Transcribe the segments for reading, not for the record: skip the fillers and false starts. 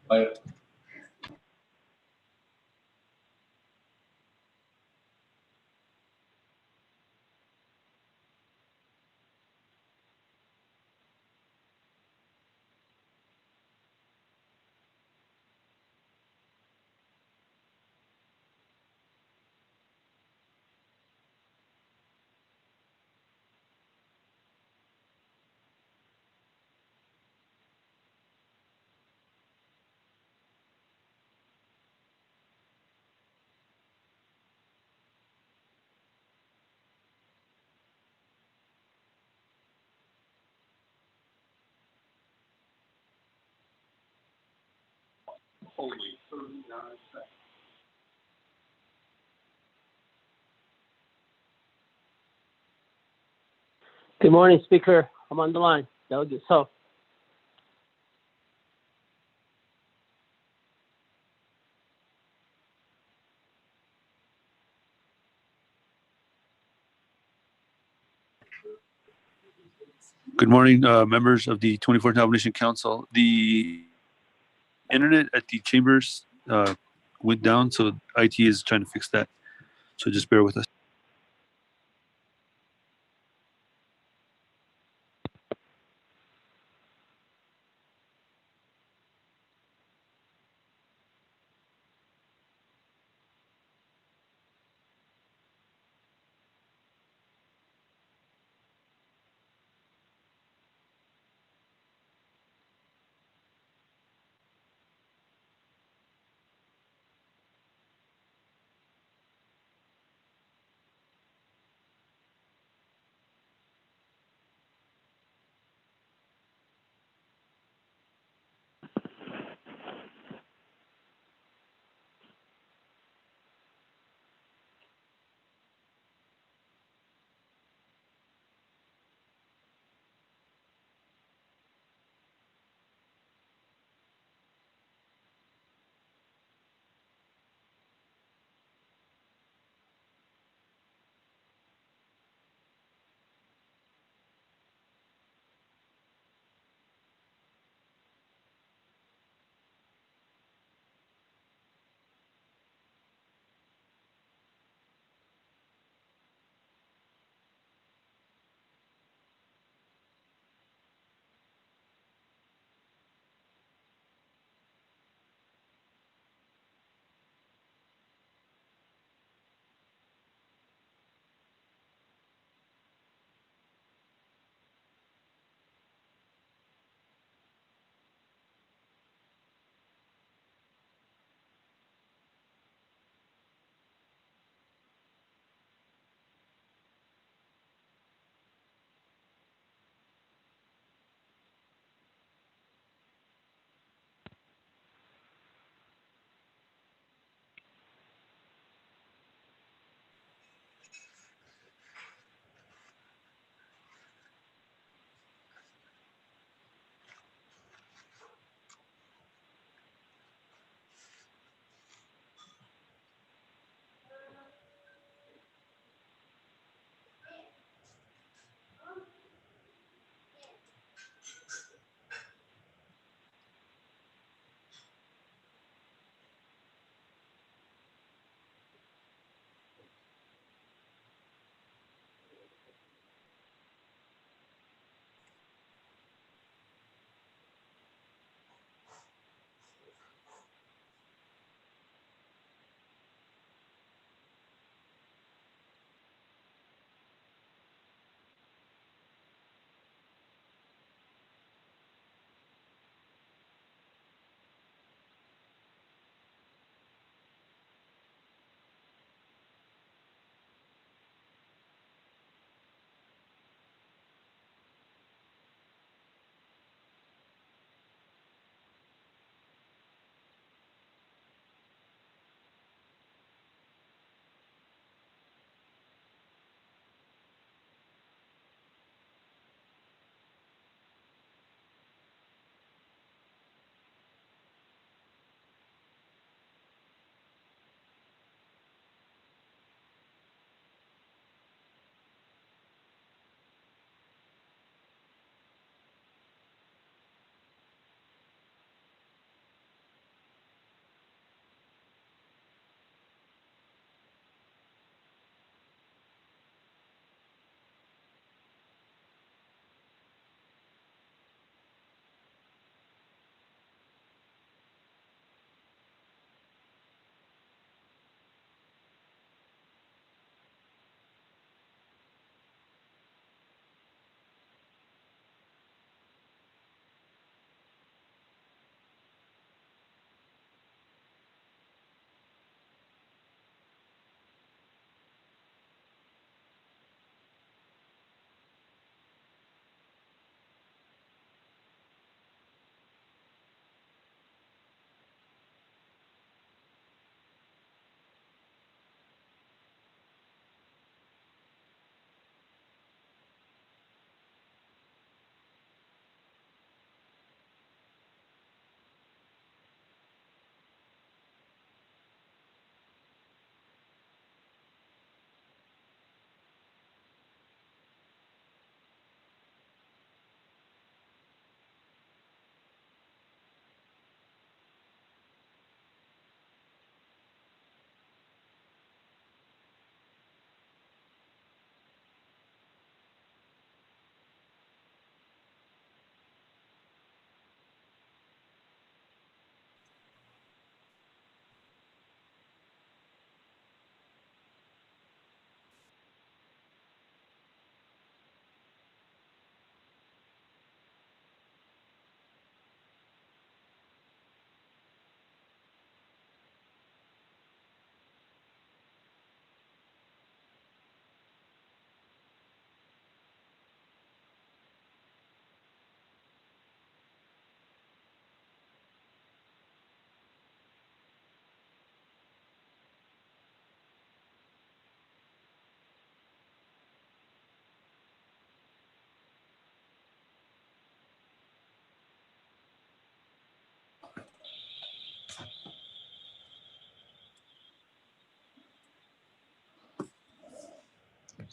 Bye. Good morning, Speaker. I'm on the line. Delegate So. Good morning, members of the 24th Nomination Council. The internet at the chambers went down, so IT is trying to fix that. So just bear with us.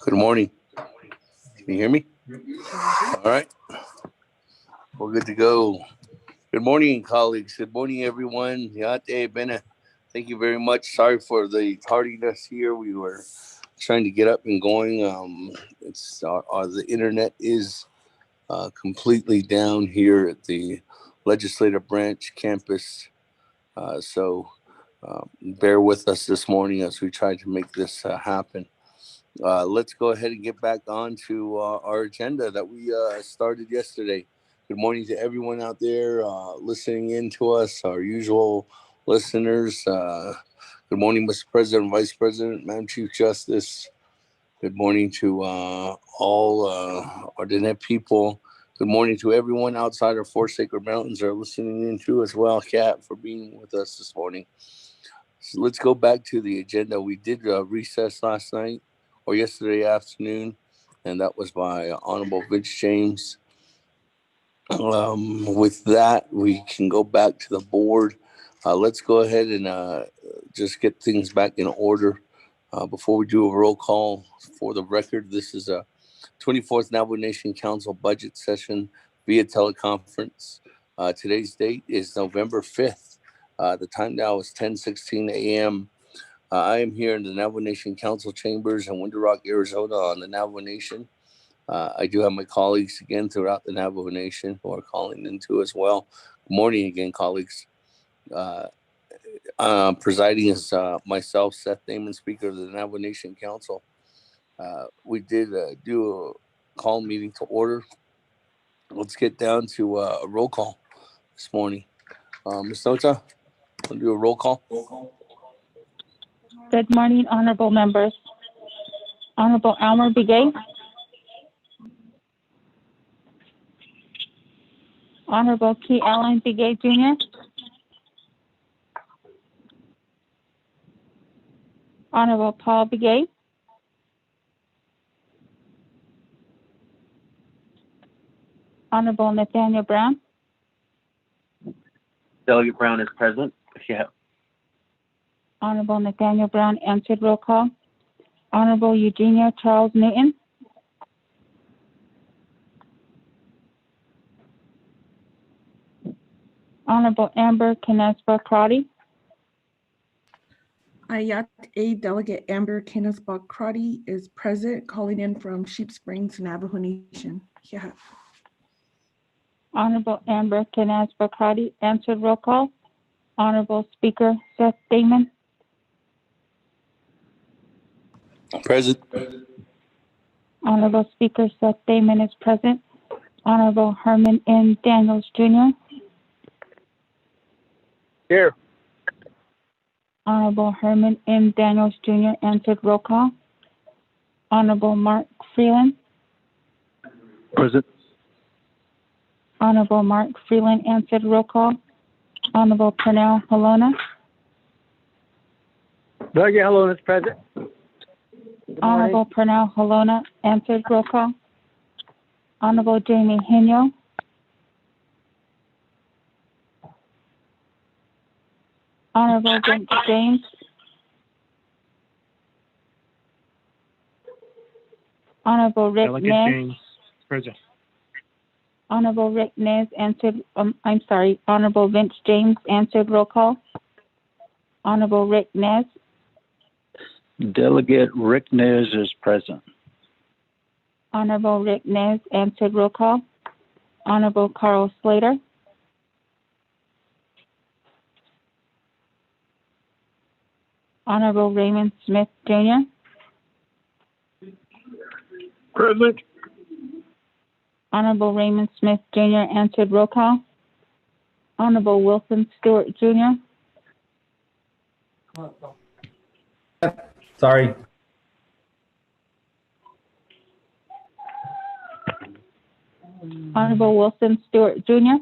Good morning. Can you hear me? All right. We're good to go. Good morning, colleagues. Good morning, everyone. Yate Bene. Thank you very much. Sorry for the tardiness here. We were trying to get up and going. The internet is completely down here at the legislative branch campus. So bear with us this morning as we try to make this happen. Let's go ahead and get back on to our agenda that we started yesterday. Good morning to everyone out there listening in to us, our usual listeners. Good morning, Mr. President, Vice President, Madam Chief Justice. Good morning to all our Diné people. Good morning to everyone outside our Four Sacred Mountains are listening in too as well. Kat, for being with us this morning. So let's go back to the agenda. We did recess last night or yesterday afternoon, and that was by Honorable Vince James. With that, we can go back to the board. Let's go ahead and just get things back in order. Before we do a roll call, for the record, this is a 24th Navajo Nation Council budget session via teleconference. Today's date is November 5th. The time now is 10:16 a.m. I am here in the Navajo Nation Council chambers in Winter Rock, Arizona on the Navajo Nation. I do have my colleagues again throughout the Navajo Nation who are calling in too as well. Good morning again, colleagues. Presiding is myself, Seth Damon, Speaker of the Navajo Nation Council. We did do a call meeting to order. Let's get down to a roll call this morning. Ms. Nota, we'll do a roll call. Good morning, honorable members. Honorable Elmer Begay. Honorable Key Allen Begay Jr. Honorable Paul Begay. Honorable Nathaniel Brown. Delegate Brown is present. Yeah. Honorable Nathaniel Brown answered roll call. Honorable Eugenia Charles Newton. Honorable Amber Canespa Crotty. Ayat A. Delegate Amber Canespa Crotty is present, calling in from Sheep Springs, Navajo Nation. Yeah. Honorable Amber Canespa Crotty answered roll call. Honorable Speaker Seth Damon. Present. Honorable Speaker Seth Damon is present. Honorable Herman N. Daniels Jr. Here. Honorable Herman M. Daniels Jr. answered roll call. Honorable Mark Freeland. Present. Honorable Mark Freeland answered roll call. Honorable Pernell Halona. Delegate Halona is present. Good morning. Honorable Pernell Halona answered roll call. Honorable Jamie Hino. Honorable Vince James. Honorable Rick Delegate Nez. James, present. Honorable Rick Nez answered, Honorable Vince James answered roll call. Honorable Rick Nez. Delegate Rick Nez is present. Honorable Rick Nez answered roll call. Honorable Carl Slater. Honorable Raymond Smith Jr. Present. Honorable Raymond Smith Jr. answered roll call. Honorable Wilson Stewart Jr. Sorry. Honorable Wilson Stewart Jr.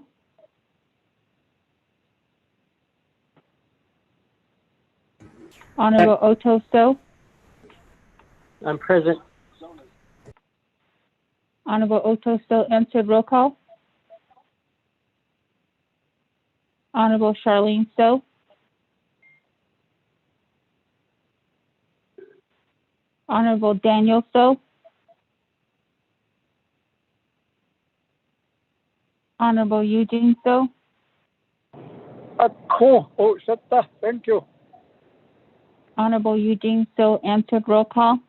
Honorable Otto Stowe. I'm present. Honorable Otto Stowe answered roll call. Honorable Charlene Stowe. Honorable Daniel Stowe. Honorable Eugene So, Thank you. Honorable Eugene So answered roll call.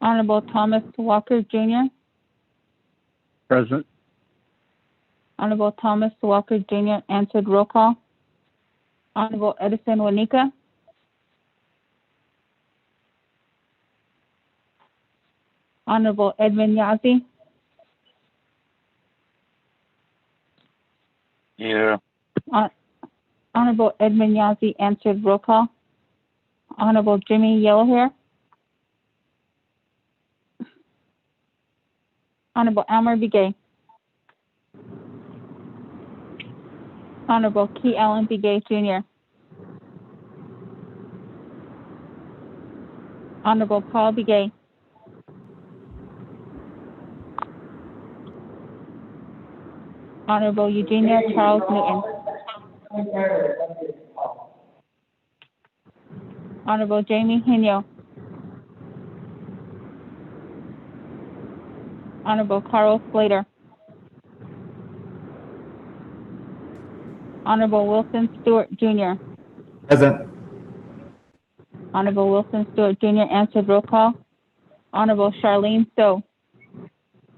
Honorable Thomas Walker Jr., Present. Honorable Thomas Walker Jr. answered roll call. Honorable Edison Wanika, Honorable Edmund Yazzie, Here. Honorable Edmund Yazzie answered roll call. Honorable Jimmy Yellowhair, Honorable Elmer Begay, Honorable Key Allen Begay Jr., Honorable Paul Begay, Honorable Eugenia Charles Newton, Honorable Jamie Hino, Honorable Carl Slater, Honorable Wilson Stewart Jr., Present. Honorable Wilson Stewart Jr. answered roll call. Honorable Charlene So,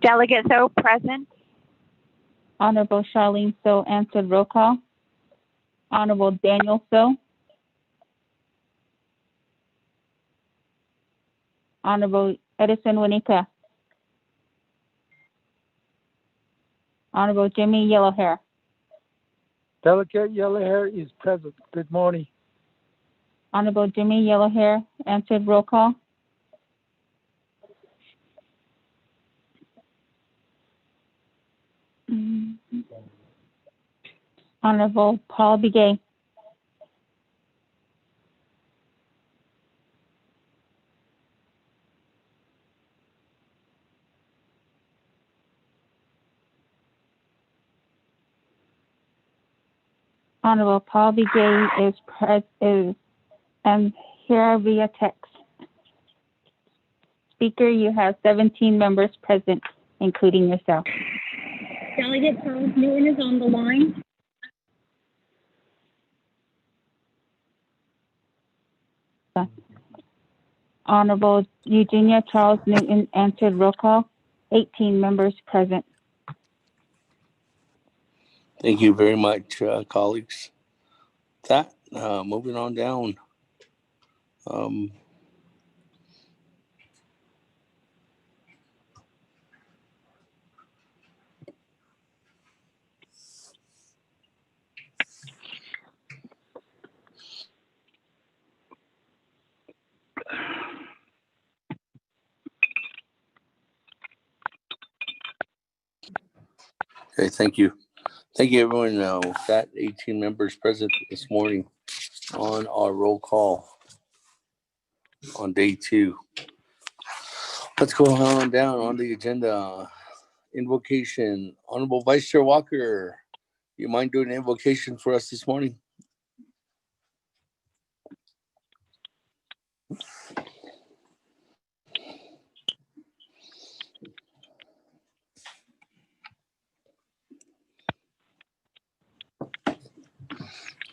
Delegate So present. Honorable Charlene So answered roll call. Honorable Daniel So, Honorable Edison Wanika, Honorable Jimmy Yellowhair, Delegate Yellowhair is present. Good morning. Honorable Jimmy Yellowhair answered roll call. Honorable Paul Begay, Honorable Paul Begay is here via text. Speaker, you have 17 members present, including yourself. Delegate Charles Newton is on the line. Honorable Eugenia Charles Newton answered roll call. 18 members present. Thank you very much, colleagues. That moving on down. Okay, thank you. Thank you, everyone. We've got 18 members present this morning on our roll call on day 2. Let's go on down on the agenda. Invocation. Honorable Vice Chair Walker, you mind doing an invocation for us this morning?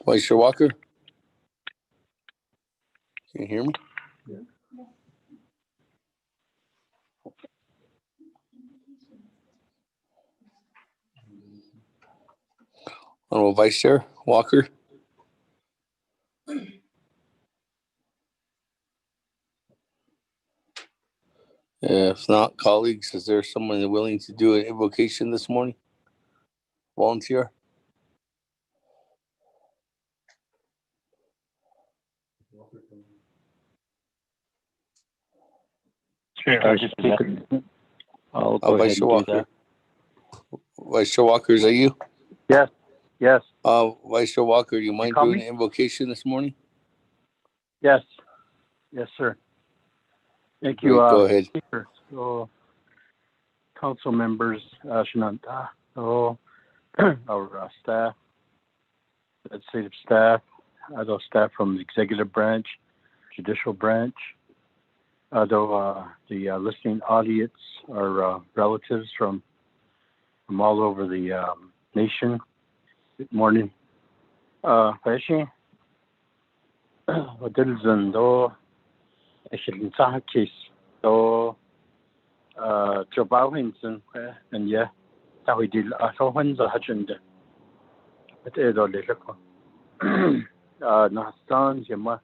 Vice Chair Walker? Can you hear me? Honorable Vice Chair Walker? If not, colleagues, is there someone willing to do an invocation this morning? Volunteer? I'll go ahead Vice and Chair do Walker. that. Vice Chair Walker, is that you? Yes. Yes. Vice Chair Walker, you mind call doing me? an invocation this morning? Yes. Yes, sir. Thank Great, you, go ahead. Speaker. So, council members, Shananta, our staff, legislative staff, other staff from the executive branch, judicial branch, the listening audience, our relatives from from all over the nation. Good morning. Question. What is do actually case do job Hinson and yeah, how we deal so when the agenda. But it all little. Na stan jema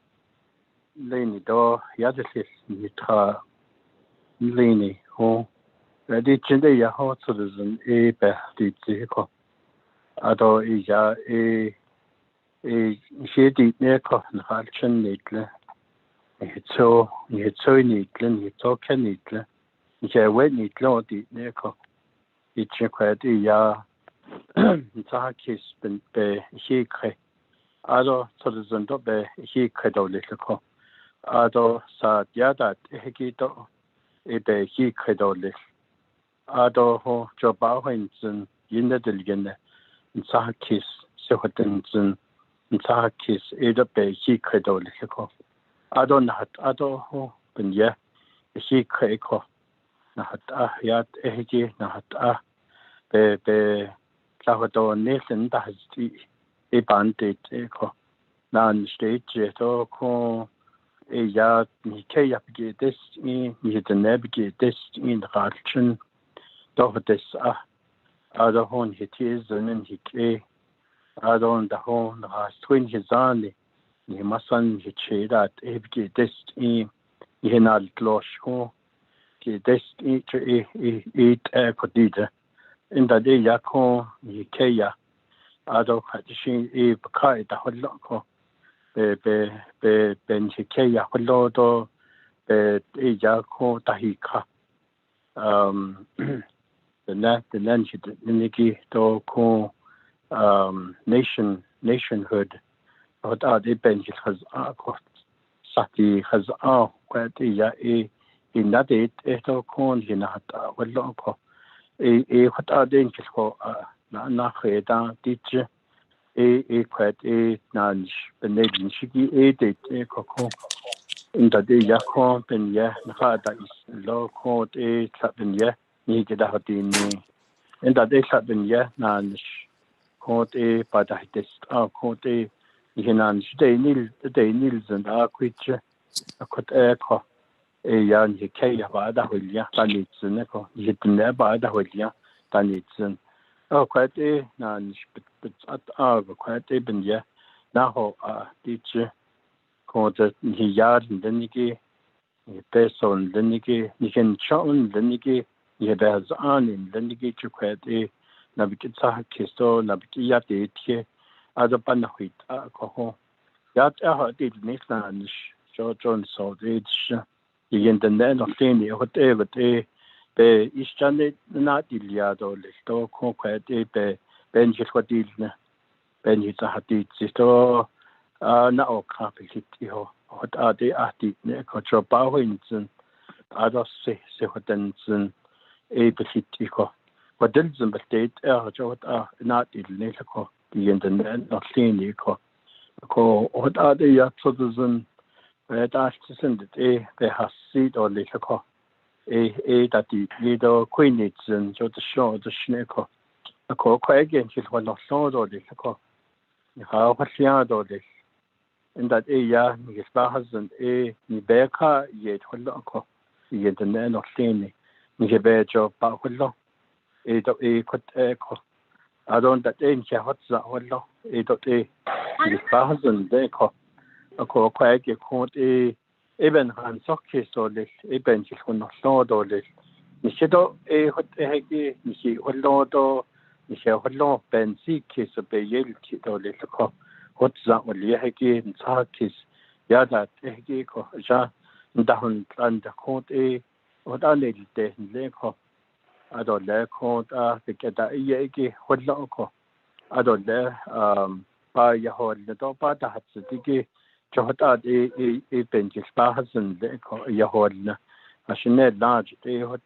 leni do yadis nitra leni ho. Di chinde ya ho citizen e be di ko. Ado ja shedi ne ko na halchen nitle. So ni to ken nitle. Je we nitle di ne ko. Di chekwa ya ta kis ben be hikre. Ado citizen do be hikre little ko. Ado sa diadat hekito e be hikre little. Ado ho job Hinson in the Dilgene. Kis Sehotensen Kis Ada Bay he credo lico. Adon hat Ado ho ben ye he creko Nahat yat ehigi Nahat be Clavado Nathan that has a bandit eco. Nan state to co a yard Nike yapgate this in the navigate this in the Ratchen. Doch this Ado hon hit is and he Adon the hon has twin his only. He mustn't hit that if he dest in he not lost ho. He dest eat a codida. In the day yako he kaya. Ado had she a kai the whole loco. Ben he kaya holodo be a yako tahika. The land niki to ko nationhood. What are the benches has sati has quite ya in that it to con hinat well loco. What are the benches ko na heda teacher quite a nudge benedin shiki date coco. In the day yakon ben ya nada is low court a clapping ya. Ni get out in and that they had been yeah, Nanch, Court a Padahist, Court a Hinanch, they nils and our creature, a court echo, a young Hikaya Bada Willia, Tanitson, echo, yet never the Willia, Tanitson. Oh, quite a Nanch, but at our quite even yeah, now teacher, Court he yard and Leniki, peso and Leniki, you can chow and Leniki. Ye bears on in Lendigate you quite a Nabikita Kisto, Nabikia de other Banahit, alcohol. That did Nissan, John saw the in the land of Tiny, whatever they be Eastern not Iliado, Listo, quite a be Benjit for Dilna, Benjit Hadid, Sisto, now copy it. What are they at it? Necocho Bowinson, others say Sehotenson. A Pacifico. What does the state not in the internet of Clinico? What are the citizen where that send it they have seed or little that the little queenage and so the show the snake. A call quite again, she's one of sword or little. How was yard or this? In that area, his husband a Nibeka yet loco. The internet of Clinic. Ni be job ba hullo e do e kot e ko adon that en che hot za hullo e do e ni thousand de ko ko ke ko even han sokki so le e ben chi kun no do le ni che do e hot e ke ni chi hullo do ni che hullo ben si ke so be yel chi do le ko hot za o le ke ni sa kis ya da e ke ko ja nda hun an da ko what are they leko? I don't leko to get that yaki, what loco. I don't there by your hold the top part of the tiki, Johota a bench spas and leko your hold. I should not large day what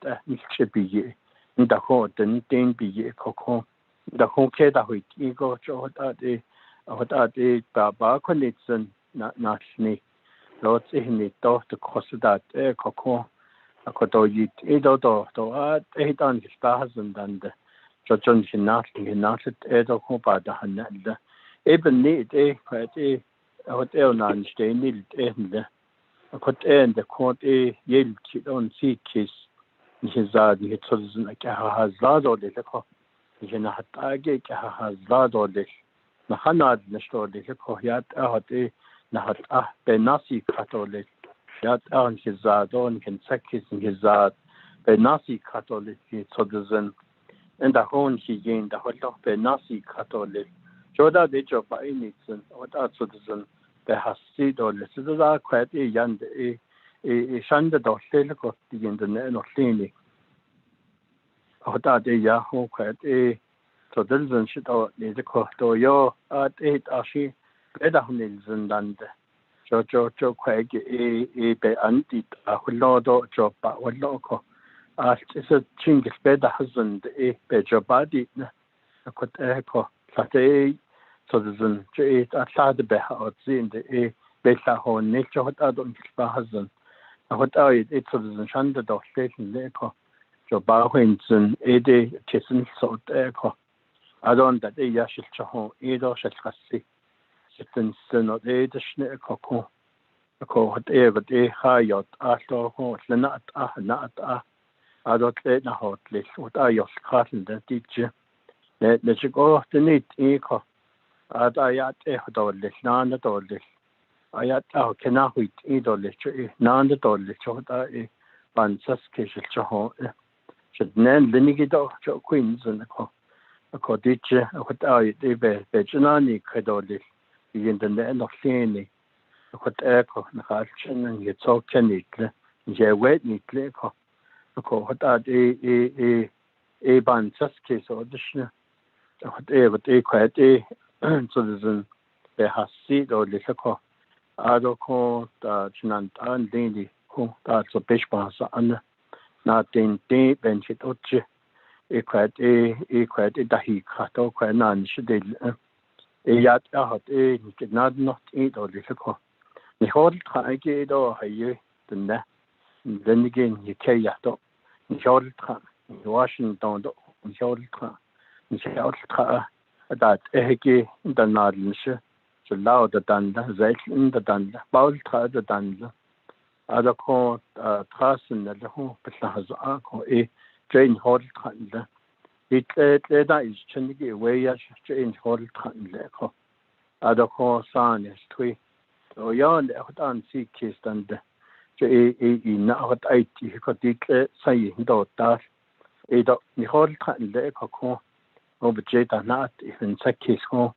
should be ye in the hot and then be ye coco. The whole keda with ego, Johota what are they baba connection, not me. Lord, in it, to cost that coco. A coto yit edo to 800,000 and John Hinat Edo Hopa the Hananda. Eben need quite a hotel non stay nil end. A could end the court yield on sea kiss. His hit like has lad or the co. Not agate has lad or this. Nahanad Nestor de Koyat out Nahat Benasi Catholic. Yat on his Zadon can sack his in his Benasi Catholic citizen. And the home he gained the whole Benasi Catholic. Joda de job by Nixon, what art citizen, the Hasid or the citizens are quite a young a shanded or teleco in the name of Lini. What are the Yahoo quite a citizen shit out the court or your at 8 Ashi, better than Lande. Joe Quag a be anti a Hulodo job, but what local. It's a chinglish better husband a better body. A could echo. Saturday, citizen, J. At the Beha or Zin, the Beta Horn, nature, what I don't husband. What I it citizen shanded or station echo. Joe Barwinson, a day, Tisson, sort echo. I don't that a yashil chahon, either shall see. Sitten or a the snake a co whatever they high yacht after horse, not I don't let the hot list. What are your cotton that teacher? Let you go the need echo. I at a dollar, none at all this. I at our cannot wait either literature, none at all literature. I Bansas Kishel Chahon should then Linigado, Joe Queens and a cottage. What are you, David Bejanani Credolis, in the land of Sani. What echo, the Hatchin and you talk neatly, and you wait neatly. What are a Bansas case audition? Whatever they quite a citizen, they have seed or little. I don't call the Chinant and Daily, who that's a fish pass and nothing deep and shit oche. A quite a dahi cato, quite none should a yat out a did not eat or little. The whole time get or higher than that. Then again, you carry yato. The whole time, Washington, the whole time. That Eki the Nadlish, so loud the Danda, Zek in the Danda, Baul tried the Danda. Other court, Trassen, the whole has a Jane Hall Tranda. It later is Chenigi way as Jane Hall Tranda. Other court, son is three. So yon on sea kiss and now what I could declare saying that the whole Tranda. Over Jada not even Sakis home,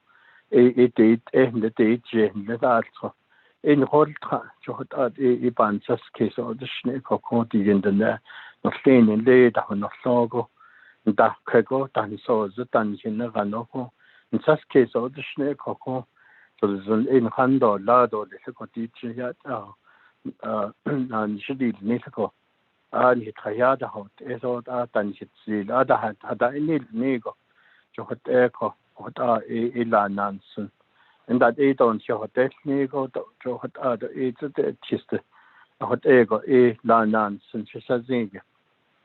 it and the day, the also. In whole time, a Bansas case or the snake of Conti in the net, not staying in later on the logo, and that Crego, than so the dungeon of Anoco, in such case or the snake of home, so there's an in hand or lad or the second yet, and should be mythical. And he tried out, as all that, and she'd see, other had I need nego. What echo, what are a Nansen, and that eight on your destiny go to what other eight of the chiste, what ego a la Nansen, she says,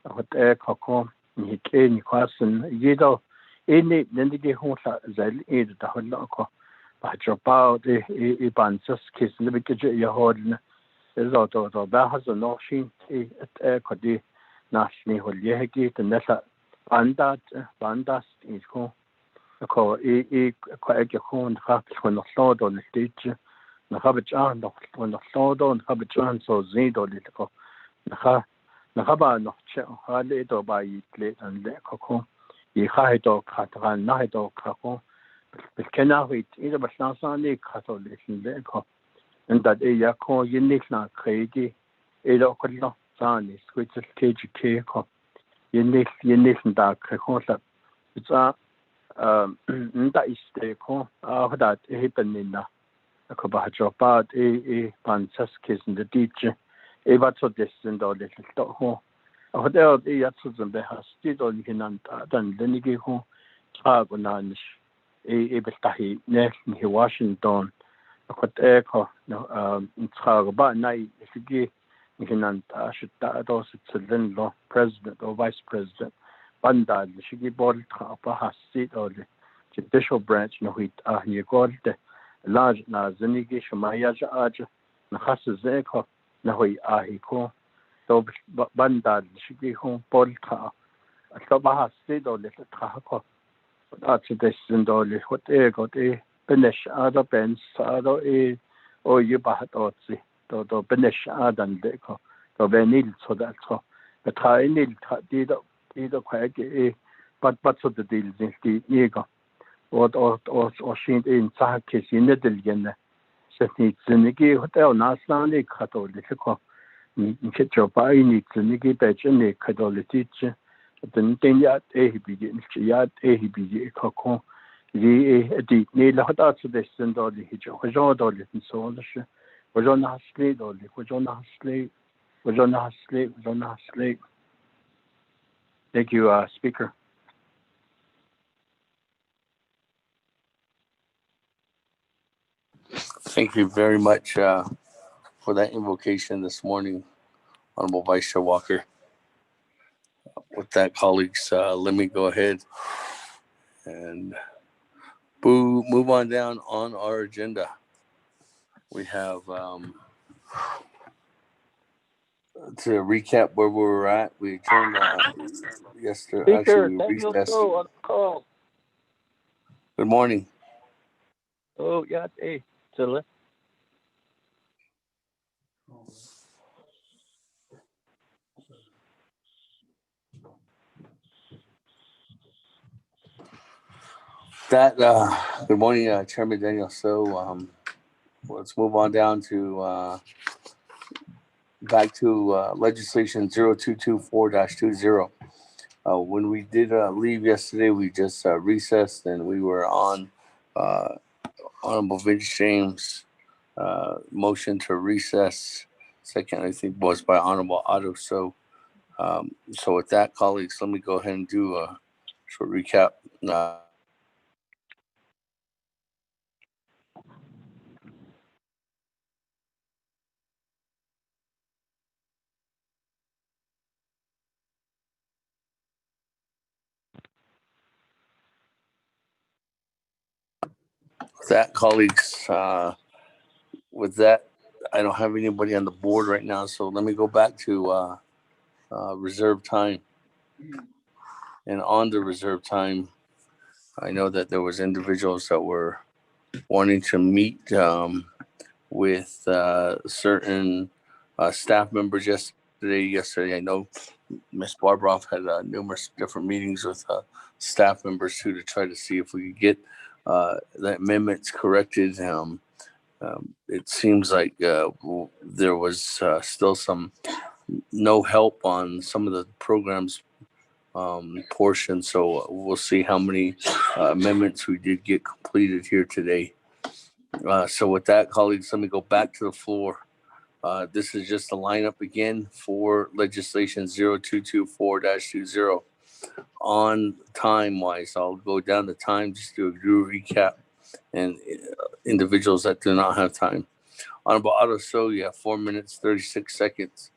what echo come, he came question, yido, any Nendy Hota, Zel, either the whole loco, but your power, a Bansas kiss, living your holding, is out of that has a notion, at echo de Nashni, who yegi, the nessa. Bandas is called a quite a corn half when the sword on the stage. The habit on the sword on habit on so zed or little. The haba no hardly or by it late and let coco. Ye hide or cat and night or caco. But cannot wait either but not only cat or little leco. And that a yako unique not crazy. Either could not sound is which is cage cake. You need that concept. It's that is the call that happened in the Kobajo part a Pansaskis in the teacher, a battle distant or little home. Hotel the Yatsun has still on him than Lenigi home, Tragonanish, a Betahi, next in Washington, a hot echo, in Tragba night, if you give. I should also to Lindlaw, president or vice president, bandad shigi bol pa hasit ole judicial branch no hit ye golte large na zinigi shmaya aja na hasze ko na hoy ko to bandad shigi hon bol ka to ba hasit ole ka ko at this ndole hot got benish ada bens ada o ye ba otsi to benish adan de ko to benil so that so the tiny either quite but so the deals in the ego or shin in Sahakis in the Dillian Seth Zinigi Hotel Nasani Catholic in Kitcho by needs Nigi Badge and a Catholic teacher then yet a begins yet a be coco the deep near the hot out of this and all the hitch was all the little soul was on our slate or was on our slate was on our slate was on our slate. Thank you, Speaker. Thank you very much for that invocation this morning, Honorable Vice Chair Walker. With that, colleagues, let me go ahead and move on down on our agenda. We have to recap where we were at. We adjourned yesterday. Actually, we recessed. On call. Good morning. Oh, yeah, hey, Zilla. Good morning, Chairman Daniel. So let's move on down to back to legislation 0224-20. When we did leave yesterday, we just recessed and we were on Honorable Vince James' motion to recess. Second, I think, was by Honorable Otto. So with that, colleagues, let me go ahead and do a short recap. With that, colleagues, with that, I don't have anybody on the board right now. So let me go back to reserve time. And on the reserve time, I know that there was individuals that were wanting to meet with certain staff members yesterday. I know Ms. Barbroff had numerous different meetings with staff members too to try to see if we could get the amendments corrected. It seems like there was still some no help on some of the programs portion. So we'll see how many amendments we did get completed here today. So with that, colleagues, let me go back to the floor. This is just a lineup again for legislation 0224-20. On time wise, I'll go down the time just to do a recap and individuals that do not have time. Honorable Otto So, you have 4 minutes, 36 seconds.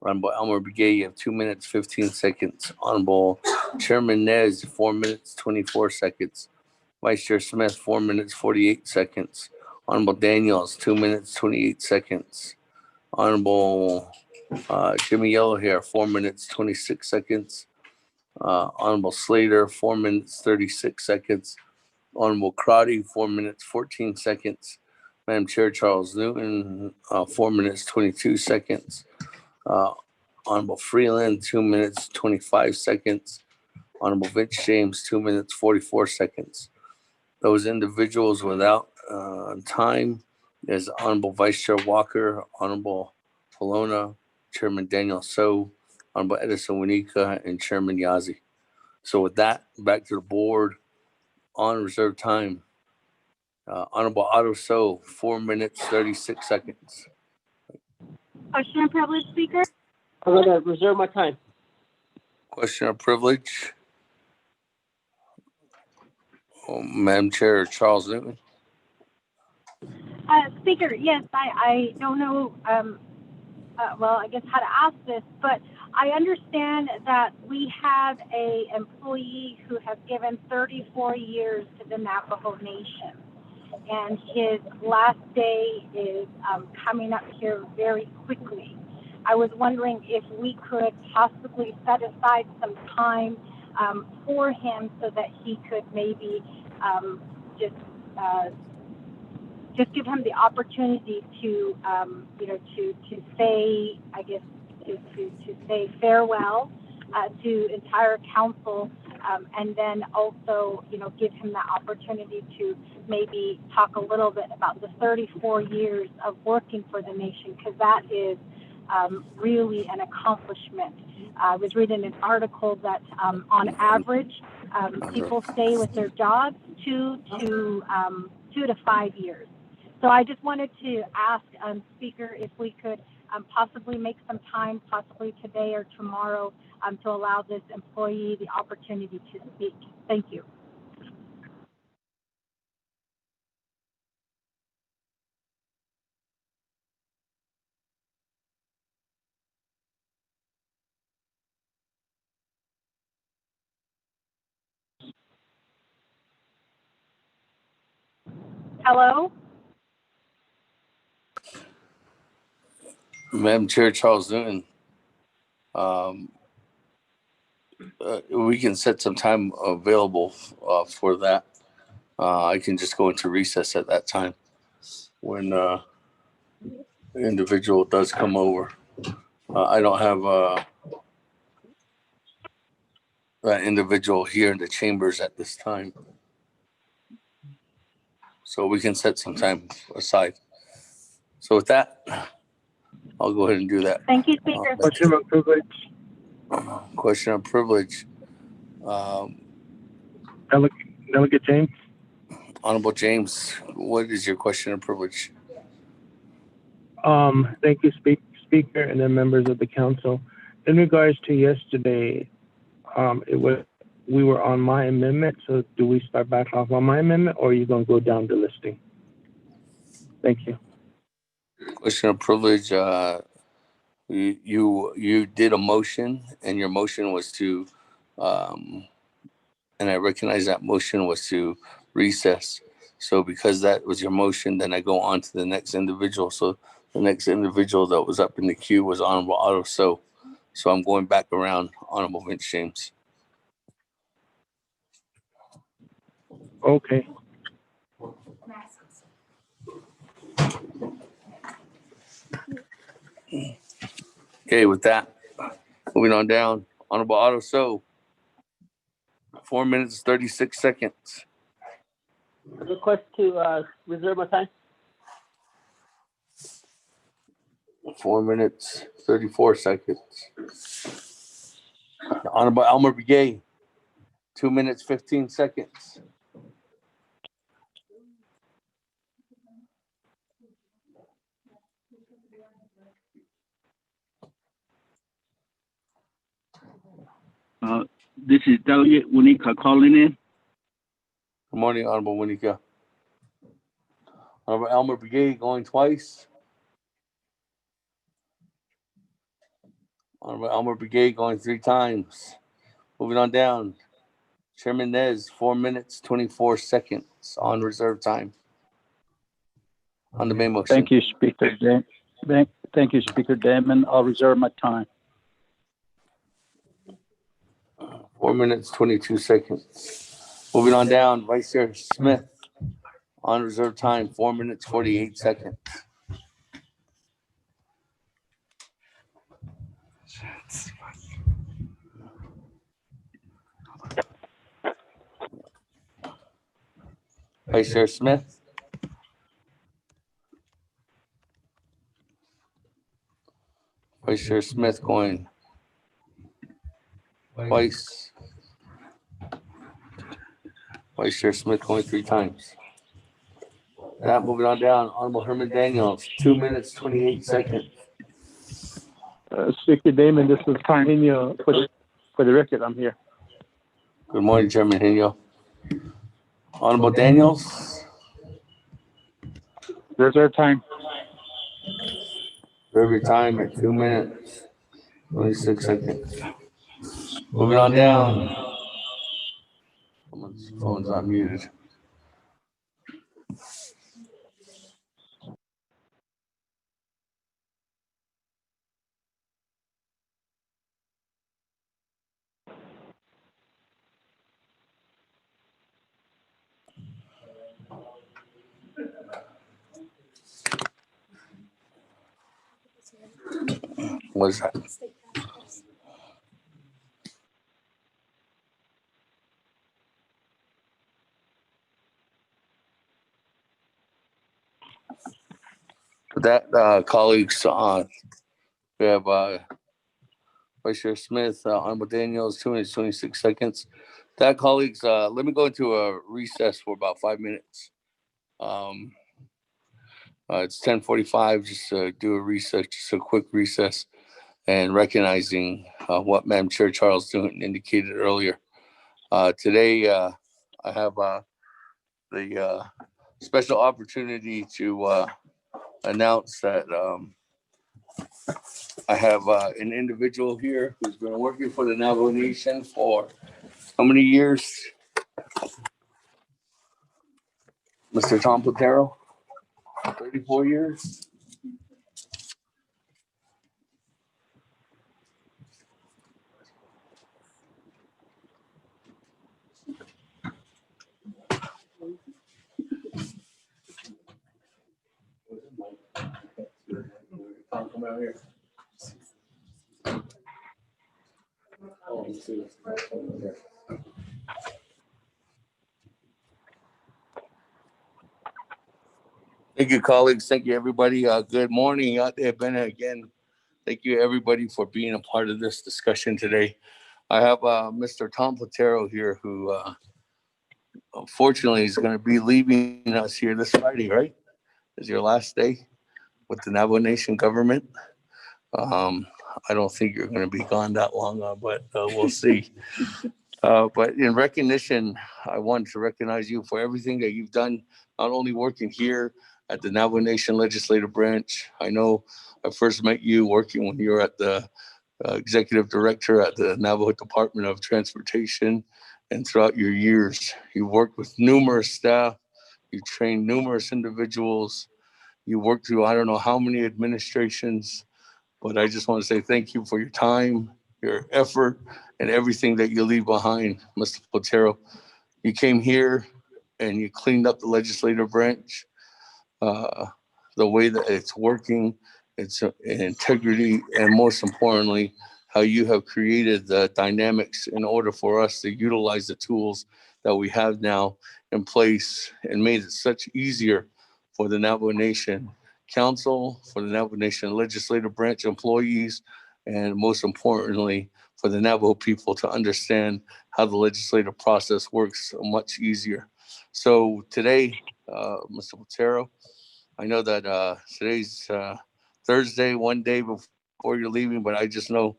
Honorable Elmer Begay, you have 2 minutes, 15 seconds. Honorable Chairman Nez, 4 minutes, 24 seconds. Vice Chair Smith, 4 minutes, 48 seconds. Honorable Daniels, 2 minutes, 28 seconds. Honorable Jimmy Yellow Hair, 4 minutes, 26 seconds. Honorable Slater, 4 minutes, 36 seconds. Honorable Crotty, 4 minutes, 14 seconds. Madam Chair Charles Newton, 4 minutes, 22 seconds. Honorable Freeland, 2 minutes, 25 seconds. Honorable Vince James, 2 minutes, 44 seconds. Those individuals without time is Honorable Vice Chair Walker, Honorable Polona, Chairman Daniel So, Honorable Edison Winika, and Chairman Yazi. So with that, back to the board on reserve time. Honorable Otto So, 4 minutes, 36 seconds. Question of privilege, Speaker. I'm going to reserve my time. Question of privilege. Madam Chair Charles Newton. Speaker, yes, I don't know, well, I guess how to ask this, but I understand that we have a employee who has given 34 years to the Navajo Nation, and his last day is coming up here very quickly. I was wondering if we could possibly set aside some time for him so that he could maybe just give him the opportunity to, to say, I guess, to say farewell to entire council, and then also, give him that opportunity to maybe talk a little bit about the 34 years of working for the nation, because that is really an accomplishment. I was reading an article that on average, people stay with their jobs 2 to 5 years. So I just wanted to ask Speaker if we could possibly make some time, possibly today or tomorrow, to allow this employee the opportunity to speak. Thank you. Hello? Madam Chair, Charles Newton. We can set some time available for that. I can just go into recess at that time when the individual does come over. I don't have that individual here in the chambers at this time. So we can set some time aside. So with that, I'll go ahead and do that. Thank you, Speaker. Question of privilege. Question of privilege. Delegate James. Honorable James, what is your question of privilege? Thank you, Speaker, and then members of the council. In regards to yesterday, we were on my amendment. So do we start back off on my amendment, or are you going to go down the listing? Thank you. Question of privilege. You did a motion, and your motion was to, and I recognize that motion was to recess. So because that was your motion, then I go on to the next individual. So the next individual that was up in the queue was Honorable Otto. So I'm going back around, Honorable Vince James. Okay. Okay, with that, moving on down, Honorable Otto. So 4 minutes, 36 seconds. Request to reserve my time. 4 minutes, 34 seconds. Honorable Elmer Begay, 2 minutes, 15 seconds. This is Delegate Winika calling in. Good morning, Honorable Winika. Honorable Elmer Begay going twice. Honorable Elmer Begay going 3 times. Moving on down. Chairman Nez, 4 minutes, 24 seconds on reserve time. On the main motion. Thank you, Speaker. Thank you, Speaker Damon. I'll reserve my time. 4 minutes, 22 seconds. Moving on down, Vice Chair Smith on reserve time, 4 minutes, 48 seconds. Vice Chair Smith. Vice Chair Smith going twice. Vice Chair Smith going 3 times. That moving on down, Honorable Herman Daniels, 2 minutes, 28 seconds. Speaker Damon, this is Henio. For the record, I'm here. Good morning, Chairman Henio. Honorable Daniels. Reserve time. Reserve your time at 2 minutes. 26 seconds. Moving on down. Someone's phone's unmuted. What is that? With that, colleagues, we have Vice Chair Smith, Honorable Daniels, 2 minutes, 26 seconds. That, colleagues, let me go into a recess for about 5 minutes. It's 10:45. Just do a recess, just a quick recess, and recognizing what Madam Chair Charles Newton indicated earlier. Today, I have the special opportunity to announce that I have an individual here who's been working for the Navajo Nation for how many years? Mr. Tom Platero, 34 years. Come out here. Thank you, colleagues. Thank you, everybody. Good morning out there, Bennett. Again, thank you, everybody, for being a part of this discussion today. I have Mr. Tom Platero here, who unfortunately is going to be leaving us here this Friday, right? Is your last day with the Navajo Nation government. I don't think you're going to be gone that long, but we'll see. But in recognition, I wanted to recognize you for everything that you've done, not only working here at the Navajo Nation Legislative Branch. I know I first met you working when you were at the executive director at the Navajo Department of Transportation, and throughout your years, you worked with numerous staff, you trained numerous individuals, you worked through I don't know how many administrations, but I just want to say thank you for your time, your effort, and everything that you leave behind, Mr. Platero. You came here and you cleaned up the legislative branch, the way that it's working, its integrity, and most importantly, how you have created the dynamics in order for us to utilize the tools that we have now in place and made it such easier for the Navajo Nation Council, for the Navajo Nation Legislative Branch employees, and most importantly, for the Navajo people to understand how the legislative process works much easier. So today, Mr. Platero, I know that today's Thursday, one day before you're leaving, but I just know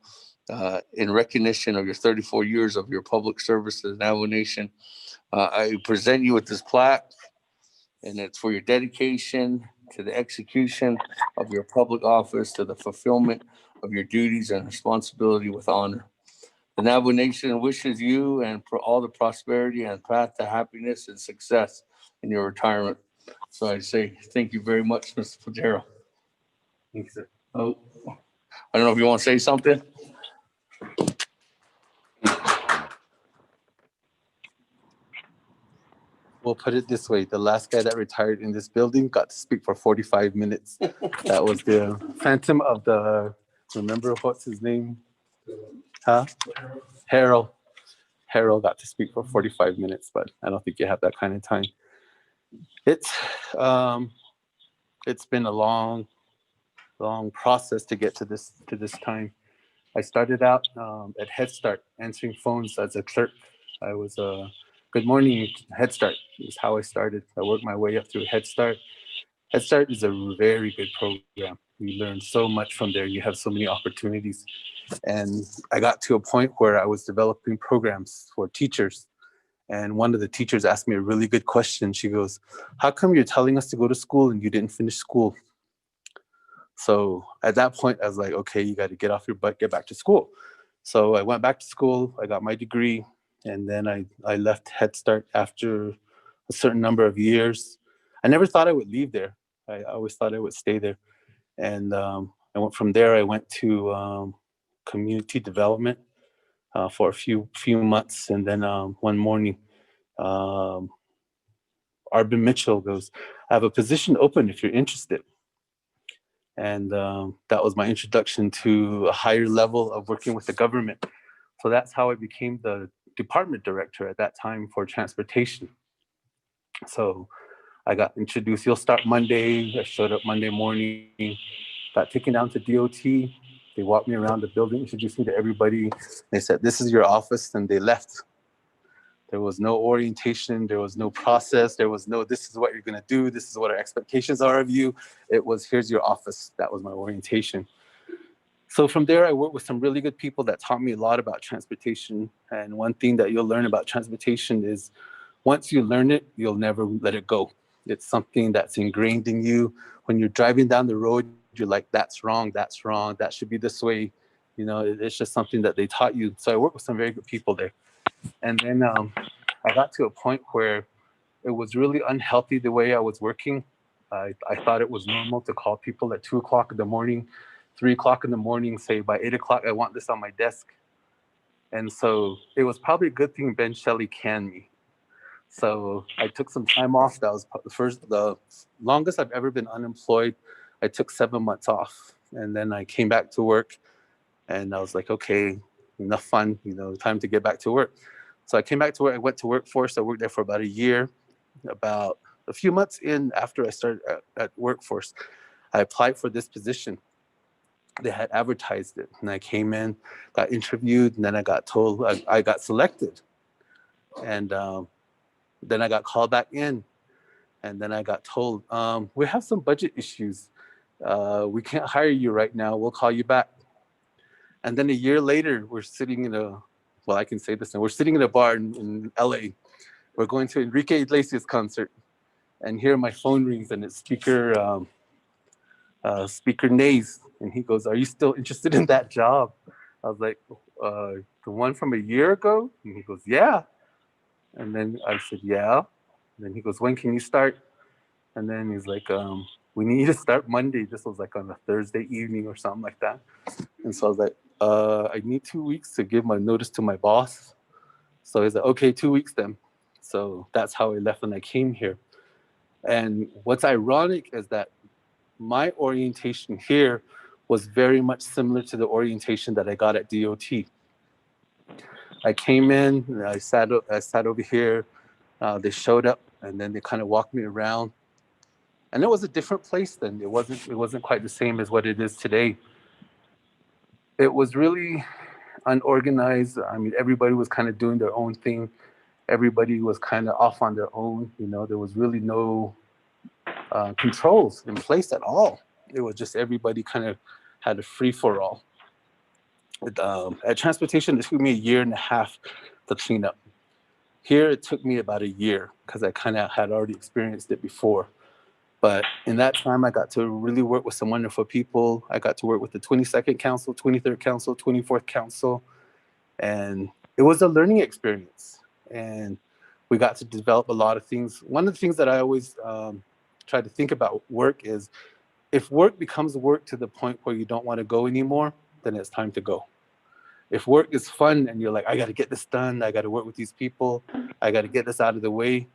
in recognition of your 34 years of your public service to the Navajo Nation, I present you with this plaque, and it's for your dedication to the execution of your public office, to the fulfillment of your duties and responsibility with honor. The Navajo Nation wishes you and for all the prosperity and path to happiness and success in your retirement. So I say thank you very much, Mr. Platero. Thank you, sir. Oh, I don't know if you want to say something. We'll put it this way. The last guy that retired in this building got to speak for 45 minutes. That was the Phantom of the, remember what's his name? Huh? Harold. Harold got to speak for 45 minutes, but I don't think you have that kind of time. It's been a long process to get to this time. I started out at Head Start answering phones as a clerk. I was a Good Morning Head Start is how I started. I worked my way up through Head Start. Head Start is a very good program. You learn so much from there. You have so many opportunities. And I got to a point where I was developing programs for teachers. And one of the teachers asked me a really good question. She goes, "How come you're telling us to go to school and you didn't finish school?" So at that point, I was like, okay, you got to get off your butt, get back to school. So I went back to school, I got my degree, and then I left Head Start after a certain number of years. I never thought I would leave there. I always thought I would stay there. And I went from there, I went to community development for a few months. And then one morning, Arbin Mitchell goes, I have a position open if you're interested. And that was my introduction to a higher level of working with the government. So that's how I became the department director at that time for transportation. So I got introduced, you'll start Monday. I showed up Monday morning, got taken down to DOT. They walked me around the building, introduced me to everybody. They said, this is your office, and they left. There was no orientation. There was no process. There was no, this is what you're going to do. This is what our expectations are of you. It was, here's your office. That was my orientation. So from there, I worked with some really good people that taught me a lot about transportation. And one thing that you'll learn about transportation is once you learn it, you'll never let it go. It's something that's ingrained in you. When you're driving down the road, you're like, that's wrong, that should be this way. You know, it's just something that they taught you. So I worked with some very good people there. And then I got to a point where it was really unhealthy the way I was working. I thought it was normal to call people at 2 o'clock in the morning, 3 o'clock in the morning, say by 8 o'clock, I want this on my desk. And so it was probably a good thing Ben Shelley canned me. So I took some time off. That was the longest I've ever been unemployed. I took 7 months off, and then I came back to work, and I was like, okay, enough fun, you know, time to get back to work. So I came back to work. I went to Workforce. I worked there for about a year. About a few months in after I started at Workforce, I applied for this position. They had advertised it, and I came in, got interviewed, and then I got told I got selected. And then I got called back in, and then I got told, we have some budget issues. We can't hire you right now. We'll call you back. And then a year later, we're sitting in I can say this now. We're sitting in a bar in LA. We're going to Enrique Iglesias concert. And here my phone rings, and it's Speaker Nays. And he goes, are you still interested in that job? I was like, the one from a year ago? And he goes, yeah. And then I said, yeah. And then he goes, when can you start? And then he's like, we need to start Monday. This was like on a Thursday evening or something like that. And so I was like, I need 2 weeks to give my notice to my boss. So he's like, okay, 2 weeks then. So that's how I left when I came here. And what's ironic is that my orientation here was very much similar to the orientation that I got at DOT. I came in, and I sat over here. They showed up, and then they kind of walked me around. And it was a different place then. It wasn't quite the same as what it is today. It was really unorganized. I mean, everybody was kind of doing their own thing. Everybody was kind of off on their own. You know, there was really no controls in place at all. It was just everybody kind of had a free for all. At transportation, it took me 1.5 years to clean up. Here, it took me about a year because I kind of had already experienced it before. But in that time, I got to really work with some wonderful people. I got to work with the 22nd Council, 23rd Council, 24th Council. And it was a learning experience. And we got to develop a lot of things. One of the things that I always try to think about work is if work becomes work to the point where you don't want to go anymore, then it's time to go. If work is fun and you're like, I got to get this done, I got to work with these people, I got to get this out of the way,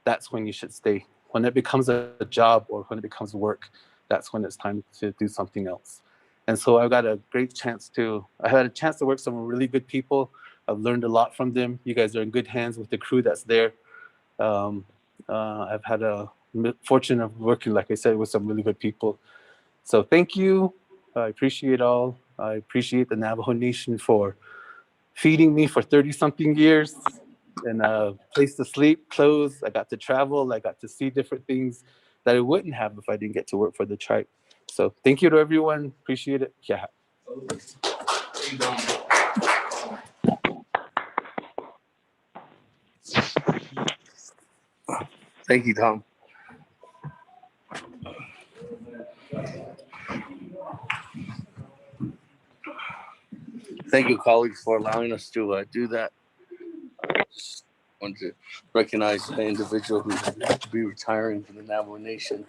that's when you should stay. When it becomes a job or when it becomes work, that's when it's time to do something else. And so I had a chance to work with some really good people. I've learned a lot from them. You guys are in good hands with the crew that's there. I've had a fortune of working, like I said, with some really good people. So thank you. I appreciate all. I appreciate the Navajo Nation for feeding me for 30-something years and a place to sleep, clothes. I got to travel. I got to see different things that I wouldn't have if I didn't get to work for the tribe. So thank you to everyone. Appreciate it. Yeah. Thank you, Tom. Thank you, colleagues, for allowing us to do that. Just want to recognize the individual who will be retiring from the Navajo Nation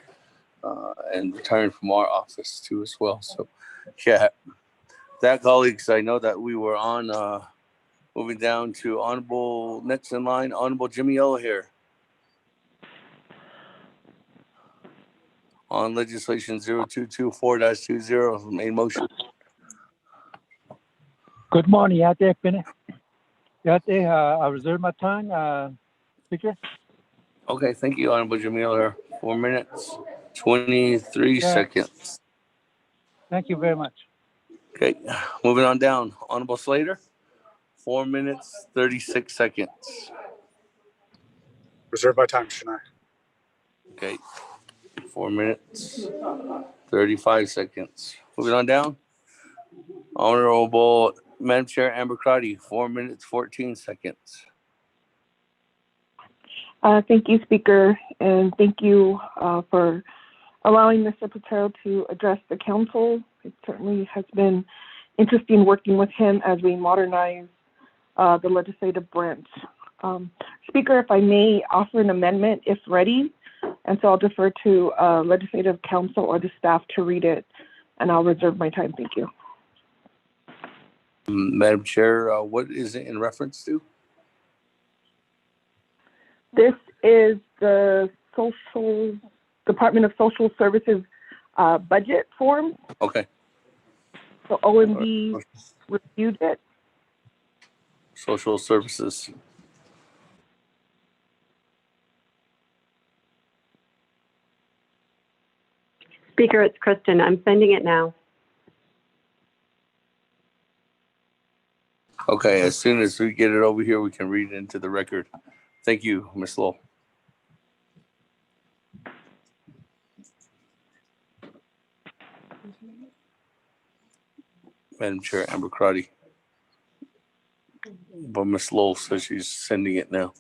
and retiring from our office too as well. So, yeah, that, colleagues, I know that we were on moving down to Honorable, next in line, Honorable Jimmy Yellow here on legislation 0224-20, main motion. Good morning, Yate Pene. Yate, I reserve my time, Speaker. Okay, thank you, Honorable Jimmy Yellow. 4 minutes, 23 seconds. Thank you very much. Okay, moving on down. Honorable Slater, 4 minutes, 36 seconds. Reserve my time, Shania. Okay, 4 minutes, 35 seconds. Moving on down. Honorable Madam Chair Amber Crotty, 4 minutes, 14 seconds. Thank you, Speaker, and thank you for allowing Mr. Patel to address the council. It certainly has been interesting working with him as we modernize the legislative branch. Speaker, if I may offer an amendment if ready, and so I'll defer to Legislative Council or the staff to read it, and I'll reserve my time. Thank you. Madam Chair, what is it in reference to? This is the Department of Social Services budget form. Okay. So OMB reviewed it. Social Services. Speaker, it's Kristen. I'm sending it now. Okay, as soon as we get it over here, we can read it into the record. Thank you, Ms. Lowell. Madam Chair Amber Crotty. But Ms. Lowell says she's sending it now.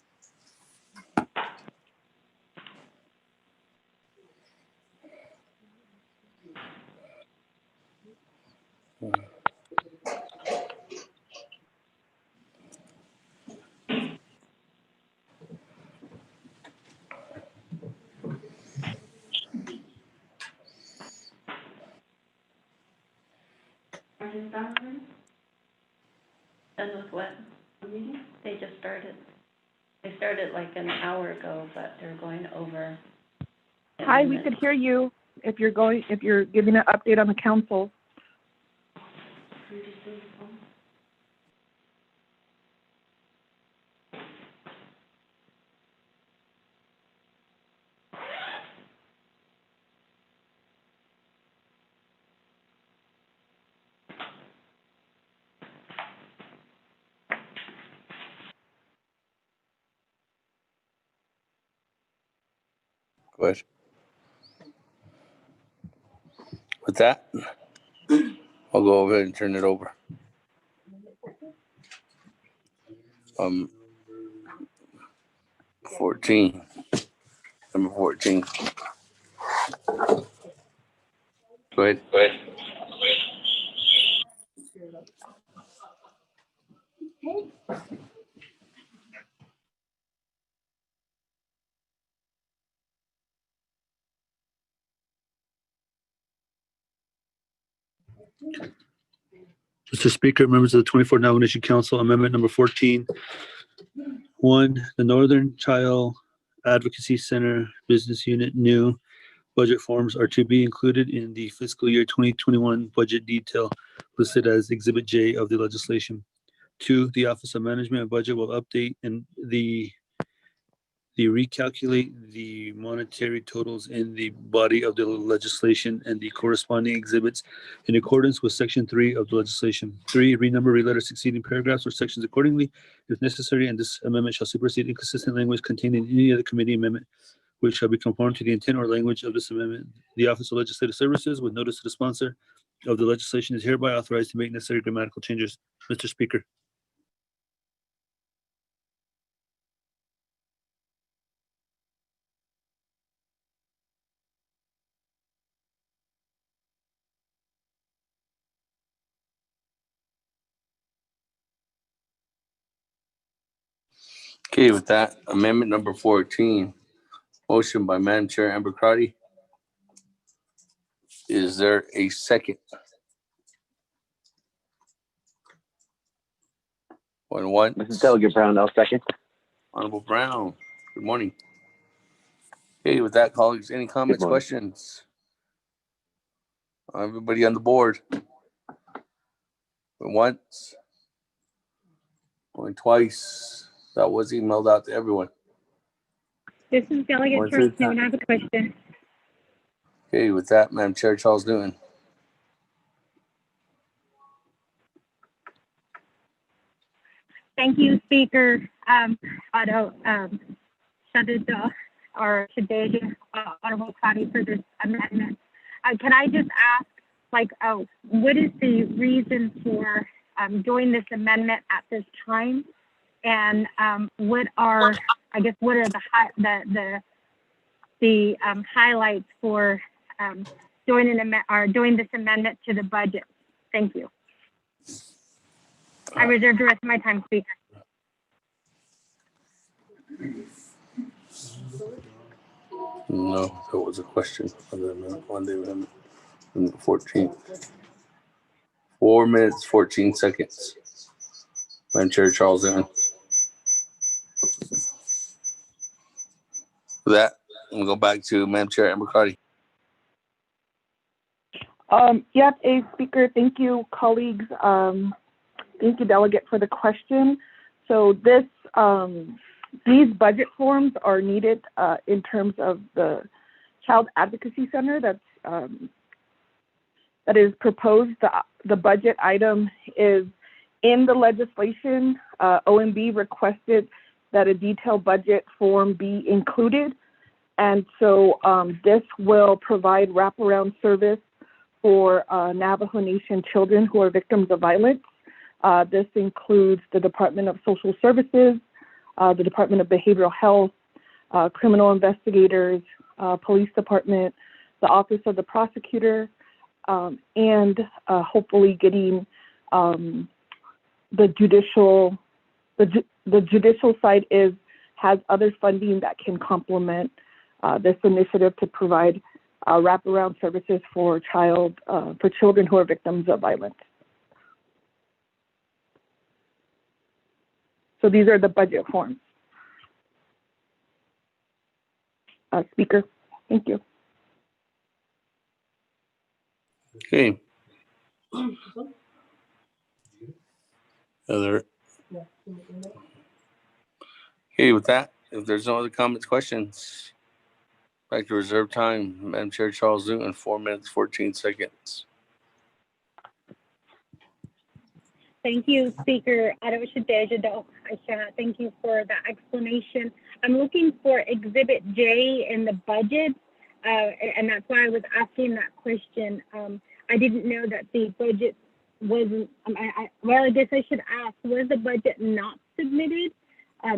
And with what meeting? They just started. They started like an hour ago, but they're going over. Hi, we could hear you if you're giving an update on the council. Go ahead. With that, I'll go over and turn it over. 14. Number 14. Go ahead. Mr. Speaker, members of the 24th Nomination Council, amendment number 14. 1, the Northern Child Advocacy Center Business Unit new budget forms are to be included in the fiscal year 2021 budget detail listed as Exhibit J of the legislation. 2, the Office of Management and Budget will update and the recalculate the monetary totals in the body of the legislation and the corresponding exhibits in accordance with Section 3 of the legislation. 3, renumber related succeeding paragraphs or sections accordingly if necessary, and this amendment shall supersede inconsistent language contained in any other committee amendment which shall be conformed to the intent or language of this amendment. The Office of Legislative Services, with notice to the sponsor of the legislation, is hereby authorized to make necessary grammatical changes. Mr. Speaker. Okay, with that, amendment number 14, motion by Madam Chair Amber Crotty. Is there a second? One. This is Delegate Brown. I'll second. Honorable Brown, good morning. Okay, with that, colleagues, any comments, questions? Everybody on the board? Going once? Going twice? That was emailed out to everyone. This is Delegate Charles Newman. I have a question. Okay, with that, Madam Chair Charles Newton. Thank you, Speaker Otto Shadida, or today, Honorable Cloudy, for this amendment. Can I just ask, what is the reason for doing this amendment at this time? And what are the highlights for doing this amendment to the budget? Thank you. I reserve the rest of my time, Speaker. No, that was a question on the amendment, on the amendment, 14. 4 minutes, 14 seconds. Madam Chair Charles Newton. For that, I'm gonna go back to Madam Chair Amber Crotty. Yes, Speaker. Thank you, colleagues. Thank you, Delegate, for the question. So these budget forms are needed in terms of the Child Advocacy Center that is proposed. The budget item is in the legislation. OMB requested that a detailed budget form be included. And so this will provide wraparound service for Navajo Nation children who are victims of violence. This includes the Department of Social Services, the Department of Behavioral Health, criminal investigators, police department, the Office of the Prosecutor, and hopefully getting the judicial side has other funding that can complement this initiative to provide wraparound services for children who are victims of violence. So these are the budget forms. Speaker, thank you. Okay. Okay, with that, if there's no other comments, questions, back to reserve time. Madam Chair Charles Newton, 4 minutes, 14 seconds. Thank you, Speaker. Thank you for that explanation. I'm looking for Exhibit J in the budget, and that's why I was asking that question. I didn't know that the budget wasn't, I guess I should ask, was the budget not submitted?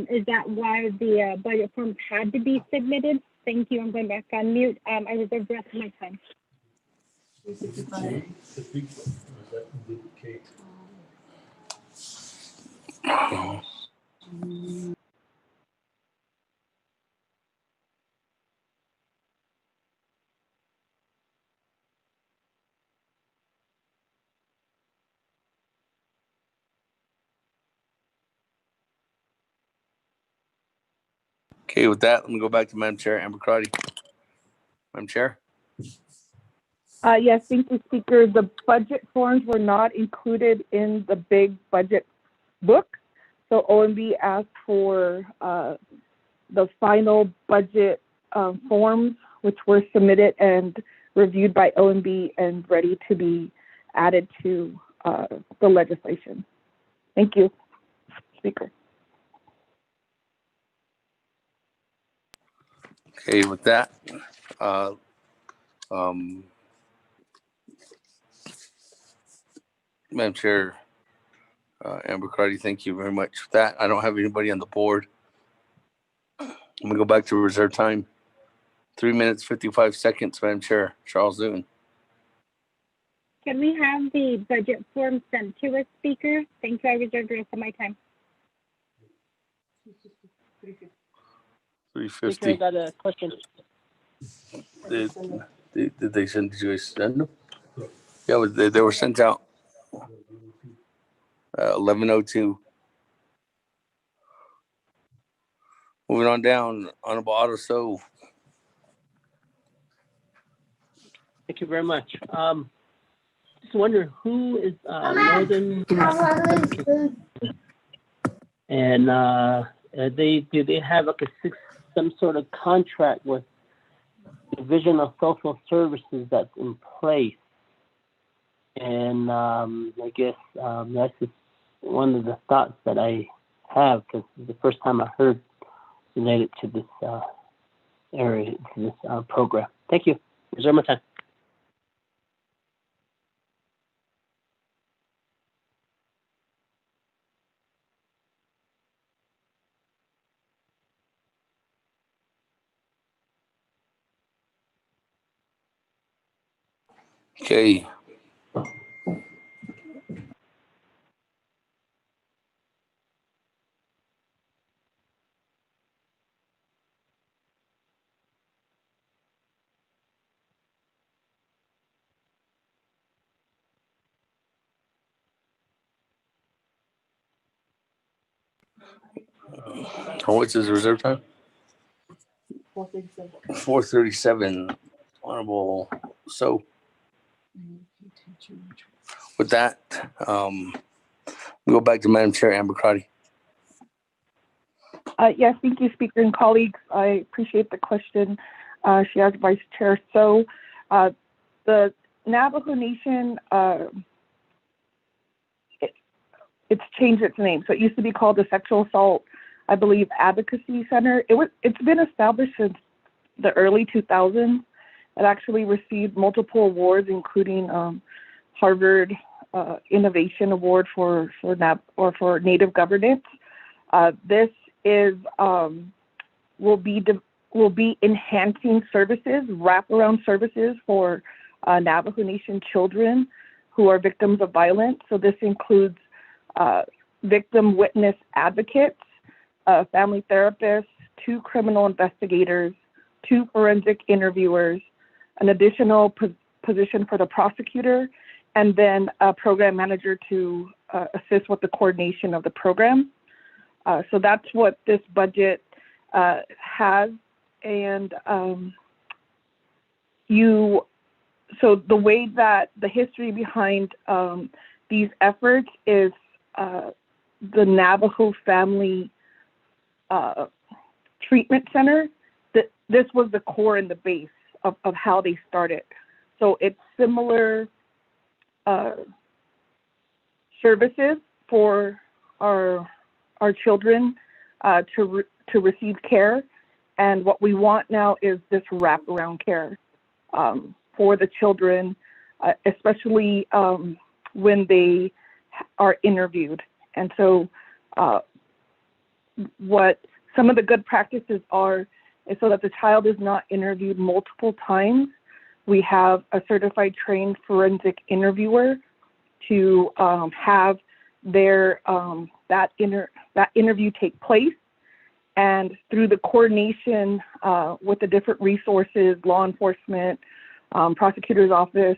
Is that why the budget forms had to be submitted? Thank you. I'm going back on mute. I reserve the rest of my time. Okay, with that, let me go back to Madam Chair Amber Crotty. Madam Chair. Yes, thank you, Speaker. The budget forms were not included in the big budget book. So OMB asked for the final budget forms, which were submitted and reviewed by OMB and ready to be added to the legislation. Thank you, Speaker. Okay, with that, Madam Chair Amber Crotty, thank you very much for that. I don't have anybody on the board. I'm gonna go back to reserve time. 3 minutes, 55 seconds, Madam Chair Charles Newton. Can we have the budget form sent to us, Speaker? Thank you. I reserve the rest of my time. Speaker, I 350. got a question. Did they send you guys send them? Yeah, they were sent out 11:02. Moving on down, Honorable Otto So. Thank you very much. Just wonder who is Northern and do they have like some sort of contract with Division of Social Services that's in place? And I guess that's just one of the thoughts that I have, because it's the first time I heard related to this area, to this program. Thank you. Reserve my time. Okay. What's his reserve time? 4:37. Honorable So. With that, we go back to Madam Chair Amber Crotty. Yes, thank you, Speaker and colleagues. I appreciate the question. She has Vice Chair. So the Navajo Nation, it's changed its name. So it used to be called the Sexual Assault, I believe, Advocacy Center. It's been established since the early 2000s. It actually received multiple awards, including Harvard Innovation Award for Native Governance. This is will be enhancing services, wraparound services for Navajo Nation children who are victims of violence. So this includes victim witness advocates, family therapists, 2 criminal investigators, 2 forensic interviewers, an additional position for the prosecutor, and then a program manager to assist with the coordination of the program. So that's what this budget has. And so the way that the history behind these efforts is the Navajo Family Treatment Center. This was the core and the base of how they started. So it's similar services for our children to receive care, and what we want now is this wraparound care for the children, especially when they are interviewed. And so what some of the good practices are is so that the child is not interviewed multiple times. We have a certified trained forensic interviewer to have their that interview take place, and through the coordination with the different resources, law enforcement, prosecutor's office,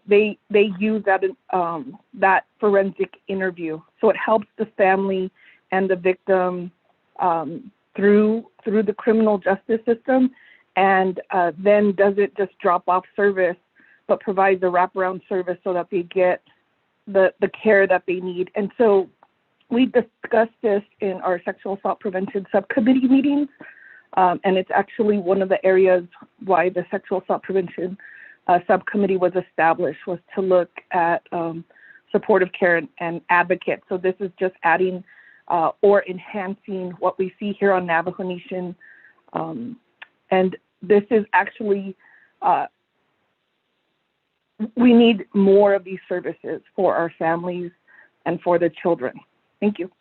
they use that forensic interview. So it helps the family and the victim through the criminal justice system, and then doesn't just drop off service, but provides a wraparound service so that they get the care that they need. And so we discussed this in our sexual assault prevention subcommittee meetings, and it's actually one of the areas why the sexual assault prevention subcommittee was established, was to look at supportive care and advocates. So this is just adding or enhancing what we see here on Navajo Nation. And this is actually, we need more of these services for our families and for the children. Thank you.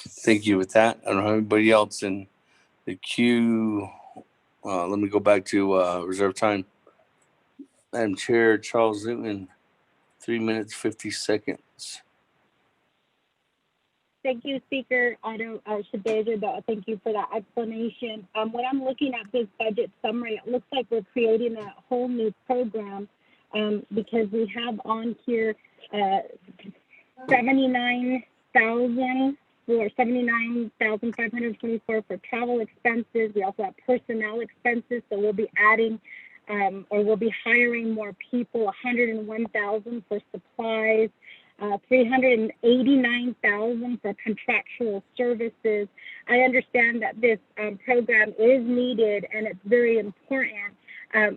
Thank you. With that, I don't have anybody else in The queue, let me go back to reserve time. Madam Chair, Charles Newton, 3 minutes, 50 seconds. Thank you, Speaker Otto Shadeja. Thank you for that explanation. When I'm looking at this budget summary, it looks like we're creating a whole new program because we have on here $79,524 for travel expenses. We also have personnel expenses, so we'll be adding or we'll be hiring more people. $101,000 for supplies. $389,000 for contractual services. I understand that this program is needed and it's very important,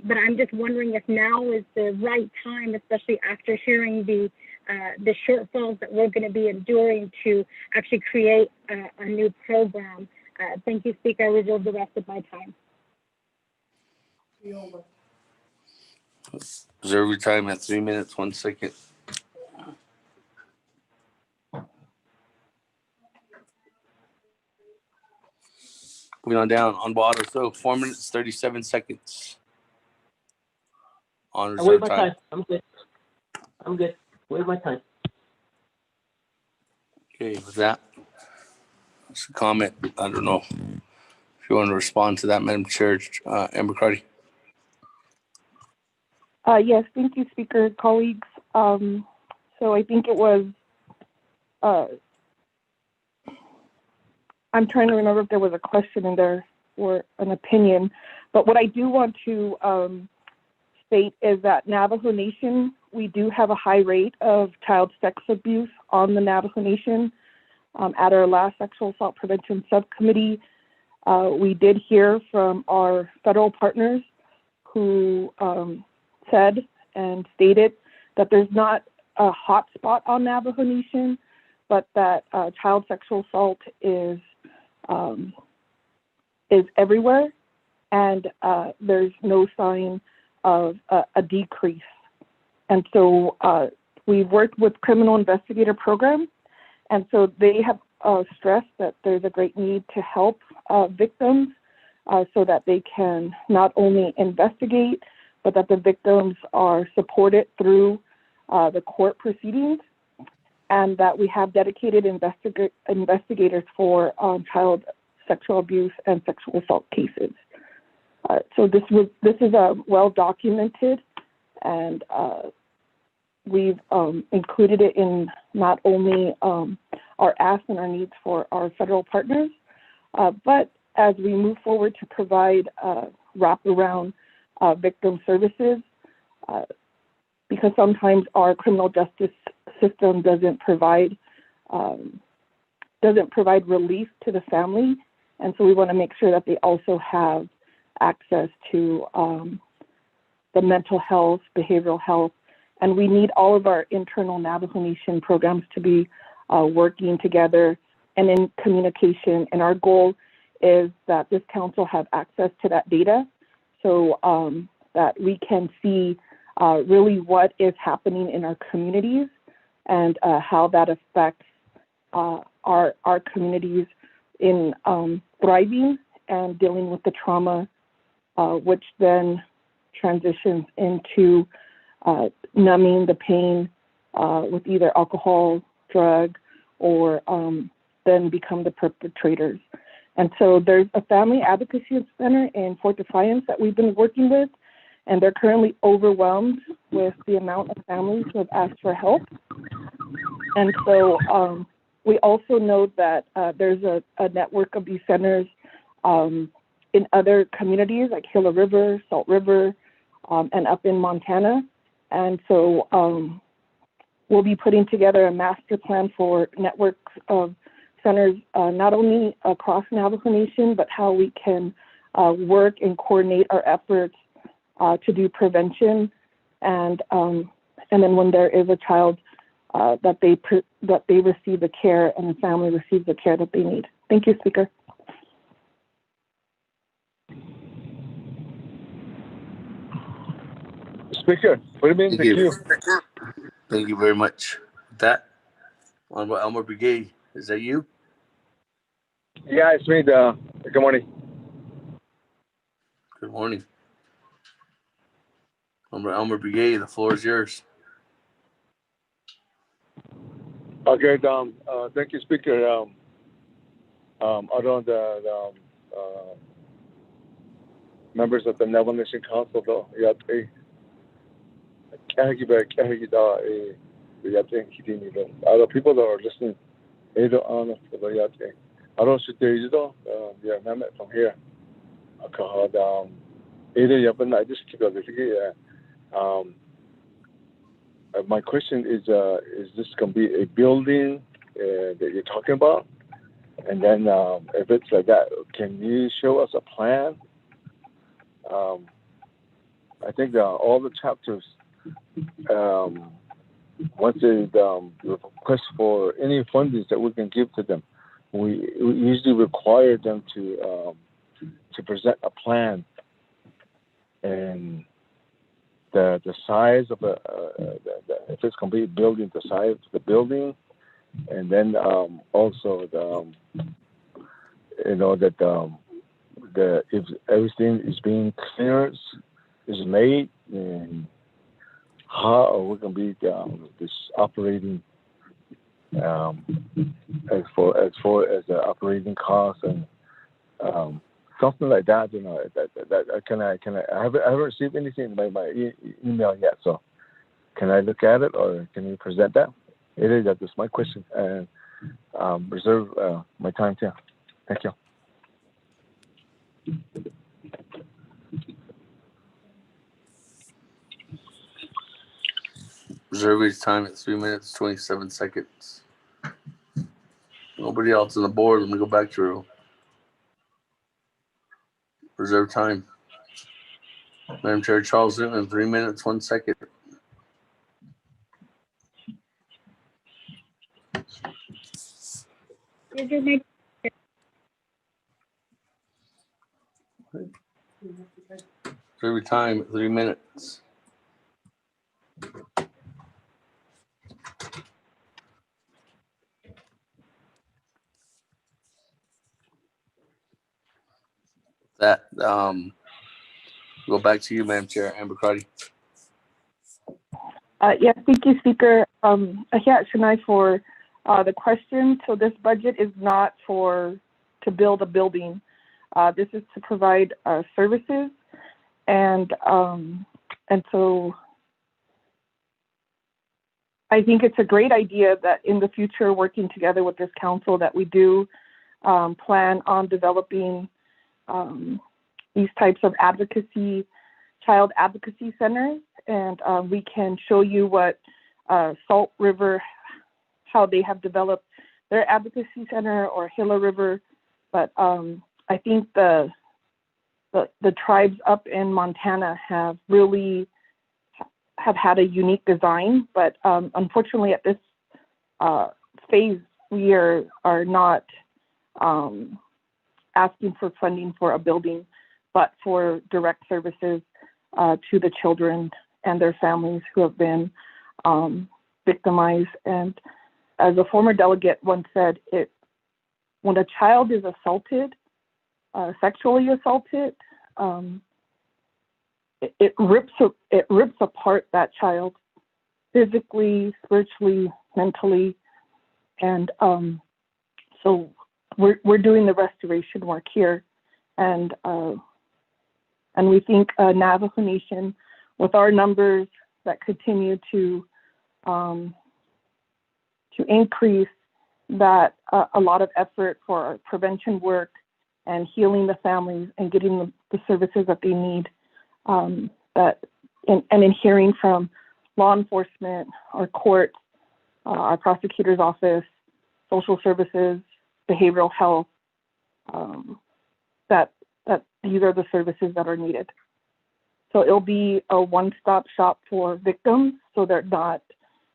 but I'm just wondering if now is the right time, especially after hearing the shortfalls that we're going to be enduring, to actually create a new program. Thank you, Speaker. I reserve the rest of my time. Reserve your time at 3 minutes, 1 second. Moving on down, Honorable Otto So, 4 minutes, 37 seconds. On I wait reserve my time. I'm good. I'm good. Wait my time. Okay, with that, it's a comment. I don't know if you want to respond to that, Madam Chair, Amber Carty. Yes, thank you, Speaker, colleagues. So I think it was, I'm trying to remember if there was a question in there or an opinion, but what I do want to state is that Navajo Nation, we do have a high rate of child sex abuse on the Navajo Nation. At our last Sexual Assault Prevention Subcommittee, we did hear from our federal partners who said and stated that there's not a hot spot on Navajo Nation, but that child sexual assault is everywhere, and there's no sign of a decrease. And so we've worked with criminal investigator program, and so they have stressed that there's a great need to help victims so that they can not only investigate, but that the victims are supported through the court proceedings, and that we have dedicated investigators for child sexual abuse and sexual assault cases. So this is well documented, and we've included it in not only our asks and our needs for our federal partners, but as we move forward to provide wraparound victim services, because sometimes our criminal justice system doesn't provide relief to the family, and so we want to make sure that they also have access to the mental health, behavioral health, and we need all of our internal Navajo Nation programs to be working together and in communication. And our goal is that this council have access to that data, so that we can see really what is happening in our communities and how that affects our communities in thriving and dealing with the trauma, which then transitions into numbing the pain with either alcohol, drug, or then become the perpetrators. And so there's a family advocacy center in Fort Defiance that we've been working with, and they're currently overwhelmed with the amount of families who have asked for help. And so we also know that there's a network of these centers in other communities like Gila River, Salt River, and up in Montana. And so we'll be putting together a master plan for networks of centers, not only across Navajo Nation, but how we can work and coordinate our efforts to do prevention, and then when there is a child, that they receive the care and the family receives the care that they need. Thank you, Speaker. Speaker, put him in the queue. Thank you very much. With that, Honorable Elmer Brigade, is that you? Yeah, it's me. Good morning. Good morning. Elmer Brigade, the floor is yours. Okay, thank you, Speaker. Around the members of the Navajo Nation Council, though, people that are listening, I don't should tell you though, the amendment from here. I just keep it. My question is this going to be a building that you're talking about? And then if it's like that, can you show us a plan? I think all the chapters, once they request for any funding that we can give to them, we usually require them to present a plan and the size of if it's going to be a building, the size of the building, and then also if everything is being clearance is made, and how are we going to be this operating as far as the operating costs and something like that. I haven't received anything by my email yet, so can I look at it or can you present that? That is my question, and reserve my time too. Thank you. Reserve your time at 3 minutes, 27 seconds. Nobody else on the board. Let me go back through. Reserve time. Madam Chair Charles Newton, 3 minutes, 1 second. Reserve your time at 3 minutes. That go back to you, Madam Chair. Amber Cardi. Yes, thank you, Speaker. Ahiyat Shania for the question. So this budget is not to build a building. This is to provide services, and so I think it's a great idea that in the future, working together with this council, that we do plan on developing these types of child advocacy centers, and we can show you what Salt River, how they have developed their advocacy center, or Gila River. But I think the tribes up in Montana have had a unique design, but unfortunately at this phase we are not asking for funding for a building, but for direct services to the children and their families who have been victimized. And as a former delegate once said, when a child is assaulted, sexually assaulted, it rips apart that child physically, spiritually, mentally, and so we're doing the restoration work here, and we think Navajo Nation, with our numbers that continue to increase, that a lot of effort for prevention work and healing the families and getting the services that they need, and in hearing from law enforcement, our courts, our prosecutor's office, social services, behavioral health, that these are the services that are needed. So it'll be a one-stop shop for victims, so they're not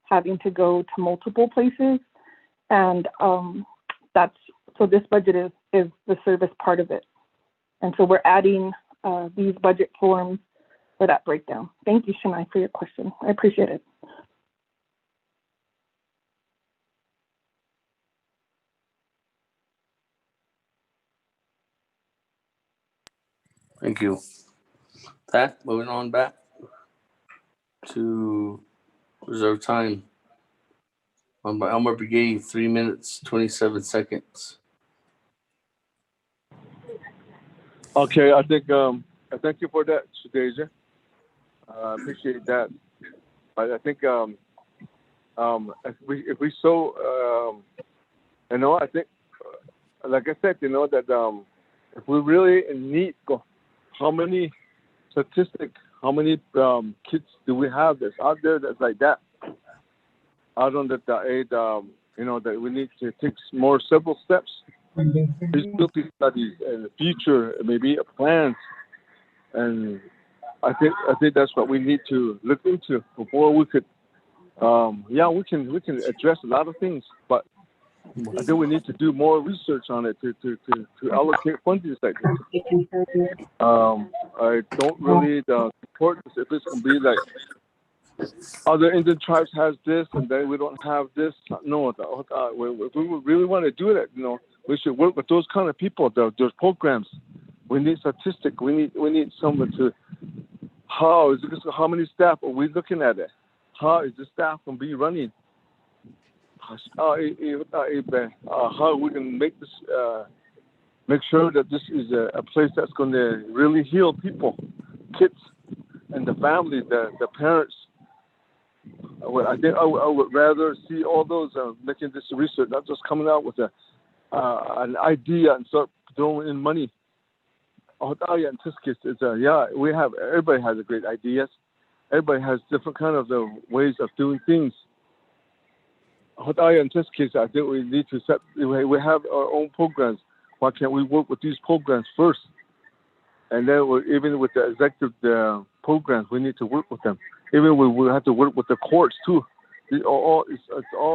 having to go to multiple places. And so this budget is the service part of it. And so we're adding these budget forms for that breakdown. Thank you, Shania, for your question. I appreciate it. Thank you. That, moving on back to reserve time. On by Elmer Brigade, 3 minutes, 27 seconds. Okay, I think thank you for that, Shadeja. I appreciate that. But I think if we so I think like I said, that if we really need how many statistics, how many kids do we have that's out there that's like that? Out on the aid, that we need to take more several steps, feasibility studies, and the future, maybe plans, and I think that's what we need to look into before we could. We can address a lot of things, but I think we need to do more research on it to allocate funding like this. I don't really support this if it's gonna be like other Indian tribes has this and then we don't have this. No, if we really want to do that, we should work with those kind of people. Those programs. We need statistics. We need someone to. How many staff are we looking at it? How is the staff gonna be running? How we can make this make sure that this is a place that's going to really heal people, kids, and the family, the parents. I think I would rather see all those making this research, not just coming out with an idea and start throwing in money. In this case, everybody has a great ideas. Everybody has different kind of ways of doing things. In this case, I think we need to we have our own programs. Why can't we work with these programs first? And then even with the executive programs, we need to work with them. Even we have to work with the courts too. It's all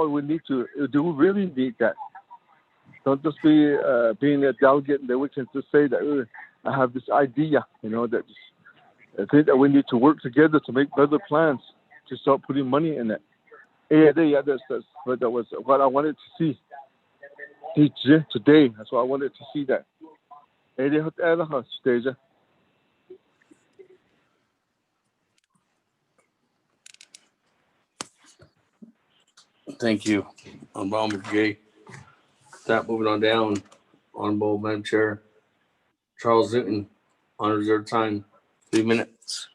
we need to do. We really need that. Don't just be being a delegate and then we can just say that I have this idea. That I think that we need to work together to make better plans to start putting money in it. That was what I wanted to see today. That's why I wanted to see that. Thank you, Honorable Brigade. That, moving on down, Honorable Madam Chair Charles Newton, on reserve time, 3 minutes.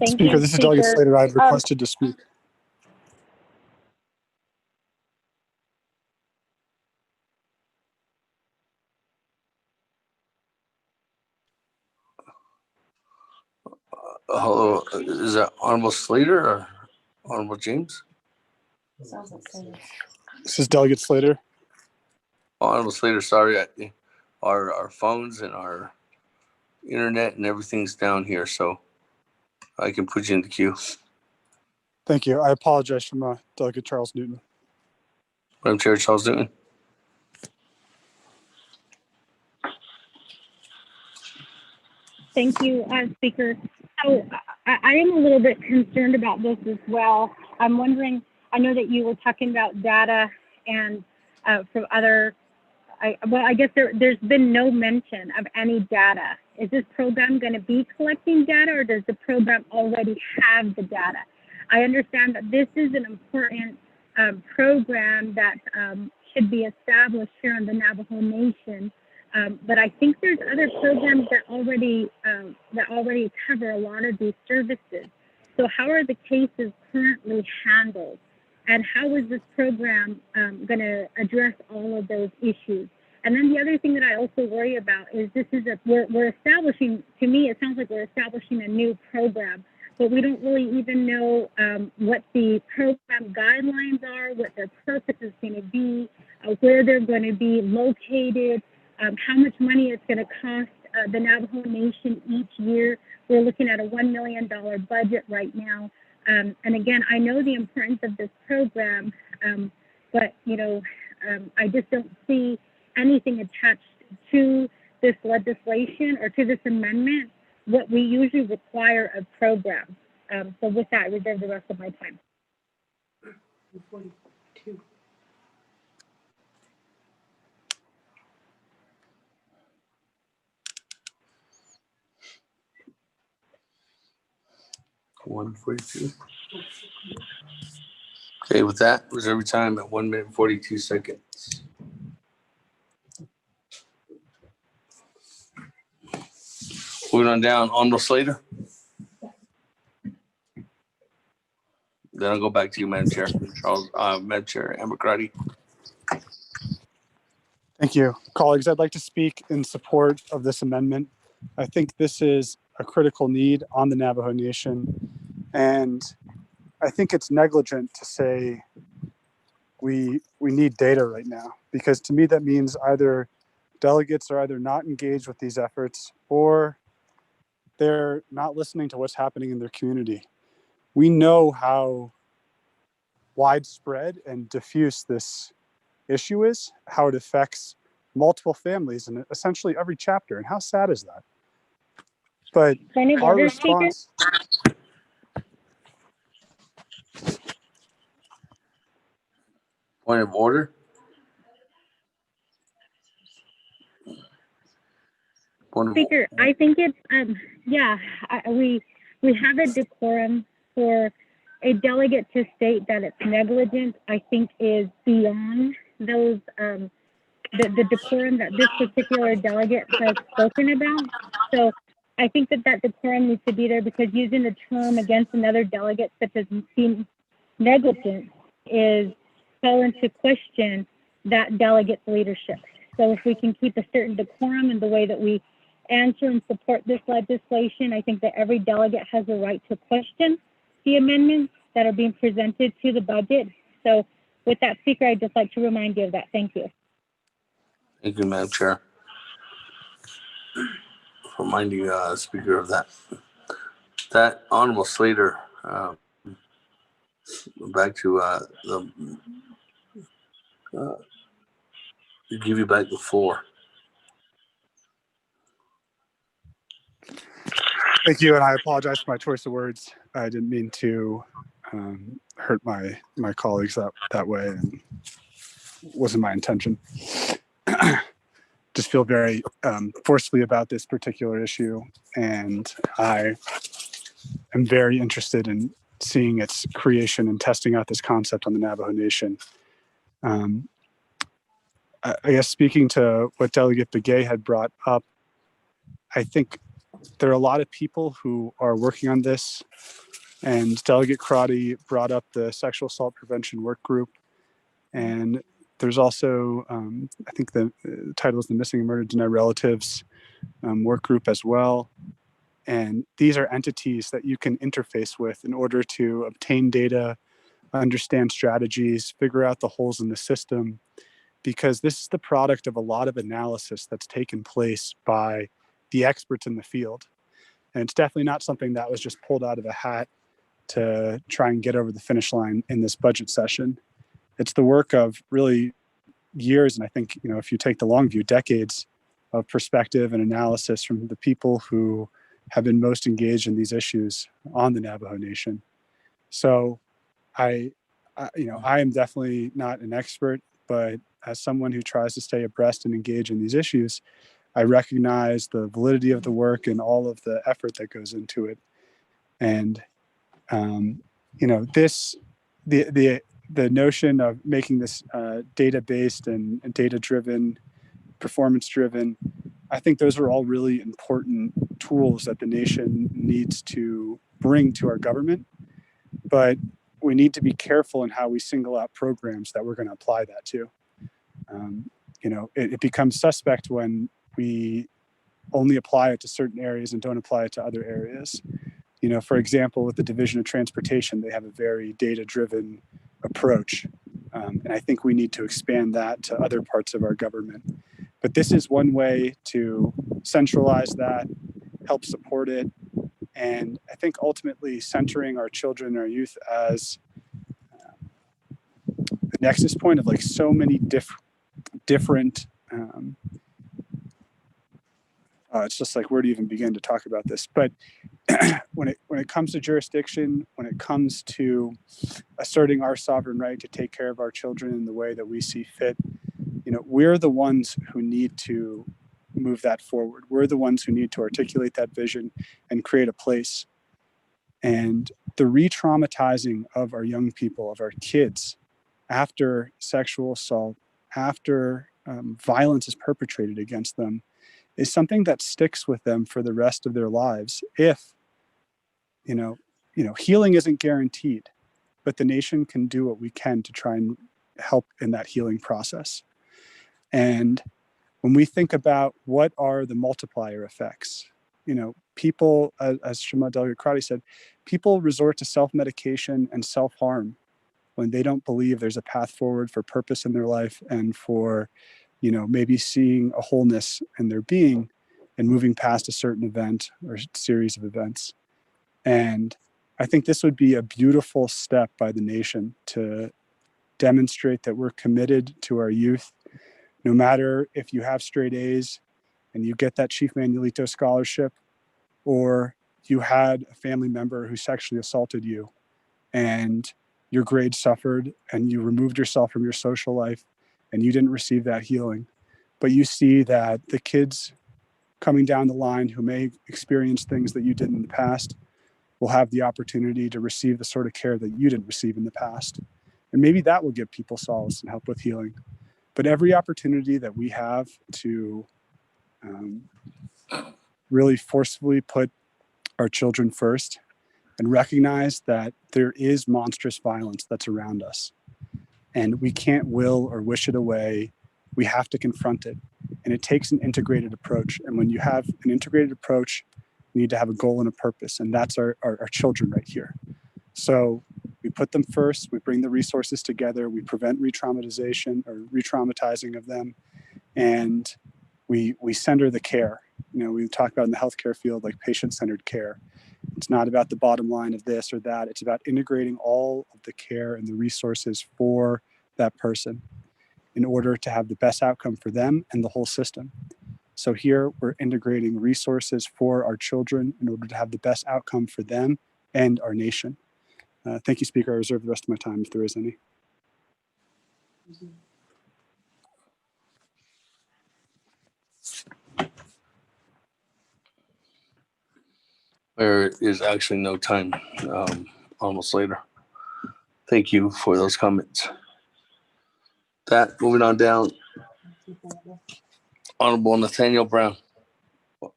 Speaker, this is Delegate Slater. I've requested to speak. Hello, is that Honorable Slater or Honorable James? Sounds like Slater. This is Delegate Slater. Honorable Slater, sorry, our phones and our internet and everything's down here, so I can put you in the queue. Thank you. I apologize from Delegate Charles Newton. Madam Chair Charles Newton. Thank you, Speaker. So I am a little bit concerned about this as well. I'm wondering, I know that you were talking about data and from other, I guess there's been no mention of any data. Is this program going to be collecting data, or does the program already have the data? I understand that this is an important program that should be established here in the Navajo Nation. But I think there's other programs that already cover a lot of these services. So how are the cases currently handled? And how is this program going to address all of those issues? And then the other thing that I also worry about is we're establishing, to me, it sounds like we're establishing a new program, but we don't really even know what the program guidelines are, what their purpose is going to be, where they're going to be located, how much money it's going to cost the Navajo Nation each year. We're looking at a $1 million budget right now. And again, I know the importance of this program, but, I just don't see anything attached to this legislation or to this amendment, what we usually require of programs. So with that, I reserve the rest of my time. 42. 1:42. Okay, with that, reserve your time at 1 minute 42 seconds. Moving on down, Honorable Slater. Then I'll go back to you, Madam Chair. Madam Chair Amber Crotty. Thank you. Colleagues, I'd like to speak in support of this amendment. I think this is a critical need on the Navajo Nation. And I think it's negligent to say we need data right now, because to me that means either delegates are either not engaged with these efforts or they're not listening to what's happening in their community. We know how widespread and diffuse this issue is, how it affects multiple families in essentially every chapter. And how sad is that? But our response... Point of order. Speaker, I think it's we have a decorum. For a delegate to state that it's negligent, I think is beyond those the decorum that this particular delegate has spoken about. So I think that decorum needs to be there, because using the term against another delegate such as negligent is calling to question that delegate's leadership. So if we can keep a certain decorum in the way that we answer and support this legislation, I think that every delegate has a right to question the amendments that are being presented to the budget. So with that, Speaker, I'd just like to remind you of that. Thank you. Thank you, Madam Chair. Reminding Speaker of that. That Honorable Slater, back to give you back the floor. Thank you, and I apologize for my choice of words. I didn't mean to hurt my colleagues that way, and wasn't my intention. Just feel very forcefully about this particular issue, and I am very interested in seeing its creation and testing out this concept on the Navajo Nation. I guess speaking to what Delegate Begay had brought up, I think there are a lot of people who are working on this, and Delegate Crotty brought up the Sexual Assault Prevention Work Group, and there's also, I think the title is the Missing and Murdered Denied Relatives Work Group as well. And these are entities that you can interface with in order to obtain data, understand strategies, figure out the holes in the system, because this is the product of a lot of analysis that's taken place by the experts in the field. And it's definitely not something that was just pulled out of a hat to try and get over the finish line in this budget session. It's the work of really years, and I think, if you take the long view, decades of perspective and analysis from the people who have been most engaged in these issues on the Navajo Nation. So I am definitely not an expert, but as someone who tries to stay abreast and engage in these issues, I recognize the validity of the work and all of the effort that goes into it. And, the notion of making this data-based and data-driven, performance-driven, I think those are all really important tools that the nation needs to bring to our government. But we need to be careful in how we single out programs that we're going to apply that to. It becomes suspect when we only apply it to certain areas and don't apply it to other areas. For example, with the Division of Transportation, they have a very data-driven approach. And I think we need to expand that to other parts of our government. But this is one way to centralize that, help support it, and I think ultimately centering our children and our youth as the nexus point of so many different it's just where to even begin to talk about this. But when it comes to jurisdiction, when it comes to asserting our sovereign right to take care of our children in the way that we see fit, we're the ones who need to move that forward. We're the ones who need to articulate that vision and create a place. And the re-traumatizing of our young people, of our kids, after sexual assault, after violence is perpetrated against them, is something that sticks with them for the rest of their lives. If, healing isn't guaranteed, but the nation can do what we can to try and help in that healing process. And when we think about what are the multiplier effects, people, as Shema Delgado said, people resort to self-medication and self-harm when they don't believe there's a path forward for purpose in their life and for, maybe seeing a wholeness in their being and moving past a certain event or series of events. And I think this would be a beautiful step by the nation to demonstrate that we're committed to our youth. No matter if you have straight A's and you get that Chief Manuelito scholarship, or you had a family member who sexually assaulted you and your grades suffered and you removed yourself from your social life and you didn't receive that healing. But you see that the kids coming down the line who may experience things that you did in the past will have the opportunity to receive the sort of care that you didn't receive in the past. And maybe that will give people solace and help with healing. But every opportunity that we have to really forcefully put our children first and recognize that there is monstrous violence that's around us. And we can't will or wish it away. We have to confront it. And it takes an integrated approach. And when you have an integrated approach, you need to have a goal and a purpose. And that's our children right here. So we put them first, we bring the resources together, we prevent re-traumatization or re-traumatizing of them, and we center the care. We talk about in the healthcare field, like patient-centered care. It's not about the bottom line of this or that. It's about integrating all of the care and the resources for that person in order to have the best outcome for them and the whole system. So here we're integrating resources for our children in order to have the best outcome for them and our nation. Thank you, Speaker. I reserve the rest of my time if there is any. There is actually no time, almost later. Thank you for those comments. Moving on down, Honorable Nathaniel Brown.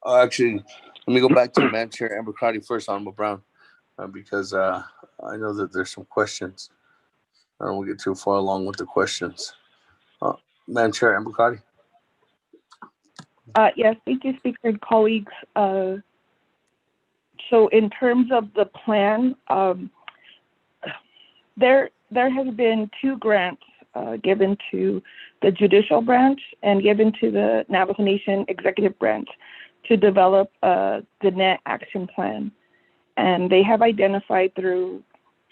Actually, let me go back to Madam Chair Amber Crotty first, Honorable Brown, because I know that there's some questions. I don't want to get too far along with the questions. Madam Chair Amber Crotty. Yes, thank you, Speaker and colleagues. So in terms of the plan, there has been 2 grants given to the judicial branch and given to the Navajo Nation executive branch to develop the NET action plan. And they have identified through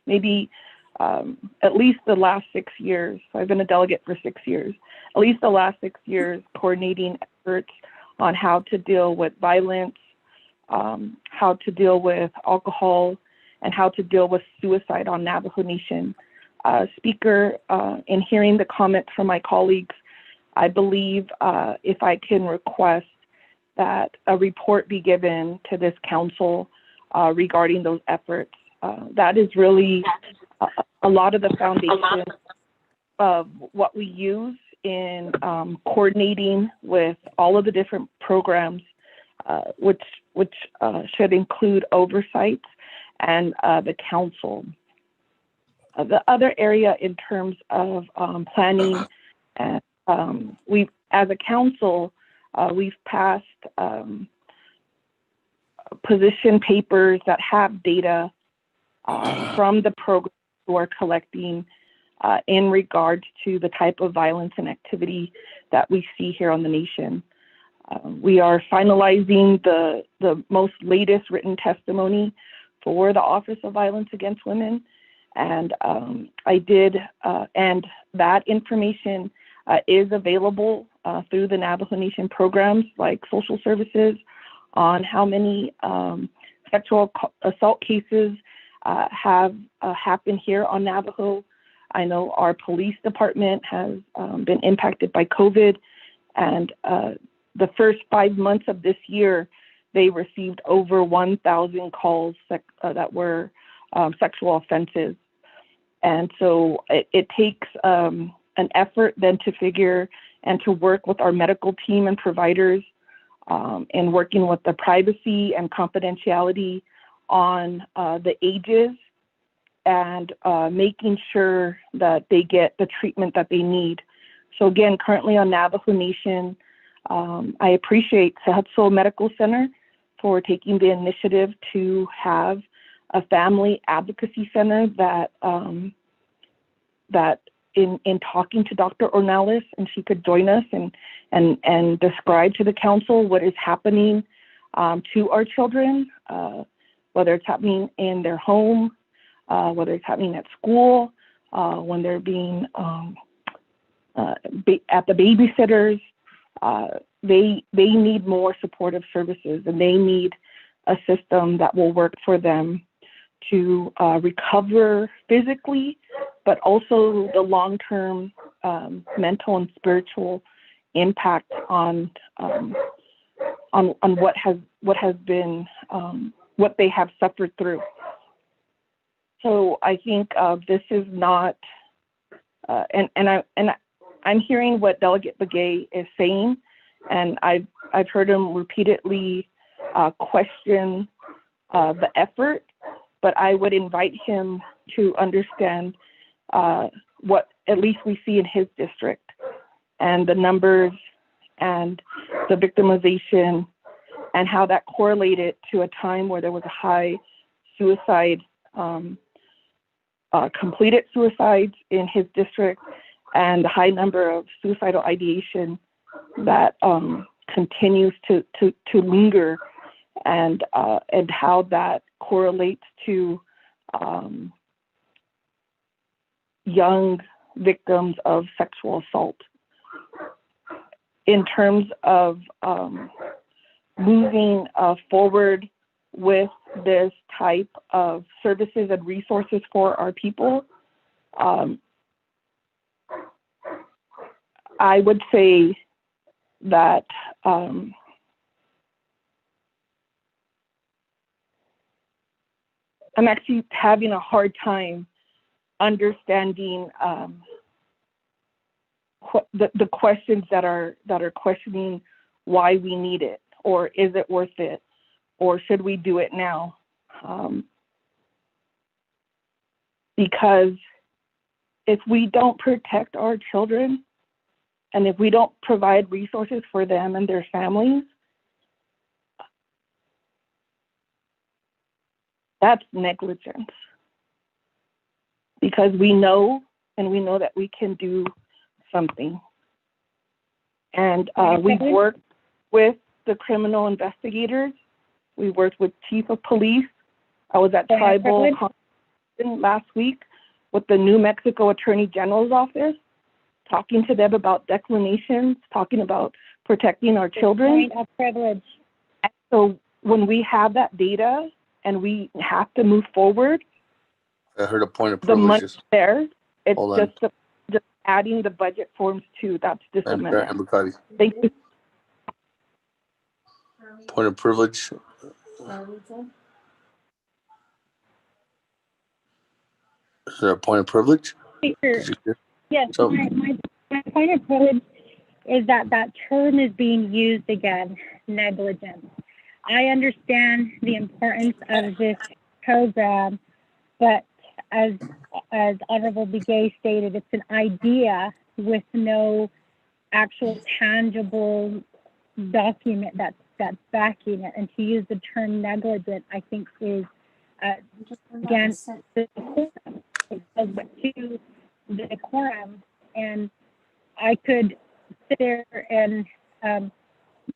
maybe at least the last 6 years, so I've been a delegate for 6 years, at least the last 6 years, coordinating efforts on how to deal with violence, how to deal with alcohol, and how to deal with suicide on Navajo Nation. Speaker, in hearing the comments from my colleagues, I believe if I can request that a report be given to this council regarding those efforts. That is really a lot of the foundation of what we use in coordinating with all of the different programs, which should include oversight and the council. The other area in terms of planning, we've, as a council, we've passed position papers that have data from the program who are collecting in regards to the type of violence and activity that we see here on the nation. We are finalizing the most latest written testimony for the Office of Violence Against Women. And and that information is available through the Navajo Nation programs like social services on how many sexual assault cases have happened here on Navajo. I know our police department has been impacted by COVID, and the first 5 months of this year, they received over 1,000 calls that were sexual offenses. And so it takes an effort then to figure and to work with our medical team and providers in working with the privacy and confidentiality on the ages and making sure that they get the treatment that they need. So again, currently on Navajo Nation, I appreciate Sehatso Medical Center for taking the initiative to have a family advocacy center that in talking to Dr. Ornelas, and she could join us and describe to the council what is happening to our children, whether it's happening in their home, whether it's happening at school, when they're being at the babysitters. They need more supportive services, and they need a system that will work for them to recover physically, but also the long-term mental and spiritual impact on what has been what they have suffered through. So I think this is not, I'm hearing what Delegate Begay is saying, and I've heard him repeatedly question the effort, but I would invite him to understand what at least we see in his district and the numbers and the victimization and how that correlated to a time where there was a high suicide, completed suicides in his district, and the high number of suicidal ideation that continues to linger, and how that correlates to young victims of sexual assault. In terms of moving forward with this type of services and resources for our people, I would say that I'm actually having a hard time understanding the questions that are questioning why we need it, or is it worth it, or should we do it now? Because if we don't protect our children, and if we don't provide resources for them and their families, that's negligence. Because we know that we can do something. And we've worked with the criminal investigators. We worked with Chief of Police. I was at Tribal last week with the New Mexico Attorney General's office, talking to them about declinations, talking about protecting our children. Point of privilege. So when we have that data and we have to move forward, I heard a point of the privilege. money's there. It's Hold on. just adding the budget forms to that's this amendment. Ambakati. Thank you. Point of privilege. Is there a point of privilege? Speaker, Did you hear? yes, So- my point of privilege is that term is being used again, negligence. I understand the importance of this program, but as Honorable Begay stated, it's an idea with no actual tangible document that's backing it. And to use the term negligent, I think is against the decorum. It goes to the decorum, and I could sit there and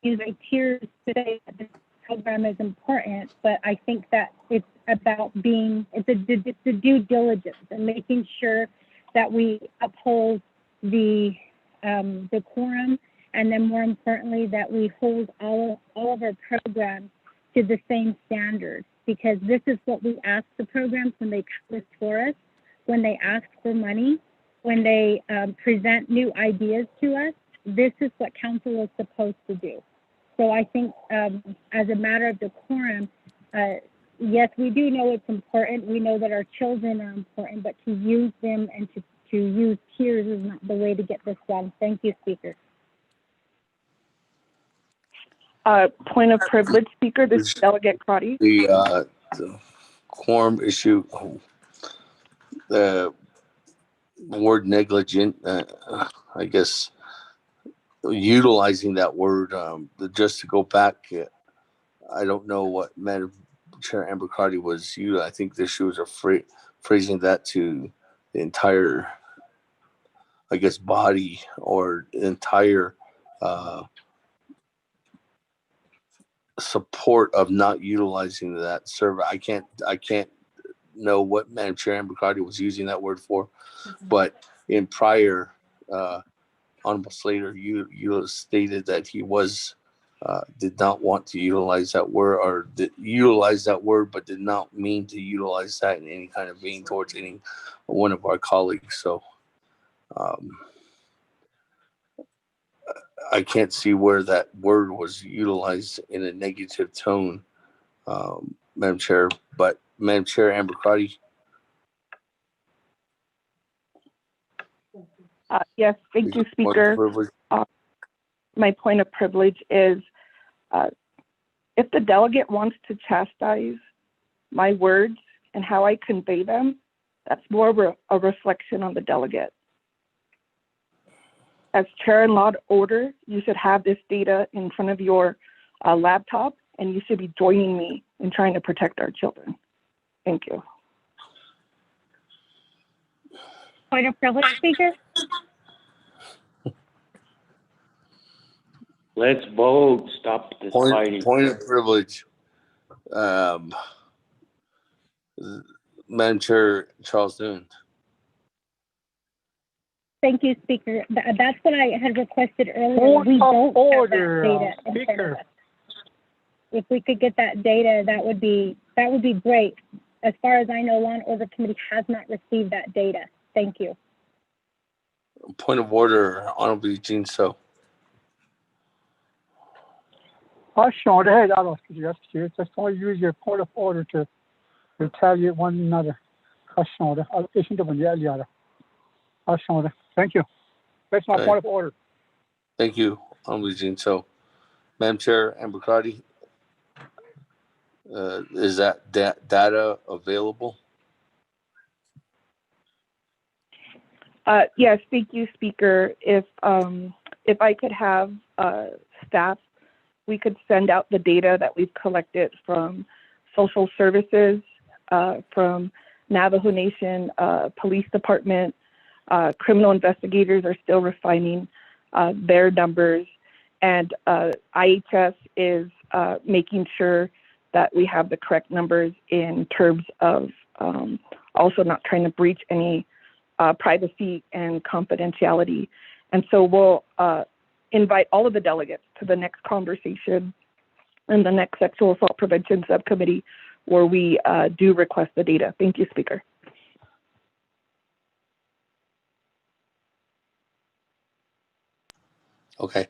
use my tears to say that this program is important, but I think that it's about it's the due diligence and making sure that we uphold the decorum, and then more importantly that we hold all of our programs to the same standard, because this is what we ask the programs when they come before us, when they ask for money, when they present new ideas to us. This is what council is supposed to do. So I think as a matter of decorum, yes, we do know it's important. We know that our children are important, but to use them and to use tears is not the way to get this done. Thank you, Speaker. Point of privilege, Speaker. This is Delegate Crotty. The quorum issue, the word negligent, I guess, utilizing that word, just to go back, I don't know what Madam Chair Amber Carty was I think that she was phrasing that to the entire, I guess, body or entire support of not utilizing that server. I can't know what Madam Chair Amber Carty was using that word for, but in prior, Honorable Slater, you stated that he did not want to utilize that word, or utilize that word, but did not mean to utilize that in any kind of vein towards any one of our colleagues. So I can't see where that word was utilized in a negative tone, Madam Chair. But Madam Chair Amber Crotty. Yes, thank you, Speaker. My point of privilege is if the delegate wants to chastise my words and how I convey them, that's more of a reflection on the delegate. As chair and law order, you should have this data in front of your laptop, and you should be joining me in trying to protect our children. Thank you. Point of privilege, Speaker. Let's vote. Stop this fighting. Point of privilege. Madam Chair Charles Dune. Thank you, Speaker. That's what I had requested earlier. We don't have that data in front of us. If we could get that data, that would be great. As far as I know, Law and Order Committee has not received that data. Thank you. Point of order, Honorable Eugene So. Just don't use your point of order to retaliate one another. Thank you. That's my point of order. Thank you, Honorable Eugene So. Madam Chair Amber Crotty, is that data available? Yes, thank you, Speaker. If I could have staff, we could send out the data that we've collected from social services, from Navajo Nation, police department. Criminal investigators are still refining their numbers, and IHS is making sure that we have the correct numbers in terms of also not trying to breach any privacy and confidentiality. And so we'll invite all of the delegates to the next conversation in the next Sexual Assault Prevention Subcommittee, where we do request the data. Thank you, Speaker. Okay.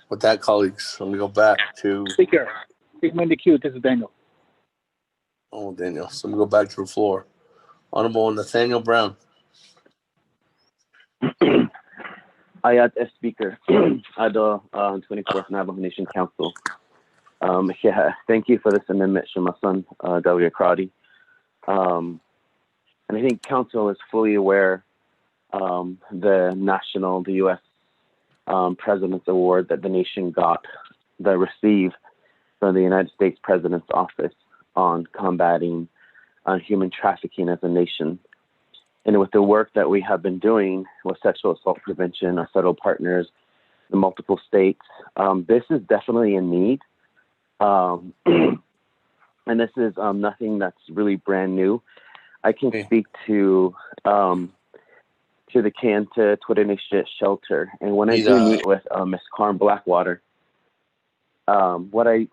With that, colleagues, let me go back to Speaker, speaking in the queue, this is Daniel. Oh, Daniel. So let me go back to the floor. Honorable Nathaniel Brown. Ayat S. Speaker at the 24th Navajo Nation Council. Thank you for this amendment, Shemasan, Delegate Crotty. And I think Council is fully aware the U.S. President's Award that the nation received from the United States President's Office on combating human trafficking as a nation. And with the work that we have been doing with sexual assault prevention, our federal partners, the multiple states, this is definitely a need. And this is nothing that's really brand new. I can speak to the Kanta Twitter Shelter. And when I do meet with Ms. Carm Blackwater, what I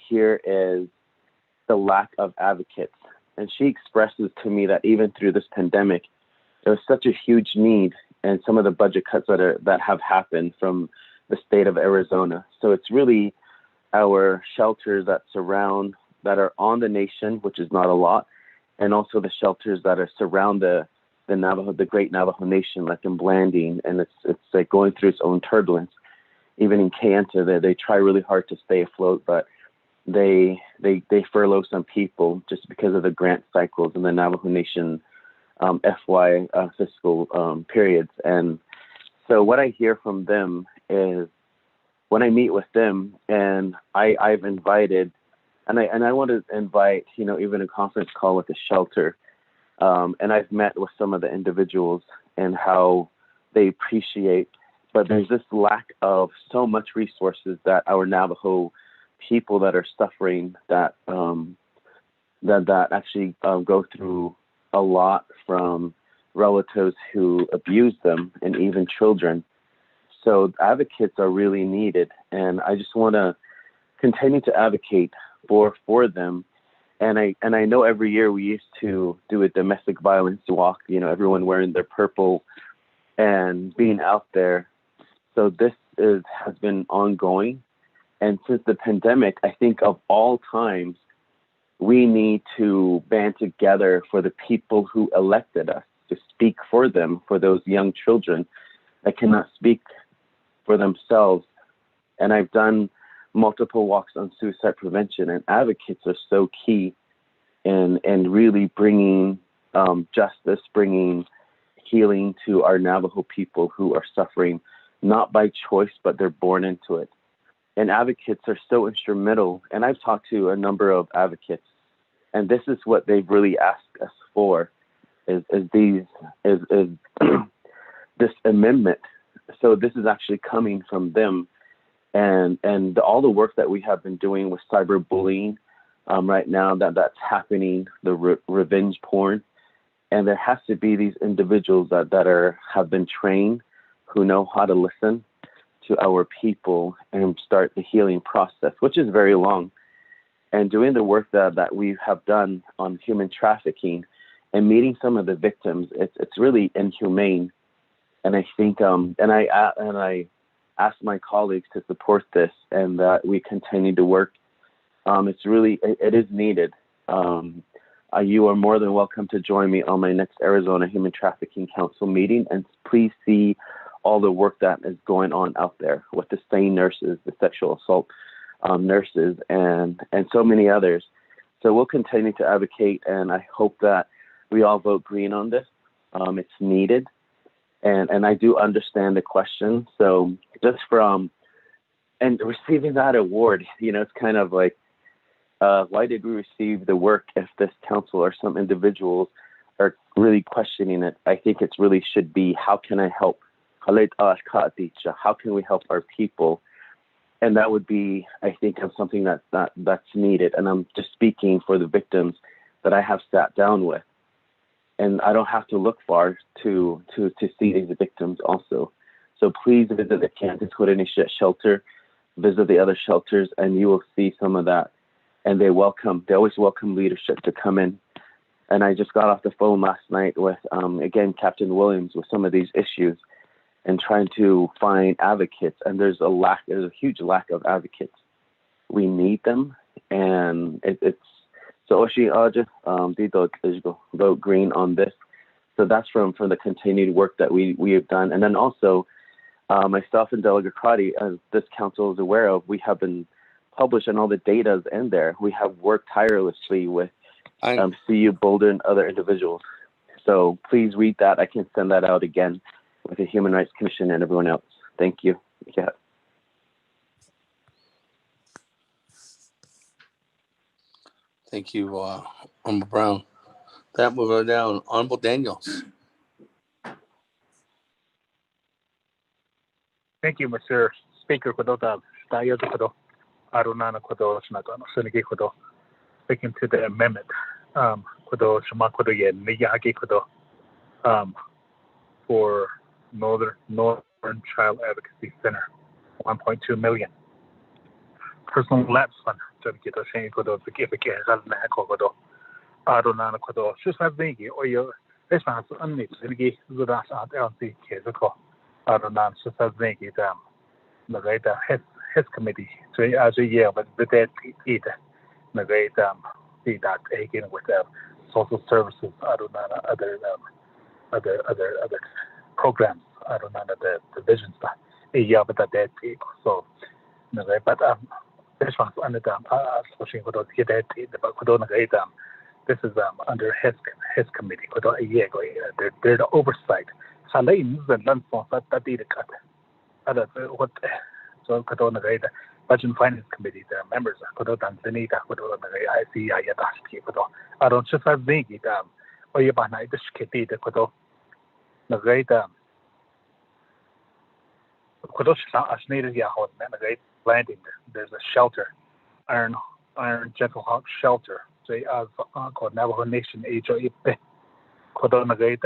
hear is the lack of advocates. And she expresses to me that even through this pandemic, there was such a huge need and some of the budget cuts that have happened from the state of Arizona. So it's really our shelters that are on the nation, which is not a lot, and also the shelters that are surround the Navajo, the Great Navajo Nation, like in Blanding, and it's like going through its own turbulence. Even in Kayenta, they try really hard to stay afloat, but they furlough some people just because of the grant cycles in the Navajo Nation FY fiscal periods. And so what I hear from them is when I meet with them, and I've invited, and I want to invite, even a conference call with the shelter. And I've met with some of the individuals and how they appreciate, but there's this lack of so much resources that our Navajo people that are suffering that actually go through a lot from relatives who abuse them and even children. So advocates are really needed, and I just want to continue to advocate for them. And I know every year we used to do a domestic violence walk, everyone wearing their purple and being out there. So this has been ongoing. And since the pandemic, I think of all times, we need to band together for the people who elected us to speak for them, for those young children that cannot speak for themselves. And I've done multiple walks on suicide prevention, and advocates are so key in really bringing justice, bringing healing to our Navajo people who are suffering, not by choice, but they're born into it. And advocates are so instrumental. And I've talked to a number of advocates, and this is what they've really asked us for, is this amendment. So this is actually coming from them. And all the work that we have been doing with cyberbullying right now, that's happening, the revenge porn. And there has to be these individuals that have been trained, who know how to listen to our people and start the healing process, which is very long. And doing the work that we have done on human trafficking and meeting some of the victims, it's really inhumane. And I think, and I ask my colleagues to support this, and that we continue to work. It is needed. You are more than welcome to join me on my next Arizona Human Trafficking Council meeting, and please see all the work that is going on out there with the SANE nurses, the sexual assault nurses, and so many others. So we'll continue to advocate, and I hope that we all vote green on this. It's needed. And I do understand the question. So just and receiving that award, it's kind of like, why did we receive the work if this council or some individuals are really questioning it? I think it's really should be, how can I help? How can we help our people? And that would be, I think, of something that's needed. And I'm just speaking for the victims that I have sat down with. And I don't have to look far to see these victims also. So please visit the Kansas Coordination Shelter, visit the other shelters, and you will see some of that. And they always welcome leadership to come in. And I just got off the phone last night with, again, Captain Williams with some of these issues and trying to find advocates. And there's a huge lack of advocates. We need them. And it's, so she just vote green on this. So that's from the continued work that we have done. And then also myself and Delegate Crotty, as this council is aware of, we have been published and all the data is in there. We have worked tirelessly with CU Boulder and other individuals. So please read that. I can send that out again with the Human Rights Commission and everyone else. Thank you. Yeah. Thank you, Honorable Brown. That will go down. Honorable Daniels. Thank you, Mr. Speaker. Speaking to the amendment for Northern Child Advocacy Center, 1.2 million. Personal lapse fund, response only the Zudas at LC Kizako. I don't know, so that's naked. The great his committee, so as a year, but the dead either. The great see that again with social services. I don't know other programs. I don't know the divisions that a year, but that dead so the great but this one's under pushing for those dead but could only great this is under his committee. Could a year ago, they're the oversight. Halain and land for that did the cut. Other what so could only great budget and finance committee, the members could have done the need could only I see I had asked you I don't just have the or you by night this kitty the could the great could as needed yeah the great landing there's a shelter iron gentle hawk shelter say as called Navajo Nation HOE could only great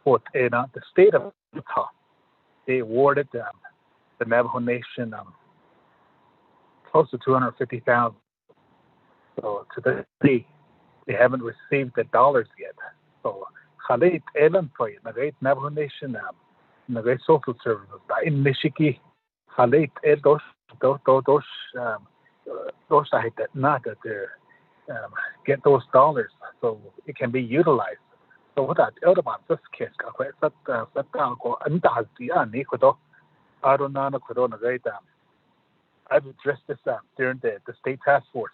what in the state of Utah they awarded the Navajo Nation close to $250,000. So to this day, they haven't received the dollars yet. So Khalid Elan for you, the great Navajo Nation, the great social services in Michigan, Khalid those that not that they get those dollars so it can be utilized. So what that other one this case that go under the Nikodo. I don't know Corona great I've addressed this during the state task force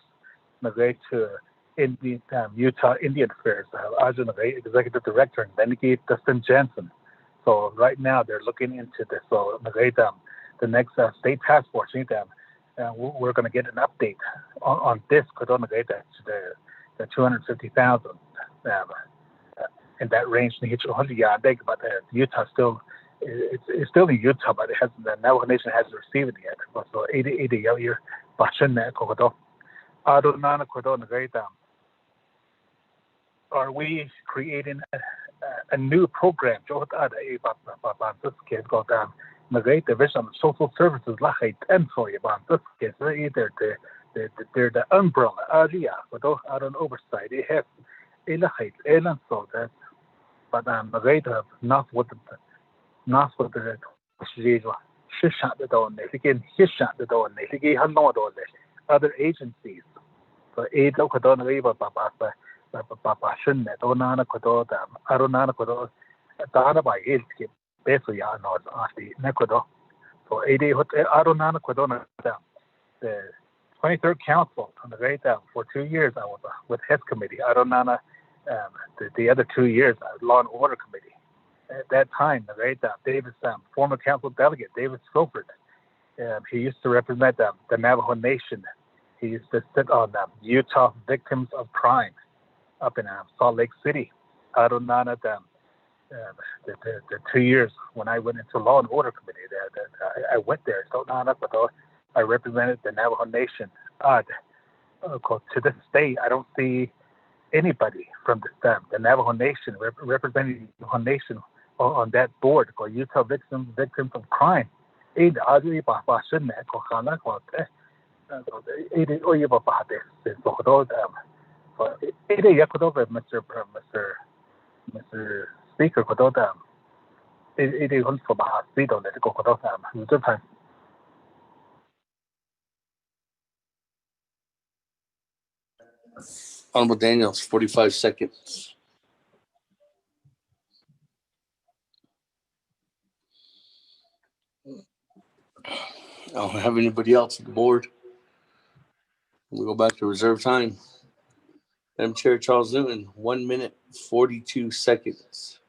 to Indian Utah Indian Affairs. I was the executive director and then Dustin Jensen. So right now they're looking into this. So the next state task force we're going to get an update on this Corona great the 250,000 in that range. But Utah still. It's still in Utah, but the Navajo Nation hasn't received it yet. So 80 year Bashan Kokodo. Adonana Kodona Gaita. Are we creating a new program? This kid got the great division of social services like and for you this kid either they're the umbrella area but I don't oversight they have a so that but the great not what the not what the shot the door, again, his shot the door, again, other agencies. So, aid local donor, Papa, shouldn't it? Onana Kodo, Aronana Kodo, Dana by Aid, basically, are not the Nekodo. So, Aronana Kodona, the 23rd Council on the great for 2 years, I was with his committee. Aronana, the other 2 years, Law and Order Committee. At that time, Davis, former council delegate, David Scopert, he used to represent the Navajo Nation. He used to sit on Utah Victims of Crime up in Salt Lake City. I don't know the 2 years when I went into Law and Order Committee. I went there. So I represented the Navajo Nation. To this day, I don't see anybody from the Navajo Nation representing the Navajo Nation on that board called Utah Victims of Crime. Mr. Speaker, Honorable Daniels, 45 seconds. I don't have anybody else at the board. We'll go back to reserve time. Madam Chair Charles Newton, 1 minute, 42 seconds.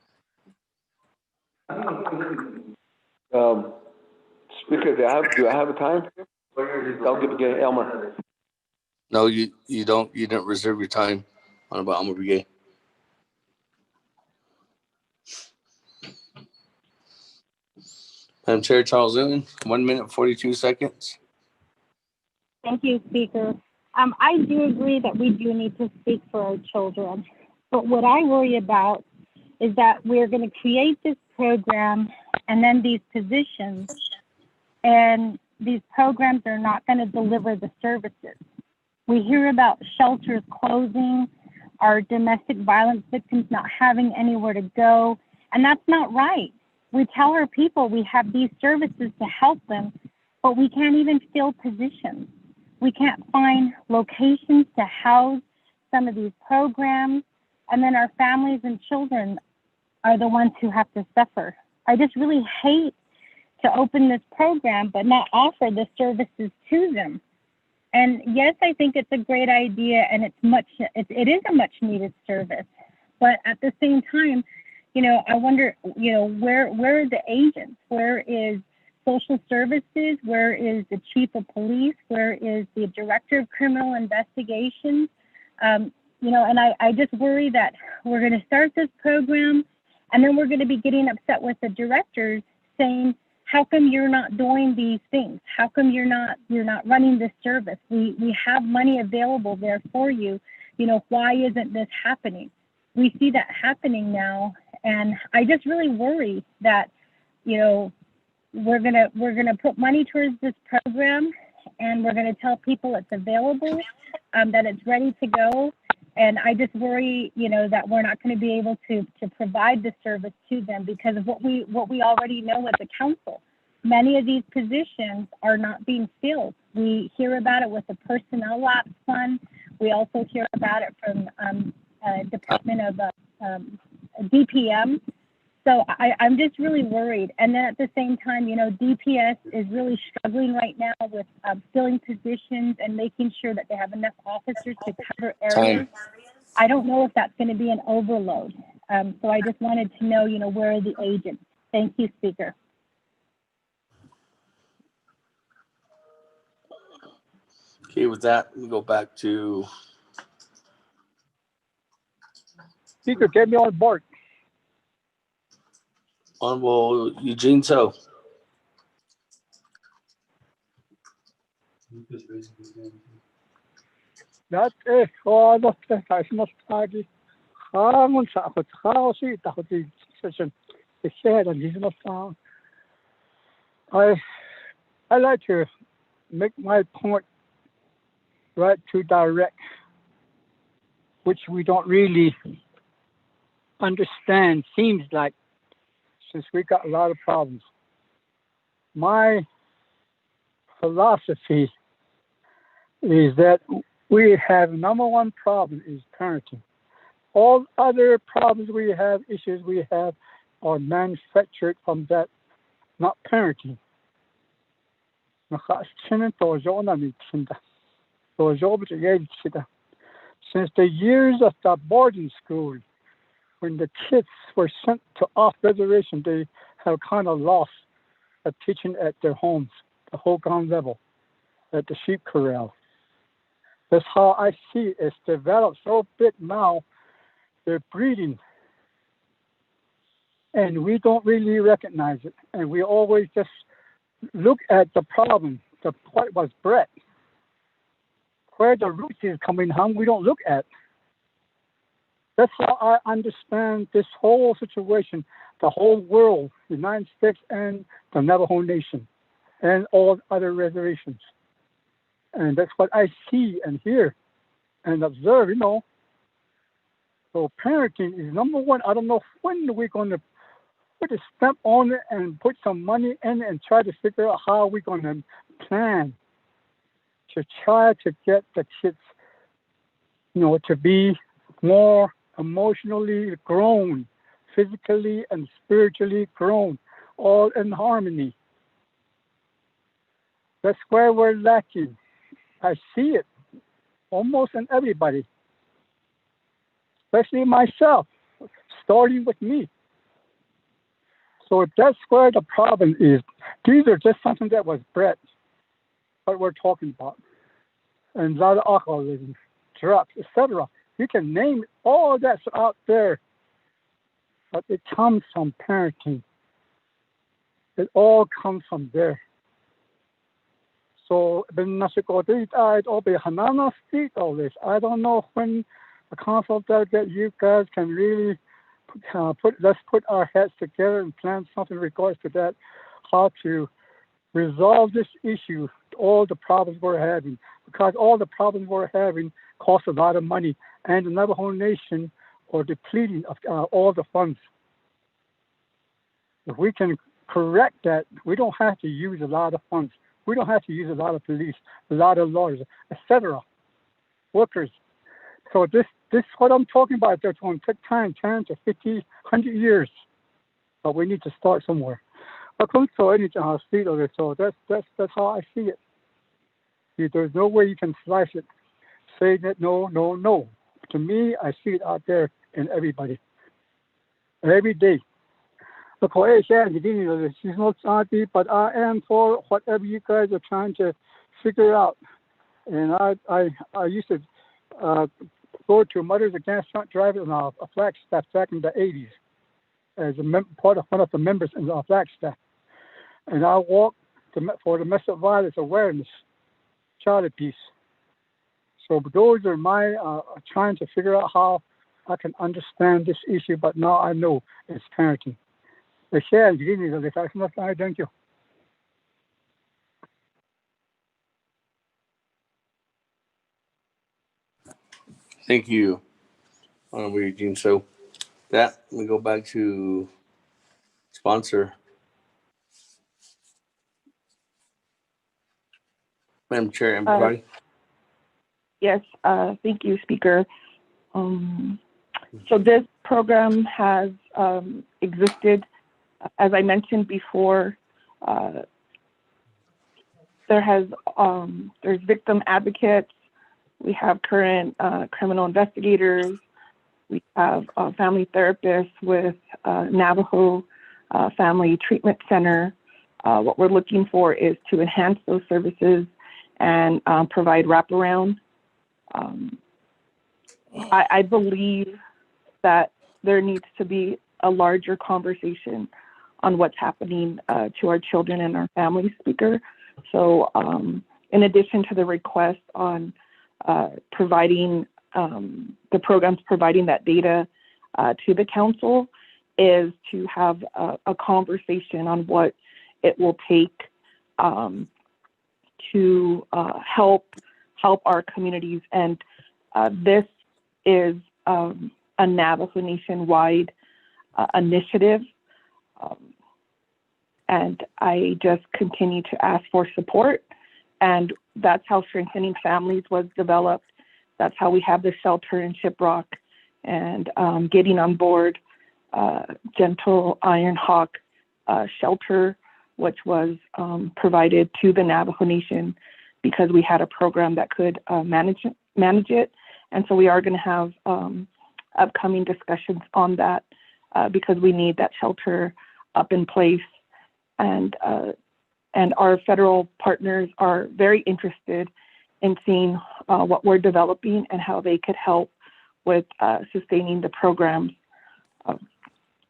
Speaker, do I have a time? I'll give it to Elmer. No, you don't. You didn't reserve your time. Honorable Elmer Brigade. Madam Chair Charles Newton, 1 minute, 42 seconds. Thank you, Speaker. I do agree that we do need to speak for our children. But what I worry about is that we're going to create this program and then these positions, and these programs are not going to deliver the services. We hear about shelters closing. our domestic violence victims not having anywhere to go. And that's not right. We tell our people we have these services to help them, but we can't even fill positions. We can't find locations to house some of these programs. And then our families and children are the ones who have to suffer. I just really hate to open this program, but not offer the services to them. And yes, I think it's a great idea, and it is a much needed service. But at the same time, I wonder, where are the agents? Where is social services? Where is the chief of police? Where is the director of criminal investigations? And I just worry that we're going to start this program, and then we're going to be getting upset with the directors saying, how come you're not doing these things? How come you're not running this service? We have money available there for you. Why isn't this happening? We see that happening now, and I just really worry that we're gonna put money towards this program, and we're gonna tell people it's available, that it's ready to go, and I just worry that we're not going to be able to provide the service to them because of what we already know as a council. Many of these positions are not being filled. We hear about it with the personnel lapse fund. We also hear about it from Department of DPM. So I'm just really worried. And then at the same time, DPS is really struggling right now with filling positions and making sure that they have enough officers to cover areas. I don't know if that's going to be an overload. So I just wanted to know, where are the agents? Thank you, Speaker. Okay, with that, we go back to Speaker, get me on board. Honorable Eugene So. Dat is gewoon nog hij is nog tardy. Gaan sa ako sa si tako di session. The share and he's not found. I like to make my point right to direct, which we don't really understand, seems like, since we got a lot of problems. My philosophy is that we have number one problem is parenting. All other problems we have, issues we have, are manufactured from that, not parenting. Since the years of the boarding school, when the kids were sent to off reservation, they have kind of lost a teaching at their homes, the whole ground level, at the sheep corral. That's how I see it's developed so big now. They're breeding, and we don't really recognize it. And we always just look at the problem, what was bred, where the roots is coming from. We don't look at. That's how I understand this whole situation, the whole world, the United States and the Navajo Nation, and all other reservations. And that's what I see and hear and observe, So parenting is number one. I don't know when we're going to put a stamp on it and put some money in it and try to figure out how we're going to plan to try to get the kids, to be more emotionally grown, physically and spiritually grown, all in harmony. That's where we're lacking. I see it almost in everybody, especially myself, starting with me. So that's where the problem is. These are just something that was bred, what we're talking about. And a lot of alcoholism, drugs, etc. You can name it, all that's out there. But it comes from parenting. It all comes from there. So I don't know when the council delegate, you guys can really let's put our heads together and plan something in regards to that, how to resolve this issue, all the problems we're having, because all the problems we're having costs a lot of money, and the Navajo Nation are depleting of all the funds. If we can correct that, we don't have to use a lot of funds. We don't have to use a lot of police, a lot of lawyers, etc. Workers. So this what I'm talking about. That's going to take time, 10 to 50, 100 years. But we need to start somewhere. So that's how I see it. There's no way you can slice it. Say that no. To me, I see it out there in everybody. Every day. But I am for whatever you guys are trying to figure out. And I used to go to Mothers Against Drunk Driving on a Flagstaff back in the 80s as part of one of the members in the Flagstaff. And I walked for domestic violence awareness, charity piece. So those are my trying to figure out how I can understand this issue, but now I know it's parenting. Thank you. Thank you, Honorable Eugene. So that we go back to sponsor. Madam Chair, everybody. Yes, thank you, Speaker. So this program has existed, as I mentioned before. There's victim advocates. We have current criminal investigators. We have family therapists with Navajo Family Treatment Center. What we're looking for is to enhance those services and provide wraparound. I believe that there needs to be a larger conversation on what's happening to our children and our families, Speaker. So in addition to the request on providing the programs providing that data to the council, is to have a conversation on what it will take to help our communities. And this is a Navajo Nation-wide initiative. And I just continue to ask for support. And that's how Strengthening Families was developed. That's how we have the shelter in Shiprock, and getting on board Gentle Iron Hawk shelter, which was provided to the Navajo Nation because we had a program that could manage it. And so we are going to have upcoming discussions on that because we need that shelter up in place. And our federal partners are very interested in seeing what we're developing and how they could help with sustaining the programs.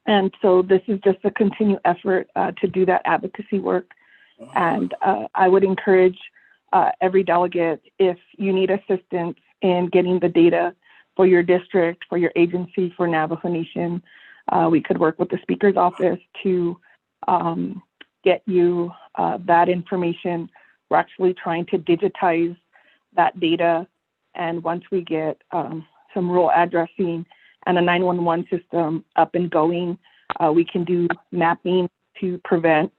And so this is just a continued effort to do that advocacy work. And I would encourage every delegate, if you need assistance in getting the data for your district, for your agency, for Navajo Nation, we could work with the Speaker's office to get you that information. We're actually trying to digitize that data. And once we get some rural addressing and a 911 system up and going, we can do mapping to prevent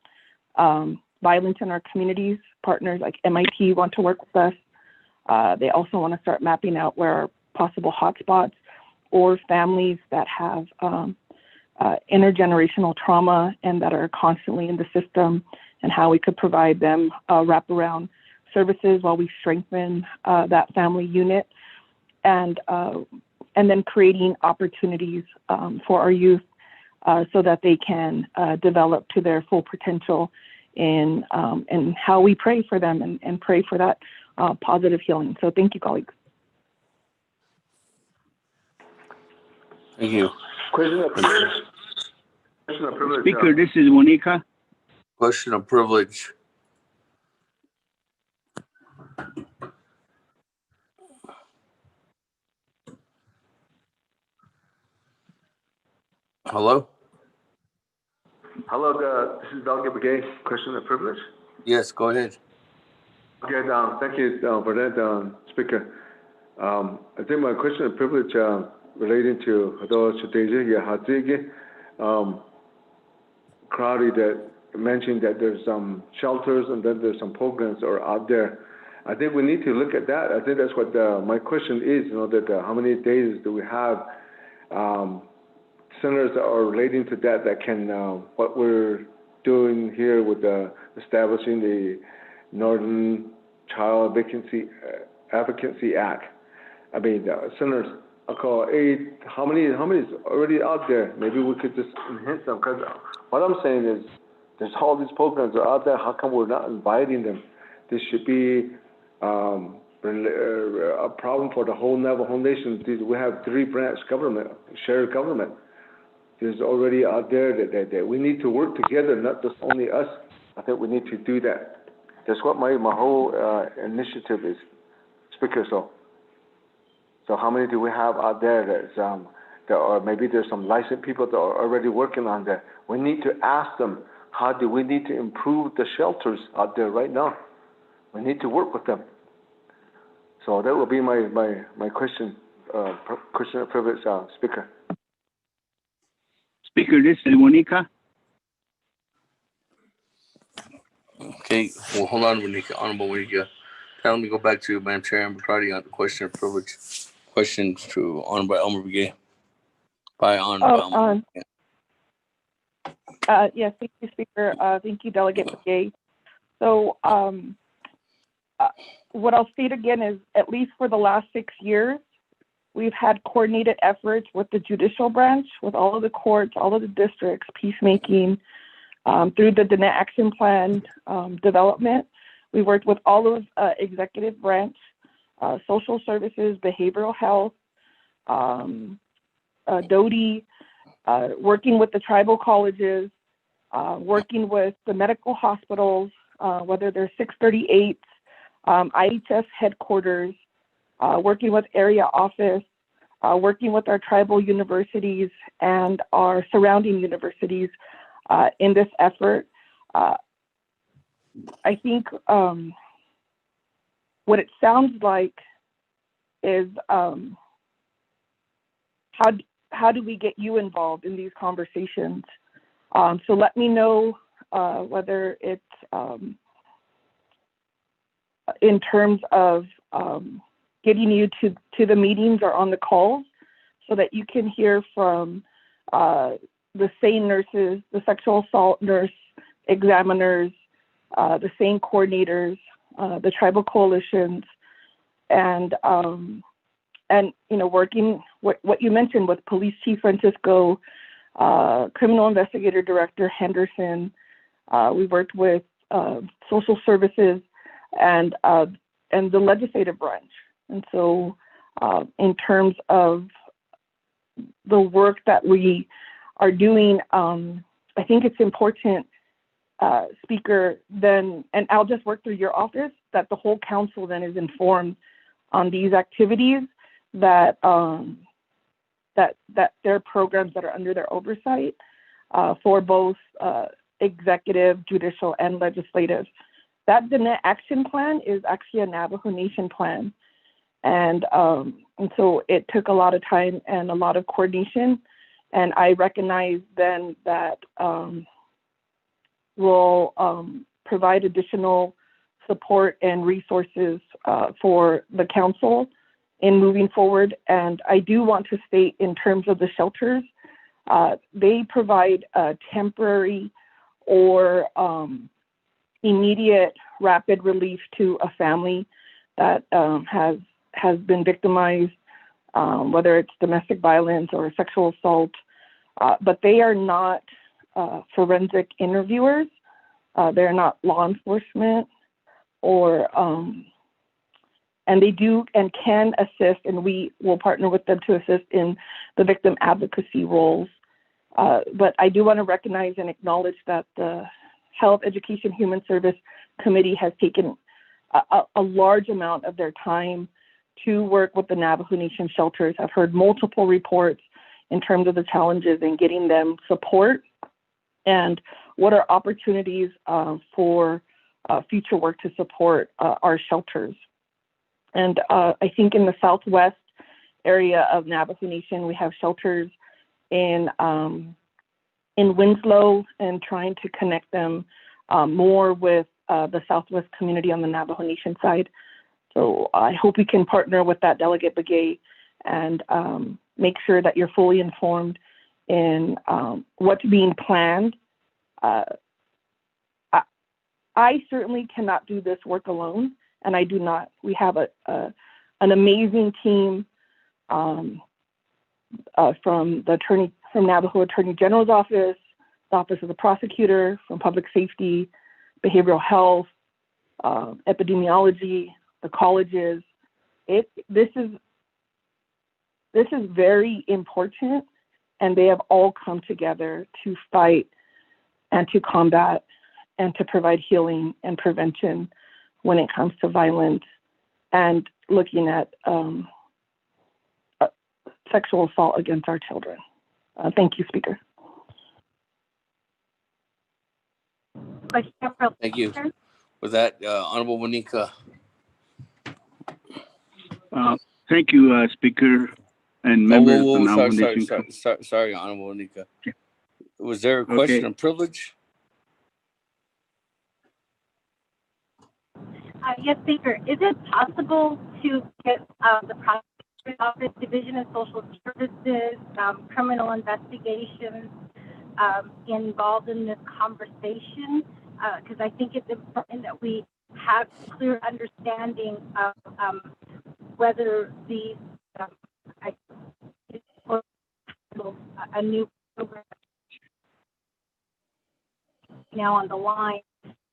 violence in our communities. Partners like MIT want to work with us. They also want to start mapping out where are possible hotspots or families that have intergenerational trauma and that are constantly in the system, and how we could provide them wraparound services while we strengthen that family unit, and then creating opportunities for our youth so that they can develop to their full potential in how we pray for them and pray for that positive healing. So thank you, colleagues. Thank you. Question of privilege. Question of privilege. Speaker, this is Monica. Question of privilege. Hello? Hello, this is Delegate Begay. Question of privilege. Yes, go ahead. Okay, thank you for that, Speaker. I think my question of privilege relating to those Crowdy that mentioned that there's some shelters and then there's some programs that are out there. I think we need to look at that. I think that's what my question is, that how many days do we have centers that are relating to that can, what we're doing here with establishing the Northern Child Advocacy Act. I mean, centers, I call 8, how many is already out there? Maybe we could just enhance them, because what I'm saying is there's all these programs that are out there. How come we're not inviting them? This should be a problem for the whole Navajo Nation. We have 3-branch government, shared government. There's already out there that we need to work together, not just only us. I think we need to do that. That's what my whole initiative is, Speaker. So how many do we have out there that are, maybe there's some licensed people that are already working on that. We need to ask them, how do we need to improve the shelters out there right now? We need to work with them. So that will be my question, question of privilege, Speaker. Speaker, this is Monica. Okay, well, hold on, Monica. Honorable Monica. Let me go back to Madam Chair and McCarty on the question of privilege. Question to Honorable Elmer Begay. By Honorable Elmer. Yes, thank you, Speaker. Thank you, Delegate Begay. So what I'll state again is, at least for the last 6 years, we've had coordinated efforts with the judicial branch, with all of the courts, all of the districts, peacemaking, through the Diné Action Plan development. We worked with all of executive branch, social services, behavioral health, DOTI, working with the tribal colleges, working with the medical hospitals, whether they're 638, IHS headquarters, working with area office, working with our tribal universities and our surrounding universities in this effort. I think what it sounds like is how do we get you involved in these conversations? So let me know whether it's in terms of getting you to the meetings or on the calls, so that you can hear from the SANE nurses, the sexual assault nurse examiners, the SANE coordinators, the tribal coalitions, and working what you mentioned with Police Chief Francisco, Criminal Investigator Director Henderson. We worked with social services and the legislative branch. And so in terms of the work that we are doing, I think it's important, Speaker, then, and I'll just work through your office, that the whole council then is informed on these activities, that that there are programs that are under their oversight for both executive, judicial, and legislative. That Diné Action Plan is actually a Navajo Nation plan. And so it took a lot of time and a lot of coordination. And I recognize then that we'll provide additional support and resources for the council in moving forward. And I do want to state, in terms of the shelters, they provide temporary or immediate rapid relief to a family that has been victimized, whether it's domestic violence or sexual assault, but they are not forensic interviewers. They're not law enforcement, or and they do and can assist, and we will partner with them to assist in the victim advocacy roles. But I do want to recognize and acknowledge that the Health, Education, Human Service Committee has taken a large amount of their time to work with the Navajo Nation shelters. I've heard multiple reports in terms of the challenges in getting them support and what are opportunities for future work to support our shelters. And I think in the southwest area of Navajo Nation, we have shelters in Winslow, and trying to connect them more with the southwest community on the Navajo Nation side. So I hope we can partner with that Delegate Begay and make sure that you're fully informed in what's being planned. I certainly cannot do this work alone, and I do not. We have an amazing team from Navajo Attorney General's office, the Office of the Prosecutor, from Public Safety, Behavioral Health, Epidemiology, the colleges. This is very important, and they have all come together to fight and to combat and to provide healing and prevention when it comes to violence and looking at sexual assault against our children. Thank you, Speaker. Thank you. With that, Honorable Monica. Thank you, Speaker and members of the Navajo Nation. Sorry, Honorable Monica. Okay. Was there a question of privilege? Yes, Speaker. Is it possible to get the Prosecutor's Office, Division of Social Services, criminal investigations involved in this conversation? Because I think it's important that we have clear understanding of whether these a new program now on the line,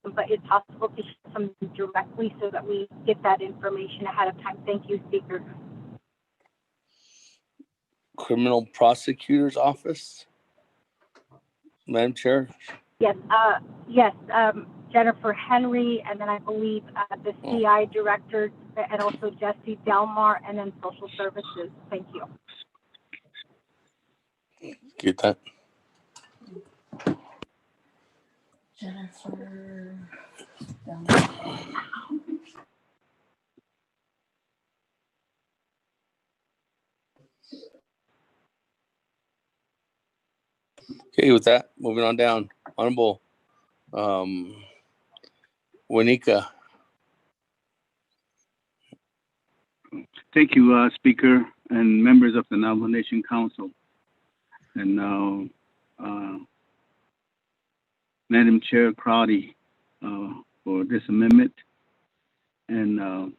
but it's possible to share something directly so that we get that information ahead of time. Thank you, Speaker. Criminal Prosecutor's Office, Madam Chair. Yes, Jennifer Henry, and then I believe the CI Director, and also Jesse Delmar, and then Social Services. Thank you. Get that. Jennifer. Okay, with that, moving on down. Honorable Wanika. Thank you, Speaker and members of the Navajo Nation Council. And now, Madam Chair Crowdy, for this amendment. And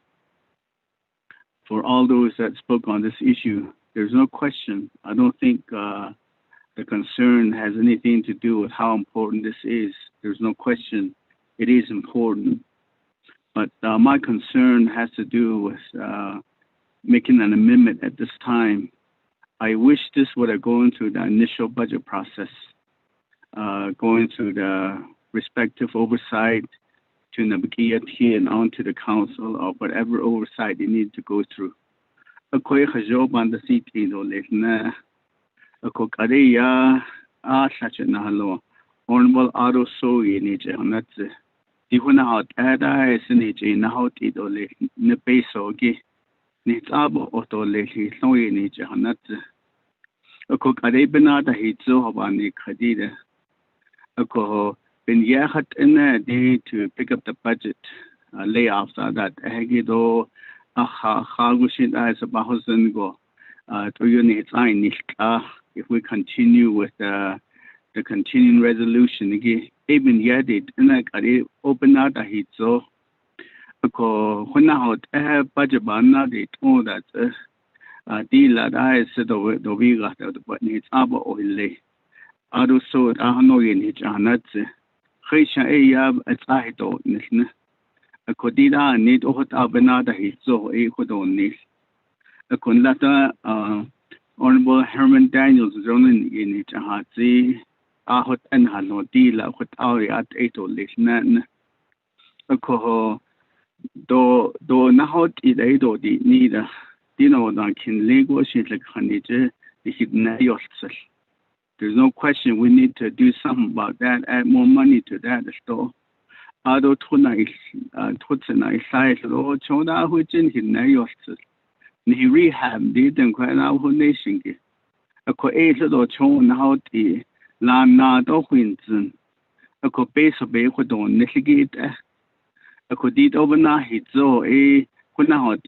for all those that spoke on this issue, there's no question. I don't think the concern has anything to do with how important this is. There's no question it is important. But my concern has to do with making an amendment at this time. I wish this would have gone through the initial budget process, going through the respective oversight to Nabakia and on to the council or whatever oversight they need to go through. Honorable Auto so in each and even out at I send in out it or ne peso gi needs abo auto lately so in each and that's a cook are they benata hit so about the cadida. A co been yahat in a day to pick up the budget layoffs that Hagido Hagushin as a Bahosan go to units I if we continue with the continuing resolution again even yet it and like open out a hit so when out budget banana it all that deal that I said the we got but it's about oil Ado so I know in each and that's Haitian Ayab at I don't listen. A codida need to hot abenada hit so a could only a conlata Honorable Herman Daniels running in each hatsi hot and had no deal with our at 8 or listen. A coho do not it a do the neither. Dino than can Lego shit like honey, the hidden yourself. There's no question we need to do something about that, add more money to that store. Ado tuna tutsena isai so chona hujin hinayost. Ni rehab di den kwa Navajo Nation ki. Ako do chon how ti la na do winzen. Ako base be ko don nesigit ako dit overna hitzo kuna hot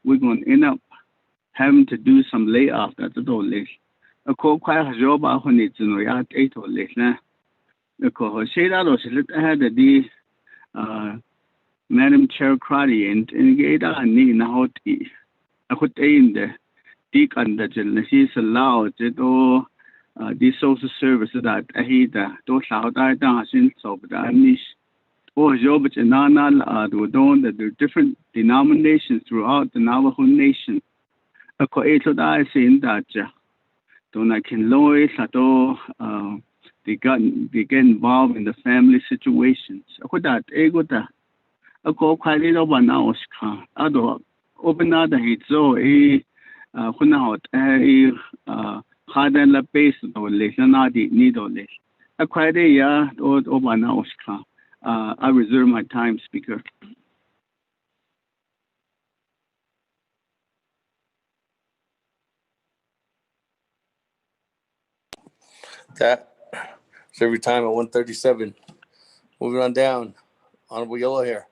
we're going to end up having to do some layoff at the door list. Ako kwa job ahon itzno yat 8 list na. Ako sheda do shilit the Madam Chair Crowdy and Gada ni na hoti. Ako in the dik under is allowed to these social services that ahida to shout I dancing so but niche. Or job at Nana that there are different denominations throughout the Navajo Nation. Ako ito da saying that don't I can lower sato they get involved in the family situations. Ako that ego da ako kwalilo ba na oska ado obna da hitzo kuna hot hada la base do le na di ni do le akwade ya o ba na oska. I reserve my time, Speaker. That serve your time at 1:37. Moving on down. Honorable Yellow Hair.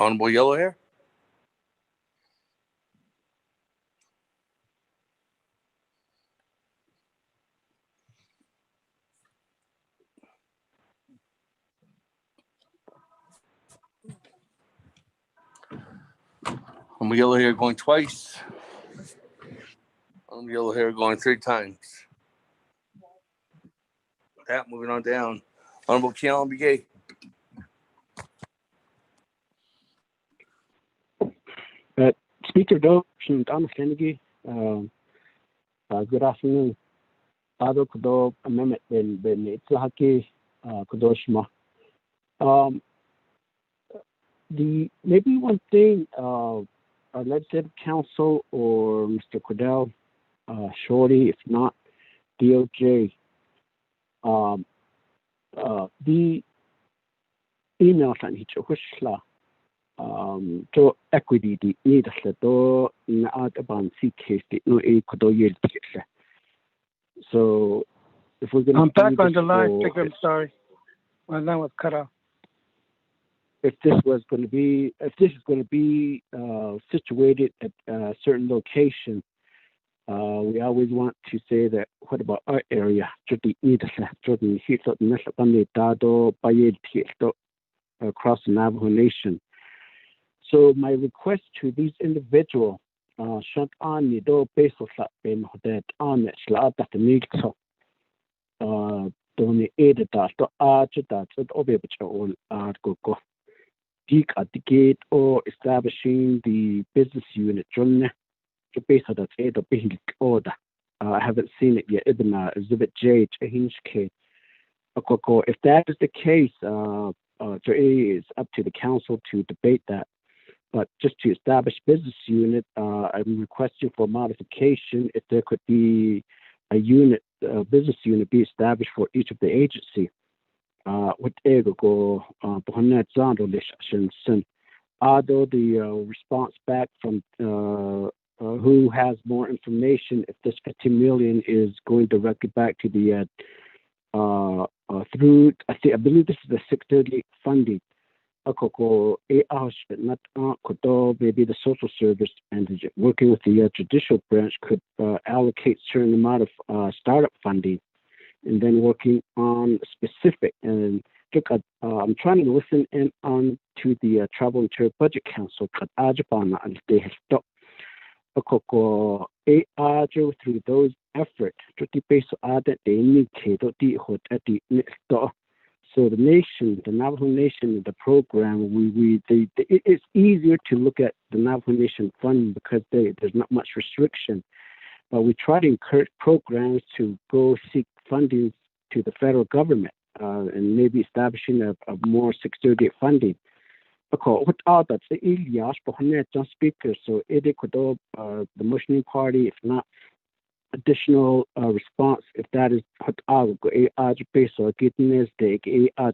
Honorable Yellow Hair. Honorable Yellow Hair going twice. Honorable Yellow Hair going 3 times. That moving on down. Honorable Keon Begay. Speaker Doe, Thomas Kennedy, good afternoon. Ado Kudo Amendment Ben Itzahaki Kudoshima. The maybe one thing our legislative council or Mr. Cordell, Shorty, if not DOJ, the email sent he to to equity the need to not about C case the no a Kudo. So if we're going I'm back on the line, Speaker. I'm sorry. My line was cut off. If this is going to be situated at a certain location, we always want to say that what about our area? Across the Navajo Nation. So my request to these individuals, shant on the do peso ben that on it slab that the milk so don't aid that to arch that obey all art go dig at the gate or establishing the business unit journey to base that aid of being order. I haven't seen it yet. Even exhibit J a hinge case. If that is the case, it's up to the council to debate that. But just to establish business unit, I'm requesting for modification if there could be a unit, business unit be established for each of the agency. With ego although the response back from who has more information if this 50 million is going directly back to the through I believe this is the 638 funding. Maybe the social service and working with the judicial branch could allocate certain amount of startup funding, and then working on specific. And I'm trying to listen in on to the Travel and Tour Budget Council. Through those efforts, so the nation, the Navajo Nation, the program, it's easier to look at the Navajo Nation fund because there's not much restriction. but we try to encourage programs to go seek funding to the federal government and maybe establishing a more security funding. Because without that, the Elias John Speaker, so it could the motioning party, if not additional response, if that is put out, go a base or getting this day, a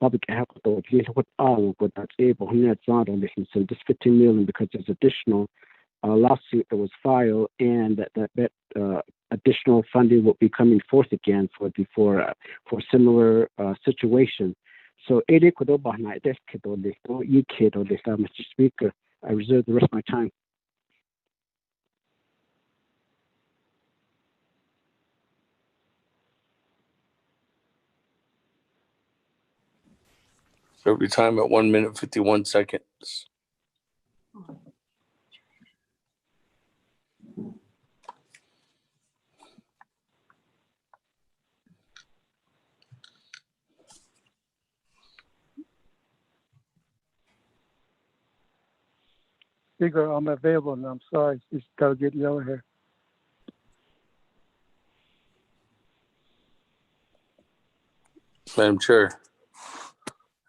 public health, what that's able, so this 15 million because there's additional lawsuit that was filed, and that additional funding will be coming forth again for similar situation. So Mr. Speaker, I reserve the rest of my time. Every time at 1 minute 51 seconds. Speaker, I'm available, and I'm sorry, it's Delegate Yellow here. Madam Chair,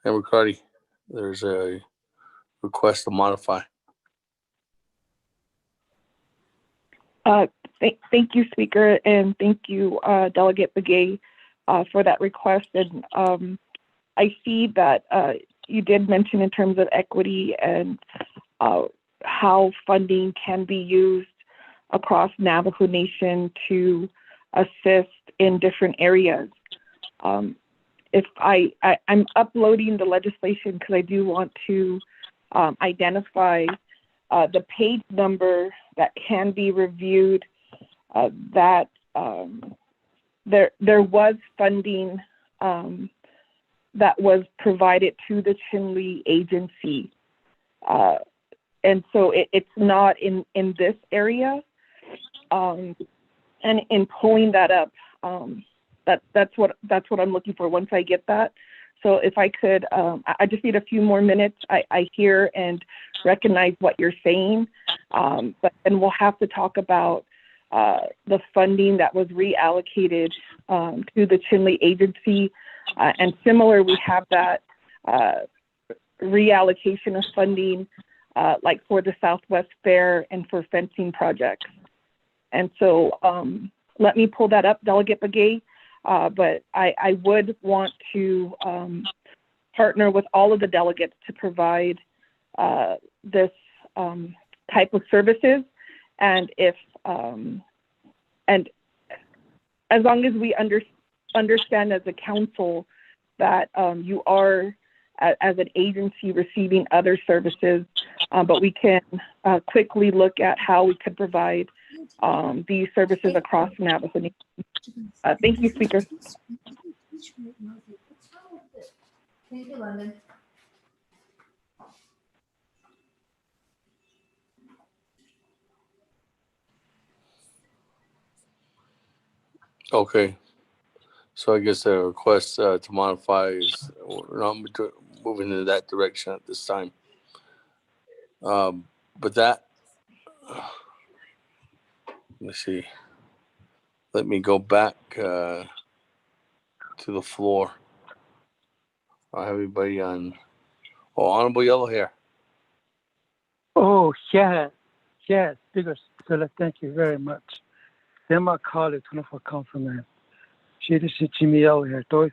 and Ricardi, there's a request to modify. Thank you, Speaker, and thank you, Delegate Begay, for that request. And I see that you did mention in terms of equity and how funding can be used across Navajo Nation to assist in different areas. If I'm uploading the legislation because I do want to identify the page number that can be reviewed, that there was funding that was provided to the Chinle agency. And so it's not in this area. And in pulling that up, that's what I'm looking for once I get that. So if I could, I just need a few more minutes. I hear and recognize what you're saying, but then we'll have to talk about the funding that was reallocated to the Chinle agency. And similar, we have that reallocation of funding like for the Southwest Fair and for fencing projects. And so let me pull that up, Delegate Begay. But I would want to partner with all of the delegates to provide this type of services. And if and as long as we understand as a council that you are as an agency receiving other services, but we can quickly look at how we could provide these services across Navajo Nation. Thank you, Speaker. Thank you, London. Okay. So I guess the request to modify is we're not moving in that direction at this time. But that, let me see. Let me go back to the floor. I have everybody on. Oh, Honorable Yellow Hair. Oh, yeah. Yes, Speaker, thank you very much. Then my colleague, for councilman. She is Jimmy Yellow here. Those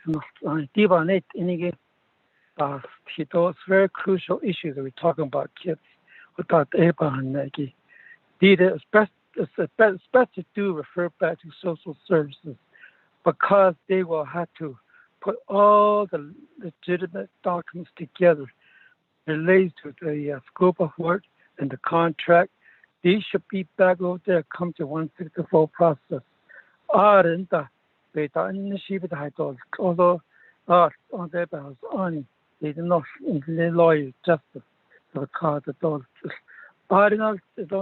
those very crucial issues that we're talking about kids without Abraham Nagi. It's best to do refer back to social services because they will have to put all the legitimate documents together related to the scope of work and the contract. They should be back over there, come to 164 process. Although on their behalf, they did not lawyer justice for the cause of those.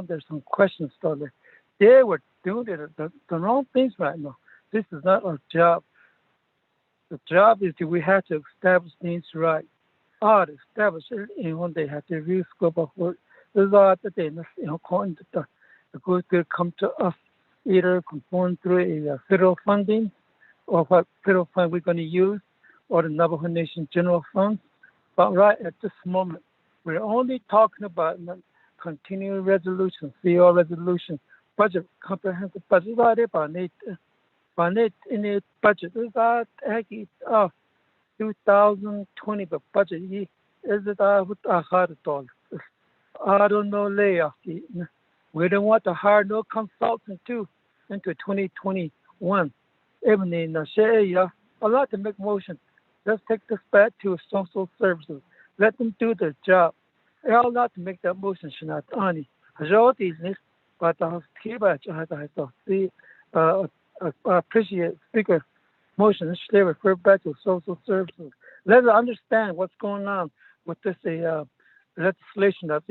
There's some questions there. They were doing the wrong things right now. This is not our job. The job is that we have to establish things right. Establish it, and when they have the real scope of work, there's all that they according to the good come to us either conform through a federal funding or what federal fund we're going to use or the Navajo Nation general funds. But right at this moment, we're only talking about continuing resolution, CR resolution, budget, comprehensive budget. In the budget, is that 2020 the budget is it $100? I don't know layoff. We don't want to hire no consultant too into 2021. Even in the area, I'd like to make motion. Let's take this back to social services. Let them do their job. I'd like to make that motion, Shanat Ani. But I appreciate Speaker motion. They refer back to social services. Let us understand what's going on with this legislation that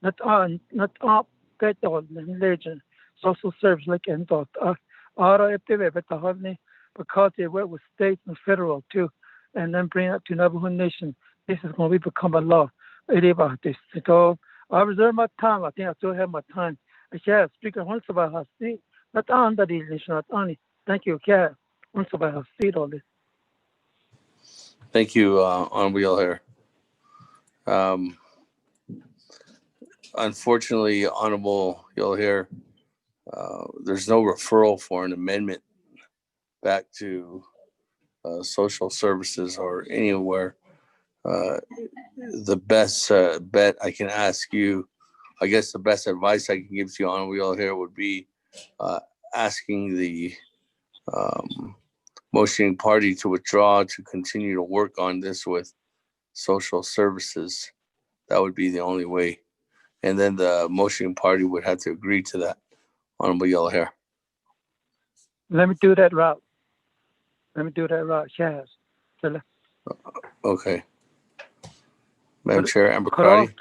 not legend social service like and because they work with state and federal too, and then bring it to Navajo Nation. This is going to become a law. So I reserve my time. I think I still have my time. Yeah, Speaker, once about her seat, not on the nation, not only. Thank you, yeah. Once about her seat all this. Thank you, Honorable Yell here. Unfortunately, Honorable Yell here, there's no referral for an amendment back to social services or anywhere. The best bet I can ask you, I guess the best advice I can give to you, Honorable Yell here, would be asking the motioning party to withdraw to continue to work on this with social services. That would be the only way. And then the motioning party would have to agree to that. Honorable Yellow Hair. Let me do that route. Yes. Okay. Madam Chair, Amber Crotty.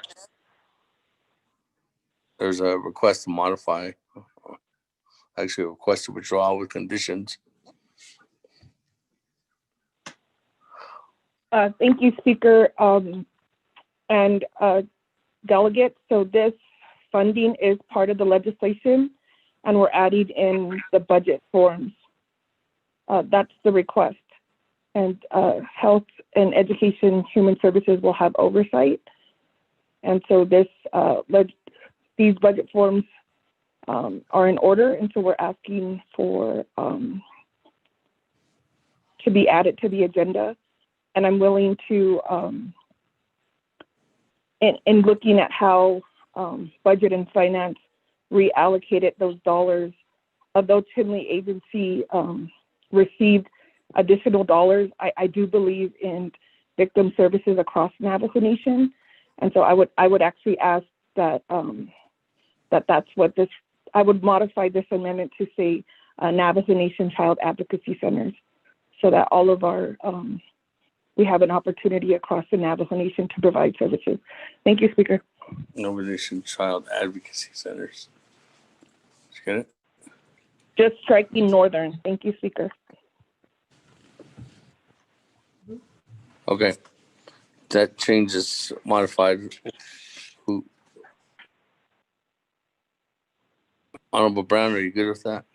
There's a request to modify. Actually, a request to withdraw with conditions. Thank you, Speaker and delegates. So this funding is part of the legislation, and we're adding in the budget forms. That's the request. And Health and Education Human Services will have oversight. And so these budget forms are in order, and so we're asking for to be added to the agenda. And I'm willing to, in looking at how Budget and Finance reallocated those dollars, although Tinley Agency received additional dollars, I do believe in victim services across Navajo Nation. And so I would actually ask that that's what this, I would modify this amendment to say Navajo Nation Child Advocacy Centers, so that all of our, we have an opportunity across the Navajo Nation to provide services. Thank you, Speaker. Navajo Nation Child Advocacy Centers. Did you get it? Just striking Northern. Thank you, Speaker. Okay. That change is modified. Who? Honorable Brown, are you good with that?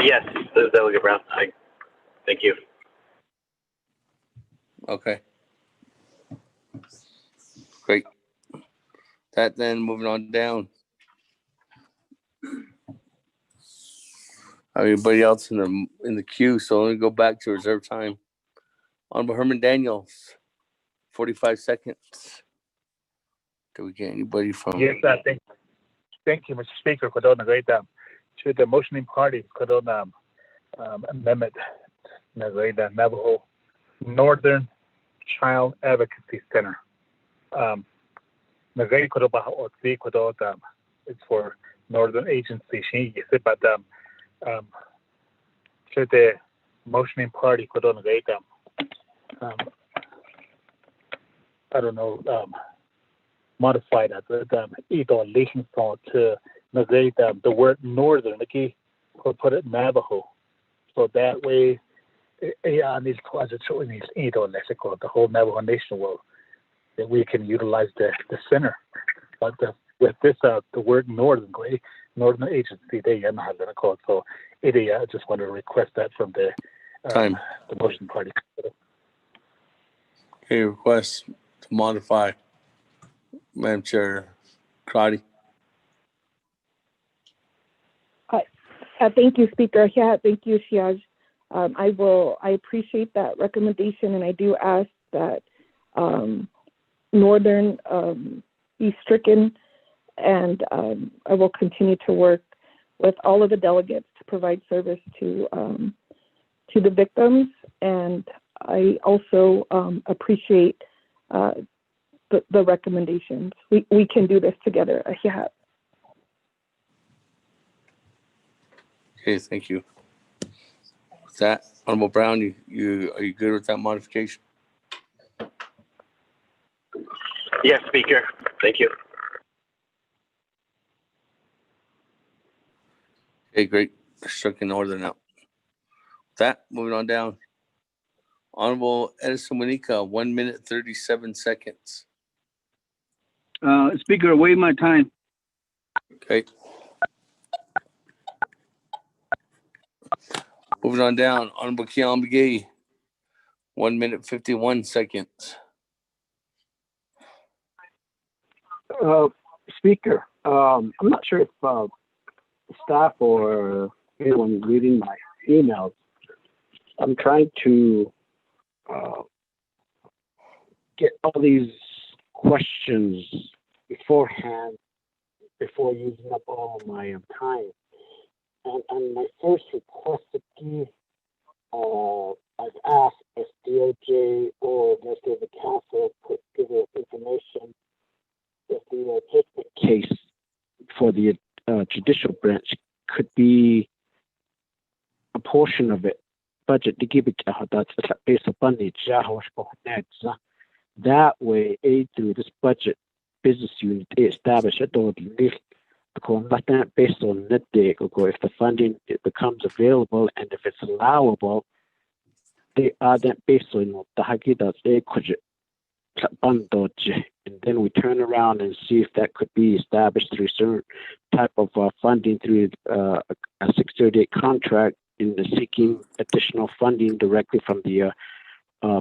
Yes, this is Delegate Brown. Thank you. Okay. Great. That then moving on down. Everybody else in the queue, so let me go back to reserve time. Honorable Herman Daniels, 45 seconds. Do we get anybody from? Yes, thank you, Mr. Speaker. Could on great to the motioning party could on amendment Navajo Northern Child Advocacy Center. It's for Northern Agency. But to the motioning party could on great I don't know, modify that either relation to the word northern, like put it Navajo. So that way, these projects showing these either the whole Navajo Nation will that we can utilize the center. But with this, the word northern agency, they so I just want to request that from the motion party. Okay, request to modify, Madam Chair Crotty. Thank you, Speaker. Yeah, thank you, Shiaj. I appreciate that recommendation, and I do ask that Northern be stricken, and I will continue to work with all of the delegates to provide service to the victims. And I also appreciate the recommendations. We can do this together. Yeah. Okay, thank you. With that, Honorable Brown, are you good with that modification? Yes, Speaker. Thank you. Okay, great. Struck in order now. With that, moving on down. Honorable Edison Winika, 1 minute, 37 seconds. Speaker, waive my time. Okay. Moving on down, Honorable Keon McGee, 1 minute, 51 seconds. Speaker, I'm not sure if staff or anyone reading my emails. I'm trying to get all these questions beforehand before using up all my time. And my first request would be, I've asked if DOJ or the council could give us information if the judgment case for the judicial branch could be a portion of it. Budget to give it that's based upon the that way, through this budget business unit established at the based on that day, if the funding becomes available and if it's allowable, they are then based on the Hagidas they could and then we turn around and see if that could be established through certain type of funding through a 638 contract in the seeking additional funding directly from the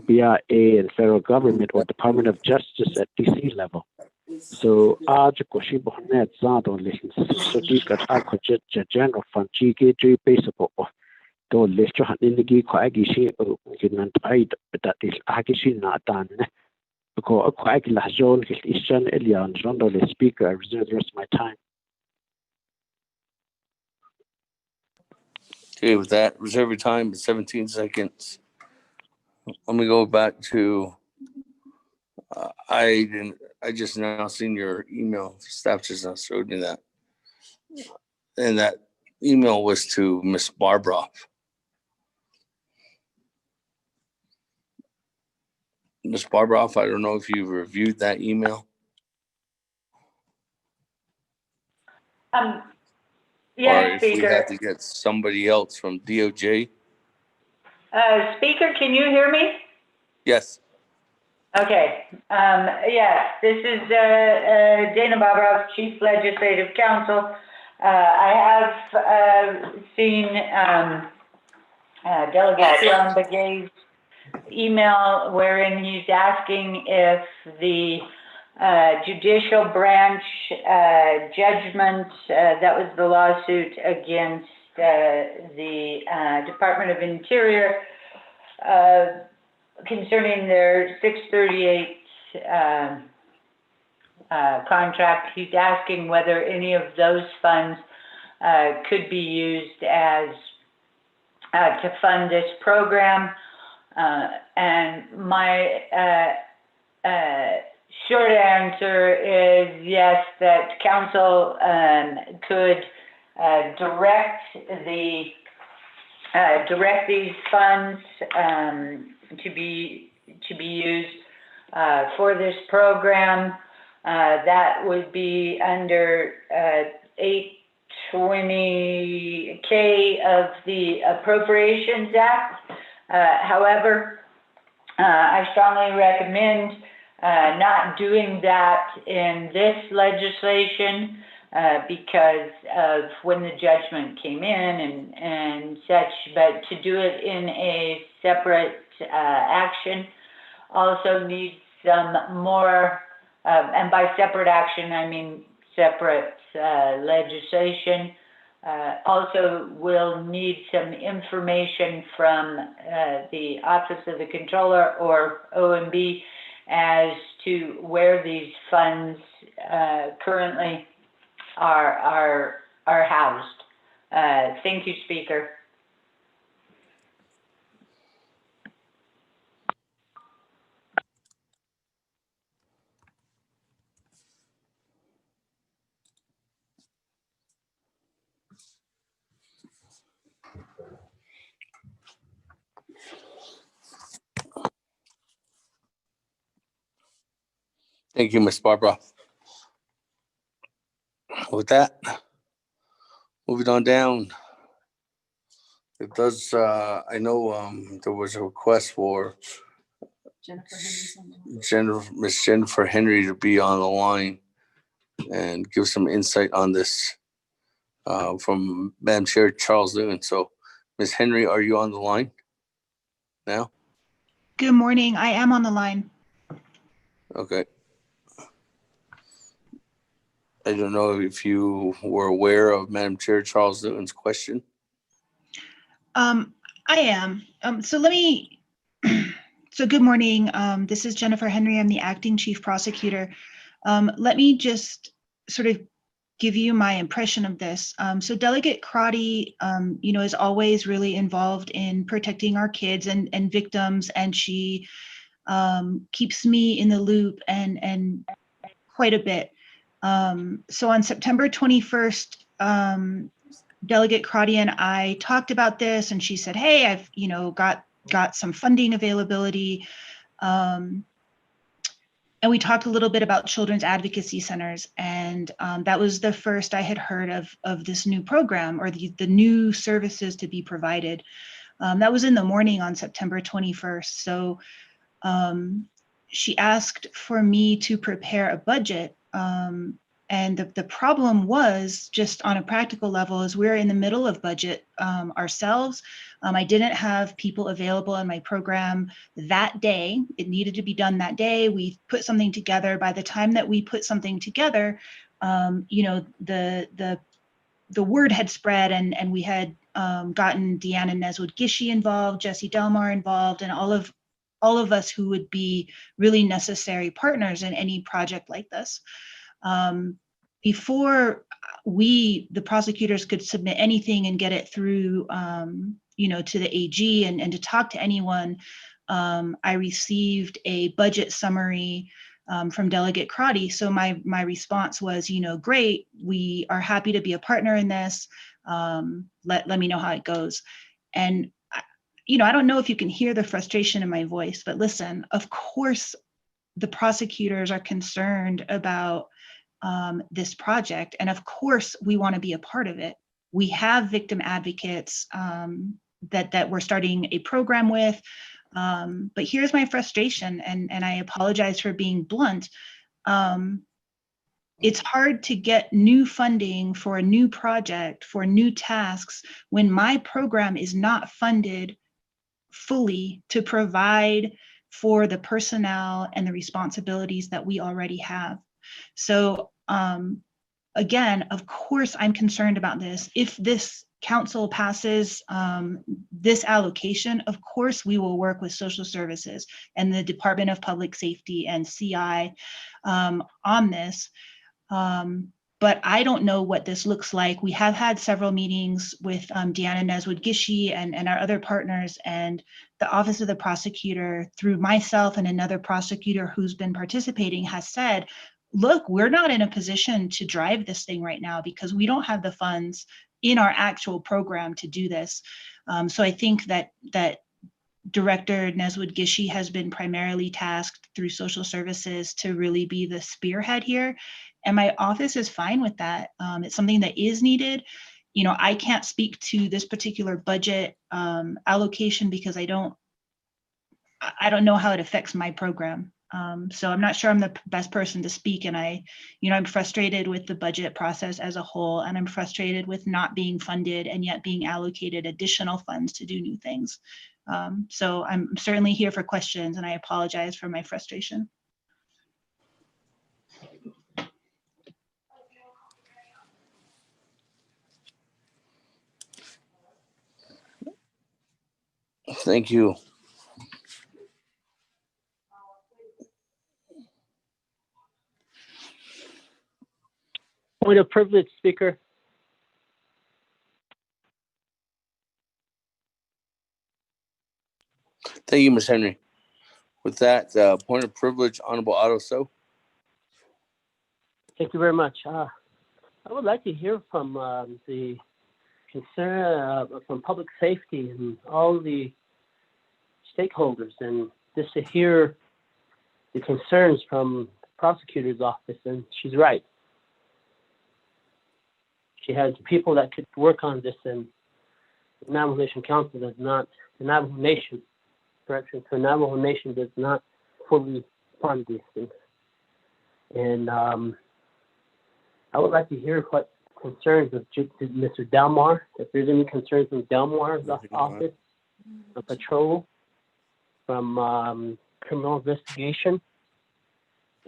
BIA and federal government or Department of Justice at DC level. So general fund basable to list your hand in the geek that is Akishi not done. Because a quite last zone is Eastern Elian, John the Speaker, I reserve the rest of my time. Okay, with that, reserve your time, 17 seconds. Let me go back to, I just now seen your email. Staff just now showed me that. And that email was to Miss Barbara. Ms. Barbara, I don't know if you've reviewed that email. Yes, or if Speaker. we have to get somebody else from DOJ. Speaker, can you hear me? Yes. Okay. Yes, this is Dana Bobroff, Chief Legislative Counsel. I have seen Delegate Leon Begay's email wherein he's asking if the judicial branch judgment, that was the lawsuit against the Department of Interior concerning their 638 contract. He's asking whether any of those funds could be used as to fund this program. And my short answer is yes, that council could direct these funds to be used for this program. That would be under 820K of the Appropriations Act. However, I strongly recommend not doing that in this legislation because of when the judgment came in and such, but to do it in a separate action also needs some more, and by separate action, I mean separate legislation. Also will need some information from the Office of the Controller or OMB as to where these funds currently are housed. Thank you, Speaker. Thank you, Ms. Barbara. With that, moving on down. It does, I know there was a request for Ms. Jennifer Henry to be on the line and give some insight on this from Madam Chair Charles Lewin. So, Ms. Henry, are you on the line now? Good morning. I am on the line. Okay. I don't know if you were aware of Madam Chair Charles Lewin's question. I am. So good morning. This is Jennifer Henry. I'm the acting chief prosecutor. Let me just sort of give you my impression of this. So Delegate Crotty, is always really involved in protecting our kids and victims, and she keeps me in the loop and quite a bit. So on September 21st, Delegate Crotty and I talked about this, and she said, "Hey, I've got some funding availability." And we talked a little bit about children's advocacy centers, and that was the first I had heard of this new program or the new services to be provided. That was in the morning on September 21st. So she asked for me to prepare a budget. And the problem was, just on a practical level, is we're in the middle of budget ourselves. I didn't have people available in my program that day. It needed to be done that day. We put something together. By the time that we put something together, the word had spread, and we had gotten Deanna Neswood-Gishi involved, Jesse Delmar involved, and all of us who would be really necessary partners in any project like this. Before the prosecutors could submit anything and get it through, to the AG and to talk to anyone, I received a budget summary from Delegate Crotty. So my response was, great, we are happy to be a partner in this. Let me know how it goes. And I don't know if you can hear the frustration in my voice, but listen, of course, the prosecutors are concerned about this project. And of course, we want to be a part of it. We have victim advocates that we're starting a program with. But here's my frustration, and I apologize for being blunt. It's hard to get new funding for a new project, for new tasks, when my program is not funded fully to provide for the personnel and the responsibilities that we already have. So again, of course, I'm concerned about this. If this council passes this allocation, of course, we will work with social services and the Department of Public Safety and CI on this. But I don't know what this looks like. We have had several meetings with Deanna Neswood-Gishi and our other partners, and the Office of the Prosecutor, through myself and another prosecutor who's been participating, has said, look, we're not in a position to drive this thing right now because we don't have the funds in our actual program to do this. So I think that Director Neswood-Gishi has been primarily tasked through social services to really be the spearhead here. And my office is fine with that. It's something that is needed. I can't speak to this particular budget allocation because I don't know how it affects my program. So I'm not sure I'm the best person to speak, and I'm frustrated with the budget process as a whole, and I'm frustrated with not being funded and yet being allocated additional funds to do new things. So I'm certainly here for questions, and I apologize for my frustration. Thank you. Point of privilege, Speaker. Thank you, Ms. Henry. With that, point of privilege, Honorable Otto So. Thank you very much. I would like to hear from the concern from public safety and all the stakeholders, and just to hear the concerns from the prosecutor's office. And she's right. She has people that could work on this, and the Navajo Nation Council does not. The Navajo Nation, correction, the Navajo Nation does not fully fund these things. And I would like to hear what concerns of Mr. Delmar, if there's any concerns from Delmar's office, the patrol, from criminal investigation,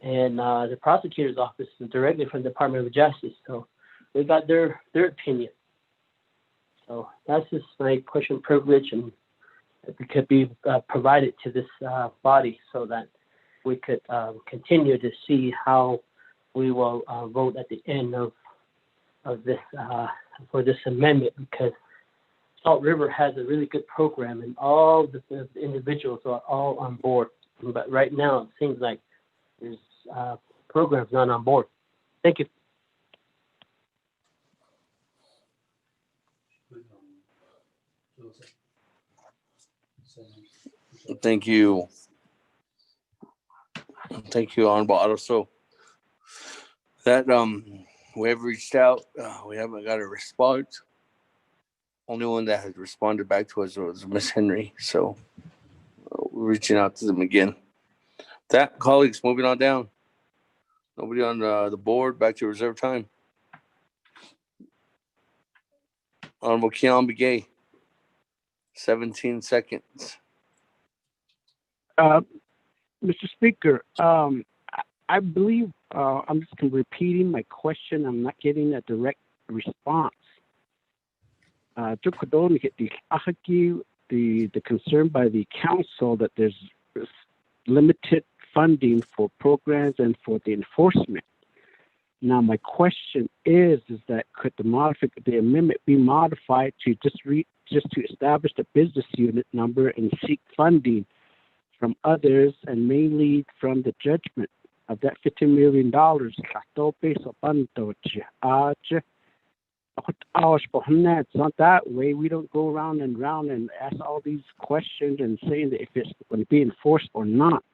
and the prosecutor's office directly from the Department of Justice. So they got their opinion. So that's just my push and privilege, and it could be provided to this body so that we could continue to see how we will vote at the end of this for this amendment, because Salt River has a really good program and all the individuals are all on board. But right now it seems like there's programs not on board. Thank you. Thank you. Thank you, Honorable Otto So. That we have reached out. We haven't got a response. Only one that has responded back to us was Miss Henry. So we're reaching out to them again. That, colleagues, moving on down. Nobody on the board. Back to reserve time. Honorable Keon Begay. 17 seconds. Mr. Speaker, I believe I'm just repeating my question. I'm not getting a direct response. The concern by the council that there's limited funding for programs and for the enforcement. Now, my question is that could the amendment be modified to just to establish the business unit number and seek funding from others, and mainly from the judgment of that $15 million? It's not that way. We don't go round and round and ask all these questions and saying that if it's going to be enforced or not.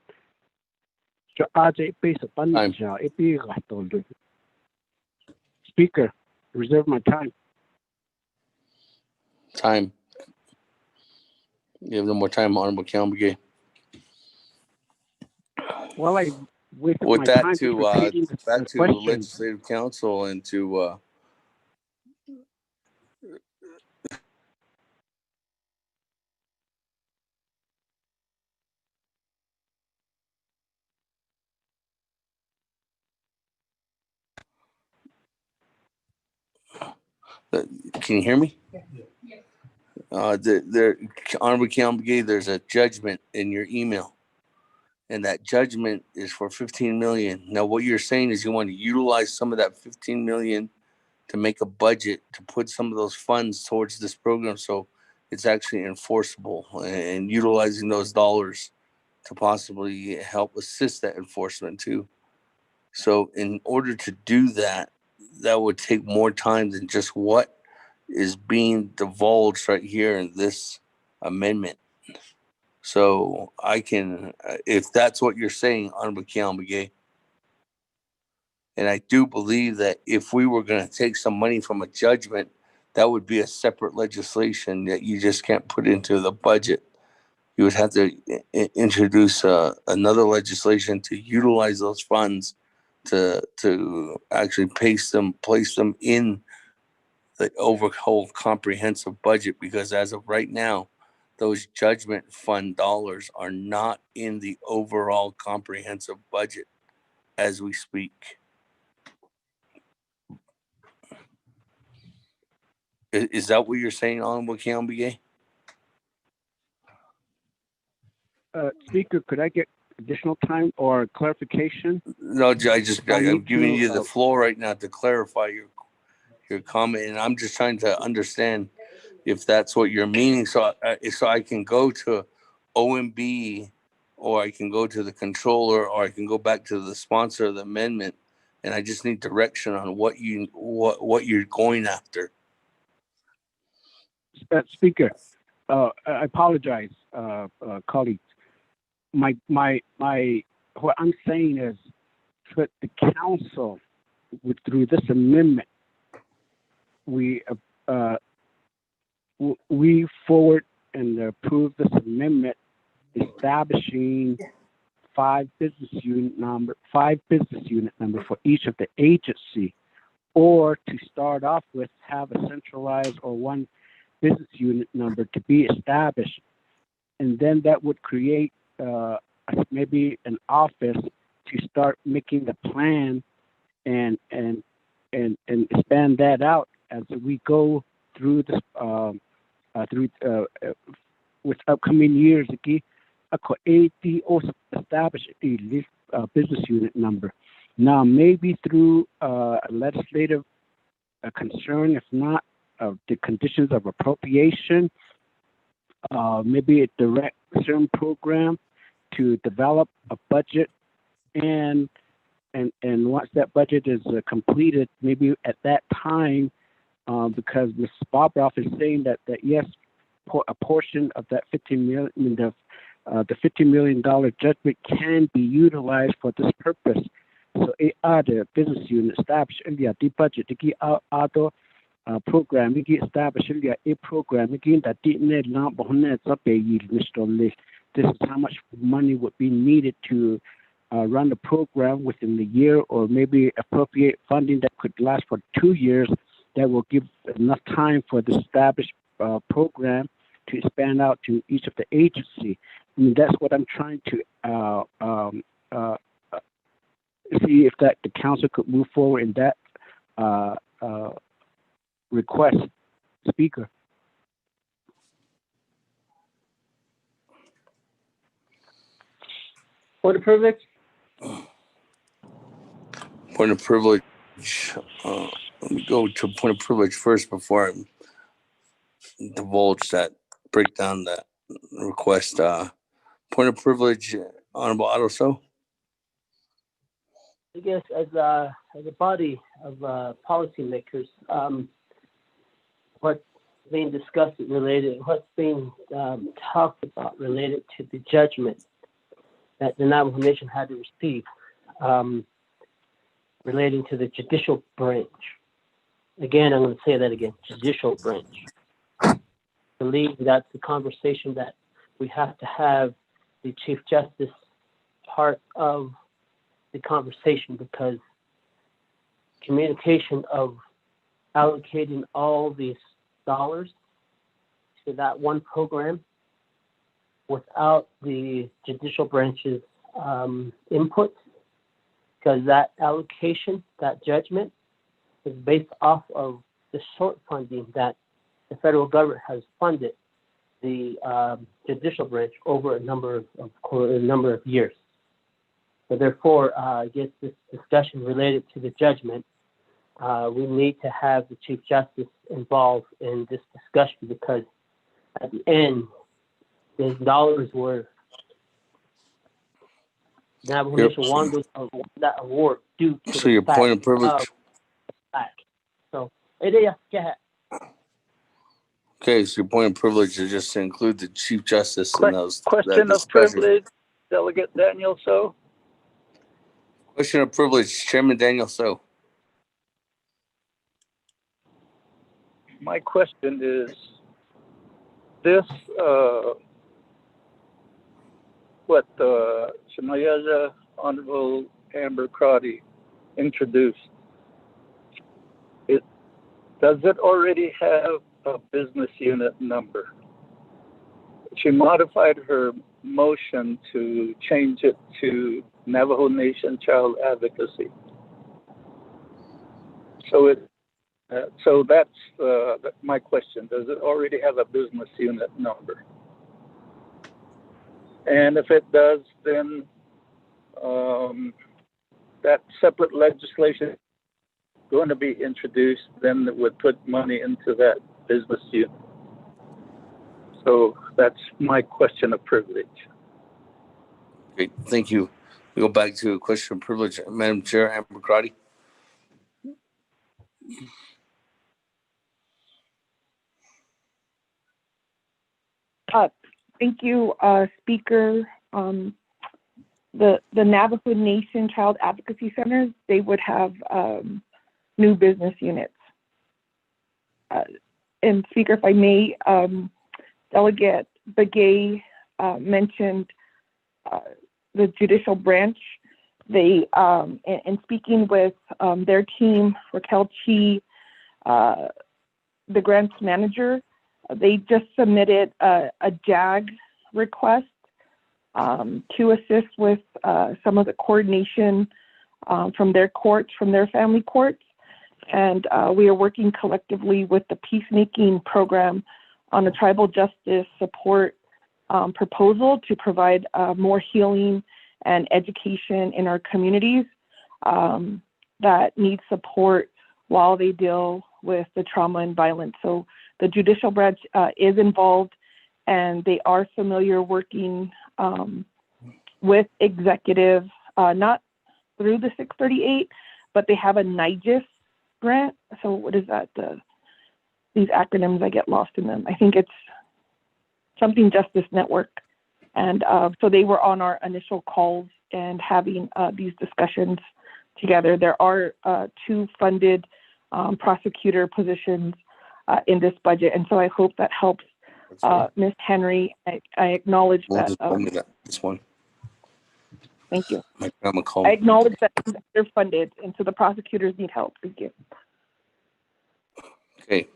Speaker, reserve my time. Time. You have no more time, Honorable Keon Begay. Well, I with that to back to Legislative Council and to can you hear me? Yes. Honorable Keon Begay, there's a judgment in your email, and that judgment is for $15 million. Now, what you're saying is you want to utilize some of that $15 million to make a budget to put some of those funds towards this program, so it's actually enforceable, and utilizing those dollars to possibly help assist that enforcement too. So, in order to do that, that would take more time than just what is being divulged right here in this amendment. So I can, if that's what you're saying, Honorable Keon Begay, and I do believe that if we were going to take some money from a judgment, that would be a separate legislation that you just can't put into the budget. you would have to introduce another legislation to utilize those funds to actually place them in the overall comprehensive budget, because as of right now, those judgment fund dollars are not in the overall comprehensive budget as we speak. Is that what you're saying, Honorable Kiambige? Speaker, could I get additional time or clarification? No, I'm giving you the to, floor right now to clarify your comment, and I'm just trying to understand if that's what you're meaning, so I can go to OMB, or I can go to the controller, or I can go back to the sponsor of the amendment, and I just need direction on what you're going after. Speaker, I apologize, colleagues. My what I'm saying is that the council, through this amendment, we forward and approve this amendment establishing five business unit number for each of the agency, or to start off with have a centralized or one business unit number to be established, and then that would create maybe an office to start making the plan and expand that out as we go through this with upcoming years. Establish a list business unit number. Now, maybe through a legislative concern, if not the conditions of appropriation, maybe a direct certain program to develop a budget, and once that budget is completed, maybe at that time, because Ms. Bobroff is saying that yes, a portion of that $15 million, the $50 million judgment can be utilized for this purpose. So the business unit established the budget to get other program established a program that this is how much money would be needed to run the program within the year, or maybe appropriate funding that could last for 2 years, that will give enough time for the established program to expand out to each of the agency. I mean, that's what I'm trying to see if that the council could move forward in that request. Speaker. Point of privilege. Point of privilege. Let me go to point of privilege first before I divulge that, break down that request. Point of privilege, Honorable Adoso. I guess as a body of policymakers, what's being discussed related, what's being talked about related to the judgment that the Navajo Nation had to receive, relating to the judicial branch. Again, I'm going to say that again, judicial branch. I believe that's the conversation that we have to have, the Chief Justice part of the conversation, because communication of allocating all these dollars to that one program without the judicial branch's input, because that allocation, that judgment, is based off of the short funding that the federal government has funded the judicial branch over a number of years. So therefore, I guess this discussion related to the judgment, we need to have the Chief Justice involved in this discussion, because at the end, the dollars were Navajo Nation wanted that award due to so your point of privilege. So it is. Okay, so your point of privilege is just to include the Chief Justice in those. Question of privilege, Delegate Daniel So. Question of privilege, Chairman Daniel So. My question is, this what Shemayaja Honorable Amber Crotty introduced, does it already have a business unit number? She modified her motion to change it to Navajo Nation Child Advocacy. So that's my question. Does it already have a business unit number? And if it does, then that separate legislation is going to be introduced, then it would put money into that business unit. So that's my question of privilege. Great, thank you. We go back to a question of privilege. Madam Chair, Amber Crotty. Thank you, Speaker. The Navajo Nation Child Advocacy Centers, they would have new business units. And Speaker, if I may, Delegate Begay mentioned the judicial branch. They, in speaking with their team, Raquel Chi, the grants manager, they just submitted a JAG request to assist with some of the coordination from their courts, from their family courts. And we are working collectively with the peacemaking program on a tribal justice support proposal to provide more healing and education in our communities that need support while they deal with the trauma and violence. So the judicial branch is involved, and they are familiar working with executives, not through the 638, but they have a NIGIS grant. So what is that? These acronyms, I get lost in them. I think it's something Justice Network. And so they were on our initial calls and having these discussions together. There are 2 funded prosecutor positions in this budget. And so I hope that helps Ms. Henry. I acknowledge that. This one. Thank you. I I acknowledge that they're funded, and so the prosecutors need help. Thank you. Okay.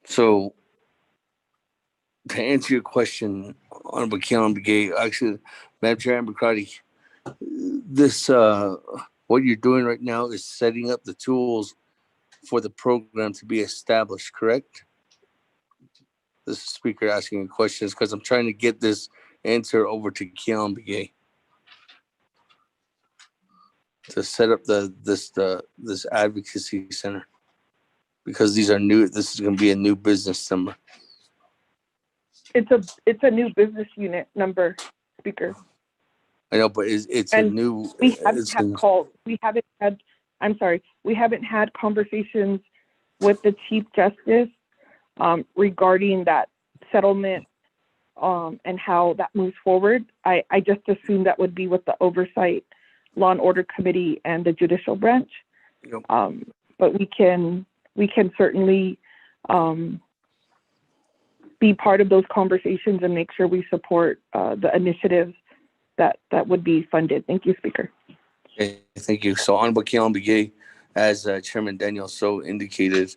So to answer your question, Honorable Keon Begay, actually, Madam Chair Amber Crotty, this what you're doing right now is setting up the tools for the program to be established, correct? This is Speaker asking questions because I'm trying to get this answer over to Keon Begay to set up this advocacy center, because these are new. This is going to be a new business number. It's a new business unit number, Speaker. I know, but it's a new. We haven't had calls. We haven't had. I'm sorry. We haven't had conversations with the Chief Justice regarding that settlement and how that moves forward. I just assumed that would be with the Oversight, Law and Order Committee and the Judicial Branch. Yep. But we can certainly be part of those conversations and make sure we support the initiatives that would be funded. Thank you, Speaker. Okay, thank you. So Honorable Keon Begay, as Chairman Daniel So indicated,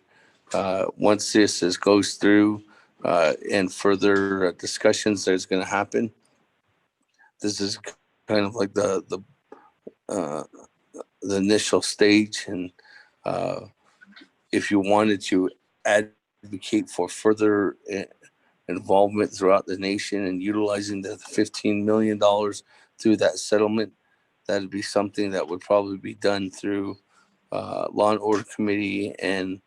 once this goes through and further discussions that's going to happen, this is kind of like the initial stage. And if you wanted to advocate for further involvement throughout the nation and utilizing the $15 million through that settlement, that'd be something that would probably be done through Law and Order Committee and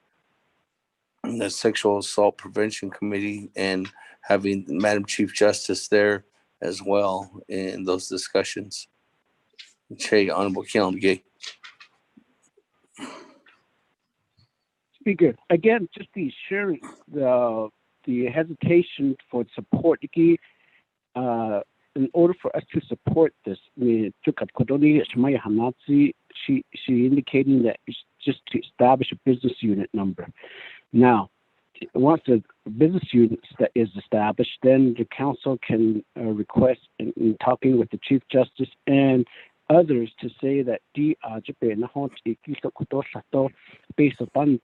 the Sexual Assault Prevention Committee, and having Madam Chief Justice there as well in those discussions. Okay, Honorable Keon Begay. Speaker, again, just the sharing, the hesitation for support. In order for us to support this, she indicating that it's just to establish a business unit number. Now, once a business unit is established, then the council can request in talking with the Chief Justice and others to say that based upon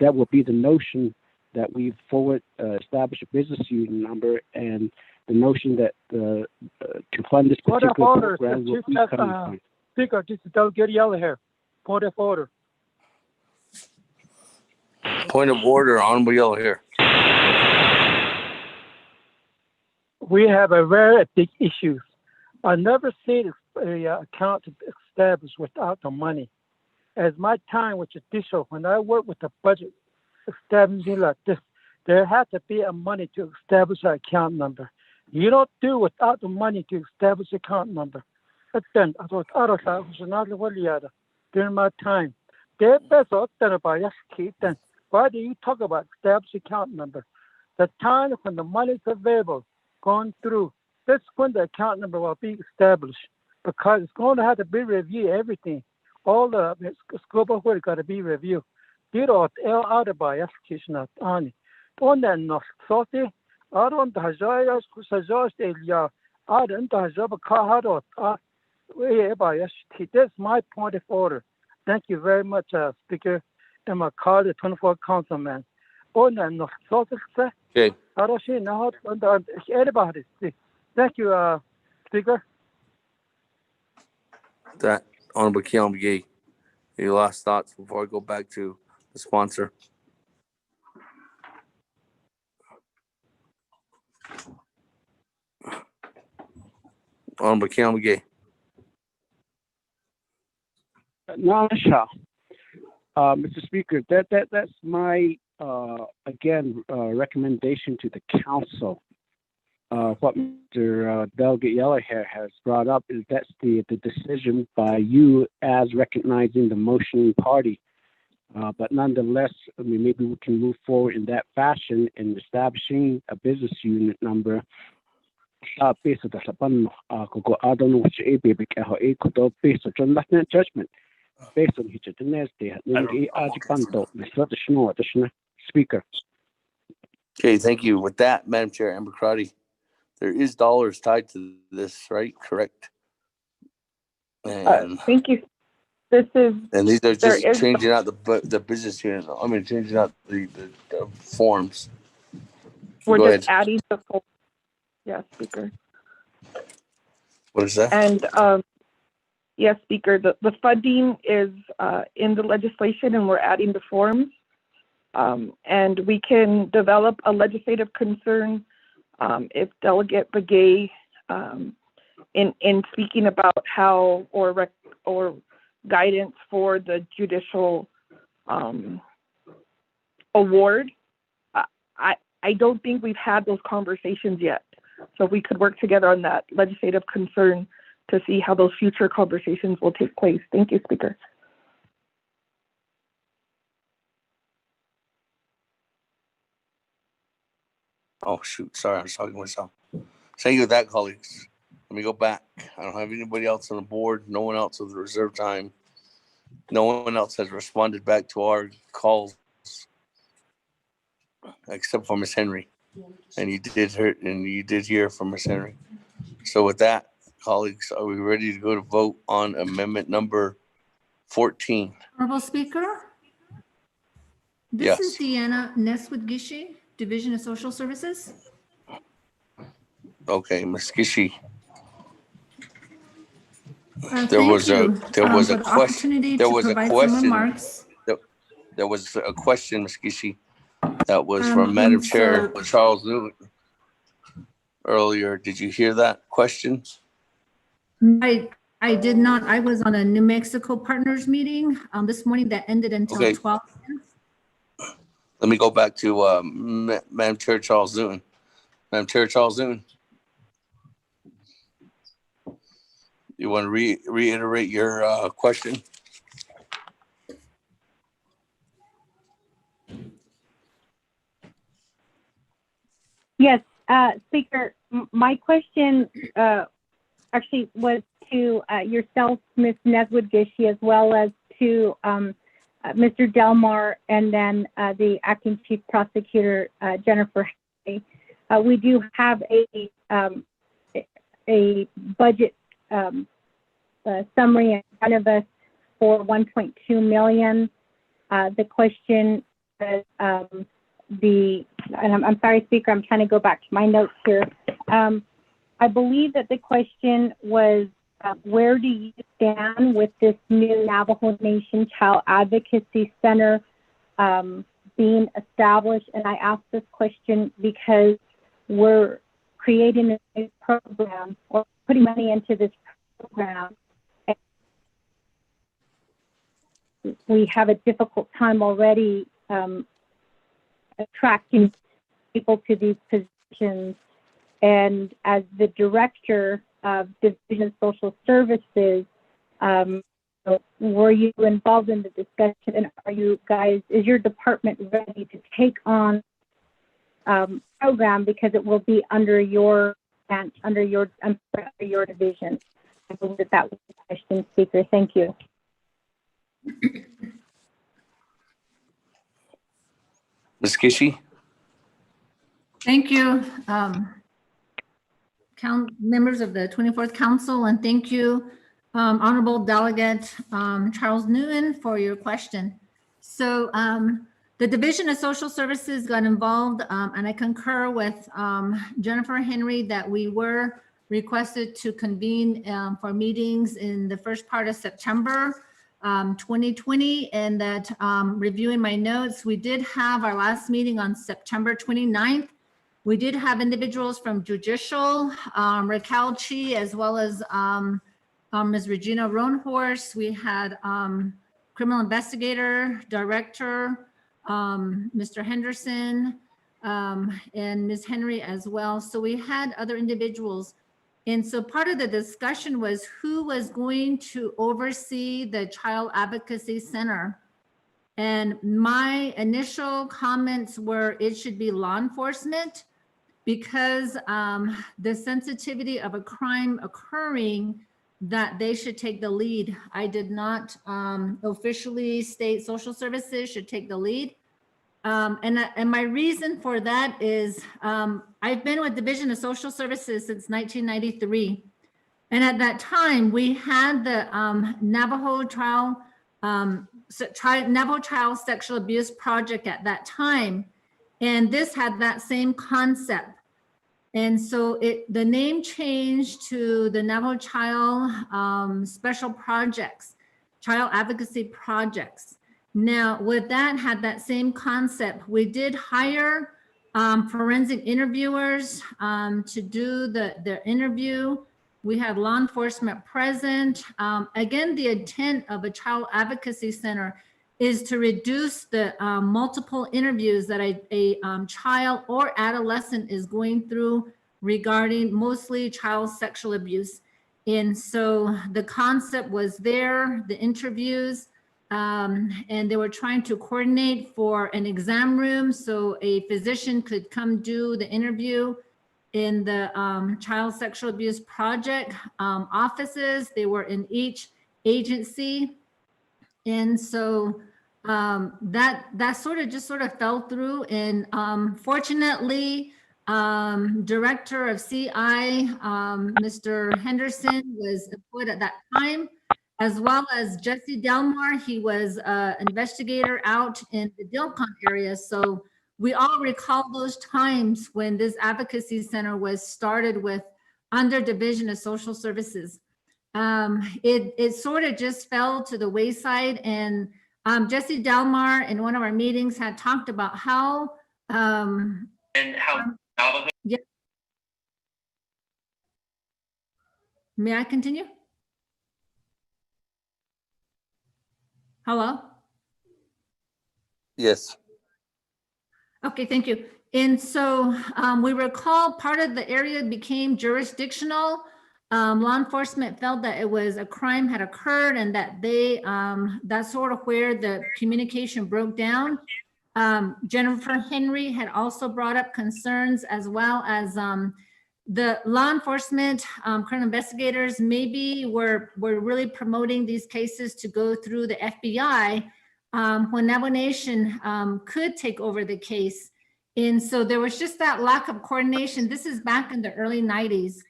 that will be the notion that we forward establish a business unit number, and the notion that to fund this particular program will be coming. Speaker, this is Delegate Yellow here. Point of order. Point of order, Honorable Yellow here. We have a very big issue. I never seen a account established without the money. As my time was judicial, when I worked with the budget establishing like this, there had to be a money to establish an account number. You don't do without the money to establish an account number. But then, during my time, why do you talk about establish account number? The time when the money is available, going through, that's when the account number will be established, because it's going to have to be reviewed, everything. All the scope of work got to be reviewed. You know, out of by execution at Ani. On that no sorty, I don't have suggest Elia. I don't have a car. That's my point of order. Thank you very much, Speaker. And my call the 24 councilman. On that no sorty. Okay. I don't see now anybody. Thank you, Speaker. That Honorable Keon McGee. Any last thoughts before I go back to the sponsor? Honorable Keon McGee. No, Mr. Speaker, that's my again recommendation to the council. What Mr. Delegate Yellowhair has brought up is that's the decision by you as recognizing the motioning party. But nonetheless, I mean, maybe we can move forward in that fashion in establishing a business unit number. Based on judgment. Based on Speaker. Okay, thank you. With that, Madam Chair, Amber Crotty, there is dollars tied to this, right? Correct. And thank you. This is, and these are just changing out the business unit. I mean, changing out the forms. We're Go just ahead. adding the full. Yeah, Speaker. What is that? And yes, Speaker, the funding is in the legislation, and we're adding the forms. And we can develop a legislative concern if Delegate Begay, in speaking about how or guidance for the judicial award. I don't think we've had those conversations yet. So we could work together on that legislative concern to see how those future conversations will take place. Thank you, Speaker. Oh, shoot. Sorry, I was talking to myself. Thank you with that, colleagues. Let me go back. I don't have anybody else on the board. No one else with reserve time. No one else has responded back to our calls except for Miss Henry. And you did hear from Miss Henry. So with that, colleagues, are we ready to go to vote on amendment number 14? Honorable Speaker, this is Deanna Neswood-Gishi, Division of Social Services. Okay, Ms. Gishi. There was a question. There was a question, Ms. Gishi, that was from Madam Chair Charles Newton earlier. Did you hear that question? I did not. I was on a New Mexico partners meeting this morning that ended until 12. Let me go back to Madam Chair Charles Newton. Madam Chair Charles Newton. You want to reiterate your question? Yes, Speaker, my question actually was to yourself, Ms. Neswood-Gishi, as well as to Mr. Delmar, and then the acting chief prosecutor, Jennifer Henry. We do have a budget summary in front of us for 1.2 million. The question is and I'm sorry, Speaker, I'm trying to go back to my notes here. I believe that the question was, where do you stand with this new Navajo Nation Child Advocacy Center being established? And I asked this question because we're creating a new program or putting money into this program. We have a difficult time already attracting people to these positions. And as the director of Division of Social Services, were you involved in the discussion, and are you guys, is your department ready to take on program, because it will be under your branch, under your division? I believe that was the question, Speaker. Thank you. Ms. Kishi? Thank you, members of the 24th Council, and thank you, Honorable Delegate Charles Nguyen, for your question. So the Division of Social Services got involved, and I concur with Jennifer Henry that we were requested to convene for meetings in the first part of September 2020, and that reviewing my notes, we did have our last meeting on September 29th. We did have individuals from Judicial, Raquel Chi, as well as Ms. Regina Roanhorse. We had Criminal Investigator, Director, Mr. Henderson, and Ms. Henry as well. So we had other individuals. And so part of the discussion was who was going to oversee the Child Advocacy Center. And my initial comments were it should be law enforcement, because the sensitivity of a crime occurring, that they should take the lead. I did not officially state social services should take the lead. And my reason for that is I've been with Division of Social Services since 1993. And at that time, we had the Navajo Child Sexual Abuse Project at that time. And this had that same concept. And so the name changed to the Navajo Child Special Projects, Child Advocacy Projects. Now, with that, had that same concept. We did hire forensic interviewers to do the interview. We had law enforcement present. Again, the intent of a Child Advocacy Center is to reduce the multiple interviews that a child or adolescent is going through regarding mostly child sexual abuse. And so the concept was there, the interviews, and they were trying to coordinate for an exam room so a physician could come do the interview in the Child Sexual Abuse Project offices. They were in each agency. And so that sort of fell through. And fortunately, Director of CI, Mr. Henderson, was employed at that time, as well as Jesse Delmar. He was an investigator out in the Dilcon area. So we all recall those times when this advocacy center was started with under Division of Social Services. It sort of just fell to the wayside, and Jesse Delmar in one of our meetings had talked about how yeah. May I continue? Hello? Yes. Okay, thank you. And so we recall part of the area became jurisdictional. Law enforcement felt that it was a crime had occurred, and that that's sort of where the communication broke down. Jennifer Henry had also brought up concerns, as well as the law enforcement, criminal investigators maybe were really promoting these cases to go through the FBI. when Navajo Nation could take over the case. And so there was just that lack of coordination. This is back in the early 90s.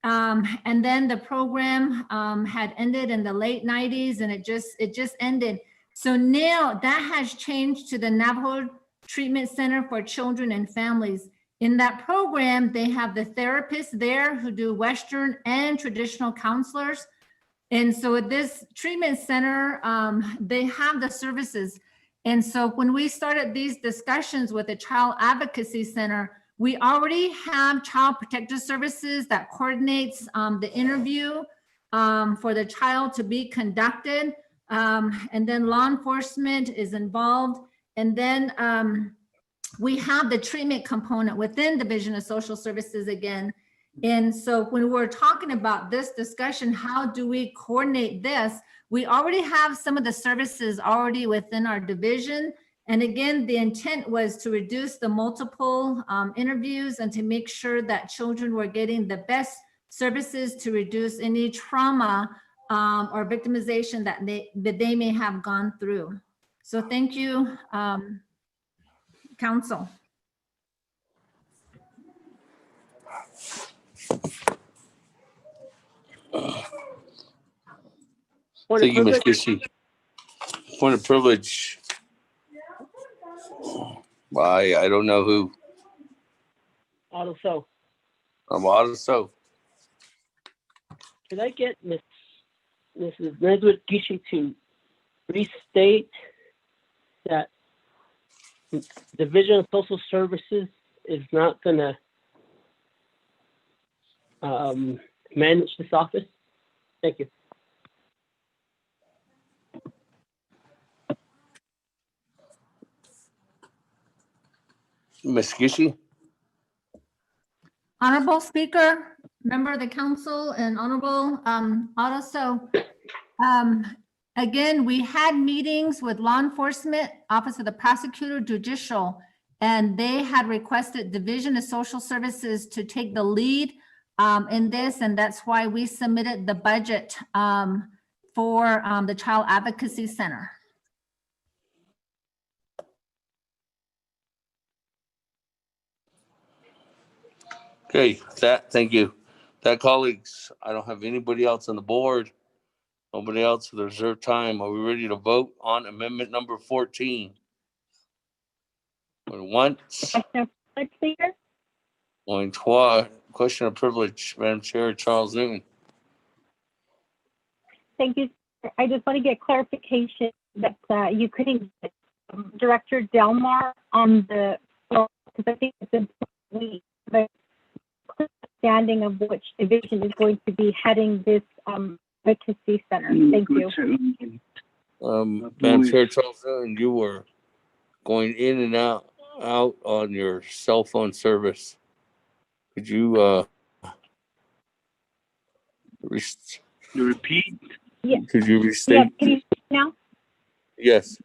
And then the program had ended in the late 90s, and it just ended. So now that has changed to the Navajo Treatment Center for Children and Families. In that program, they have the therapists there who do Western and traditional counselors. And so at this treatment center, they have the services. And so when we started these discussions with the Child Advocacy Center, we already have Child Protective Services that coordinates the interview for the child to be conducted. And then law enforcement is involved. And then we have the treatment component within Division of Social Services again. And so when we're talking about this discussion, how do we coordinate this? We already have some of the services already within our division. And again, the intent was to reduce the multiple interviews and to make sure that children were getting the best services to reduce any trauma or victimization that they may have gone through. So thank you, Council. Thank you, Ms. Kissy. Point of privilege. I don't know who. Also, Also. Can I get Mrs. Nedwood Gishi to restate that Division of Social Services is not going to manage this office? Thank you. Ms. Gishi? Honorable Speaker, member of the council, and Honorable Otto. Again, we had meetings with law enforcement, Office of the Prosecutor, Judicial, and they had requested Division of Social Services to take the lead in this, and that's why we submitted the budget for the Child Advocacy Center. Okay, thank you. Colleagues, I don't have anybody else on the board. Nobody else with reserved time. Are we ready to vote on amendment number 14? Going once. Going twice. Question of privilege, Madam Chair, Charles Newton. Thank you. I just want to get clarification that you couldn't get Director Delmar on the floor, because I think it's important we have a understanding of which division is going to be heading this advocacy center. Thank you. Madam Chair, Charles Newton, you were going in and out on your cell phone service. Could you repeat? Yeah. Could you restate? Yeah, can you speak now? Yes.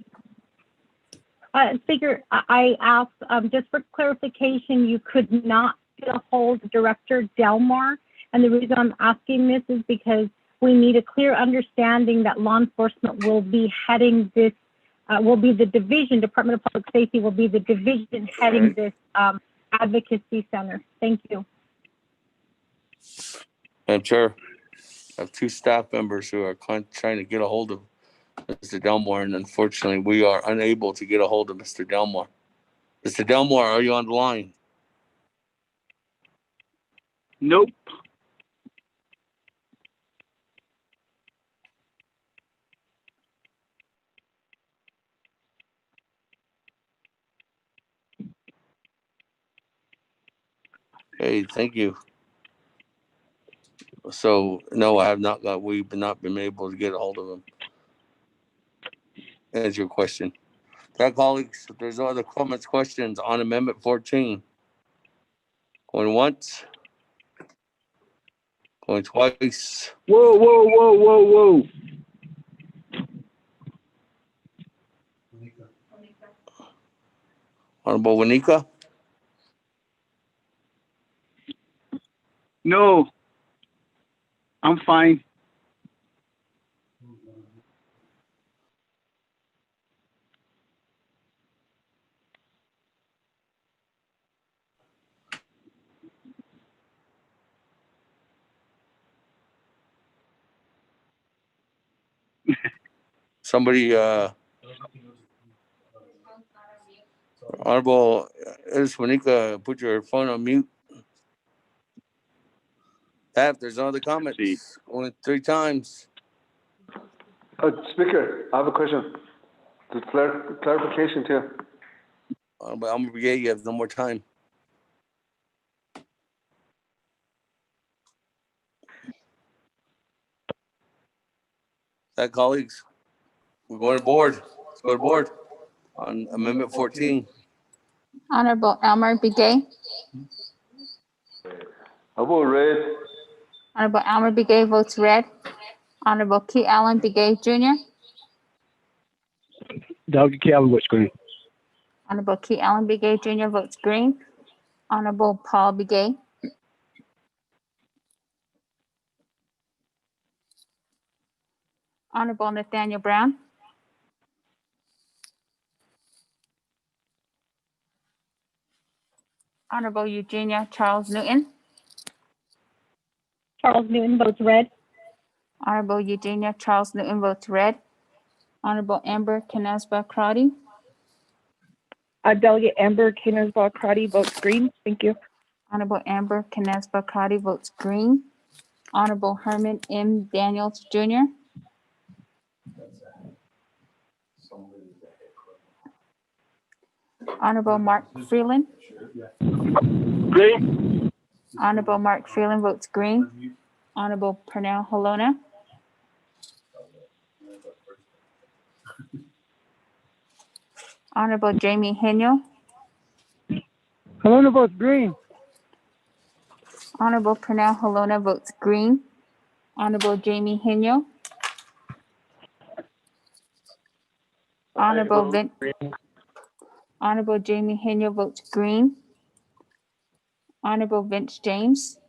Speaker, I asked just for clarification, you could not get a hold of Director Delmar. And the reason I'm asking this is because we need a clear understanding that law enforcement will be heading this, will be the division, Department of Public Safety will be the division heading this advocacy center. Thank you. Madam Chair, I have two staff members who are trying to get a hold of Mr. Delmore, and unfortunately, we are unable to get a hold of Mr. Delmore. Mr. Delmore, are you on the line? Nope. Hey, thank you. So, no, I have not got, we've not been able to get a hold of him. That's your question. Colleagues, if there's no other comments, questions on Amendment 14. Going once. Going twice. Whoa. Honorable Wanika? No. I'm fine. Somebody, Honorable Monica, put your phone on mute. If there's no other comments, only 3 times. Speaker, I have a question. Just clarification too. But I'm brigade, you have no more time. That colleagues, we're going to board. Let's go to board on Amendment 14. Honorable Elmer Begay. I vote red. Honorable Elmer Begay votes red. Honorable Key Allen Begay Jr. Delegate Key Allen votes green. Honorable Key Allen Begay Jr. votes green. Honorable Paul Begay. Honorable Nathaniel Brown. Honorable Eugenia Charles Newton. Charles Newton votes red. Honorable Eugenia Charles Newton votes red. Honorable Amber Canesba Crotty. Delegate Amber Canesba-Crotty votes green. Thank you. Honorable Amber Canesba Crotty votes green. Honorable Herman M. Daniels Jr. Honorable Mark Freeland. Green. Honorable Mark Freeland votes green. Honorable Pernell Halona. Honorable Jamie Henyo. Halona votes green. Honorable Pernell Halona votes green. Honorable Jamie Henyo. Honorable Jamie Henyo votes green. Honorable Vince James.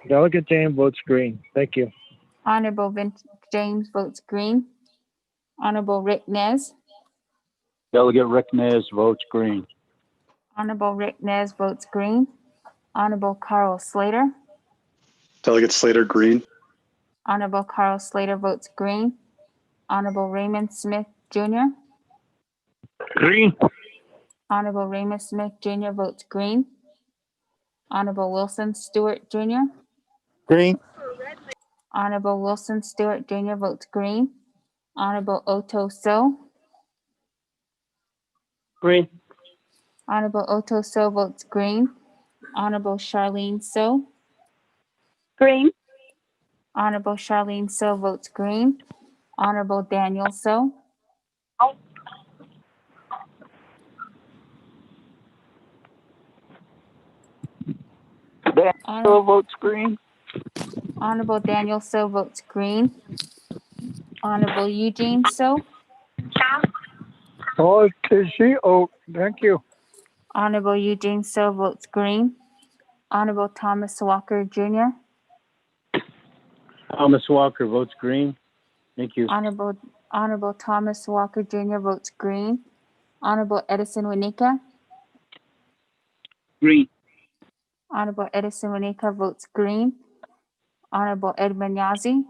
Delegate James votes green. Thank you. Honorable Vince James votes green. Honorable Rick Nez. Delegate Rick Nez votes green. Honorable Rick Nez votes green. Honorable Carl Slater. Delegate Slater, green. Honorable Carl Slater votes green. Honorable Raymond Smith Jr. Green. Honorable Raymond Smith Jr. votes green. Honorable Wilson Stewart Jr. Green. Honorable Wilson Stewart Jr. votes green. Honorable Otto So. Green. Honorable Otto So votes green. Honorable Charlene So. Green. Honorable Charlene So votes green. Honorable Daniel So. Daniel votes green. Honorable Daniel So votes green. Honorable Eugene So. Oh, is she? Oh, thank you. Honorable Eugene So votes green. Honorable Thomas Walker Jr. Thomas Walker votes green. Thank you. Honorable Thomas Walker Jr. votes green. Honorable Edison Winika. Green. Honorable Edison Winika votes green. Honorable Edmund Yazi.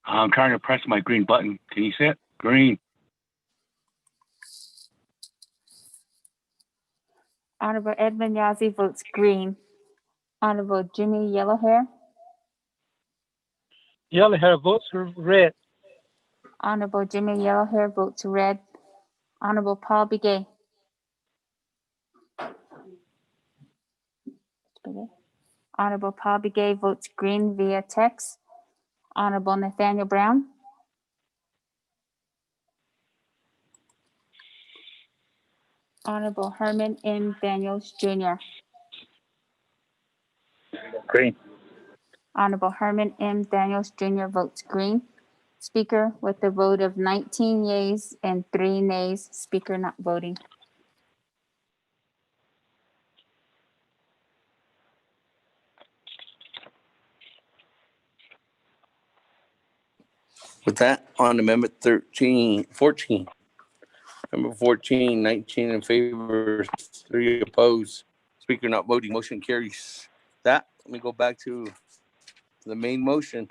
I'm trying to press my green button. Can you see it? Green. Honorable Edmund Yazi votes green. Honorable Jimmy Yellowhair. Yellowhair votes red. Honorable Jimmy Yellowhair votes red. Honorable Paul Begay. Honorable Paul Begay votes green via text. Honorable Nathaniel Brown. Honorable Herman M. Daniels Jr. Green. Honorable Herman M. Daniels Jr. votes green. Speaker with a vote of 19 yeas and 3 nays. Speaker not voting. With that, on Amendment 14. Amendment 14, 19 in favor, 3 opposed. Speaker not voting, motion carries. That, let me go back to the main motion.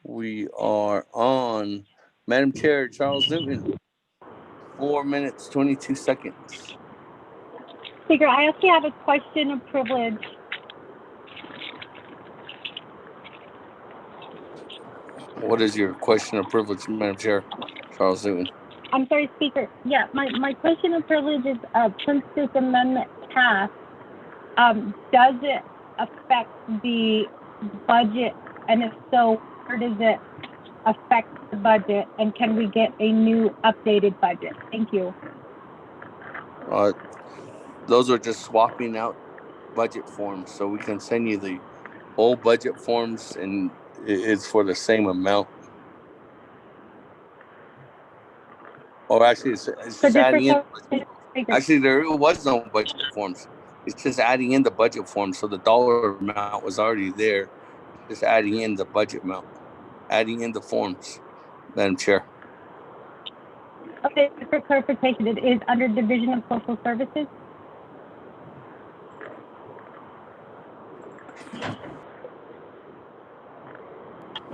We are on Madam Chair Charles Newton. 4 minutes, 22 seconds. Speaker, I actually have a question of privilege. What is your question of privilege, Madam Chair Charles Newton? I'm sorry, Speaker. Yeah, my question of privilege is, since this amendment passed, does it affect the budget? And if so, where does it affect the budget? And can we get a new updated budget? Thank you. Those are just swapping out budget forms. So we can send you the old budget forms and it's for the same amount. Or actually, it's just adding in. Actually, there was no budget forms. It's just adding in the budget form. So the dollar amount was already there. Just adding in the budget amount, adding in the forms, Madam Chair. Okay, for clarification, it is under Division of Social Services?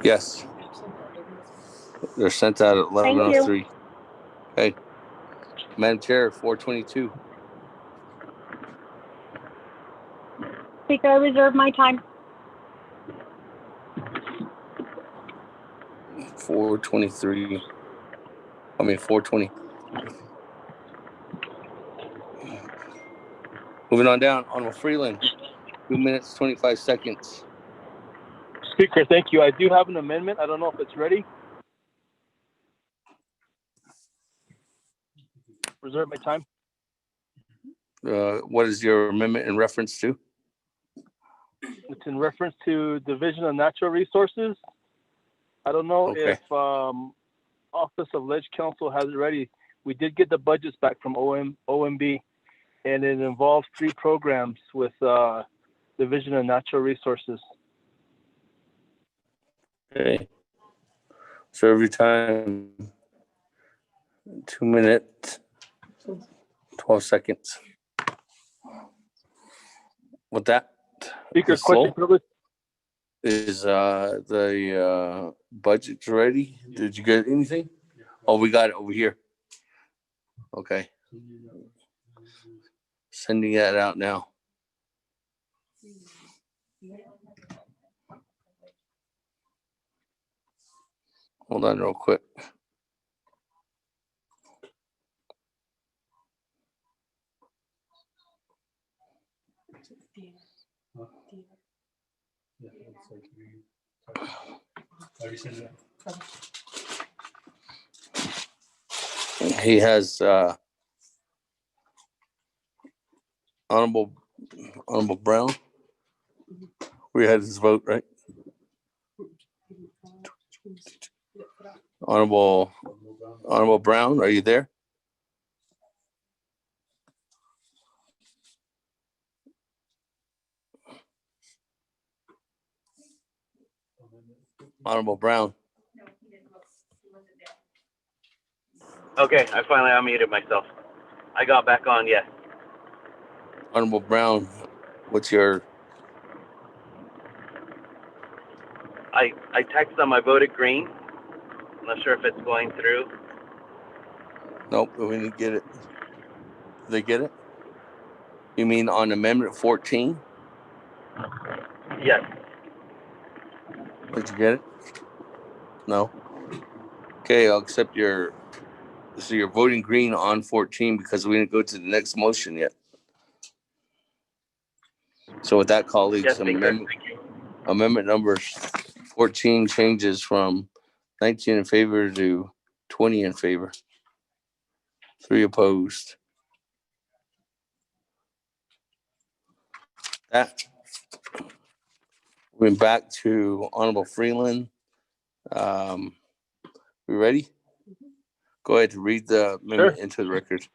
Yes. They're sent out at 11:03. Okay. Madam Chair, 422. Speaker, I reserve my time. 423. 420. Moving on down, Honorable Freeland, 2 minutes, 25 seconds. Speaker, thank you. I do have an amendment. I don't know if it's ready. Reserve my time. What is your amendment in reference to? It's in reference to Division of Natural Resources. I don't know if Office of Ledge Council has it ready. We did get the budgets back from OMB, and it involves 3 programs with Division of Natural Resources. Okay. Serve your time. 2 minutes, 12 seconds. With that, Speaker, question privilege. Is the budget ready? Did you get anything? Oh, we got it over here. Okay. Sending that out now. Hold on real quick. He has Honorable Brown. We had his vote, right? Honorable Brown, are you there? Honorable Brown. Okay, I finally unmuted myself. I got back on, yes. Honorable Brown, what's your... I texted them, I voted green. I'm not sure if it's going through. Nope, we didn't get it. Did they get it? You mean on Amendment 14? Yes. Did you get it? No. Okay, I'll accept your... So you're voting green on 14 because we didn't go to the next motion yet. So with that, colleagues, Yes, amendment number 14 changes from 19 in favor to 20 in favor. 3 opposed. That went back to Honorable Freeland. We ready? Go ahead to read the amendment into the record.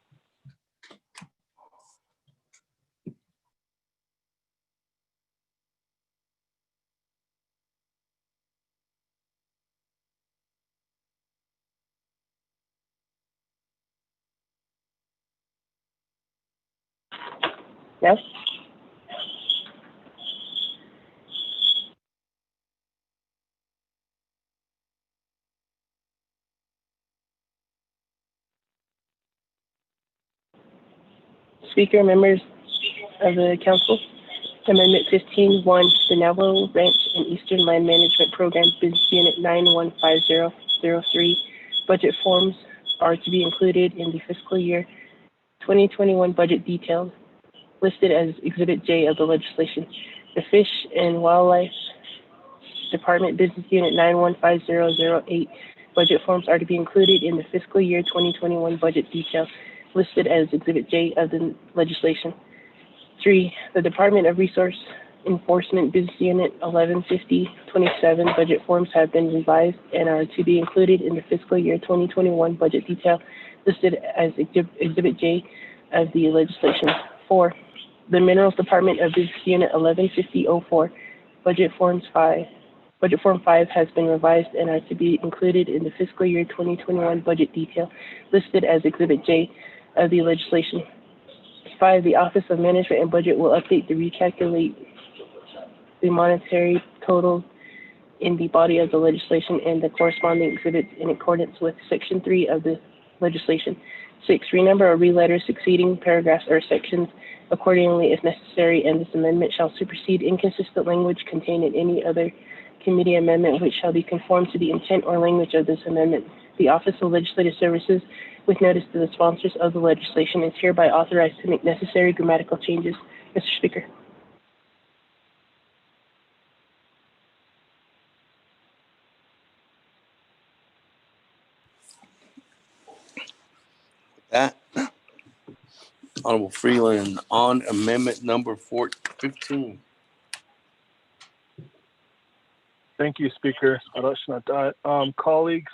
Yes. Speaker, members of the council, Amendment 15-1, the Navajo Ranch and Eastern Land Management Program, Business Unit 915003. Budget forms are to be included in the fiscal year 2021 budget details listed as Exhibit J of the legislation. The Fish and Wildlife Department, Business Unit 915008. Budget forms are to be included in the fiscal year 2021 budget details listed as Exhibit J of the legislation. 3, the Department of Resource Enforcement, Business Unit 115027. Budget forms have been revised and are to be included in the fiscal year 2021 budget detail listed as Exhibit J of the legislation. 4, the Minerals Department of Business Unit 115004. Budget Form 5 has been revised and are to be included in the fiscal year 2021 budget detail listed as Exhibit J of the legislation. 5, the Office of Management and Budget will update the recalculate the monetary total in the body of the legislation and the corresponding exhibits in accordance with Section 3 of the legislation. 6, renumber or re-letter succeeding paragraphs or sections accordingly if necessary, and this amendment shall supersede inconsistent language contained in any other committee amendment which shall be conformed to the intent or language of this amendment. The Office of Legislative Services, with notice to the sponsors of the legislation, is hereby authorized to make necessary grammatical changes. Mr. Speaker. That, Honorable Freeland on amendment number 15. Thank you, Speaker. Colleagues,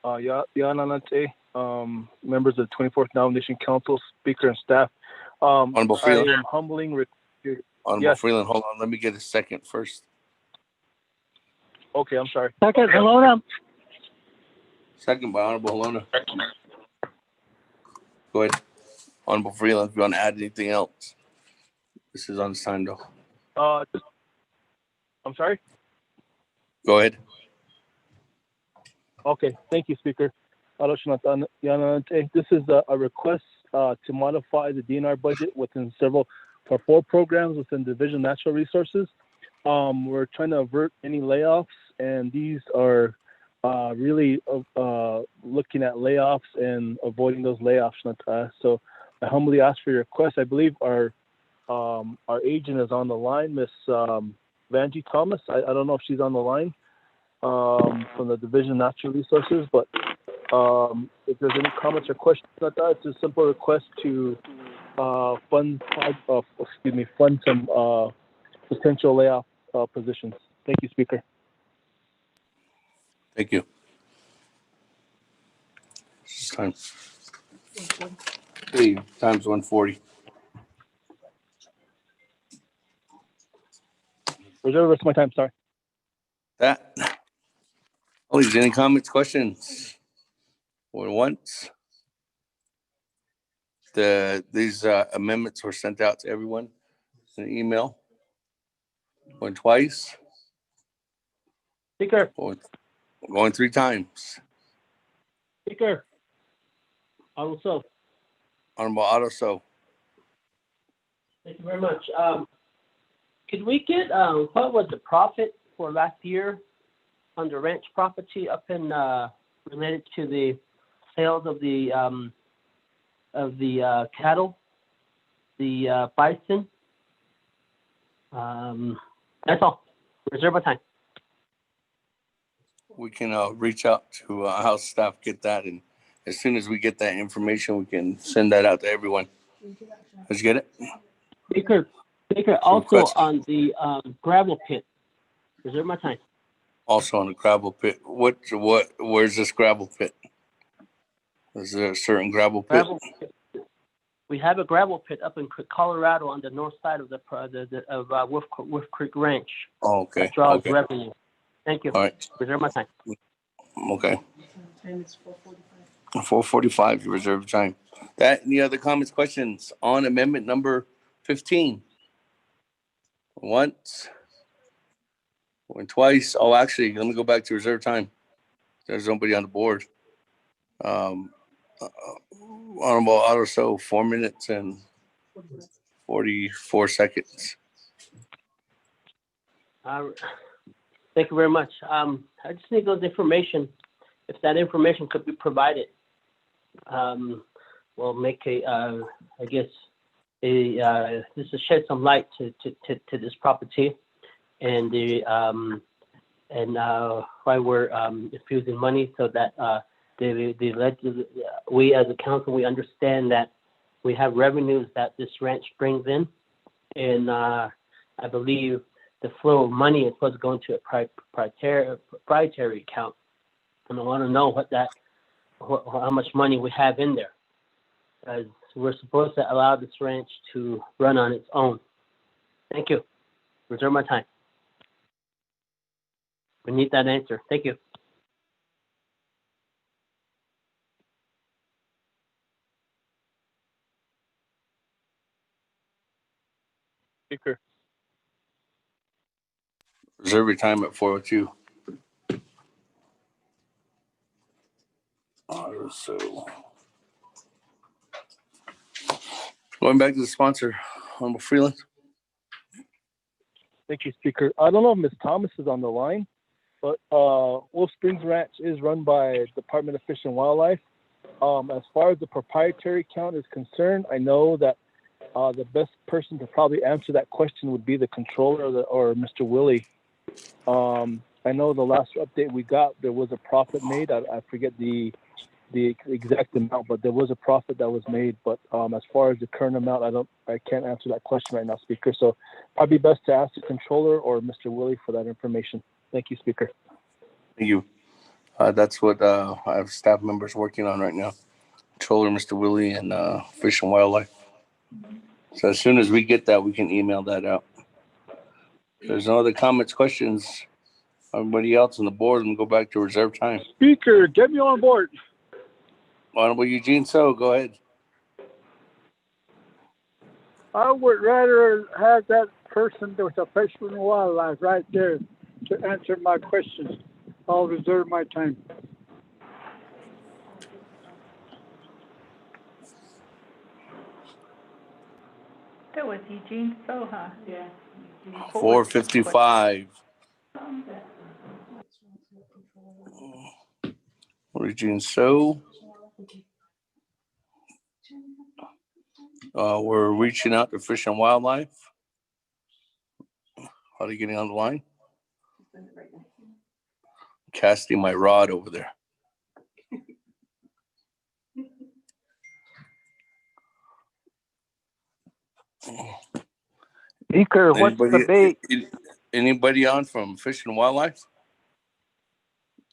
Yananate, members of the 24th Nomination Council, Speaker and staff. Honorable Freeland. I am humbling. Honorable Freeland, hold on. Let me get a second first. Okay, I'm sorry. Second, Halona. Second by Honorable Halona. Go ahead. Honorable Freeland, if you want to add anything else. This is unsigned though. I'm sorry? Go ahead. Okay, thank you, Speaker. This is a request to modify the DNR budget within for 4 programs within Division of Natural Resources. We're trying to avert any layoffs, and these are really looking at layoffs and avoiding those layoffs. So I humbly ask for your request. I believe our agent is on the line, Miss Vanjie Thomas. I don't know if she's on the line from the Division of Natural Resources, but if there's any comments or questions about that, it's a simple request to fund some potential layoff positions. Thank you, Speaker. Thank you. It's time. Hey, time's 1:40. Reserve the rest of my time, sorry. That. Colleagues, any comments, questions? Or once? These amendments were sent out to everyone in an email. Going twice. Speaker. Going 3 times. Speaker. Also. Honorable Otto. Thank you very much. Could we get what was the profit for last year on the ranch property up in related to the sales of the cattle, the bison? That's all. Reserve my time. We can reach out to house staff, get that, and as soon as we get that information, we can send that out to everyone. Let's get it. Speaker, also on the gravel pit. Reserve my time. Also on the gravel pit. Where's this gravel pit? Is there a certain gravel pit? We have a gravel pit up in Colorado on the north side of Wolf Creek Ranch. Oh, okay. That draws revenue. Thank you. All right. Reserve my time. Okay. 4:45. You reserve time. Any other comments, questions on amendment number 15? Once. Going twice. Oh, actually, let me go back to reserve time. There's nobody on the board. Honorable Otto, 4 minutes and 44 seconds. Thank you very much. I just need those information. If that information could be provided, we'll make a, this will shed some light to this property and why we're infusing money so that we as a council, we understand that we have revenues that this ranch brings in, and I believe the flow of money is supposed to go into a proprietary account, and I want to know how much money we have in there, as we're supposed to allow this ranch to run on its own. Thank you. Reserve my time. We need that answer. Thank you. Speaker. Reserve your time at 4:02. So, going back to the sponsor, Honorable Freeland. Thank you, Speaker. I don't know if Ms. Thomas is on the line, but Wolf Springs Ranch is run by Department of Fish and Wildlife. As far as the proprietary account is concerned, I know that the best person to probably answer that question would be the controller or Mr. Willie. I know the last update we got, there was a profit made. I forget the exact amount, but there was a profit that was made. But as far as the current amount, I can't answer that question right now, Speaker. So probably best to ask the controller or Mr. Willie for that information. Thank you, Speaker. Thank you. That's what I have staff members working on right now. Controller, Mr. Willie, and Fish and Wildlife. So as soon as we get that, we can email that out. If there's no other comments, questions, everybody else on the board, and go back to reserve time. Speaker, get me on board. Honorable Eugene So, go ahead. I would rather have that person with the Fish and Wildlife right there to answer my questions. I'll reserve my time. That was Eugene So, huh? Yeah. 4:55. Eugene So. We're reaching out to Fish and Wildlife. Are they getting on the line? Casting my rod over there. Speaker, what's the bait? Anybody on from Fish and Wildlife?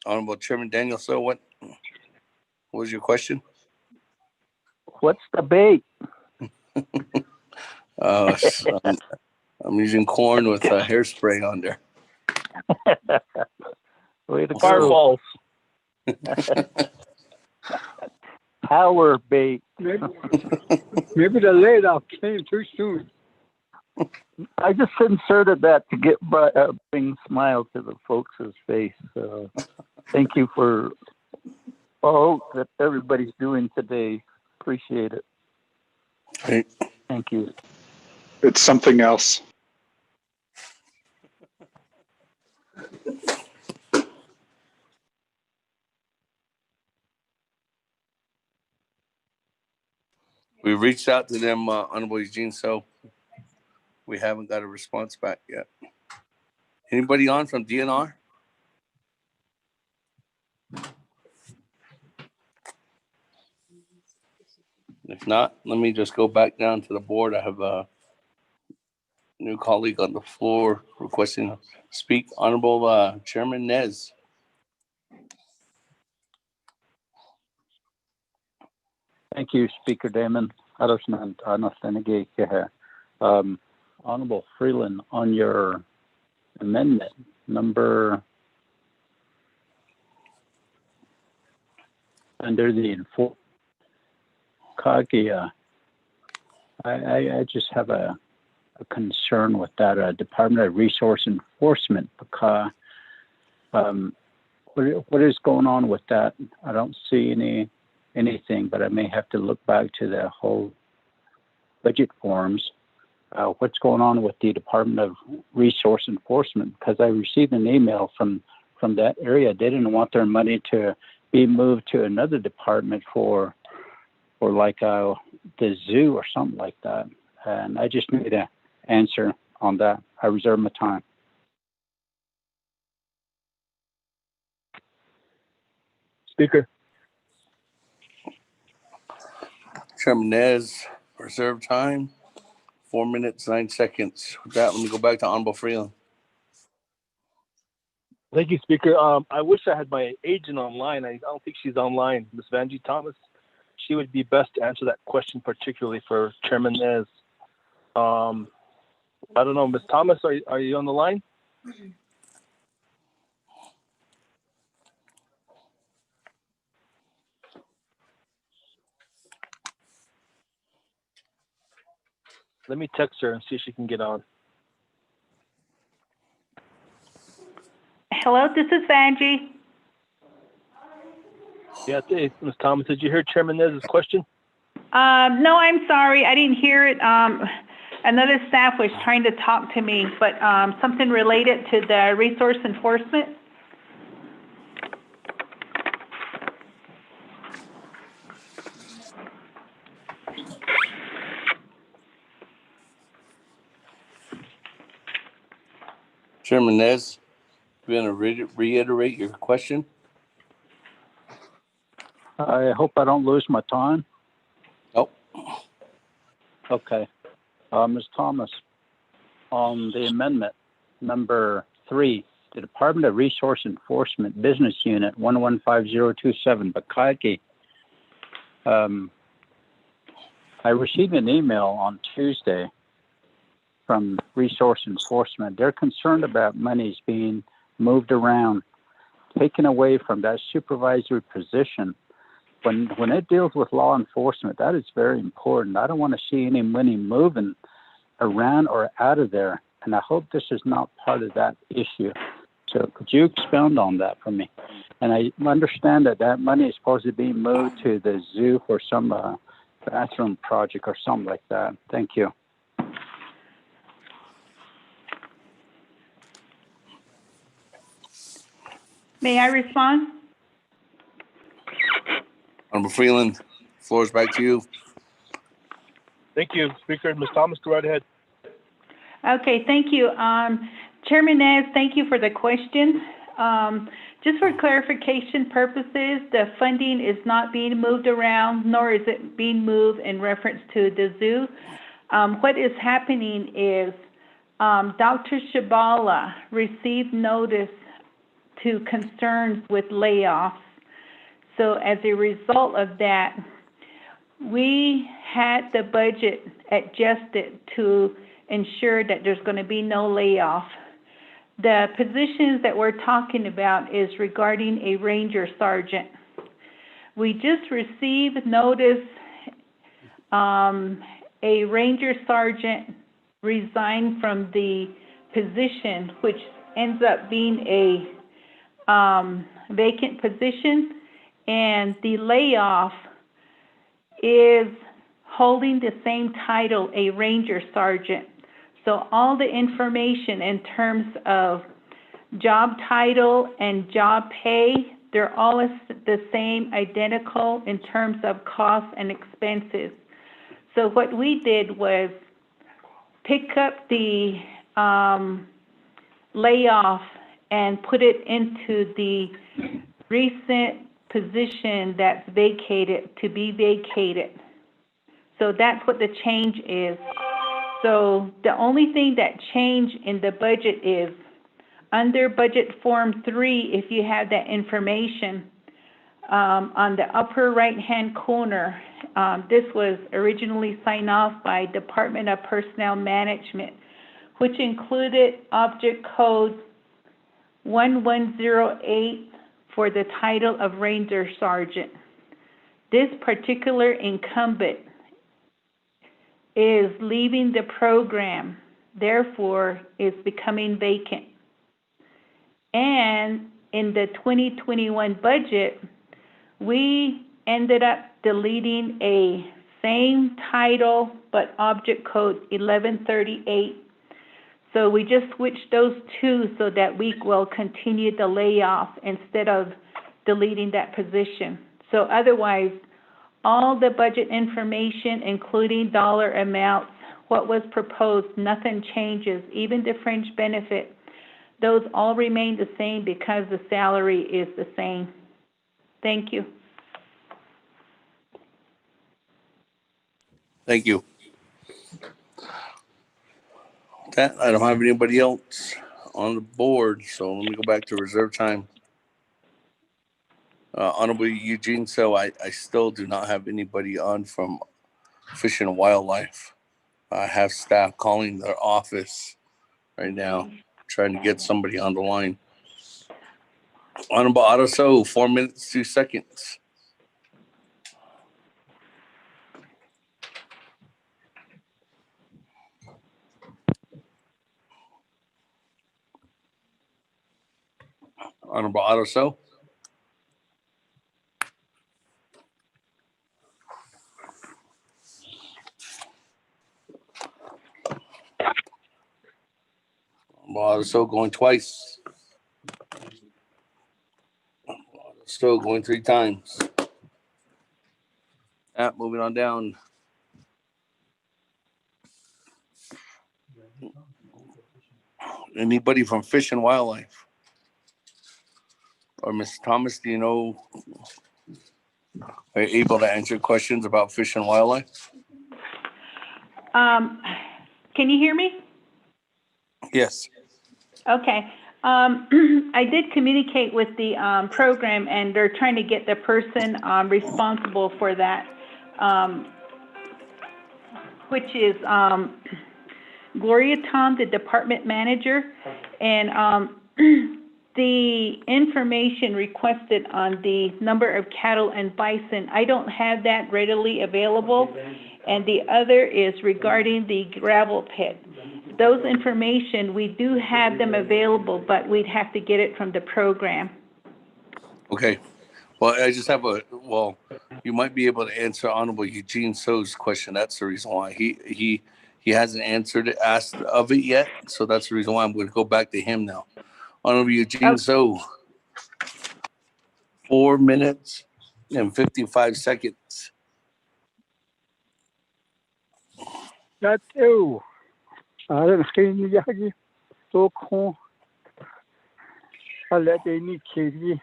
Honorable Chairman Daniel So, what was your question? What's the bait? I'm using corn with hairspray on there. Way to Fireballs. Power bait. Maybe the layoff came too soon. I just inserted that to bring smile to the folks' face. Thank you for all that everybody's doing today. Appreciate it. Great. Thank you. It's something else. We reached out to them, Honorable Eugene So. We haven't got a response back yet. Anybody on from DNR? If not, let me just go back down to the board. I have a new colleague on the floor requesting to speak. Honorable Chairman Nez. Thank you, Speaker Damon. Honorable Freeland, on your amendment number under the Kagia, I just have a concern with that Department of Resource Enforcement because what is going on with that? I don't see anything, but I may have to look back to the whole budget forms, what's going on with the Department of Resource Enforcement, because I received an email from that area. They didn't want their money to be moved to another department for like the zoo or something like that. And I just need an answer on that. I reserve my time. Speaker. Chairman Nez, reserve time, 4 minutes, 9 seconds. With that, let me go back to Honorable Freeland. Thank you, Speaker. I wish I had my agent online. I don't think she's online. Ms. Vanjie Thomas, she would be best to answer that question, particularly for Chairman Nez. I don't know, Ms. Thomas, are you on the line? Let me text her and see if she can get on. Hello, this is Vanjie. Yeah, hey, Ms. Thomas, did you hear Chairman Nez's question? No, I'm sorry, I didn't hear it. Another staff was trying to talk to me, but something related to the resource enforcement. Chairman Nez, you want to reiterate your question? I hope I don't lose my time. Nope. Okay. Ms. Thomas, on the amendment number 3, the Department of Resource Enforcement Business Unit 115027, Bakaki. I received an email on Tuesday from Resource Enforcement. They're concerned about monies being moved around, taken away from that supervisory position. When it deals with law enforcement, that is very important. I don't want to see any money moving around or out of there, and I hope this is not part of that issue. So could you expound on that for me? And I understand that money is supposed to be moved to the zoo for some bathroom project or something like that. Thank you. May I respond? Honorable Freeland, floor is back to you. Thank you, Speaker. Ms. Thomas, go right ahead. Okay, thank you. Chairman Nez, thank you for the question. Just for clarification purposes, the funding is not being moved around, nor is it being moved in reference to the zoo. What is happening is Dr. Shabala received notice to concerns with layoffs. So as a result of that, we had the budget adjusted to ensure that there's going to be no layoff. The positions that we're talking about is regarding a ranger sergeant. We just received notice a ranger sergeant resigned from the position, which ends up being a vacant position, and the layoff is holding the same title, a ranger sergeant. So all the information in terms of job title and job pay, they're all the same, identical in terms of costs and expenses. So what we did was pick up the layoff and put it into the recent position that's vacated, to be vacated. So that's what the change is. So the only thing that changed in the budget is under budget form 3, if you have that information, on the upper right-hand corner, this was originally signed off by Department of Personnel Management, which included object code 1108 for the title of Ranger Sergeant. This particular incumbent is leaving the program, therefore is becoming vacant. And in the 2021 budget, we ended up deleting a same title, but object code 1138. So we just switched those two so that we will continue the layoff instead of deleting that position. So otherwise, all the budget information, including dollar amounts, what was proposed, nothing changes, even the fringe benefit. Those all remain the same because the salary is the same. Thank you. Thank you. That, I don't have anybody else on the board, so let me go back to reserve time. Honorable Eugene, so I still do not have anybody on from Fish and Wildlife. I have staff calling their office right now, trying to get somebody on the line. Honorable Otto, 4 minutes, 2 seconds. Honorable Otto. Otto going twice. Still going 3 times. Moving on down. Anybody from Fish and Wildlife? Or Ms. Thomas, do you know, are you able to answer questions about Fish and Wildlife? Can you hear me? Yes. Okay. I did communicate with the program, and they're trying to get the person responsible for that, which is Gloria Tom, the department manager, and the information requested on the number of cattle and bison, I don't have that readily available, and the other is regarding the gravel pit. Those information, we do have them available, but we'd have to get it from the program. Okay. Well, I just have you might be able to answer Honorable Eugene So's question. That's the reason why he hasn't asked of it yet. So that's the reason why I'm going to go back to him now. Honorable Eugene So, 4 minutes and 55 seconds. That's you. I don't see you. So cool. I let any kid.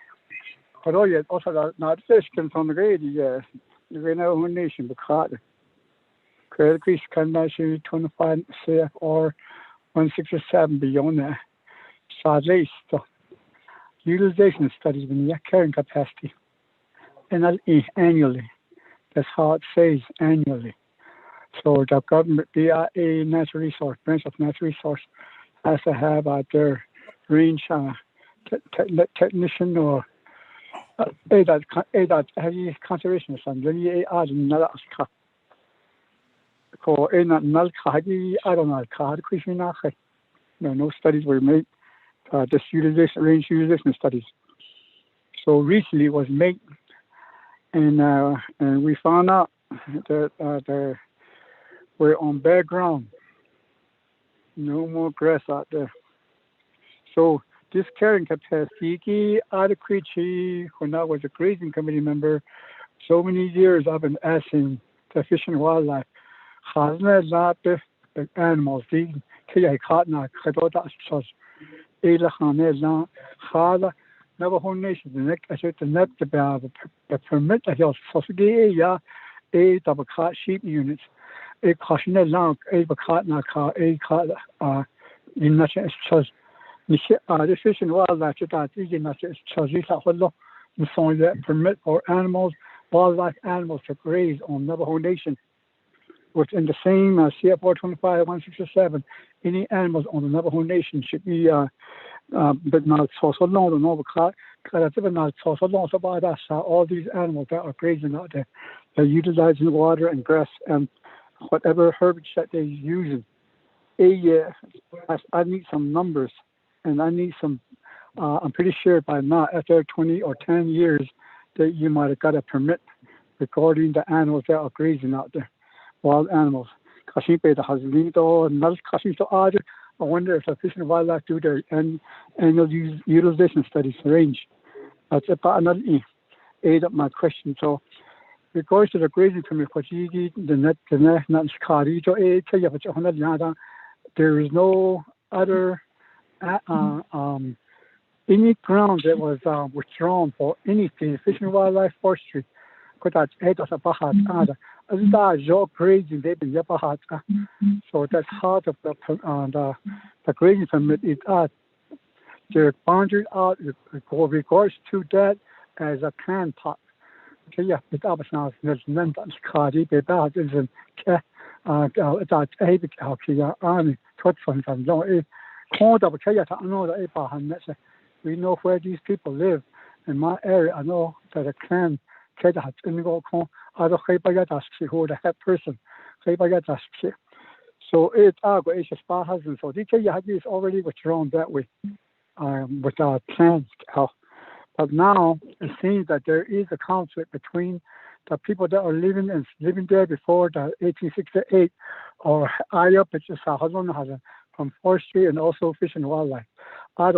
Although yet also not fish can from the grade, yes. The Navajo Nation, the card. Credit Crease Convention 25 CFR 167 beyond that. So utilization studies when you carrying capacity. And annually. That's how it says annually. So the government, BIA Natural Resource, Branch of Natural Resource, has to have their range technician or conservationist and then no studies were made, just utilization, range utilization studies. So recently it was made, and we found out that we're on bare ground. No more grass out there. So this carrying capacity, adequate, when I was a grazing committee member, so many years I've been asking the Fish and Wildlife, hasn't not the animals, the Navajo Nation, the next, I said, the net, the permit, the sheep units, a caution along, a bacatna car, a car, in natural chose. The Fish and Wildlife that permit for animals, wildlife animals to graze on Navajo Nation. Within the same CFR 25-167, any animals on the Navajo Nation should be but not so long, all these animals that are grazing out there, they're utilizing water and grass and whatever herbage that they're using. I need some numbers, and I need some, I'm pretty sure by now, after 20 or 10 years, that you might have got a permit recording the animals that are grazing out there, wild animals. Cashing Beta has linked all another cashing to other. I wonder if the Fish and Wildlife do their annual utilization studies range. That's about another aid up my question. So, regards to the grazing permit, there is no other any ground that was withdrawn for anything, Fish and Wildlife Forestry. So that's part of the grazing permit is they're bounded out regards to that as a clan part. Okay, yeah, but that was not there's none that's cardi, but that isn't that's a big army from no we know where these people live. In my area, I know that a clan has been go other the head person. So it's husband. So they is already withdrawn that way with our plans. But now it seems that there is a conflict between the people that are living there before the 1868 or higher pitches from forestry and also fish and wildlife. And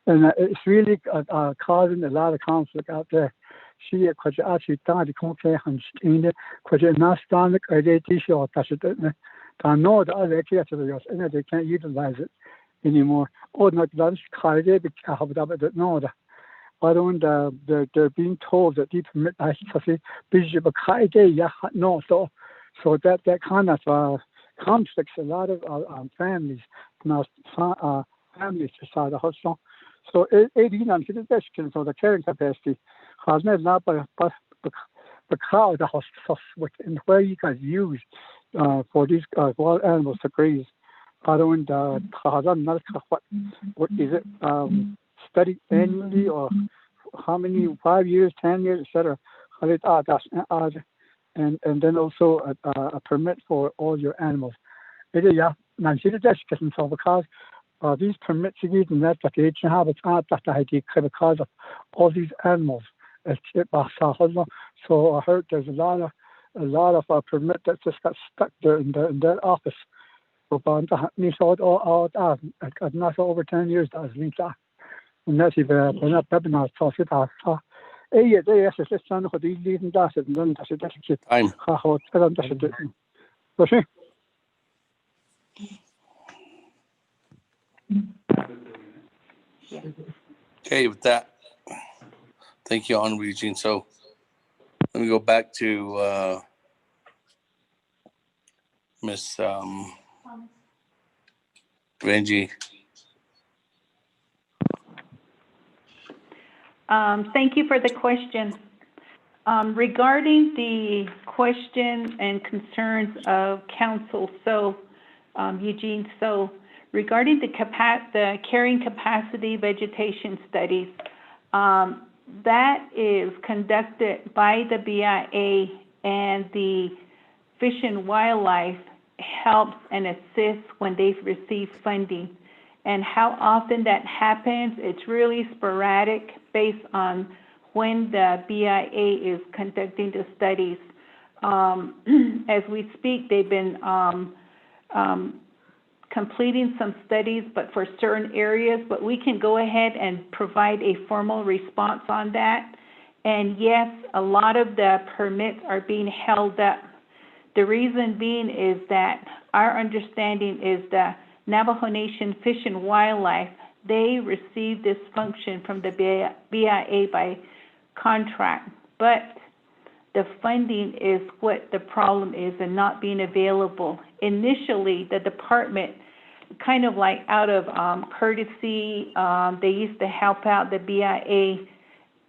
it's really causing a lot of conflict out there. She could actually die the not stand I know the other and they can't utilize it anymore. Oh, not lunch carried no. I don't they're being told that they permit no so that kind of conflicts a lot of families now families beside the hospital. So 89 so the carrying capacity has not but crowd the hospitals within where you guys use for these wild animals to graze. I don't what is it studied annually or how many 5 years, 10 years, etc. And then also a permit for all your animals. Because these permits and that because of all these animals. So I heard there's a lot of permit that just got stuck there in that office. So not over 10 years that was linked up. And that's if webinar talks about Okay, with that, thank you, Honorable Eugene. So let me go back to Miss Benji. Thank you for the question. Regarding the question and concerns of Council Eugene, regarding the carrying capacity vegetation studies, that is conducted by the BIA, and the Fish and Wildlife helps and assists when they've received funding. And how often that happens, it's really sporadic based on when the BIA is conducting the studies. As we speak, they've been completing some studies, but for certain areas, but we can go ahead and provide a formal response on that. And yes, a lot of the permits are being held up. The reason being is that our understanding is the Navajo Nation Fish and Wildlife, they receive this function from the BIA by contract, but the funding is what the problem is and not being available. Initially, the department, kind of like out of courtesy, they used to help out the BIA,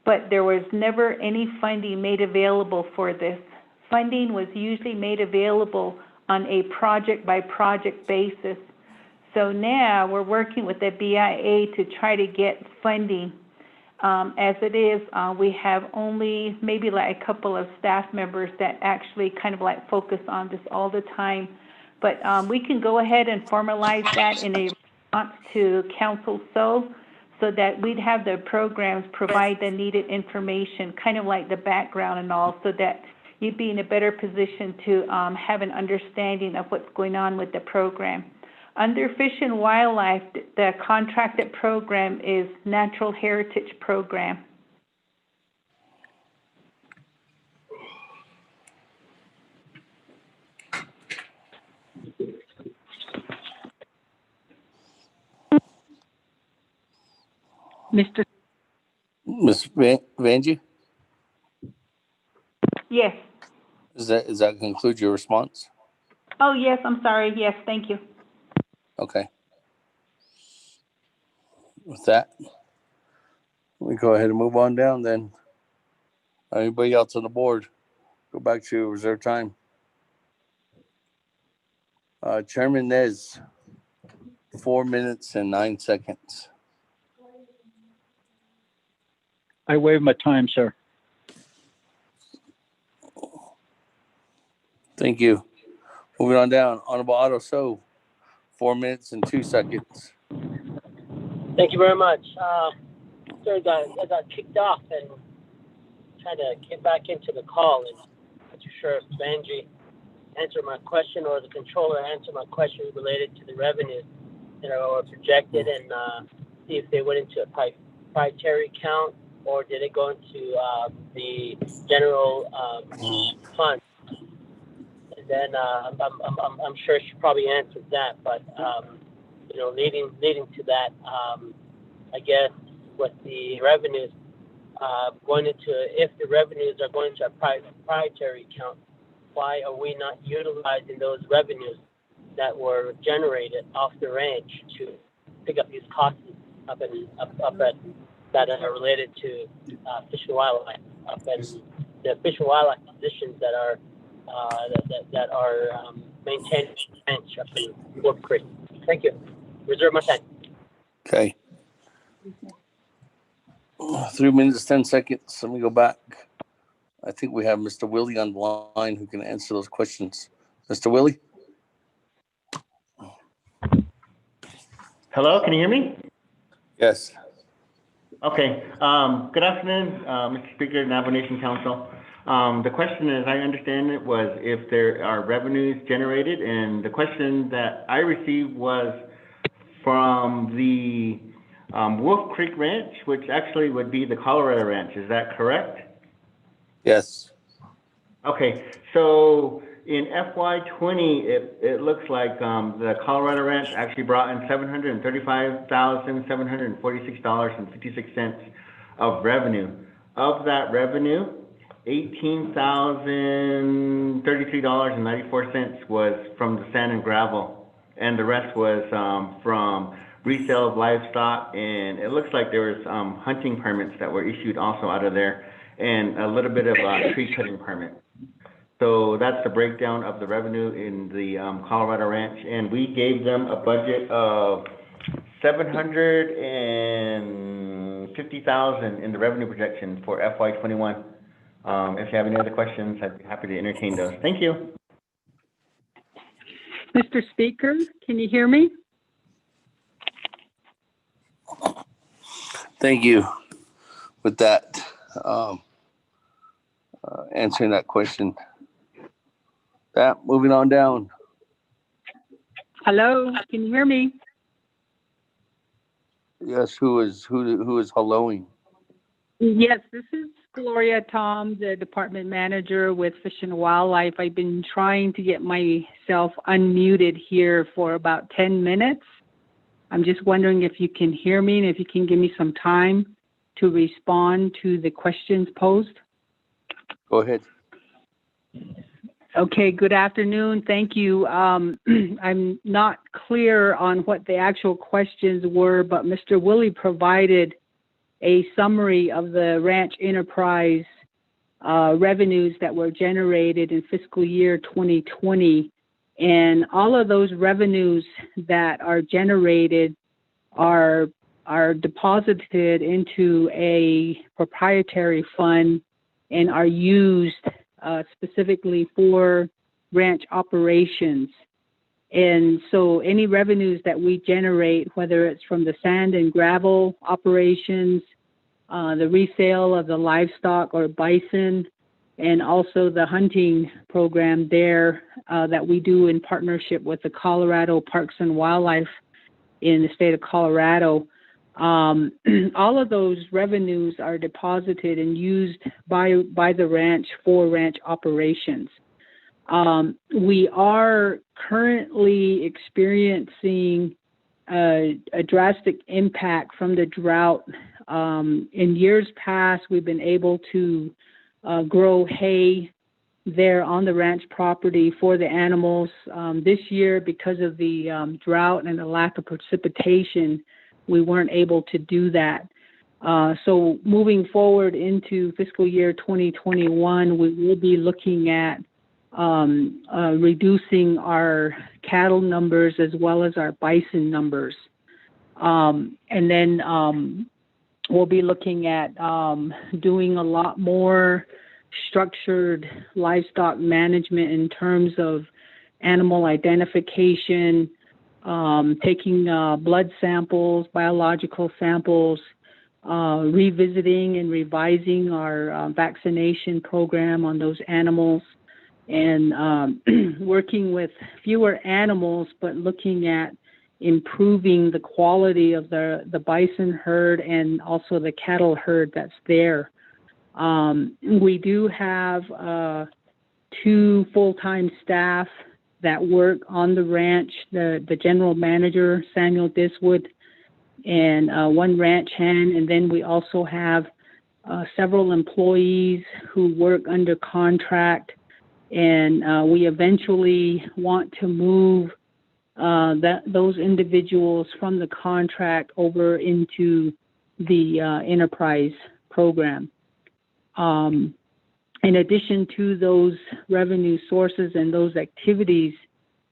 but there was never any funding made available for this. Funding was usually made available on a project-by-project basis. So now we're working with the BIA to try to get funding. As it is, we have only maybe like a couple of staff members that actually kind of like focus on this all the time. But we can go ahead and formalize that in a response to Council so that we'd have the programs provide the needed information, kind of like the background and all, so that you'd be in a better position to have an understanding of what's going on with the program. Under Fish and Wildlife, the contracted program is Natural Heritage Program. Mr. Ms. Vanjie, Yes. does that conclude your response? Oh, yes, I'm sorry. Yes, thank you. Okay. With that, we go ahead and move on down then. Anybody else on the board? Go back to reserve time. Chairman Nez, 4 minutes and 9 seconds. I waive my time, sir. Thank you. Moving on down, Honorable Otto So, 4 minutes and 2 seconds. Thank you very much. Sorry, guys, I got kicked off and tried to get back into the call, and I'm not too sure if Vanjie answered my question or the controller answered my question related to the revenues that are projected, and see if they went into a proprietary account or did it go into the general fund. And then I'm sure she probably answered that, but you know, leading to that, I guess with the revenues going into, if the revenues are going to a proprietary account, why are we not utilizing those revenues that were generated off the ranch to pick up these costs up at that are related to Fish and Wildlife, up in the Fish and Wildlife positions that are maintained ranch up in Wolf Creek? Thank you. Reserve my time. Okay. 3 minutes, 10 seconds. Let me go back. I think we have Mr. Willie on the line who can answer those questions. Mr. Willie? Hello, can you hear me? Yes. Okay. Good afternoon, Mr. Speaker, Navajo Nation Council. The question, as I understand it, was if there are revenues generated, and the question that I received was from the Wolf Creek Ranch, which actually would be the Colorado Ranch. Is that correct? Yes. Okay, so in FY20, it looks like the Colorado Ranch actually brought in $735,746.56 of revenue. Of that revenue, $18,033.94 was from the sand and gravel, and the rest was from resale of livestock, and it looks like there was hunting permits that were issued also out of there, and a little bit of tree cutting permit. So that's the breakdown of the revenue in the Colorado Ranch, and we gave them a budget of $750,000 in the revenue projection for FY21. If you have any other questions, I'd be happy to entertain those. Thank you. Mr. Speaker, can you hear me? Thank you. With that, answering that question. Moving on down. Hello, can you hear me? Yes, who is helloing? Yes, this is Gloria Tom, the department manager with Fish and Wildlife. I've been trying to get myself unmuted here for about 10 minutes. I'm just wondering if you can hear me and if you can give me some time to respond to the questions posed. Go ahead. Okay, good afternoon. Thank you. I'm not clear on what the actual questions were, but Mr. Willie provided a summary of the ranch enterprise revenues that were generated in fiscal year 2020. And all of those revenues that are generated are deposited into a proprietary fund and are used specifically for ranch operations. And so any revenues that we generate, whether it's from the sand and gravel operations, the resale of the livestock or bison, and also the hunting program there that we do in partnership with the Colorado Parks and Wildlife in the state of Colorado, all of those revenues are deposited and used by the ranch for ranch operations. We are currently experiencing a drastic impact from the drought. In years past, we've been able to grow hay there on the ranch property for the animals. This year, because of the drought and the lack of precipitation, we weren't able to do that. So moving forward into fiscal year 2021, we will be looking at reducing our cattle numbers as well as our bison numbers. And then we'll be looking at doing a lot more structured livestock management in terms of animal identification, taking blood samples, biological samples, revisiting and revising our vaccination program on those animals, and working with fewer animals, but looking at improving the quality of the bison herd and also the cattle herd that's there. We do have 2 full-time staff that work on the ranch, the general manager, Samuel Diswood, and 1 ranch hand. And then we also have several employees who work under contract. And we eventually want to move those individuals from the contract over into the enterprise program. In addition to those revenue sources and those activities,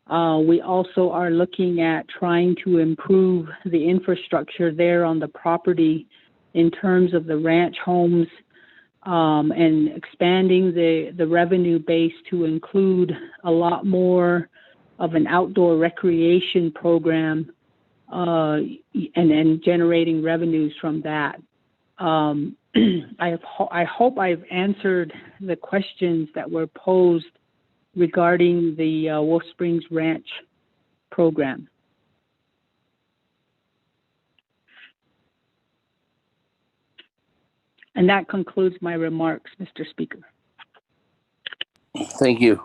we also are looking at trying to improve the infrastructure there on the property in terms of the ranch homes, and expanding the revenue base to include a lot more of an outdoor recreation program, and generating revenues from that. I hope I've answered the questions that were posed regarding the Wolf Springs Ranch program. And that concludes my remarks, Mr. Speaker. Thank you.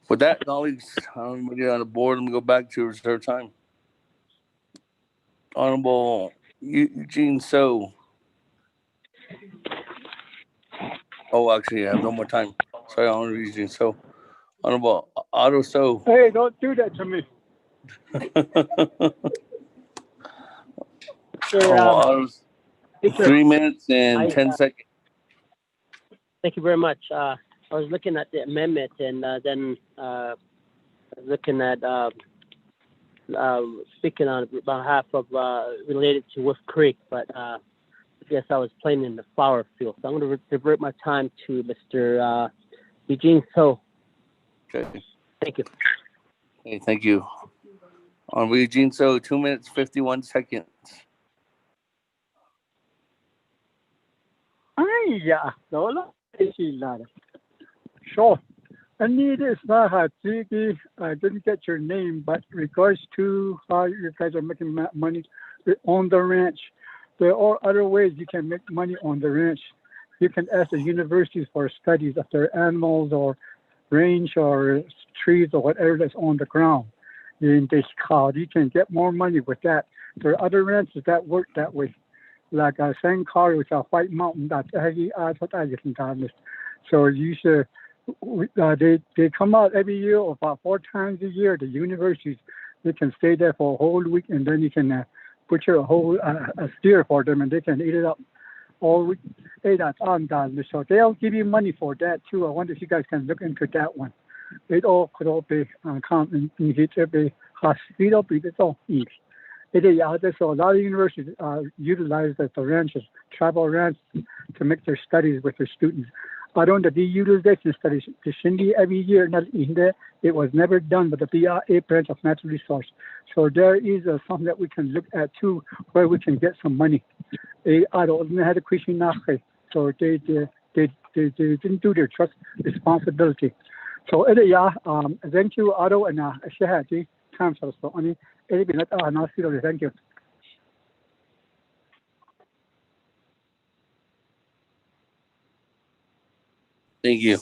With that, colleagues, I'm going to get on the board and go back to reserve time. Honorable Eugene So. Oh, actually, I have no more time. Sorry, Honorable Eugene So. Honorable Otto So. Hey, don't do that to me. Otto, 3 minutes and 10 seconds. Thank you very much. I was looking at the amendment and then looking at speaking on behalf of related to Wolf Creek, but I guess I was playing in the flower field. So I'm going to divert my time to Mr. Eugene So. Okay. Thank you. Okay, thank you. Honorable Eugene So, 2 minutes, 51 seconds. Sure. Anita Snahadzigi, I didn't get your name, but regards to how you guys are making money on the ranch, there are other ways you can make money on the ranch. You can ask the universities for studies of their animals or range or trees or whatever that's on the ground. In this cloud, you can get more money with that. There are other ranches that work that way. Like St. Carl, which is a White Mountain, that's what I listen to. So you should, they come out every year or about 4 times a year. The universities, they can stay there for a whole week, and then you can butcher a whole a steer for them, and they can eat it up all week. Hey, that's on that. So they'll give you money for that too. I wonder if you guys can look into that one. It all could all be common. It be hospital, it's all easy. So a lot of universities utilize the ranches, tribal ranches, to make their studies with their students. around the utilization studies, the Shindy every year, it was never done by the BRA branch of natural resource. So there is something that we can look at too, where we can get some money. So they didn't do their trust responsibility. So thank you, Otto, and Shahadi, Council. So thank you. Thank you.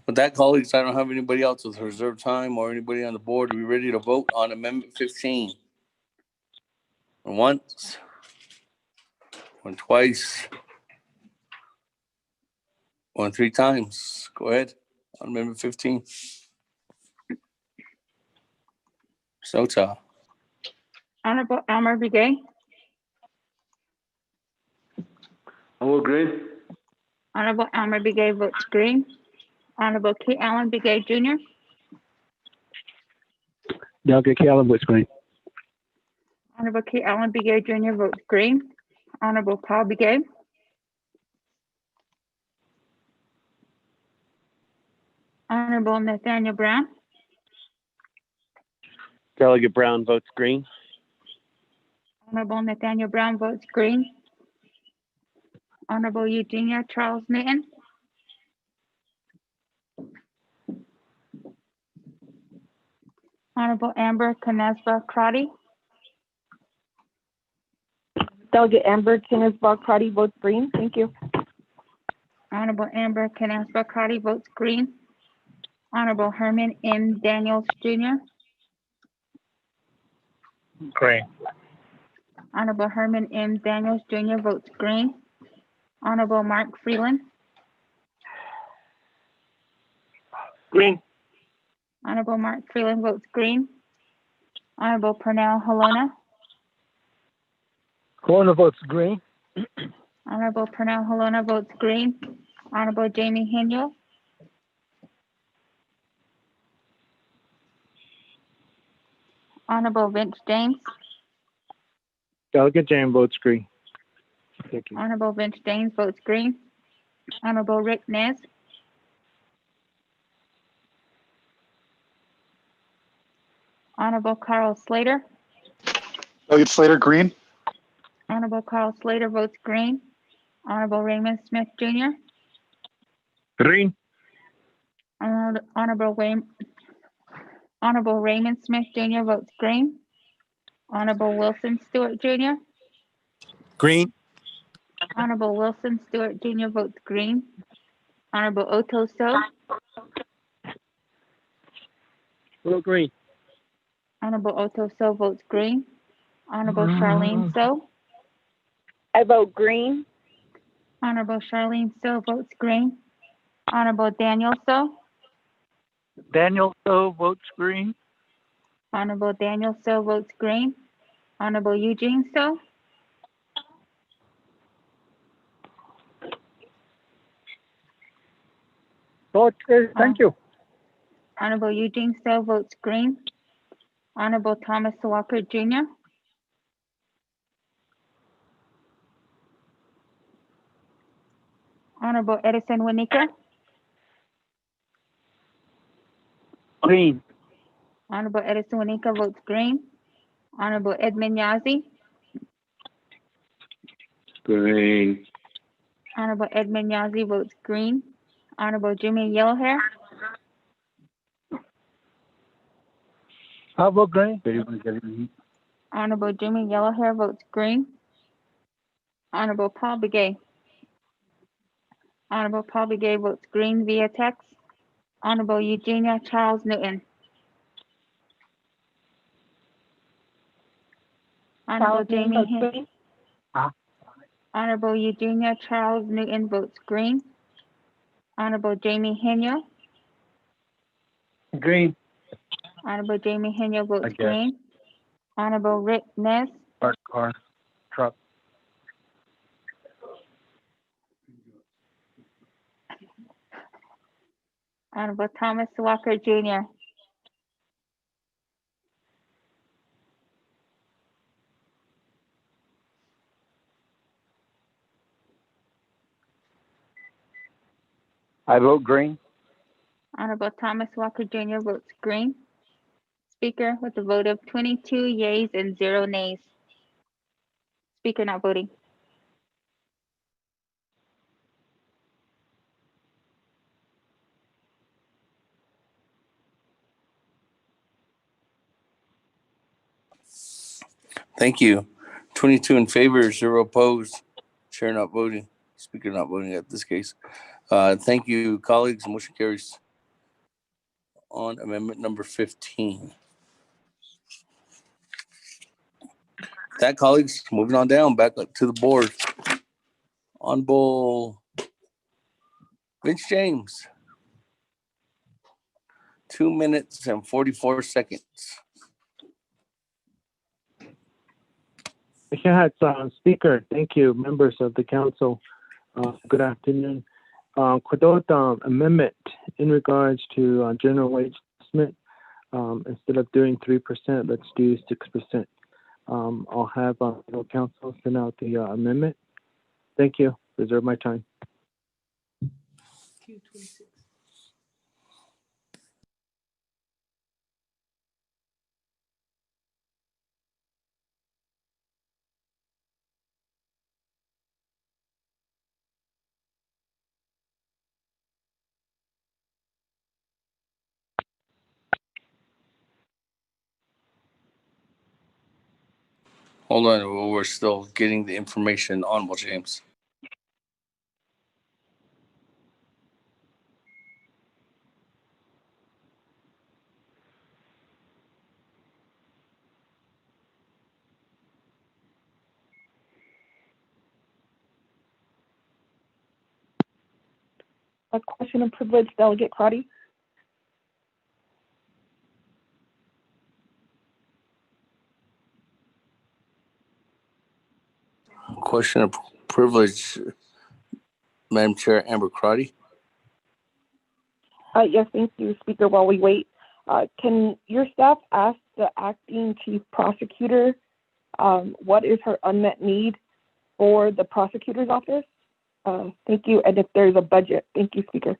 With that, colleagues, I don't have anybody else with reserved time or anybody on the board. Are we ready to vote on Amendment 15? Going once, going twice, going three times. Go ahead on Amendment 15. Sota. Honorable Elmer Begay. I will agree. Honorable Elmer Begay votes green. Honorable K. Allen Begay Jr. Doug Allen votes green. Honorable K. Allen Begay Jr. votes green. Honorable Paul Begay. Honorable Nathaniel Brown. Delegate Brown votes green. Honorable Nathaniel Brown votes green. Honorable Eugenia Charles Newton. Honorable Amber Canesba Crotty. Delegate Amber Kinesbaugh Crotty votes green. Thank you. Honorable Amber Canesba Crotty votes green. Honorable Herman M. Daniels Jr. Green. Honorable Herman M. Daniels Jr. votes green. Honorable Mark Freeland. Green. Honorable Mark Freeland votes green. Honorable Pernell Halona. Halona votes green. Honorable Pernell Halona votes green. Honorable Jamie Henyo. Honorable Vince James. Delegate James votes green. Thank you. Honorable Vince James votes green. Honorable Rick Nez. Honorable Carl Slater. Delegate Slater, green. Honorable Carl Slater votes green. Honorable Raymond Smith Jr. Green. Honorable Raymond Smith Jr. votes green. Honorable Wilson Stewart Jr. Green. Honorable Wilson Stewart Jr. votes green. Honorable Otto So. Vote green. Honorable Otto So votes green. Honorable Charlene So. I vote green. Honorable Charlene So votes green. Honorable Daniel So. Daniel So votes green. Honorable Daniel So votes green. Honorable Eugene So. Thank you. Honorable Eugene So votes green. Honorable Thomas Walker Jr. Honorable Edison Winika. Green. Honorable Edison Winika votes green. Honorable Edmund Yazzie. Green. Honorable Edmund Yazzie votes green. Honorable Jimmy Yellowhair. I vote green. Honorable Jimmy Yellowhair votes green. Honorable Paul Begay. Honorable Paul Begay votes green via text. Honorable Eugenia Charles Newton. Honorable Jamie Honorable Eugenia Charles Newton votes green. Honorable Jamie Henyo. Green. Honorable Jamie Henyo votes green. Honorable Rick Ness. Park car. Truck. Honorable Thomas Walker Jr. I vote green. Honorable Thomas Walker Jr. votes green. Speaker with a vote of 22 yeas and 0 nays. Speaker not voting. Thank you. 22 in favor, 0 opposed. Chair not voting. Speaker not voting at this case. Thank you, colleagues. Motion carries. On amendment number 15. That, colleagues, moving on down, back up to the board. Honorable Vince James. 2 minutes and 44 seconds. Speaker, thank you, members of the council. Good afternoon. Kwadot amendment in regards to general wage adjustment. Instead of doing 3%, let's do 6%. I'll have council send out the amendment. Thank you. Reserve my time. Hold on, we're still getting the information, Honorable James. A question of privilege, Delegate Crotty. Question of privilege, Madam Chair Amber Crotty. Yes, thank you, Speaker. While we wait, can your staff ask the acting chief prosecutor what is her unmet need for the prosecutor's office? Thank you. And if there's a budget. Thank you, Speaker.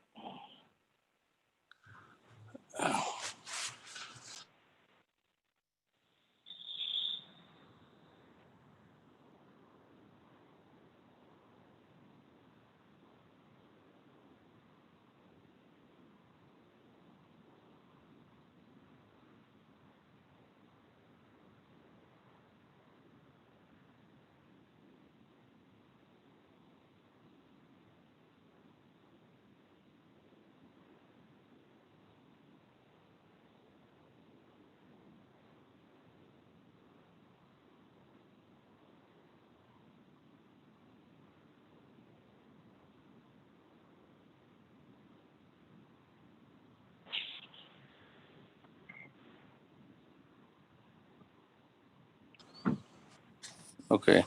Okay.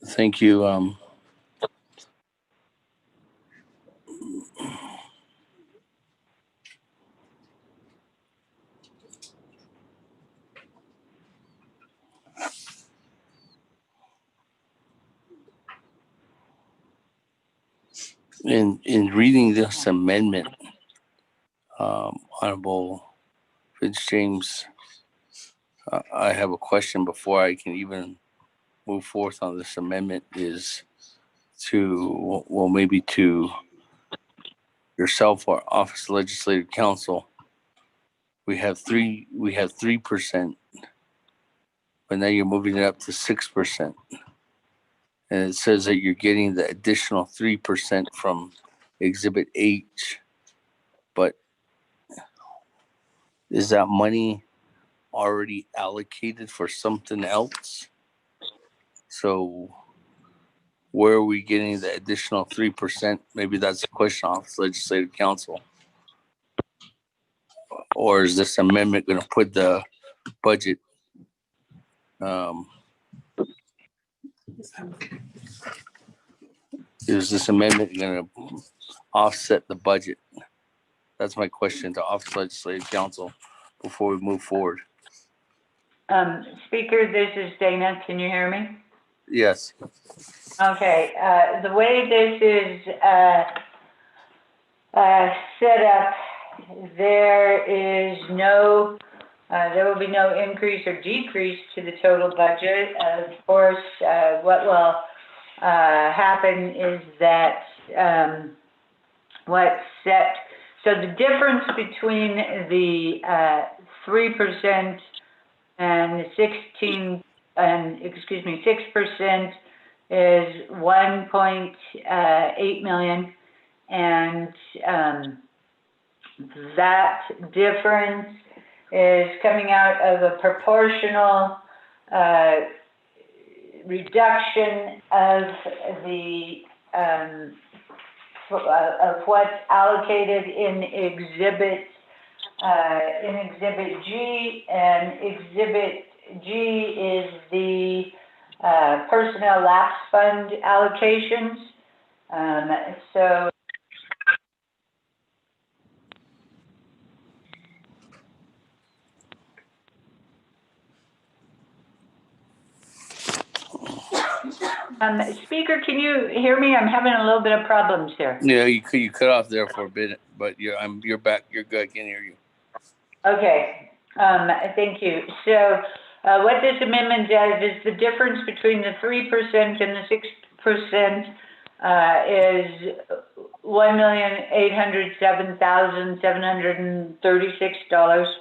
Thank you. In reading this amendment, Honorable Vince James, I have a question before I can even move forth on this amendment. Is to, well, maybe to yourself or Office of Legislative Counsel. We have 3%, but now you're moving it up to 6%. And it says that you're getting the additional 3% from Exhibit H, but is that money already allocated for something else? So where are we getting the additional 3%? Maybe that's a question off Legislative Council. Or is this amendment going to put the budget is this amendment going to offset the budget? That's my question to Office Legislative Council before we move forward. Speaker, this is Dana. Can you hear me? Yes. Okay. The way this is set up, there will be no increase or decrease to the total budget. Of course, what will happen is that so the difference between the 3% and 6% is 1.8 million, and that difference is coming out of a proportional reduction of the of what's allocated in Exhibit G, and Exhibit G is the personnel lapse fund allocations. So Speaker, can you hear me? I'm having a little bit of problems here. Yeah, you cut off there for a bit, but you're back. You're good. I can hear you. Okay. Thank you. So what this amendment does is the difference between the 3% and the 6% is $1,807,736.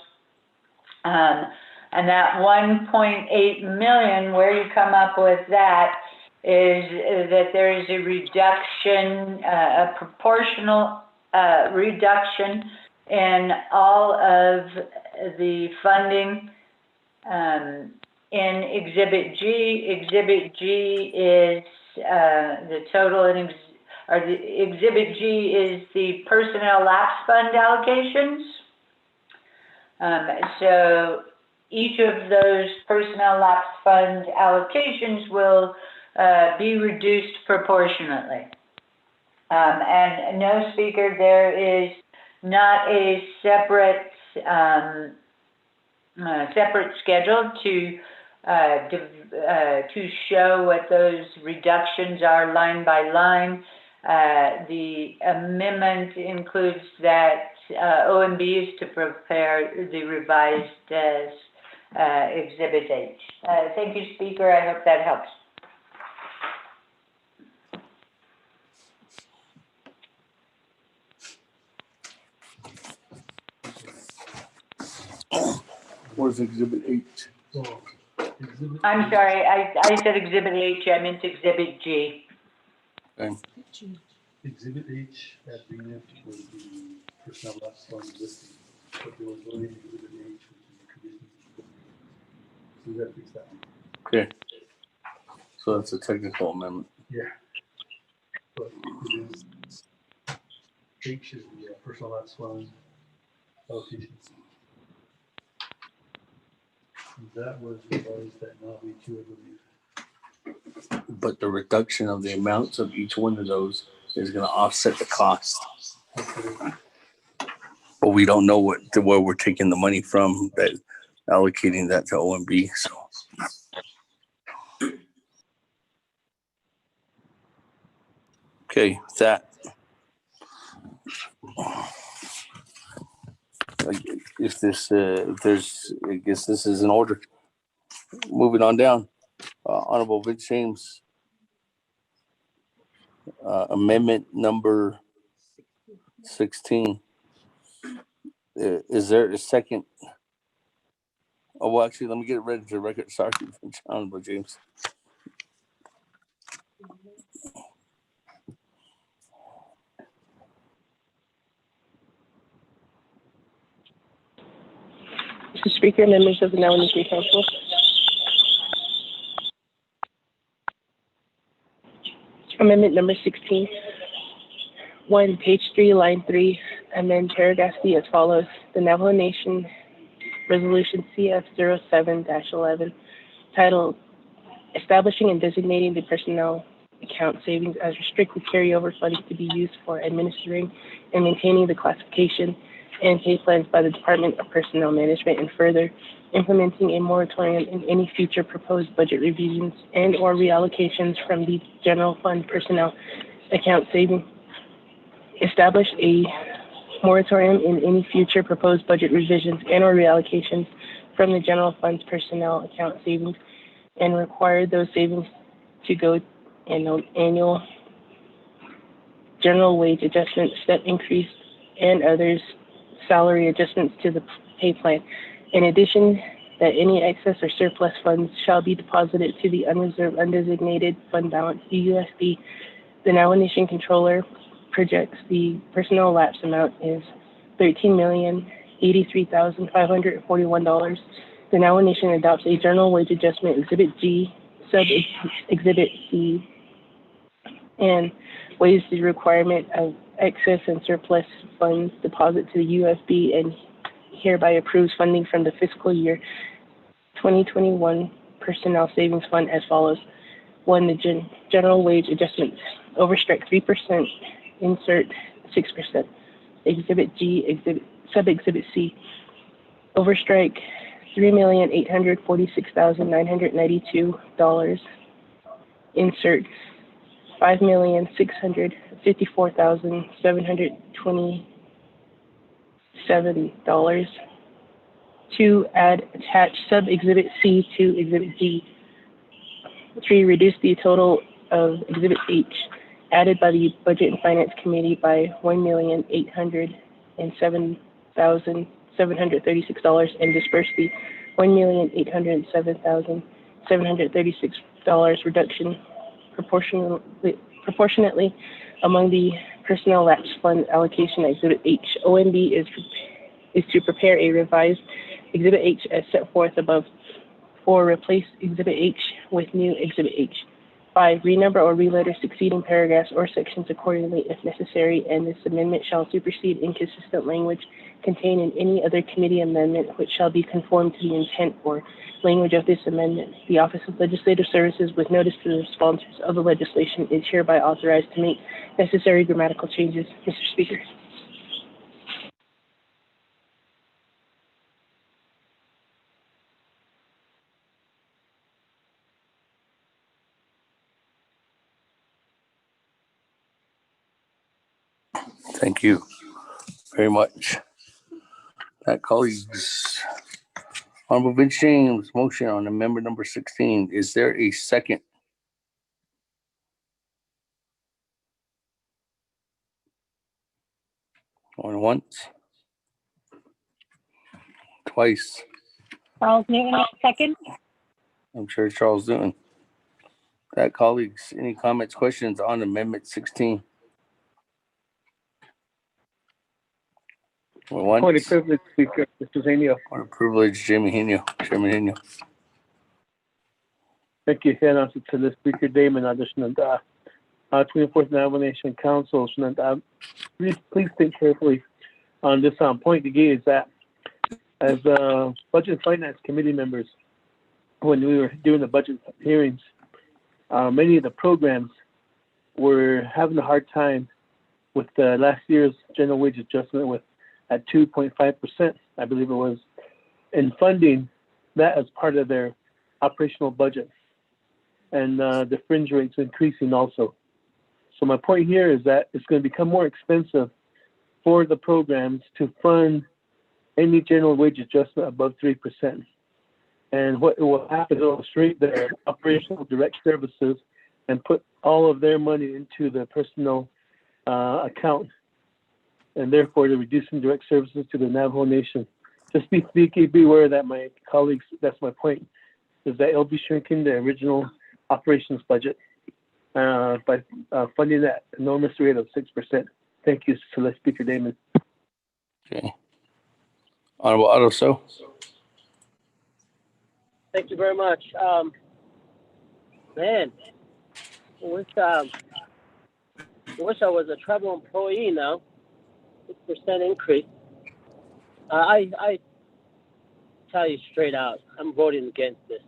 And that 1.8 million, where you come up with that is that there is a reduction, a proportional reduction in all of the funding in Exhibit G. Exhibit G is the total, Exhibit G is the personnel lapse fund allocations. So each of those personnel lapse fund allocations will be reduced proportionately. And no, Speaker, there is not a separate schedule to show what those reductions are line by line. The amendment includes that OMB is to prepare the revised Exhibit H. Thank you, Speaker. I hope that helps. Where's Exhibit H? I'm sorry, I said Exhibit H, I meant Exhibit G. Okay. Exhibit H had been left for the personnel lapse fund listing, but there was only Exhibit H, which is the conditions. So we gotta fix that one. Okay. So that's a technical amendment. Yeah. But it is, H is the personnel lapse fund allocation. That was revised at Navi 2, I believe. But the reduction of the amounts of each one of those is going to offset the cost. But we don't know where we're taking the money from, that allocating that to OMB. So. Okay, that. If I guess this is in order. Moving on down. Honorable Vince James. Amendment number 16. Is there a second? Oh, well, actually, let me get it ready to the record. Sorry, Honorable James. Mr. Speaker, members of the Navajo Nation Council. Amendment number 16. 1, page 3, line 3, amend paragraph C as follows. The Navajo Nation Resolution CF07-11, titled Establishing and Designating the Personnel Account Savings as Restricted Carryover Funds to be used for administering and maintaining the classification and pay plans by the Department of Personnel Management, and further implementing a moratorium in any future proposed budget revisions and or reallocations from the general fund personnel account saving establish a moratorium in any future proposed budget revisions and or reallocations from the general fund's personnel account savings and require those savings to go in annual general wage adjustments, step increase, and others salary adjustments to the pay plan. In addition, that any excess or surplus funds shall be deposited to the unreserved undesignated fund balance, USD. The Navajo Nation Controller projects the personnel lapse amount is $13,083,541. The Navajo Nation adopts a general wage adjustment Exhibit G, Exhibit C, and waives the requirement of excess and surplus funds deposit to the USB and hereby approves funding from the fiscal year 2021 Personnel Savings Fund as follows. 1. The general wage adjustment overstrike 3%, insert 6%. Exhibit G, Sub-Exhibit C, overstrike $3,846,992, insert $5,654,727. 2. Add attach Sub-Exhibit C to Exhibit D. 3. Reduce the total of Exhibit H added by the Budget and Finance Committee by $1,807,736 and disperse the $1,807,736 reduction proportionately among the Personnel Lapse Fund allocation Exhibit H. OMB is to prepare a revised Exhibit H as set forth above. 4. Replace Exhibit H with new Exhibit H. 5. Renumber or reletter succeeding paragraphs or sections accordingly if necessary, and this amendment shall supersede inconsistent language contained in any other committee amendment which shall be conformed to the intent or language of this amendment. The Office of Legislative Services, with notice to the sponsors of the legislation, is hereby authorized to make necessary grammatical changes. Mr. Speaker. Thank you very much. That colleagues, Honorable Vince James, motion on amendment number 16. Is there a second? Going once, twice. Charles Newton, second. I'm sure Charles Newton. That colleagues, any comments, questions on amendment 16? Once. Point of privilege, Speaker, Mr. Zenio. Point of privilege, Chairman Henio. Thank you, Chair. To the Speaker Damon, additional 24th Navajo Nation Council. Please think carefully on this point. The is that as Budget and Finance Committee members, when we were doing the budget hearings, many of the programs were having a hard time with last year's general wage adjustment at 2.5%, I believe it was, in funding that as part of their operational budget. And the fringe rates increasing also. So my point here is that it's going to become more expensive for the programs to fund any general wage adjustment above 3%. And what will happen is it'll shrink their operational direct services and put all of their money into the personnel account. And therefore, they're reducing direct services to the Navajo Nation. Just be aware that my colleagues, that's my point, is that it'll be shrinking the original operations budget by funding that enormous rate of 6%. Thank you, Celeste Speaker Damon. Okay. Honorable Otto. Thank you very much. Man, I wish I was a tribal employee now. 6% increase. I tell you straight out, I'm voting against this.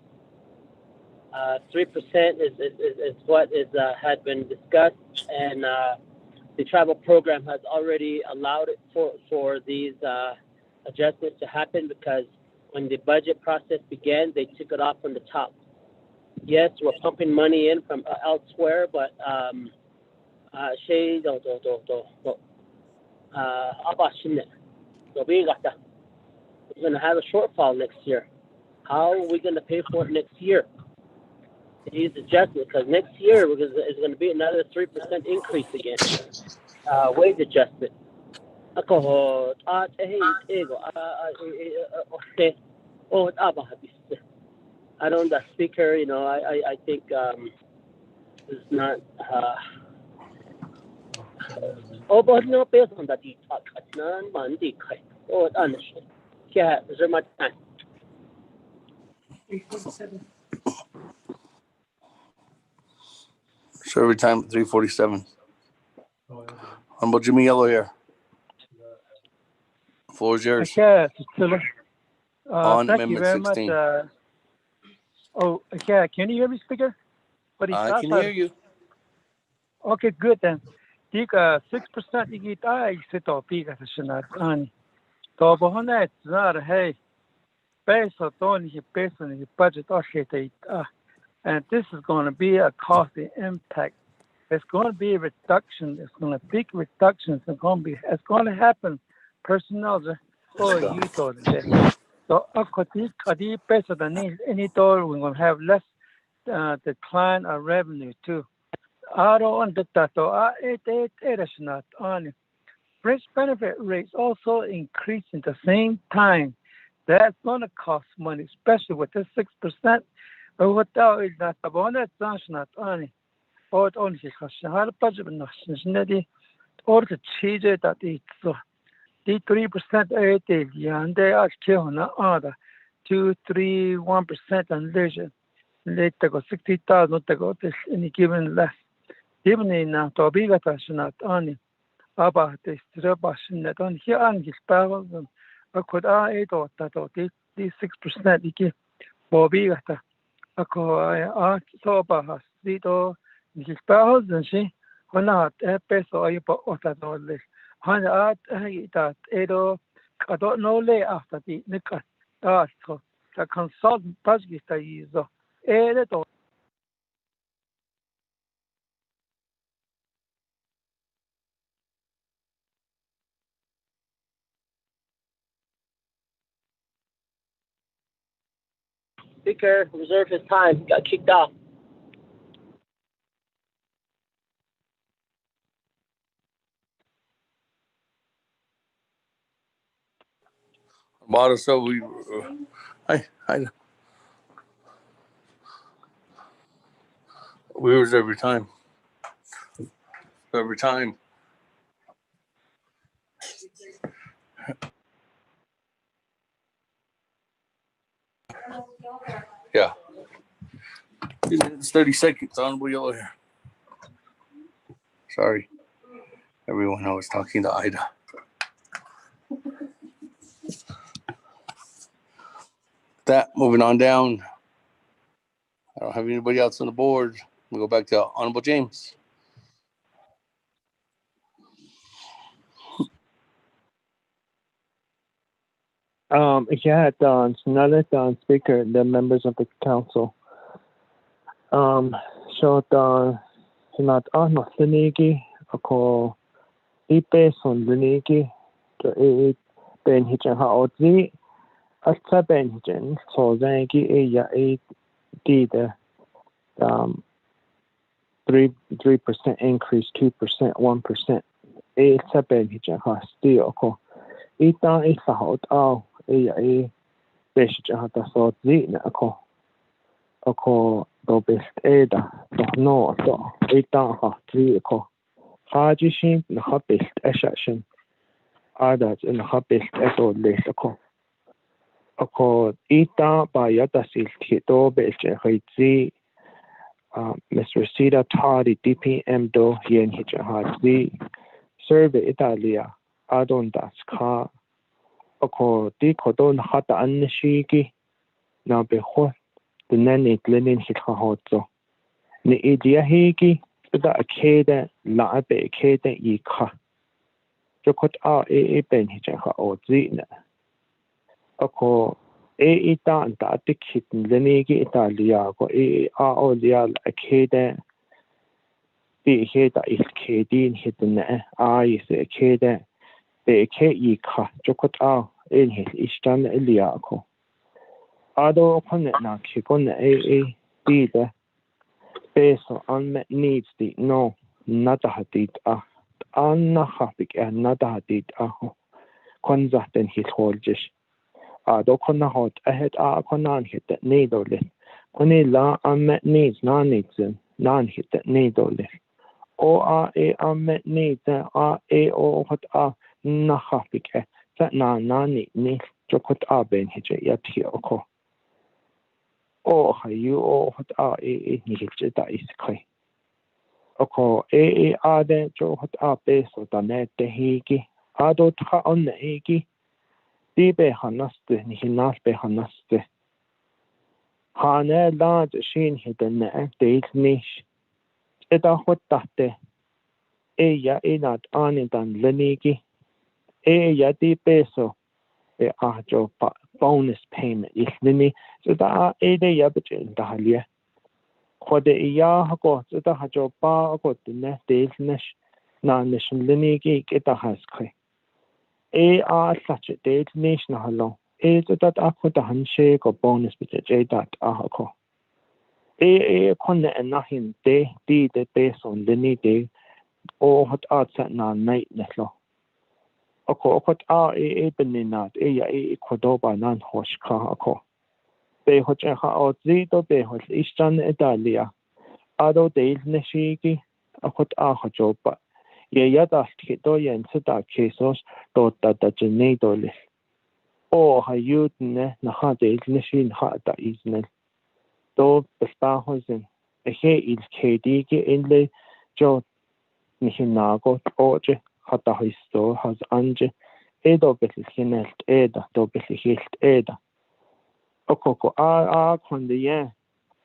3% is what had been discussed, and the tribal program has already allowed it for these adjustments to happen, because when the budget process began, they took it off from the top. Yes, we're pumping money in from elsewhere, but We're going to have a shortfall next year. How are we going to pay for it next year? These adjustments, because next year is going to be another 3% increase again. Wage adjustment. I don't, the speaker, I think is not. But no, based on that, yeah, reserve my time. 347. Survey time 3:47. Honorable Jimmy Yellow here. Floor is yours. Okay, On thank you Amendment very 16. much. Okay, can you hear me, Speaker? I can hear you. Okay, good then. Tika 6% igita isito pika shinat ani. To bohona zar hey. Peso toni peso ni budget oshita. And this is going to be a costly impact. It's going to be a reduction. It's going to be big reductions. It's going to happen. Personnel, oh, you told it. So, kadi peso than any dollar, we're going to have less decline of revenue too. I don't understand. It is not on. Fringe benefit rates also increase at the same time. That's going to cost money, especially with this 6%. But without it, not the bonus, not on. Or it only costs a budget, but not or to change it that it's so. The 3% and they are killing other 2, 3, 1% and leisure. They go 60,000, they go this any given less. Even in Tobiga not only about this reduction that on here and his barrels and could I thought that these 6% you give Bobiga. I saw about Sito his barrels and she when not a peso you put all this. I don't know lay after the nickel. So the consultant budget is all. Speaker reserved his time. He got kicked off. Model, so we reserve your time. Every time. Yeah. 2 minutes, 30 seconds. Honorable Yellow here. Sorry, everyone. I was talking to Ida. That moving on down. I don't have anybody else on the board. We'll go back to Honorable James. Yeah, Don, another Don speaker, the members of the council. So Don, not on Linigi, ako ipe son Linigi, to Ben Hitchen Haotzi, at Ben Hitchen, so Zangi, ya 8 did 3% increase, 2%, 1%. It's Ben Hitchen has still. Ita isa hot out. Best hata so zina ako do best eda do no to ita ha tri ko hajishin na ha best ashan ada in ha best eto les ako ita ba yata sil to best haitzi Mr. Sida Tari DPM do yen hija hazi survey Italia adon das ka ako di kodon hata anshigi na beho the nani glenin hita hoto ni idia higi da akeda la be akeda yika jokot ben hija ha ozina ako ita anta tikit lenigi Italia ko olia akeda bi heda is kedin hitna is akeda be ke yi ka chokot a in his istan elia ko ado kon na ki kon a be the based on unmet needs the no nata hadit a anna hapik and nata hadit a kon zaten his holjish ado kon na hot ahead a kon an hit that need ole kon la unmet needs non needs non hit that need ole o a unmet needs a o hot a na hapik that na ni chokot a ben hije yati oko o hayu o hot a ni hije da is kai oko a de jo hot a beso da net de higi ado ta on higi di be hanaste ni hinas be hanaste hane la de shin hiden ne de nish eda hot date ya inat anidan lenigi ya di peso e ajo bonus payment islini so da de ya bit da halia khode ya ko so da hajo pa ko ne de nish na nation lenigi ke da has kai a such a date nation hallo so that ako da hanse ko bonus bit that ko konne nahin de peso leni de o hot at na night netlo ako hot beninat ya kodoba nan hoshka ako be hot ha o zido be hot istan italia ado de neshigi akot hojoba ya da kito yen da kesos do da genedole o hayut ne na ha de neshin ha da isne do besta hosen he il kd ge inle jo nihinago oje hata histo has anje edo betle hinelt eda do betle hilt eda okoko a konde ye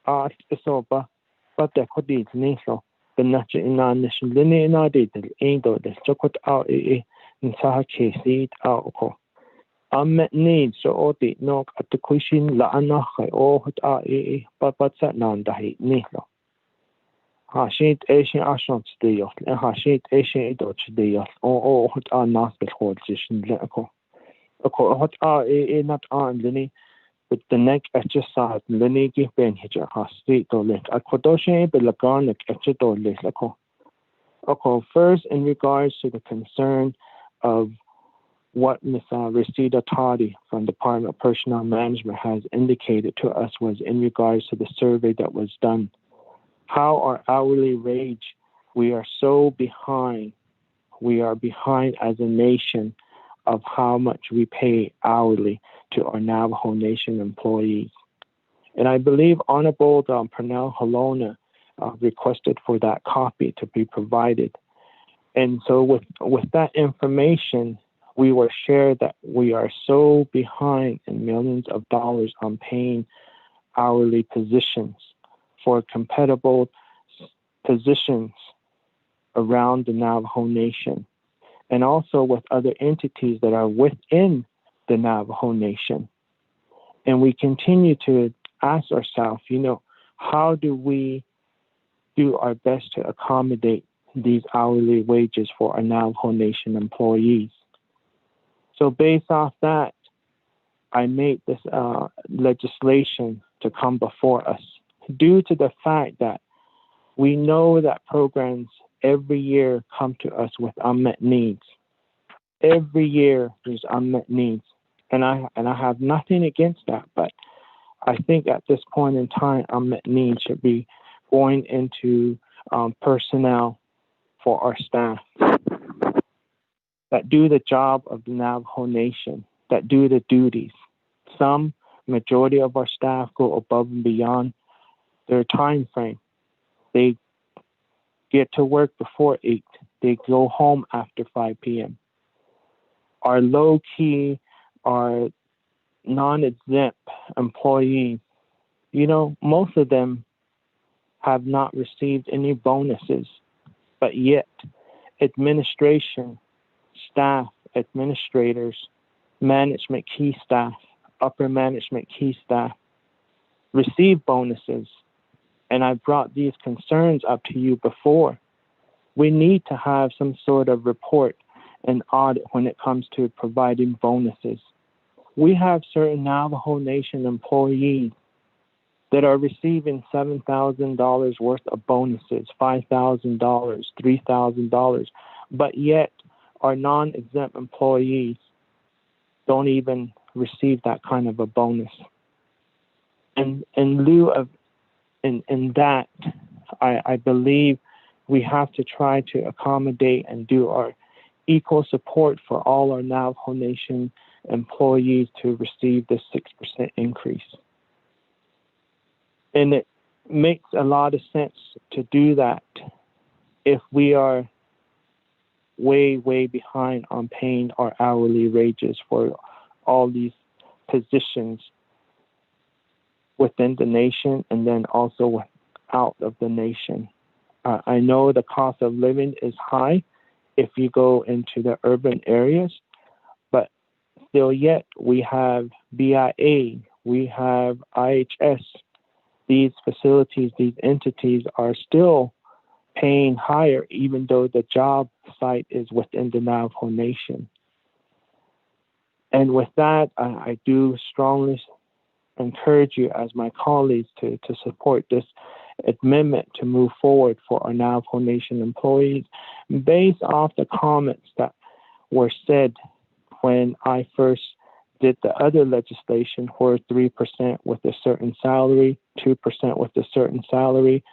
a soba but de kodit niso benache ina nation lini ina de endo de chokot a in sa kesit a oko am need so odi no at the question la ana khai o hot a but sa nan da hi niso ha shit asian ashant de yot ha shit asian do de yot o hot a nas bel hol session le ko hot a not on lini with the neck exercise lini gi ben hija ha state do le a kodoshe be lagan extra do le ko first in regards to the concern of what Ms. Rashida Toddy from the Department of Personnel Management has indicated to us was in regards to the survey that was done. How our hourly wage, we are so behind. We are behind as a nation of how much we pay hourly to our Navajo Nation employees. And I believe Honorable Pernell Halona requested for that copy to be provided. And so with that information, we were shared that we are so behind in millions of dollars on paying hourly positions for compatible positions around the Navajo Nation, and also with other entities that are within the Navajo Nation. And we continue to ask ourselves, how do we do our best to accommodate these hourly wages for our Navajo Nation employees? So based off that, I made this legislation to come before us due to the fact that we know that programs every year come to us with unmet needs. Every year there's unmet needs. And I have nothing against that, but I think at this point in time, unmet needs should be going into personnel for our staff that do the job of the Navajo Nation, that do the duties. Majority of our staff go above and beyond their time frame. They get to work before 8. They go home after 5 p.m. Our low-key, our non-exempt employees, most of them have not received any bonuses, but yet administration, staff, administrators, management key staff, upper management key staff receive bonuses. And I brought these concerns up to you before. We need to have some sort of report an audit when it comes to providing bonuses. We have certain Navajo Nation employees that are receiving $7,000 worth of bonuses, $5,000, $3,000, but yet our non-exempt employees don't even receive that kind of a bonus. And in lieu of in that, I believe we have to try to accommodate and do our equal support for all our Navajo Nation employees to receive this 6% increase. And it makes a lot of sense to do that if we are way, way behind on paying our hourly wages for all these positions within the nation and then also out of the nation. I know the cost of living is high if you go into the urban areas, but still yet we have BIA, we have IHS. These facilities, these entities are still paying higher even though the job site is within the Navajo Nation. And with that, I do strongly encourage you as my colleagues to support this amendment to move forward for our Navajo Nation employees based off the comments that were said when I first did the other legislation where 3% with a certain salary, 2% with a certain salary,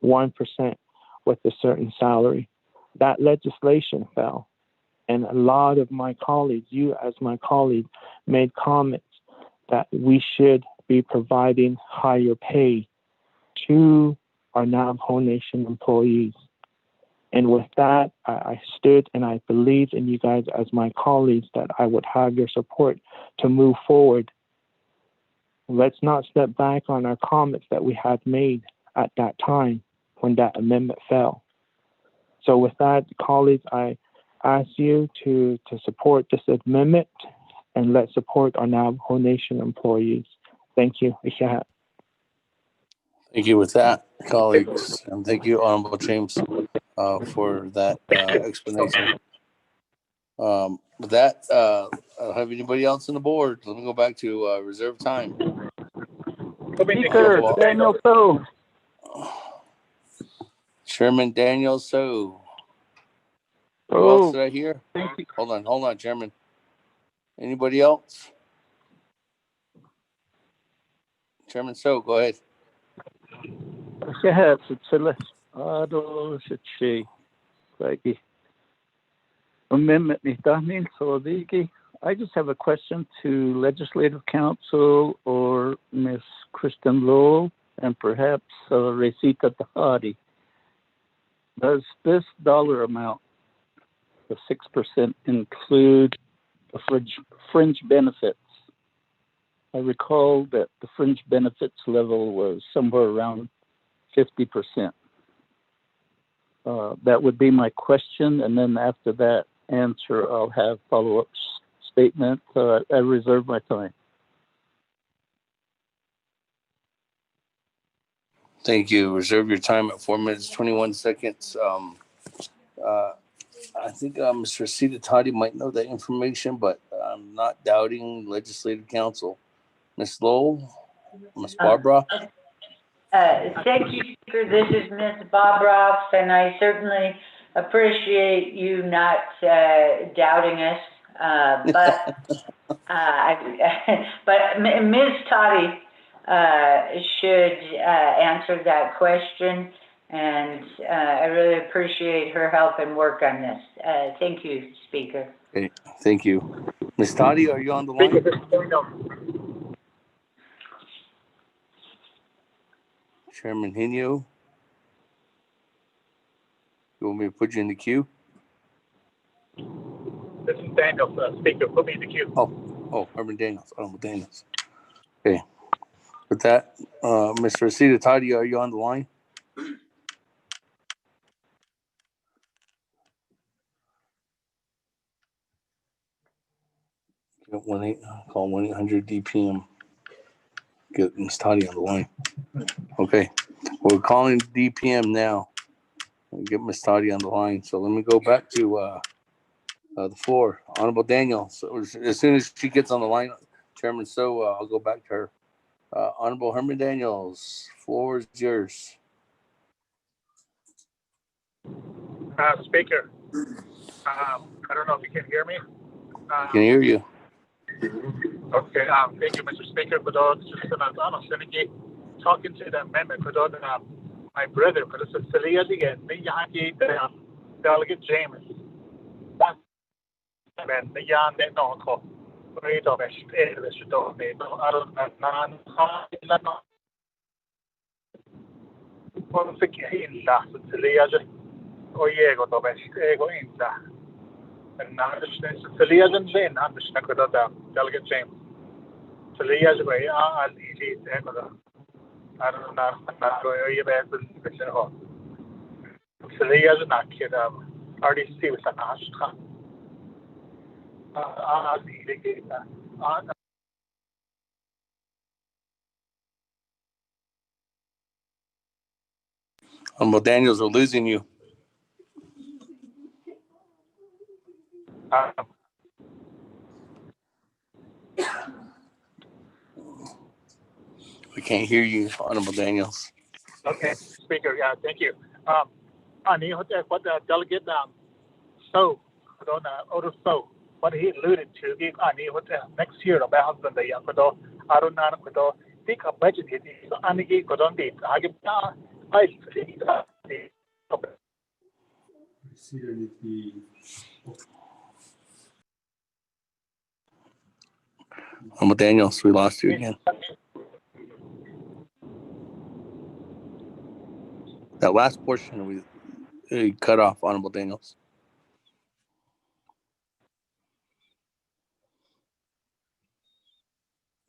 1% with a certain salary. That legislation fell. And a lot of my colleagues, you as my colleague, made comments that we should be providing higher pay to our Navajo Nation employees. And with that, I stood and I believed in you guys as my colleagues that I would have your support to move forward. Let's not step back on our comments that we had made at that time when that amendment fell. So with that, colleagues, I ask you to support this amendment and let's support our Navajo Nation employees. Thank you. Thank you with that, colleagues. And thank you, Honorable James, for that explanation. With that, I don't have anybody else on the board. Let me go back to reserve time. Speaker Daniel So. Chairman Daniel So. Who else did I hear? Hold on, Chairman. Anybody else? Chairman So, go ahead. Amendment ni Daniel Soldigi. I just have a question to Legislative Council or Ms. Kristen Lowell and perhaps Resita Tahadi. Does this dollar amount, the 6%, include the fringe benefits? I recall that the fringe benefits level was somewhere around 50%. That would be my question, and then after that answer, I'll have follow-up statement. I reserve my time. Thank you. Reserve your time at 4 minutes, 21 seconds. I think Mr. Resita Toddy might know that information, but I'm not doubting Legislative Council. Ms. Lowell, Ms. Barbara. Thank you, Speaker. This is Ms. Bobroff, and I certainly appreciate you not doubting us. But Ms. Toddy should answer that question, and I really appreciate her help and work on this. Thank you, Speaker. Okay, thank you. Ms. Toddy, are you on the line? Chairman Hinyo, you want me to put you in the queue? This is Daniels, Speaker. Put me in the queue. Oh, Herman Daniels. Daniels. Okay. With that, Mr. Resita Toddy, are you on the line? Call 1-800-DPM. Get Ms. Toddy on the line. Okay. We're calling DPM now. Get Ms. Toddy on the line. So let me go back to The floor, Honorable Daniel. So as soon as she gets on the line, Chairman, so I'll go back to her. Honorable Herman Daniels, floor is yours. Speaker, I don't know if you can hear me. I can hear you. Okay, thank you, Mr. Speaker. But just talking to the amendment, but my brother, but it's a Celia again, Delegate James. Man, the yarn that no call. Read of it, I don't know. Once again, last Celia just, go to best, go in that. And now the Celia and then I'm the snack with Delegate James. Celia's way, I'll eat it. I don't know, not where you better listen to her. Celia's not kid, already see with an ash. I'll eat it. Honorable Daniels, we're losing you. We can't hear you, Honorable Daniels. Okay, Speaker, yeah, thank you. I need what the delegate, so, what he alluded to, I need what next year about the Yakodo, I don't know, think of budget, I need to go on the, I get, See, there needs to be. Honorable Daniels, we lost you again. That last portion we cut off, Honorable Daniels.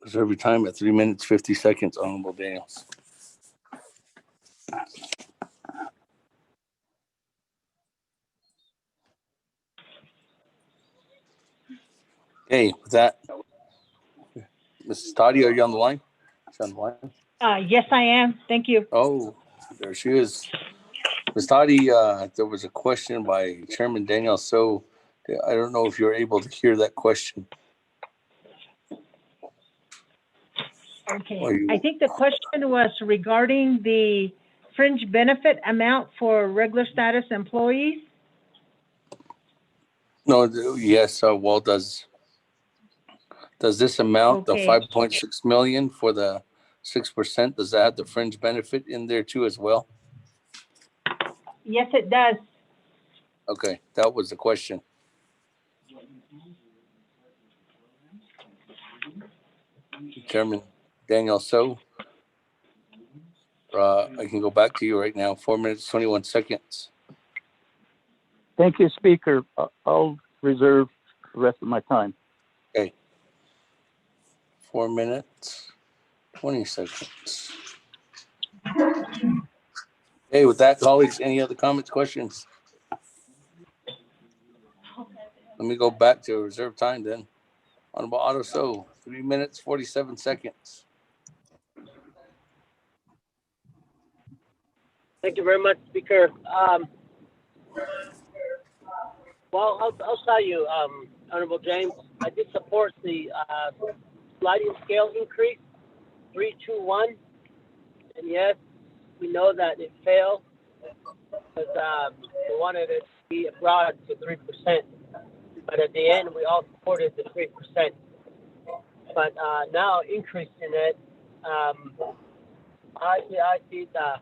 Reserve your time at 3 minutes, 50 seconds, Honorable Daniels. Okay, with that, Mrs. Toddy, are you on the line? She's on the line. Yes, I am. Thank you. Oh, there she is. Ms. Toddy, there was a question by Chairman Daniel, so I don't know if you're able to hear that question. Okay. I think the question was regarding the fringe benefit amount for regular status employees. No, yes, well, does this amount, the Okay. 5.6 million for the 6%, does that have the fringe benefit in there too as well? Yes, it does. Okay, that was the question. Chairman Daniel, so I can go back to you right now. 4 minutes, 21 seconds. Thank you, Speaker. I'll reserve the rest of my time. Okay. 4 minutes, 20 seconds. Hey, with that, colleagues, any other comments, questions? Let me go back to reserve time then. Honorable Otto So, 3 minutes, 47 seconds. Thank you very much, Speaker. Well, I'll tell you, Honorable James, I did support the sliding scale increase, 3, 2, 1. And yes, we know that it failed because we wanted it to be brought to 3%. But at the end, we all supported the 3%. But now increasing it, I see the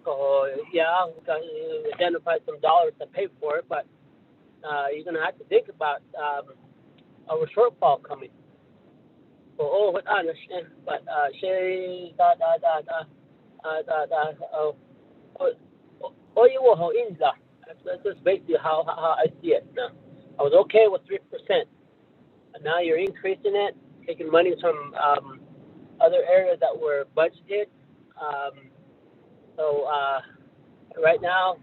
so yeah, we got to identify some dollars to pay for it, but you're gonna have to think about our shortfall coming. So what I understand, but that's just basically how I see it. Now, I was okay with 3%, but now you're increasing it, taking money from other areas that were budgeted. So right now,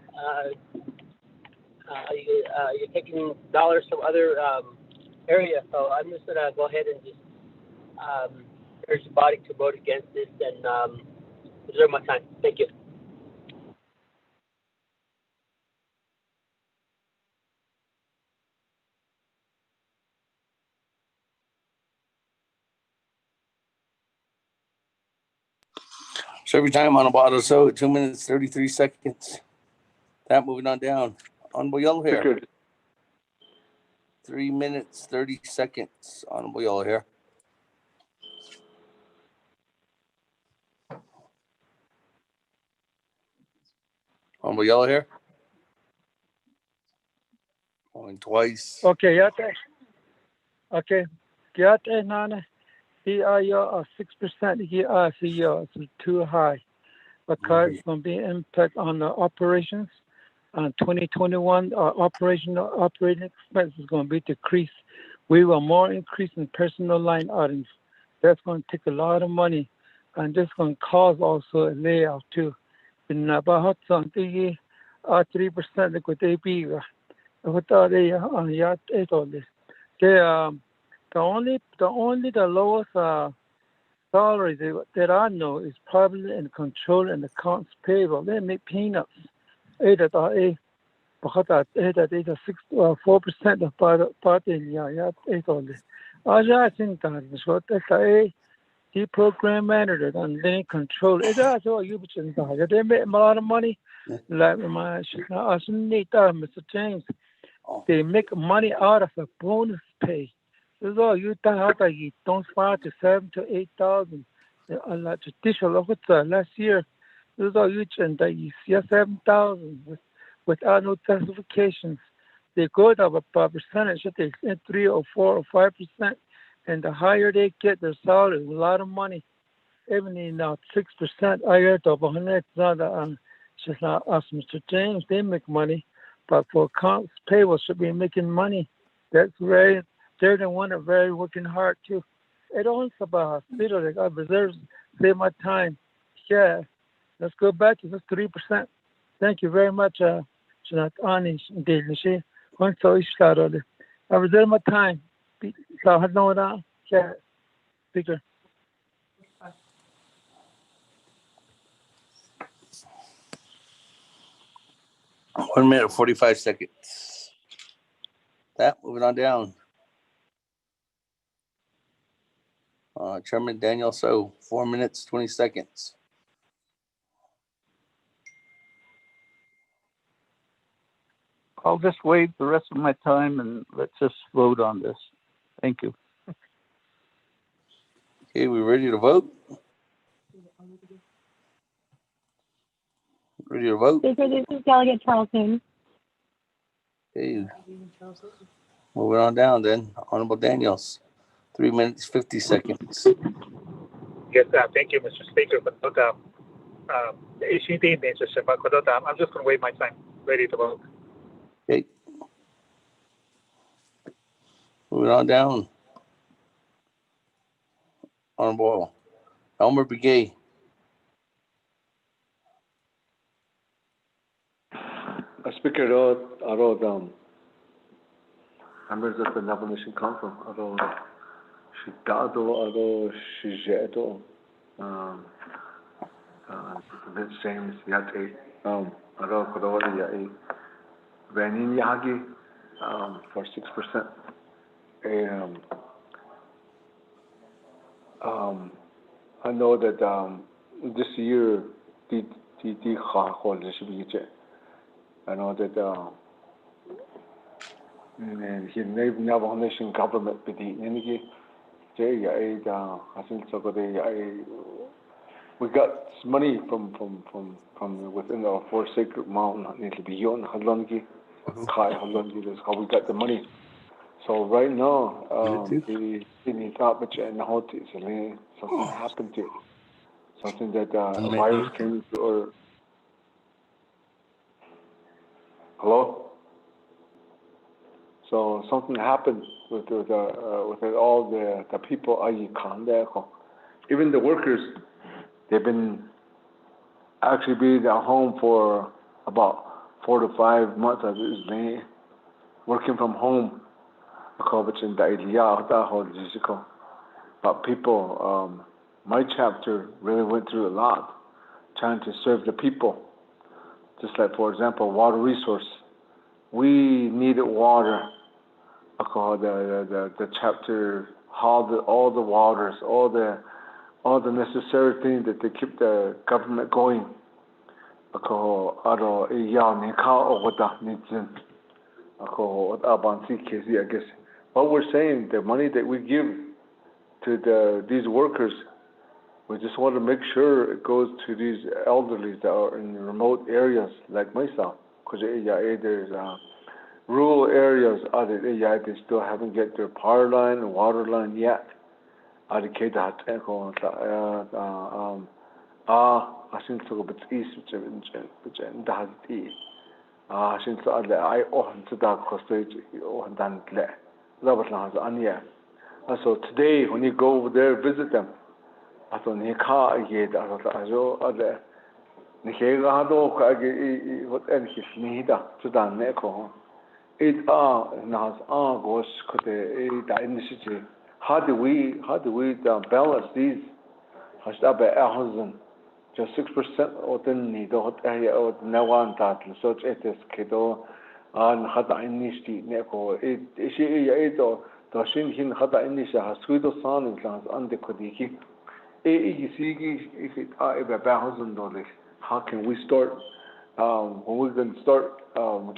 you're taking dollars from other areas. So I'm just gonna go ahead and just urge the body to vote against this and reserve my time. Thank you. So every time on a bottle, so 2 minutes, 33 seconds. That moving on down. Honorable Yellow Hair. Speaker, 3 minutes, 30 seconds. Honorable Yellow Hair. Honorable Yellow Hair. Going twice. Okay, yeah, okay. Get nana. He 6%. He is too high because it's going to be impact on the operations. 2021 operating expense is going to be decreased. We will more increase in personal line items. That's going to take a lot of money, and this is going to cause also a layoff too. In Navajo, 3% could they be? What are they? The lowest salary that I know is probably in control and accounts payable. They make peanuts. 4% of party. I think that is what the program manager and then control. That's all you they make a lot of money. Like my Mr. James, they make money out of a bonus pay. That's all you don't start to 7,000 to 8,000. Like traditional last year, that's all you 7,000 without no justifications. They go up a percentage, they 3 or 4 or 5%, and the higher they get their salary, a lot of money. Even in 6%, I heard of 100. Just not us, Mr. James. They make money, but for accounts payable should be making money. That's very. They're the one that are very working hard too. It owns about hospital. They got reserves. Save my time. Yeah, let's go back to this 3%. Thank you very much. I reserve my time. Yeah, speaker. 1 minute, 45 seconds. That moving on down. Chairman Daniel So, 4 minutes, 20 seconds. I'll just waive the rest of my time and let's just vote on this. Thank you. Okay, we ready to vote? Ready to vote? Speaker, this is Delegate Charlton. Okay, moving on down then. Honorable Daniels, 3 minutes, 50 seconds. Yes, thank you, Mr. Speaker. But I'm just going to wait my time. Ready to vote. Okay. Moving on down. Honorable Elmer Begay. Speaker, members of the Navajo Nation Council, Vince James, Yate, Vanin Yagi, for 6%. I know that this year, I know that the Navajo Nation government, we got money from within our four sacred mountain. That's how we got the money. So right now, something happened to it. Something that a virus came to, or hello. So something happened with all the people. Even the workers, they've been actually being at home for about 4 to 5 months. Working from home. But people, my chapter really went through a lot, trying to serve the people. Just like, for example, water resource. We needed water. The chapter hauled all the waters, all the all the necessary things that they keep the government going. Ako aro iya ni ka ogoda nitsin. Ako abansi kesi I guess. What we're saying, the money that we give to these workers, we just want to make sure it goes to these elderly that are in remote areas like myself. Because there's rural areas they still haven't get their power line and water line yet. I think so, but east which does it. Since I often to that cost and done it. So today, when you go over there, visit them. I thought you can't get other. Nikegado what and his need to done neko. It now goes the initiative. How do we balance these? Has that be 1,000? Just 6% or then need or no one that such it is kiddo and had the initiative neko. It is or the shin hin had the initiative has sweet sound and under Kodiki. If it are $1,000, how can we start? When we can start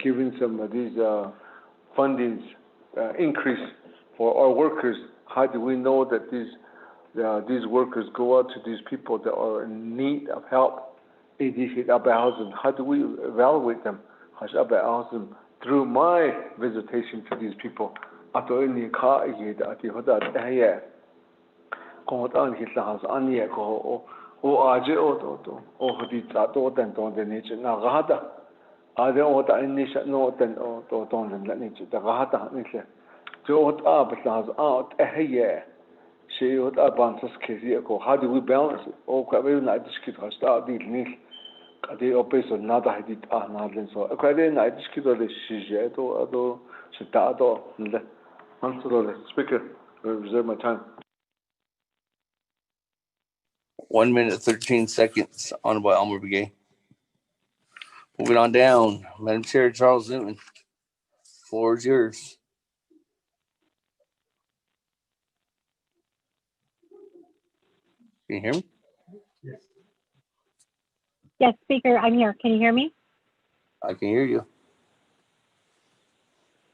giving some of these fundings increase for our workers, how do we know that these workers go out to these people that are in need of help? How do we evaluate them? Through my visitation to these people. Kongotan hitla has anye ko o aje o hodi tato ten ton de niche na gada ade o ta inisha no ten o ton den niche da gada niche jo ot ab has out ehye she ot abansas kezi ko how do we balance it o ka we na diskit hasta di nil kade o peso nada hadit na len so ka de na diskit le shije to ado shita do le answer the speaker reserve my time. 1 minute, 13 seconds. Honorable Elmer Begay. Moving on down. Madam Chair, Charles Newton. Floor is yours. Can you hear me? Yes. Yes, Speaker, I'm here. Can you hear me? I can hear you.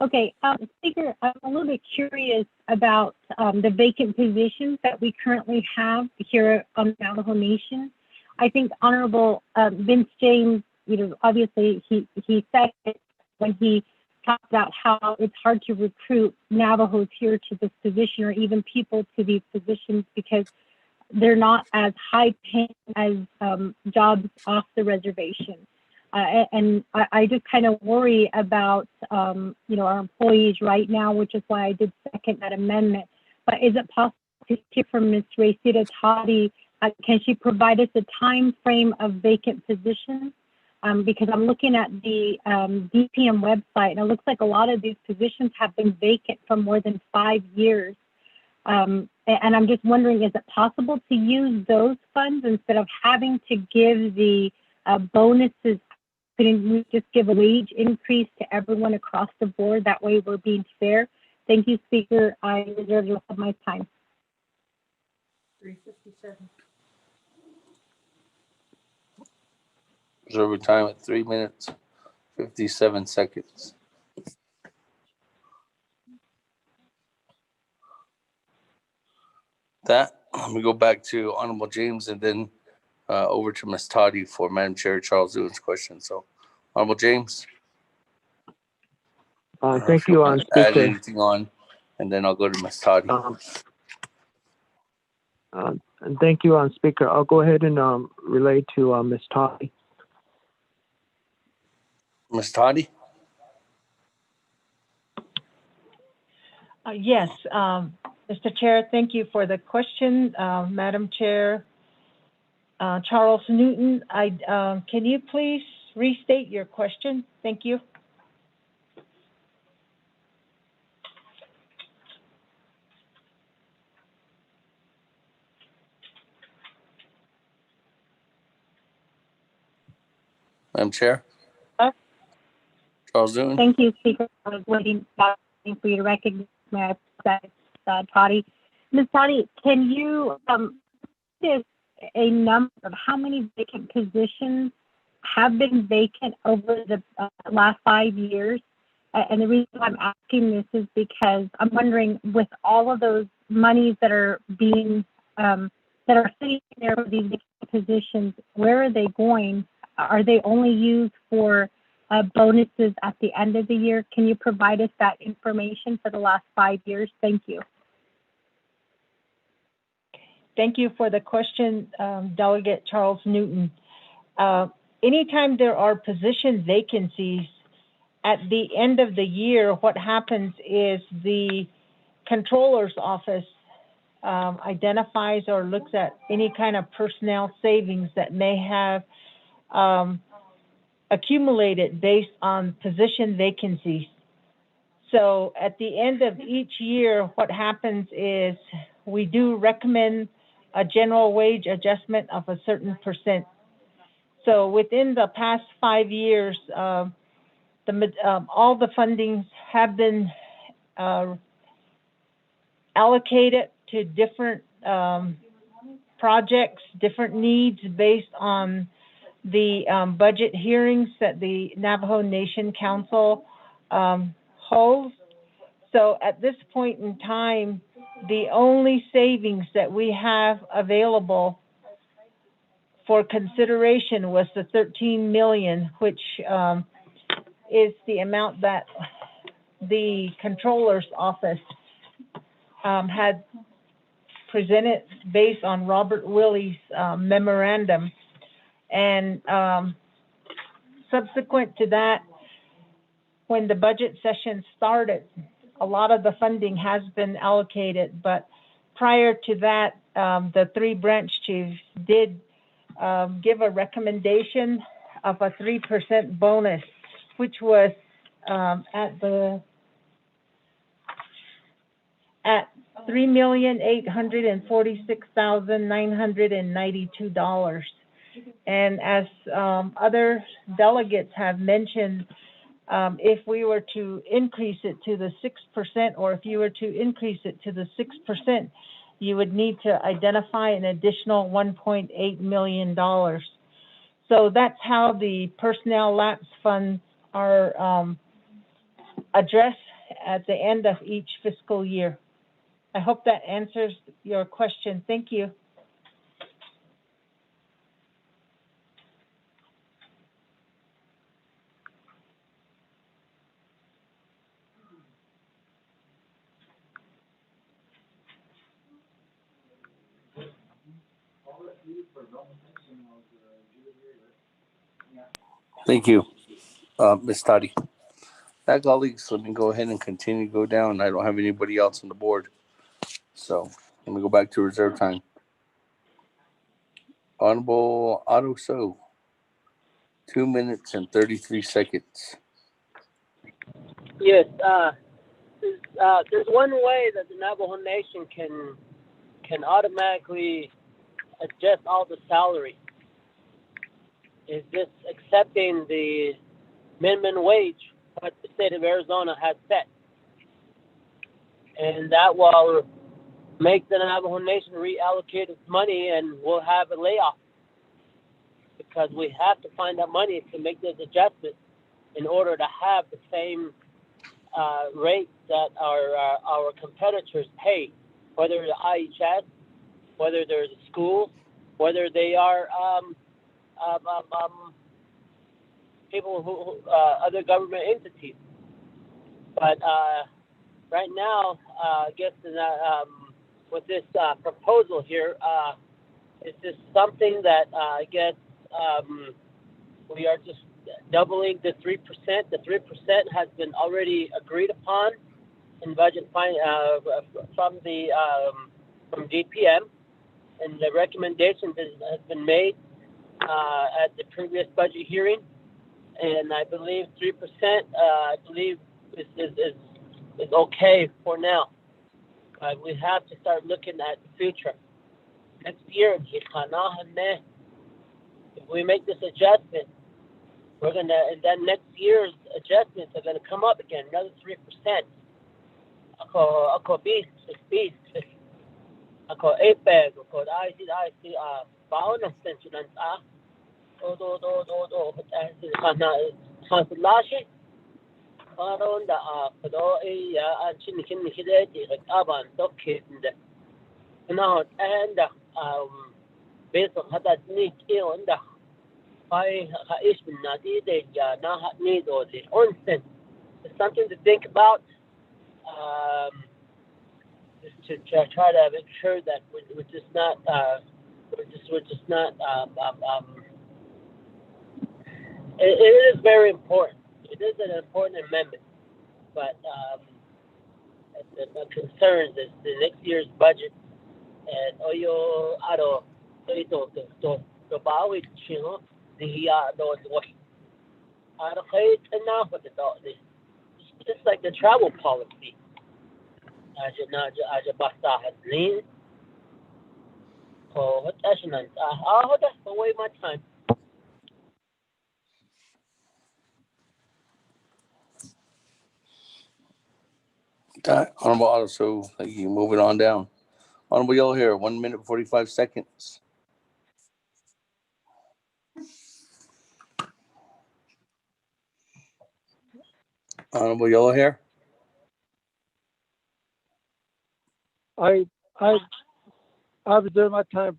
Okay, Speaker, I'm a little bit curious about the vacant positions that we currently have here on the Navajo Nation. I think Honorable Vince James, obviously he said it when he talked about how it's hard to recruit Navajos here to this position or even people to these positions because they're not as high paying as jobs off the reservation. And I just kind of worry about, our employees right now, which is why I did second that amendment. But is it possible to hear from Ms. Racita Toddy? Can she provide us a time frame of vacant positions? Because I'm looking at the DPM website, and it looks like a lot of these positions have been vacant for more than 5 years. And I'm just wondering, is it possible to use those funds instead of having to give the bonuses? Couldn't we just give a wage increase to everyone across the board? That way we're being fair. Thank you, Speaker. I reserve the rest of my time. 3:57. Reserve time at 3 minutes, 57 seconds. That, let me go back to Honorable James and then over to Ms. Toddy for Madam Chair Charles Newton's question. So, Honorable James. Thank you, Speaker. Add anything on, and then I'll go to Ms. Toddy. And thank you, Speaker. I'll go ahead and relay to Ms. Toddy. Ms. Toddy? Yes, Mr. Chair, thank you for the question. Madam Chair, Charles Newton, can you please restate your question? Thank you. Madam Chair? Charles Newton? Thank you, Speaker. I was waiting for you to recognize Ms. Toddy. Ms. Toddy, can you is a number of how many vacant positions have been vacant over the last 5 years? And the reason why I'm asking this is because I'm wondering, with all of those monies that are being that are sitting there for these positions, where are they going? Are they only used for bonuses at the end of the year? Can you provide us that information for the last 5 years? Thank you. Thank you for the question, Delegate Charles Newton. Anytime there are position vacancies, at the end of the year, what happens is the controller's office identifies or looks at any kind of personnel savings that may have accumulated based on position vacancies. So at the end of each year, what happens is we do recommend a general wage adjustment of a certain percent. So within the past 5 years, all the fundings have been allocated to different projects, different needs based on the budget hearings that the Navajo Nation Council holds. So at this point in time, the only savings that we have available for consideration was the $13 million, which is the amount that the controller's office had presented based on Robert Willie's memorandum. And subsequent to that, when the budget session started, a lot of the funding has been allocated, but prior to that, the 3 branch chiefs did give a recommendation of a 3% bonus, which was at $3,846,992. And as other delegates have mentioned, if we were to increase it to the 6%, or if you were to increase it to the 6%, you would need to identify an additional $1.8 million. So that's how the personnel lapse funds are addressed at the end of each fiscal year. I hope that answers your question. Thank you. Thank you, Ms. Toddy. That, colleagues, let me go ahead and continue to go down. I don't have anybody else on the board. So let me go back to reserve time. Honorable Otto So, 2 minutes and 33 seconds. Yes, there's one way that the Navajo Nation can automatically adjust all the salary. Is just accepting the minimum wage what the state of Arizona has set. And that will make the Navajo Nation reallocate its money, and we'll have a layoff. Because we have to find that money to make this adjustment in order to have the same rate that our competitors pay, whether the IHS, whether they're the schools, whether they are people who other government entities. But right now, I guess with this proposal here, it's just something that I guess we are just doubling the 3%. The 3% has been already agreed upon in budget from DPM, and the recommendation has been made at the previous budget hearing, and I believe 3%. I believe is okay for now. We have to start looking at the future. Next year, if we make this adjustment, we're gonna, and then next year's adjustments are gonna come up again, another 3%. ako epeg ko I bao na sensunan do kana lashi karon da ko ya chin hide di aban dokinde na and based on hada ni ke onda I is na di de ya na ni do the onsen. It's something to think about. Just to try to make sure that we're just not it is very important. It is an important amendment, but the concerns is the next year's budget and oyo aro to bawi chino the do aro kay enough with the do just like the travel policy. Aja basta hadlin. Oh, what ashnan? That's way my time. Honorable also, thank you. Moving on down. Honorable Yellow Hair, 1 minute 45 seconds. Honorable Yellow Hair. I reserve my time.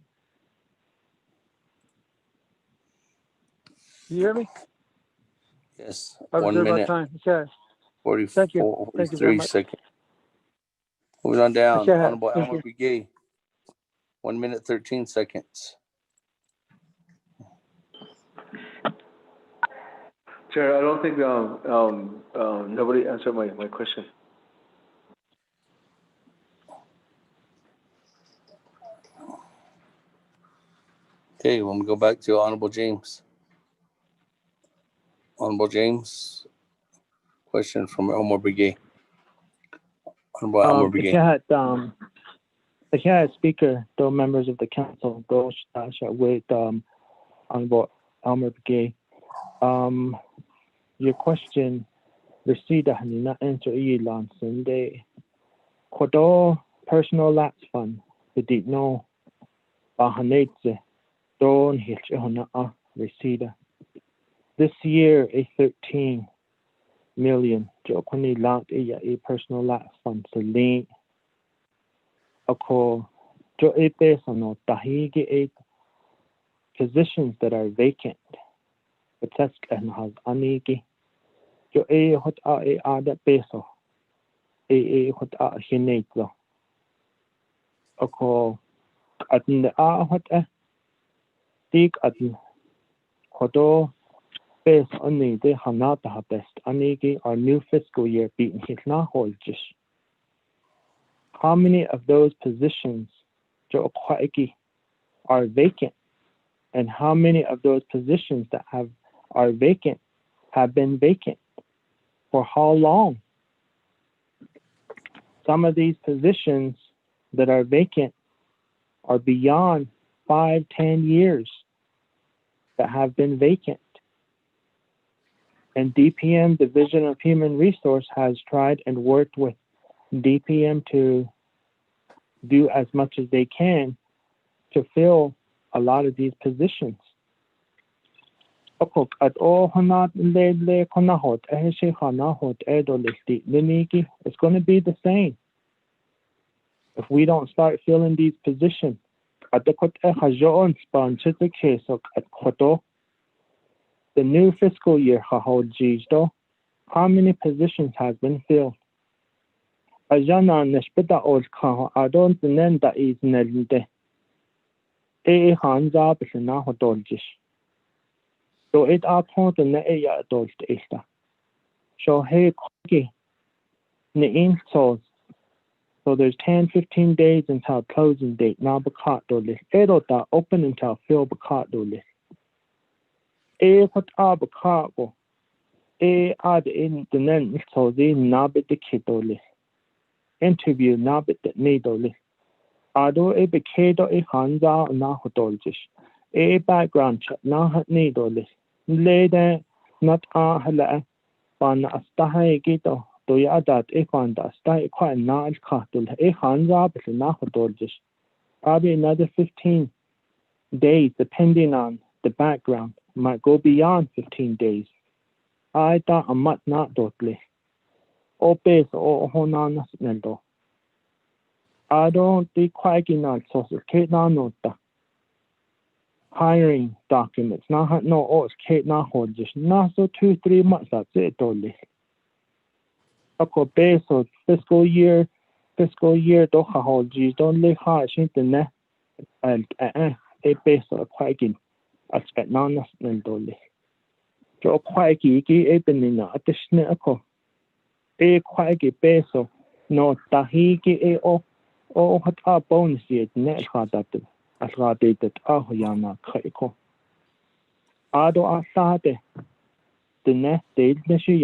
You hear me? Yes. I 1 reserve my minute. time. Okay. 44, Thank you. Thank you very 43 much. seconds. Moving on down. Okay. Honorable Thank Alma you. Brigade, 1 minute 13 seconds. Chair, I don't think nobody answered my question. Okay, when we go back to Honorable James. Honorable James, question from Elmore Brigade. Honorable Elmore Brigade. The Speaker, though members of the council, those with Honorable Elmer Brigade. Your question, Resida Hanina answer Elon Sunday. Kodo personal lapse fund, the deep no Bahanetse, Don Hitchona Resida. This year, a 13 million Jokoni lot a personal lapse fund to lean. Ako Jo a personal Tahigi 8 positions that are vacant. But that's and has anigi. Jo a hot a ada peso. A hot a hinate. Ako at the a hot a dig at Kodo base only they have not the best anigi our new fiscal year beaten his na holdish. How many of those positions Jo Kwaiki are vacant? And how many of those positions that are vacant have been vacant? For how long? Some of these positions that are vacant are beyond 5-10 years that have been vacant. And DPM, Division of Human Resource, has tried and worked with DPM to do as much as they can to fill a lot of these positions. It's going to be the same if we don't start filling these positions. The new fiscal year, how many positions has been filled? Ajana neshbita old kaho adon nenda is nelde. Hanza bisna hodoljish. So it are point the ya adult ista. So hey kogi ne installs. So there's 10-15 days until closing date. Now bakat dolis. Edota open until fill bakat dolis. Hot abakabo. Add in the nen so they nabit the kidolis. Interview nabit the needle. Ado a bekedo a hanza na hodoljish. A background check na hat needle. Later not hala pan astaha gito. Do ya that a fanda stay quite not catul a hanza but na hodoljish. Probably another 15 days, depending on the background. Might go beyond 15 days. I thought a month not totally. Obes or honanas nendo. I don't think quite enough social Kate nota. Hiring documents. Not no os Kate not hold just not so 2-3 months that's it totally. Ako peso fiscal year do hold G's don't live hard internet and a peso quite in aspect nanas nendo. Jo quite gigi a benina at the snako. A quite peso no tahiki a o hat a bonus yet net that as rated ahoyana kaiko. Ado asade the net date neshu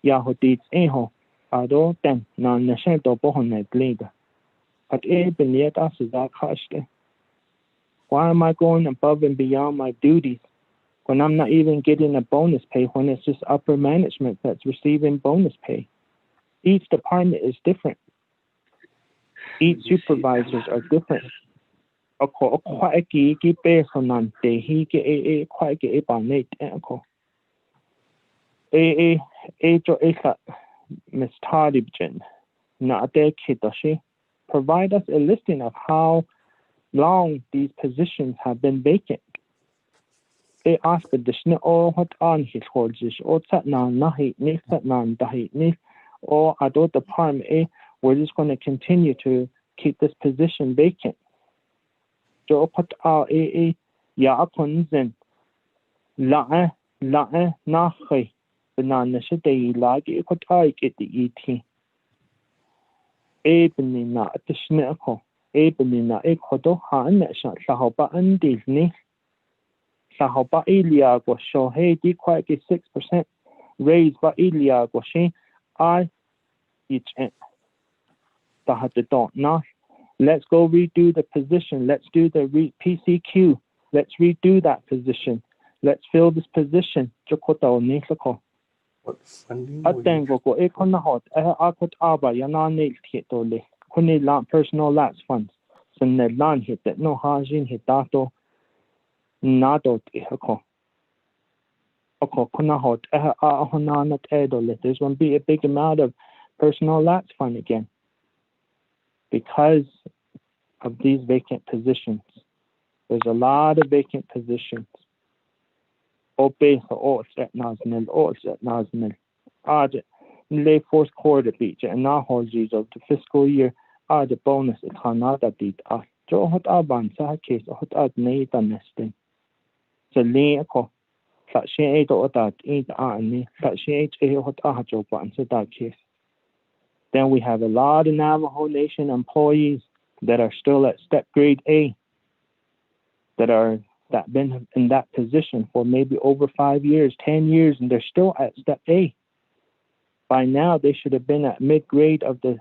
yahodits eho ado ten non nashento bohonet leader. At a benet as that hashte. Why am I going above and beyond my duties when I'm not even getting a bonus pay when it's just upper management that's receiving bonus pay? Each department is different. Each supervisors are different. Ako quite a peso nante he get a quite a bonnet anko. A jo a Miss Tardibjen, not a kidoshi. Provide us a listing of how long these positions have been vacant. They ask the dishne or what on his horses or satnan nahi ni satnan dahi ni or adot the palm we're just going to continue to keep this position vacant. Jo put out a ya kunzen la nahi banana shade lagi put I get the et. Ebenina at the sneko. Ebenina ekodo han shan sahoba and Disney. Sahoba Ilia was show hey di quite 6% raised by Ilia was she I each end. The don't not. Let's go redo the position. Let's do the PCQ. Let's redo that position. Let's fill this position. Jokoto nisako. Atengo go ekona hot akot aba yana nail hitole. Kuni la personal lapse funds. Sunne lan hit that no hajin hitato nadot ihako. Oko kuna hot honanat edole. There's going to be a big amount of personal lapse fund again because of these vacant positions. There's a lot of vacant positions. Obey or set naznel or set naznel. Late fourth quarter beach and now holds of the fiscal year the bonus it hanada did jo hot aban sa case hot ad neta nesting. So lean ko she ate or that ain't ani that she ate a hot ajo ban so that case. Then we have a lot of Navajo Nation employees that are still at step grade A that been in that position for maybe over 5 years, 10 years, and they're still at step A. By now, they should have been at mid-grade of the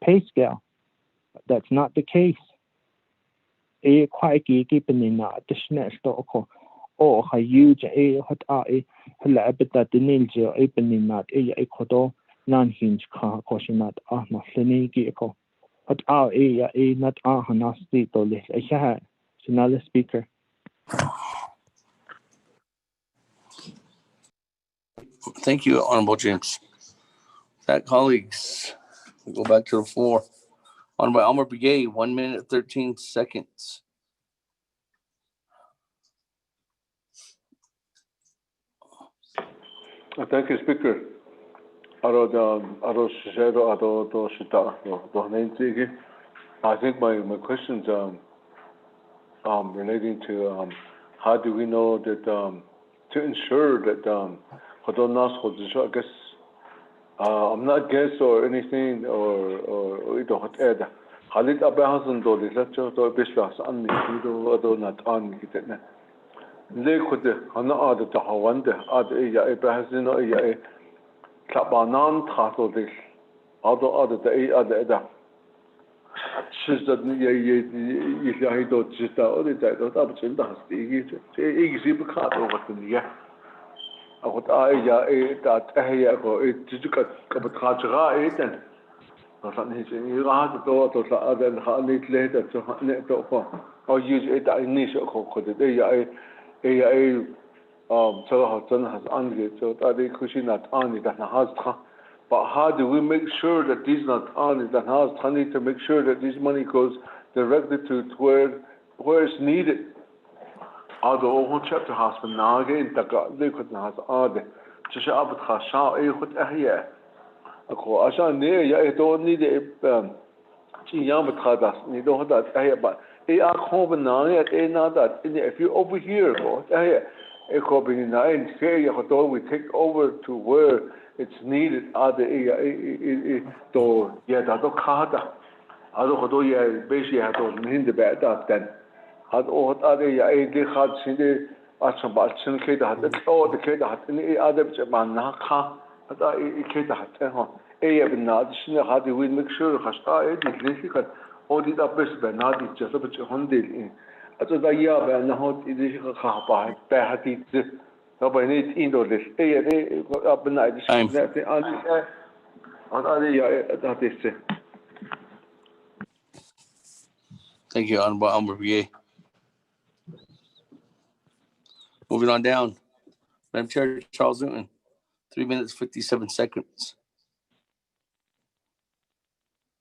pay scale. But that's not the case. A quite keeping not the snatch or a huge a hot a halabita the ninja opening not a kodo non-hinge car cautionat not leniki. Hot a not nasty to list a another speaker. Thank you, Honorable James. That colleagues, we go back to the floor. Honorable Elmer Brigade, 1 minute 13 seconds. Thank you, Speaker. I think my questions relating to how do we know that to ensure that I guess I'm not guess or anything or it don't add. Halit Abahasan do the lecture to Bishwas and do not on it. They could Hana other to Hawanda other Abahasan or a Kabanan Tato this other the she's that you don't just out it that up to the house. Easy because over the year. I would that I go it to cut Kabatraja. But how do we make sure that these not on it, and how I need to make sure that this money goes directly to where it's needed. Although one chapter has been now again, the liquid has added. Just about Hasha, a good area. A co Asha near ya, it don't need a Yamatradas, you don't have that area, but they are home now, that if you over here, go, a copy in nine, say, we take over to where it's needed. Other to yet I don't kata. I don't know, yeah, basically, I don't mean the bad that then. Had all other they had seen the Achambatson Kate had all the Kate had any other Manaka, but I Kate had a not how do we make sure Hasta significant all the best Bernard is just a bit hundred in. I thought I have and how it is a car by Hattie. Nobody needs indoor this. Up and night. Thank you, Honorable Elmer Brigade. Moving on down. Madam Chair, Charles Newton, 3 minutes, 57 seconds.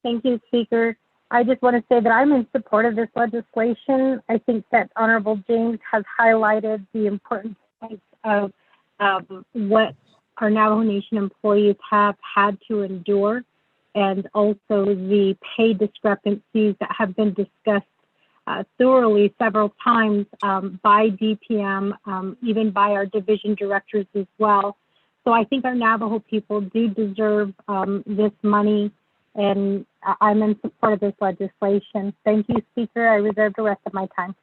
Thank you, Speaker. I just want to say that I'm in support of this legislation. I think that Honorable James has highlighted the important points of what our Navajo Nation employees have had to endure, and also the pay discrepancies that have been discussed thoroughly several times by DPM, even by our division directors as well. So I think our Navajo people do deserve this money, and I'm in support of this legislation. Thank you, Speaker. I reserve the rest of my time.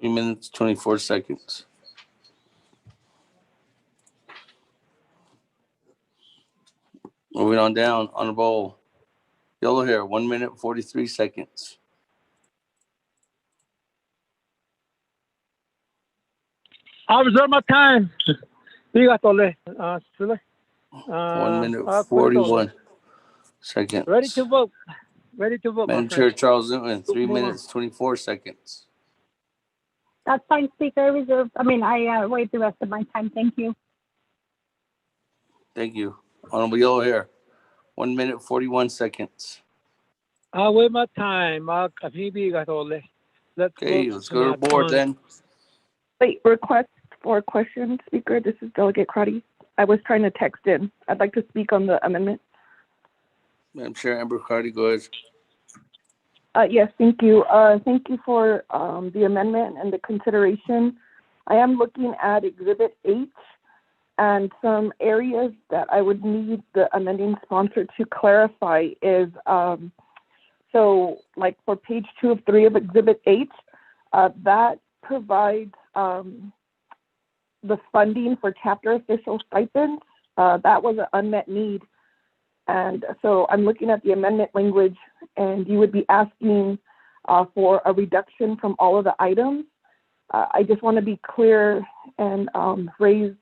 3 minutes, 24 seconds. Moving on down, Honorable Yellow Hair, 1 minute, 43 seconds. I reserve my time. 1 minute, 41 seconds. Ready to vote. Ready to vote, Madam my Chair, friend. Charles Newton, 3 minutes, 24 seconds. That's fine, Speaker. I waive the rest of my time. Thank you. Thank you. Honorable Yellow Hair, 1 minute, 41 seconds. I wait my time. Let's Okay, let's go to the board then. Wait, request for a question, Speaker. This is Delegate Crotty. I was trying to text in. I'd like to speak on the amendment. Madam Chair, Amber Cardi, go ahead. Yes, thank you. Thank you for the amendment and the consideration. I am looking at Exhibit H, and some areas that I would need the amending sponsor to clarify is, so like for page 2 of 3 of Exhibit H, that provides the funding for chapter official stipends. That was an unmet need. And so I'm looking at the amendment language, and you would be asking for a reduction from all of the items. I just want to be clear and raise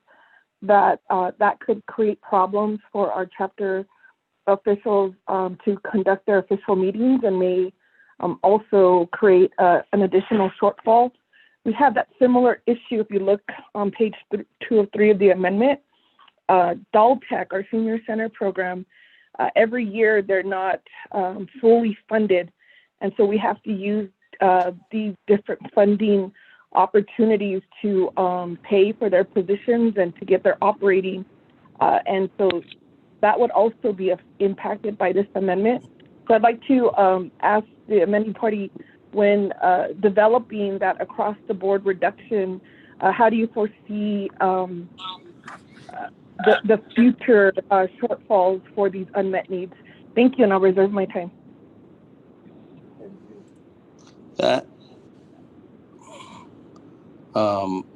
that that could create problems for our chapter officials to conduct their official meetings, and may also create an additional shortfall. We have that similar issue if you look on page 2 of 3 of the amendment. DALTEC, our senior center program, every year they're not fully funded, and so we have to use these different funding opportunities to pay for their positions and to get their operating, and so that would also be impacted by this amendment. So I'd like to ask the amending party, when developing that across the board reduction, how do you foresee the future shortfalls for these unmet needs? Thank you, and I'll reserve my time. That.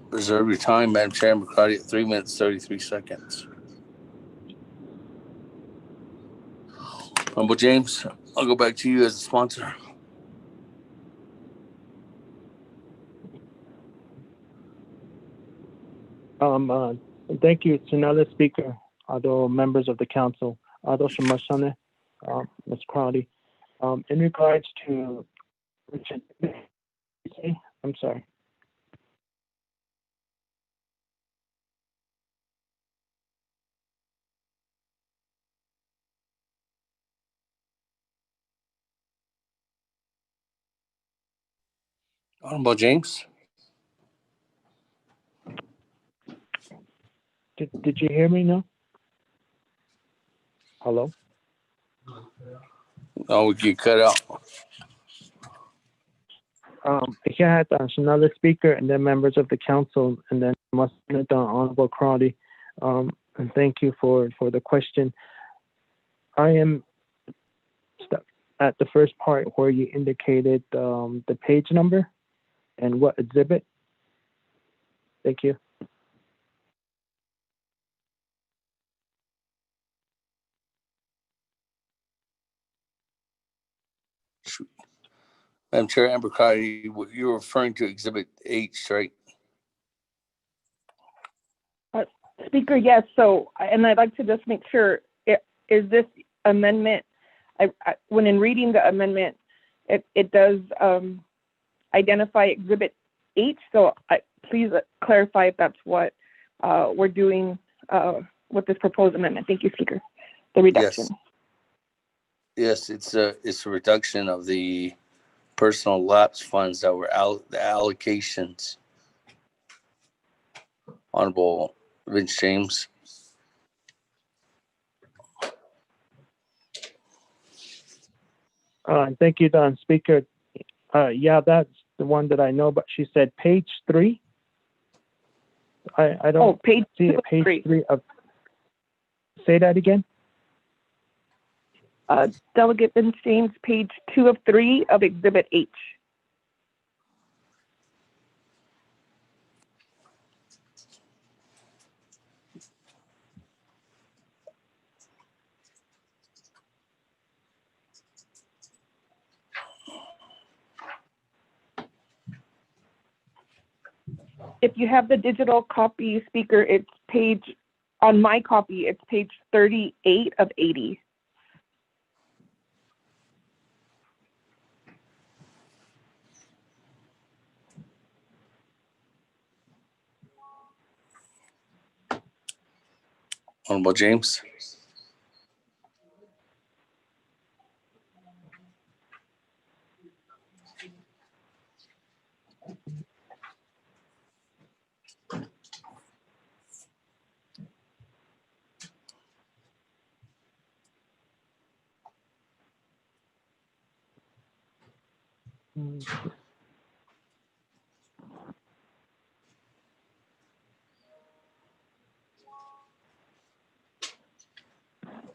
Reserve your time, Madam Chair, McCarty, at 3 minutes, 33 seconds. Honorable James, I'll go back to you as a sponsor. Thank you, Senada Speaker, other members of the council. Ms. Crowley. In regards to Richard, I'm sorry. Honorable James. Did you hear me now? Hello? Oh, you cut out. Ik had another speaker and then members of the council and then Honorable Crowley. And thank you for the question. I am stuck at the first part where you indicated the page number and what exhibit. Thank you. Madam Chair, Amber Cardi, you're referring to Exhibit H, right? Speaker, yes. So, and I'd like to just make sure, is this amendment, when in reading the amendment, it does identify Exhibit H. So please clarify if that's what we're doing with this proposed amendment. Thank you, Speaker. The reduction. Yes, it's a reduction of the personal lapse funds that were the allocations. Honorable Vince James. Thank you, Don. Speaker. Yeah, that's the one that I know, but she said page 3. I don't see it. Page 3 of. Say that again. Delegate Vince James, page 2 of 3 of Exhibit H. If you have the digital copy, Speaker, it's on my copy, it's page 38 of 80. Honorable James.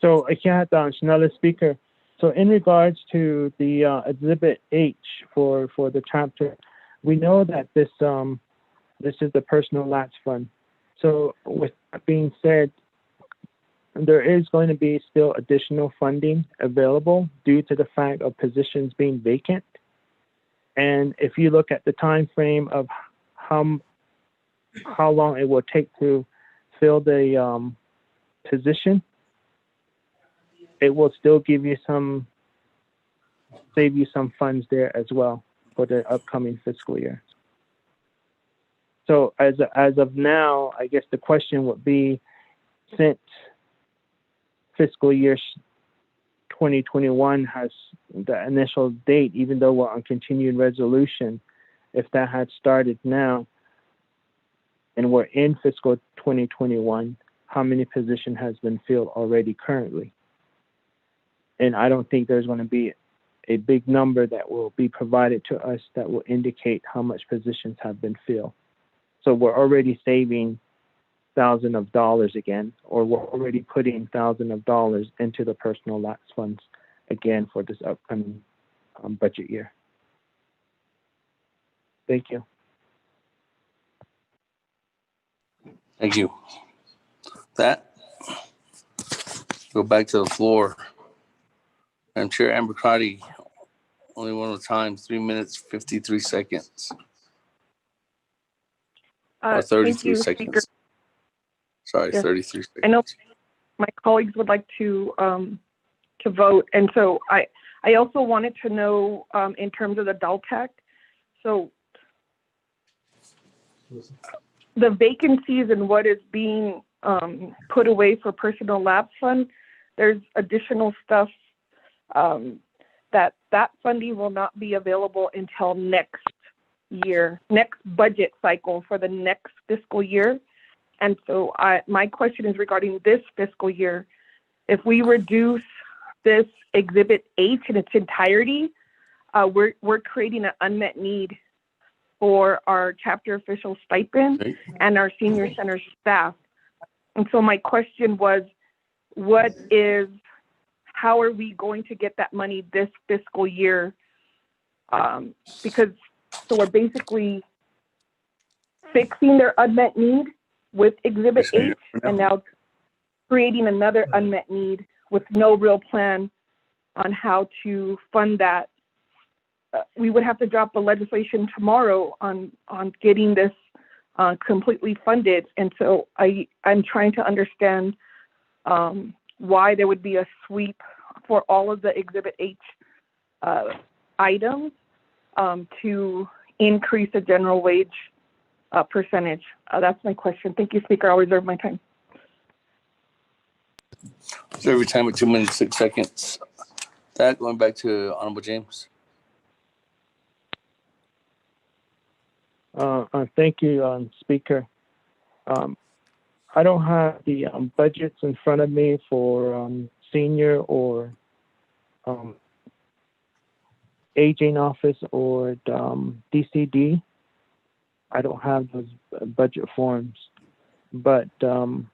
So I can't another speaker. So in regards to the Exhibit H for the chapter, we know that this is the personal lapse fund. So with that being said, there is going to be still additional funding available due to the fact of positions being vacant. And if you look at the time frame of how long it will take to fill the position, it will still give you save you some funds there as well for the upcoming fiscal year. So as of now, I guess the question would be, since fiscal year 2021 has the initial date, even though we're on continued resolution, if that had started now and we're in fiscal 2021, how many positions has been filled already currently? And I don't think there's going to be a big number that will be provided to us that will indicate how much positions have been filled. So we're already saving thousands of dollars again, or we're already putting thousands of dollars into the personal lapse funds again for this upcoming budget year. Thank you. Thank you. That. Go back to the floor. Madam Chair, Amber Cardi, only one at a time, 3 minutes, 53 seconds. Or 33 seconds. Sorry, Yes. 33 seconds. I know my colleagues would like to vote. And so I also wanted to know in terms of the DALTAC. So the vacancies and what is being put away for personal lapse fund, there's additional stuff that funding will not be available until next year, next budget cycle for the next fiscal year. And so my question is regarding this fiscal year. If we reduce this Exhibit H in its entirety, we're creating an unmet need for our chapter official stipend and our senior center staff. And so my question was, how are we going to get that money this fiscal year? Because so we're basically fixing their unmet need with Exhibit H and now creating another unmet need with no real plan on how to fund that. We would have to drop the legislation tomorrow on getting this completely funded. And so I'm trying to understand why there would be a sweep for all of the Exhibit H items to increase the general wage percentage. That's my question. Thank you, Speaker. I'll reserve my time. So every time at 2 minutes, 6 seconds. That going back to Honorable James. Thank you, Speaker. I don't have the budgets in front of me for senior or aging office or DCD. I don't have those budget forms, but a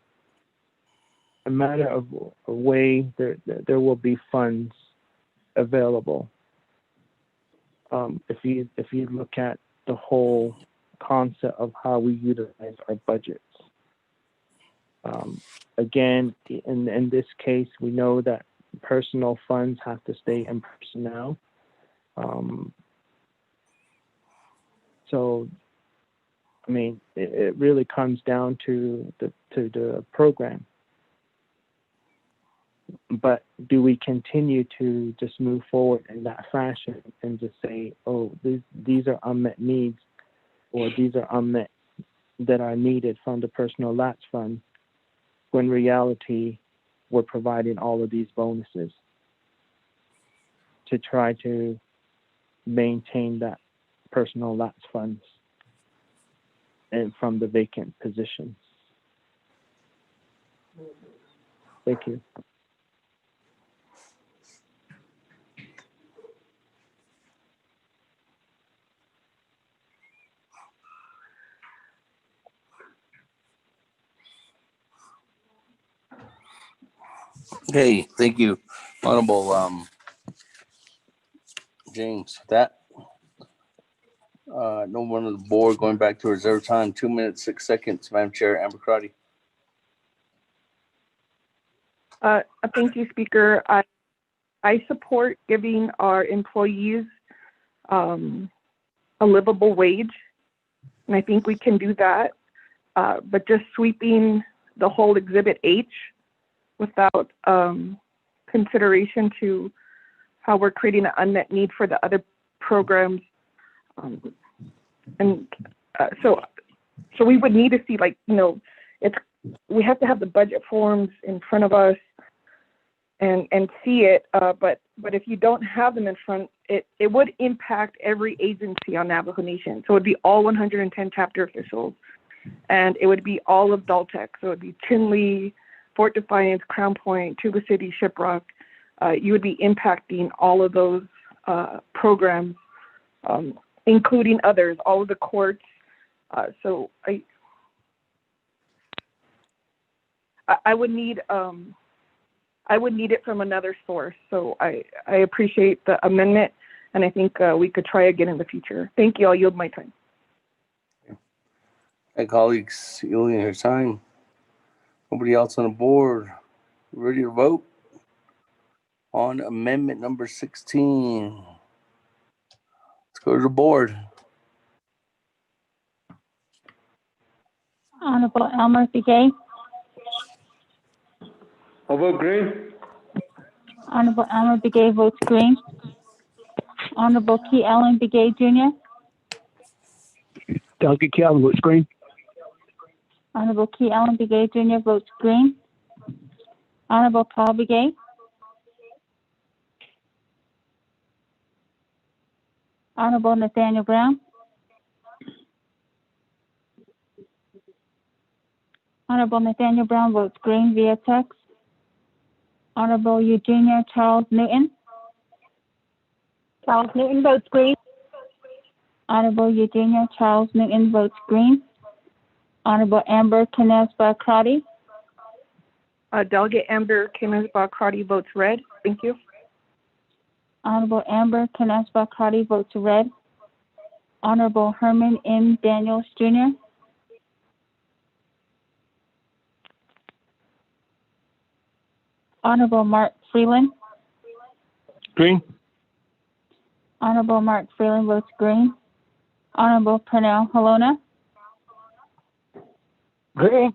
matter of a way there will be funds available. If you look at the whole concept of how we utilize our budgets. Again, in this case, we know that personal funds have to stay in personnel. So, I mean, it really comes down to the program. But do we continue to just move forward in that fashion and just say, oh, these are unmet needs, or these are unmet that are needed from the personal lapse fund, when in reality we're providing all of these bonuses to try to maintain that personal lapse funds and from the vacant positions. Thank you. Okay, thank you, Honorable James. That no one on the board going back to reserve time. 2 minutes, 6 seconds. Madam Chair, Amber Crotty. Thank you, Speaker. I support giving our employees a livable wage, and I think we can do that. But just sweeping the whole Exhibit H without consideration to how we're creating an unmet need for the other programs. So we would need to see, like, we have to have the budget forms in front of us and see it. But if you don't have them in front, it would impact every agency on Navajo Nation. So it would be all 110 chapter officials, and it would be all of DALTEC. So it would be Chinle, Fort Defiance, Crown Point, Tuba City, Shiprock. You would be impacting all of those programs, including others, all of the courts. So I would need it from another source. So I appreciate the amendment, and I think we could try again in the future. Thank you. I'll yield my time. Hey, colleagues, yielding your time. Nobody else on the board. Ready to vote on amendment number 16. Let's go to the board. Honorable Elmer Begay. I vote green. Honorable Elmer Begay votes green. Honorable Key Allen Begay Jr. Delegate Key Allen votes green. Honorable Key Allen Begay Jr. votes green. Honorable Paul Begay. Honorable Nathaniel Brown. Honorable Nathaniel Brown votes green via text. Honorable Eugenia Charles Newton. Charles Newton votes green. Honorable Eugenia Charles Newton votes green. Honorable Amber Kines Bakrati. Delegate Amber Kines Bakrati votes red. Thank you. Honorable Amber Kines Bakrati votes red. Honorable Herman M. Daniels Jr. Honorable Mark Freeland. Green. Honorable Mark Freeland votes green. Honorable Pernell Halona. Green.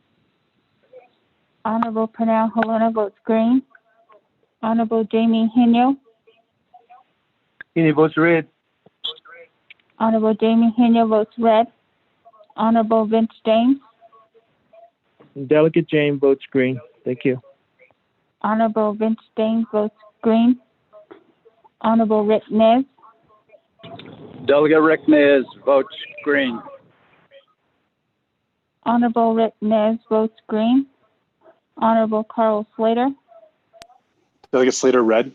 Honorable Pernell Halona votes green. Honorable Jamie Henyo. He votes red. Honorable Jamie Henyo votes red. Honorable Vince James. Delegate James votes green. Thank you. Honorable Vince James votes green. Honorable Rick Nez. Delegate Rick Nez votes green. Honorable Rick Nez votes green. Honorable Carl Slater. Delegate Slater red.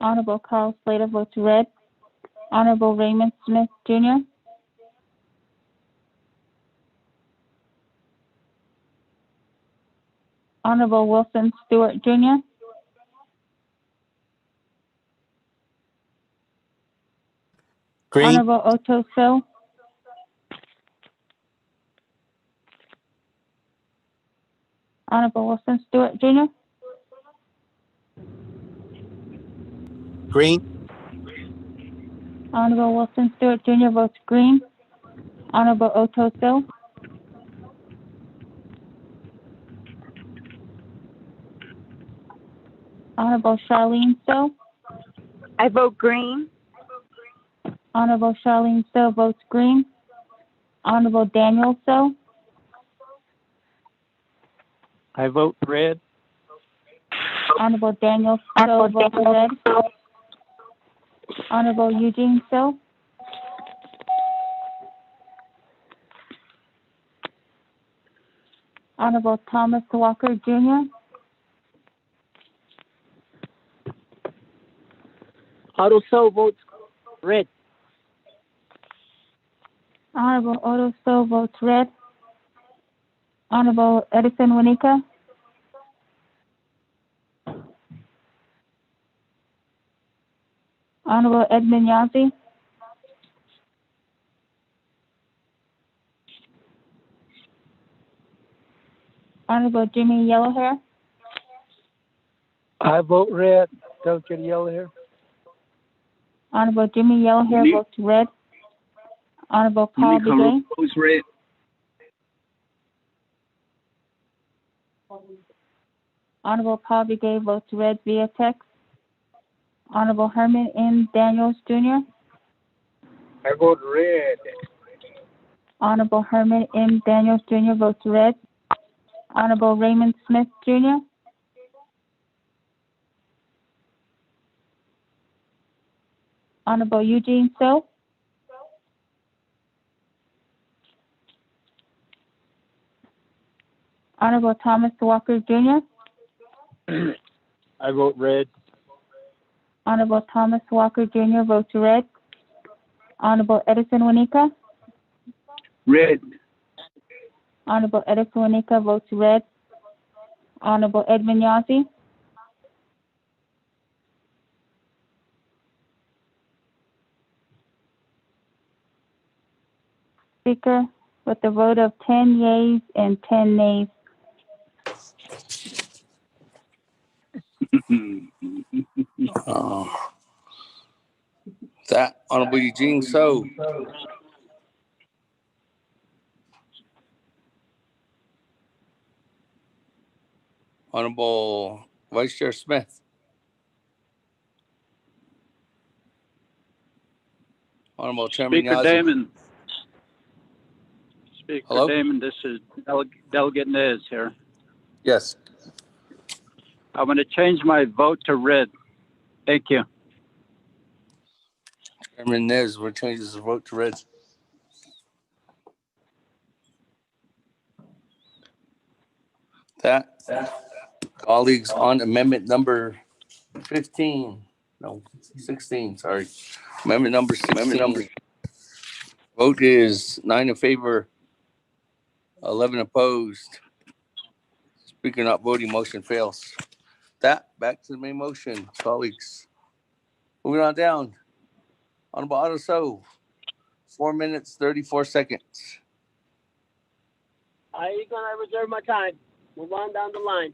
Honorable Carl Slater votes red. Honorable Raymond Smith Jr. Honorable Wilson Stewart Jr. Green. Honorable Otto So. Honorable Wilson Stewart Jr. Green. Honorable Wilson Stewart Jr. votes green. Honorable Otto So. Honorable Charlene So. I vote green. Honorable Charlene So votes green. Honorable Daniel So. I vote red. Honorable Daniel So votes red. Honorable Eugene So. Honorable Thomas Walker Jr. Otto So votes red. Honorable Otto So votes red. Honorable Edison Winika. Honorable Edmund Yazzie. Honorable Jimmy Yellowhair. I vote red. Delegate Yellowhair. Honorable Jimmy Yellowhair votes red. Honorable Paul Begay. Votes red. Honorable Paul Begay votes red via text. Honorable Herman M. Daniels Jr. I vote red. Honorable Herman M. Daniels Jr. votes red. Honorable Raymond Smith Jr. Honorable Eugene So. Honorable Thomas Walker Jr. I vote red. Honorable Thomas Walker Jr. votes red. Honorable Edison Winika. Red. Honorable Edison Winika votes red. Honorable Edmund Yazzie. Speaker, with a vote of 10 yeas and 10 nays. That Honorable Eugene So. Honorable Vice Chair Smith. Honorable Chairman Speaker Yazzie. Damon. Speaker Hello? Damon, this is Delegate Nez here. Yes. I'm going to change my vote to red. Thank you. Chairman Nez will change his vote to red. That, colleagues, on amendment number 16, sorry. Amendment number 16. Vote is 9 in favor, 11 opposed. Speaker not voting, motion fails. That, back to the main motion, colleagues. Moving on down. Honorable Otto So, 4 minutes, 34 seconds. I'm gonna reserve my time. Move on down the line.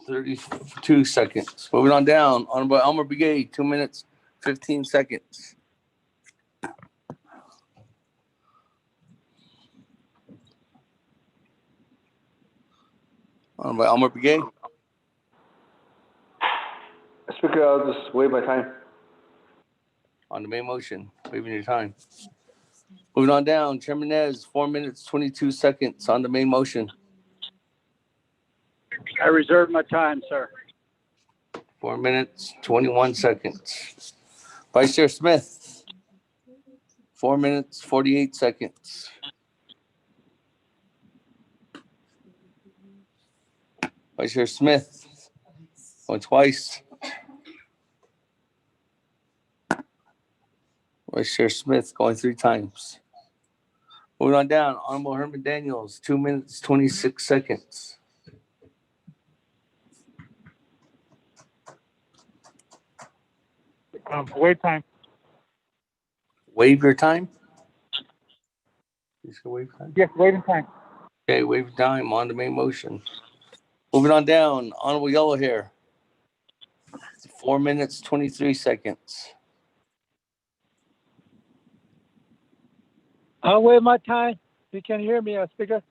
32 seconds. Moving on down. Honorable Elmer Brigade, 2 minutes, 15 seconds. Honorable Elmer Brigade. Speaker, I'll just waive my time. On the main motion, waiving your time. Moving on down. Chairman Nez, 4 minutes, 22 seconds on the main motion. I reserve my time, sir. 4 minutes, 21 seconds. Vice Chair Smith, 4 minutes, 48 seconds. Vice Chair Smith, going twice. Vice Chair Smith going 3 times. Moving on down, Honorable Herman Daniels, 2 minutes, 26 seconds. Wait time. Waive your time? You should waive time? Yes, waiting time. Okay, waive time on the main motion. Moving on down, Honorable Yellow Hair, 4 minutes, 23 seconds. I'll wait my time. You can hear me, Speaker.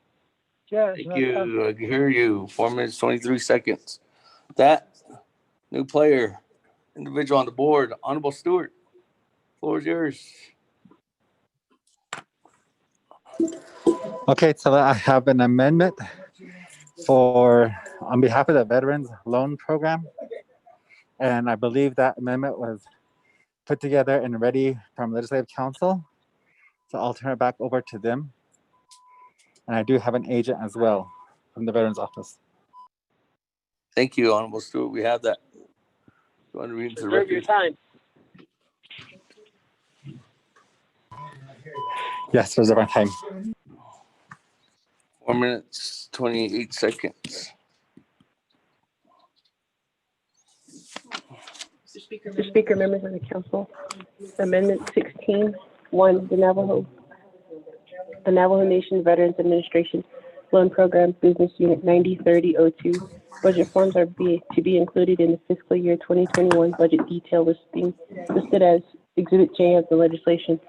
Yeah. Thank you. I can hear you. 4 minutes, 23 seconds. That new player, individual on the board, Honorable Stewart. Floor is yours. Okay, so I have an amendment on behalf of the Veterans Loan Program. And I believe that amendment was put together and ready from Legislative Council. So I'll turn it back over to them. And I do have an agent as well from the Veterans Office. Thank you, Honorable Stewart. We have that. You want to read into the Reserve your record? time. Yes, reserve my time. 4 minutes, 28 seconds. Mr. Speaker, members of the council, Amendment 16-1, the Navajo Nation Veterans Administration Loan Program Business Unit 903002. Budget forms are to be included in the fiscal year 2021 budget detail listed as Exhibit J of the legislation.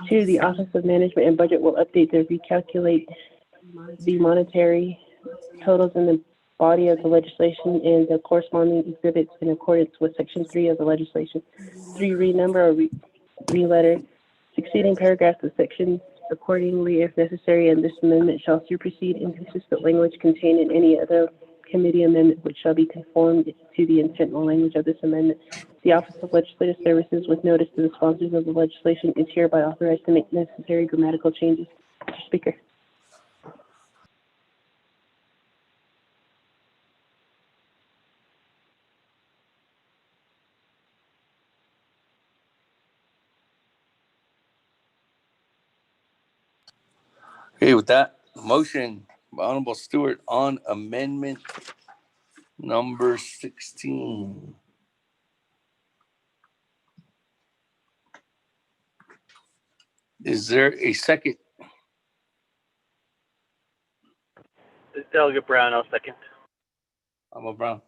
2, the Office of Management and Budget will update the recalculate the monetary totals in the body of the legislation and the corresponding exhibits in accordance with Section 3 of the legislation. 3, renumber or re-letter succeeding paragraphs of section accordingly if necessary, and this amendment shall supersede inconsistent language contained in any other committee amendment which shall be conformed to the intent and language of this amendment. The Office of Legislative Services, with notice to the sponsors of the legislation, is hereby authorized to make necessary grammatical changes. Mr. Speaker. Okay, with that motion by Honorable Stewart on amendment number 16. Is there a second? Delegate Brown, I'll second. Honorable Brown.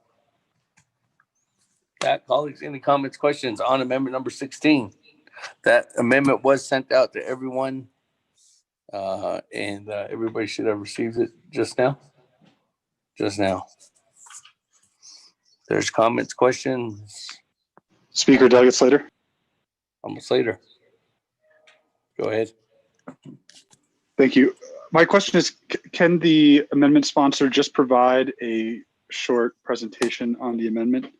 That, colleagues, any comments, questions on amendment number 16? That amendment was sent out to everyone, and everybody should have received it just now. just now. There's comments, questions. Speaker, Delegate Slater. Almost later. Go ahead. Thank you. My question is, can the amendment sponsor just provide a short presentation on the amendment?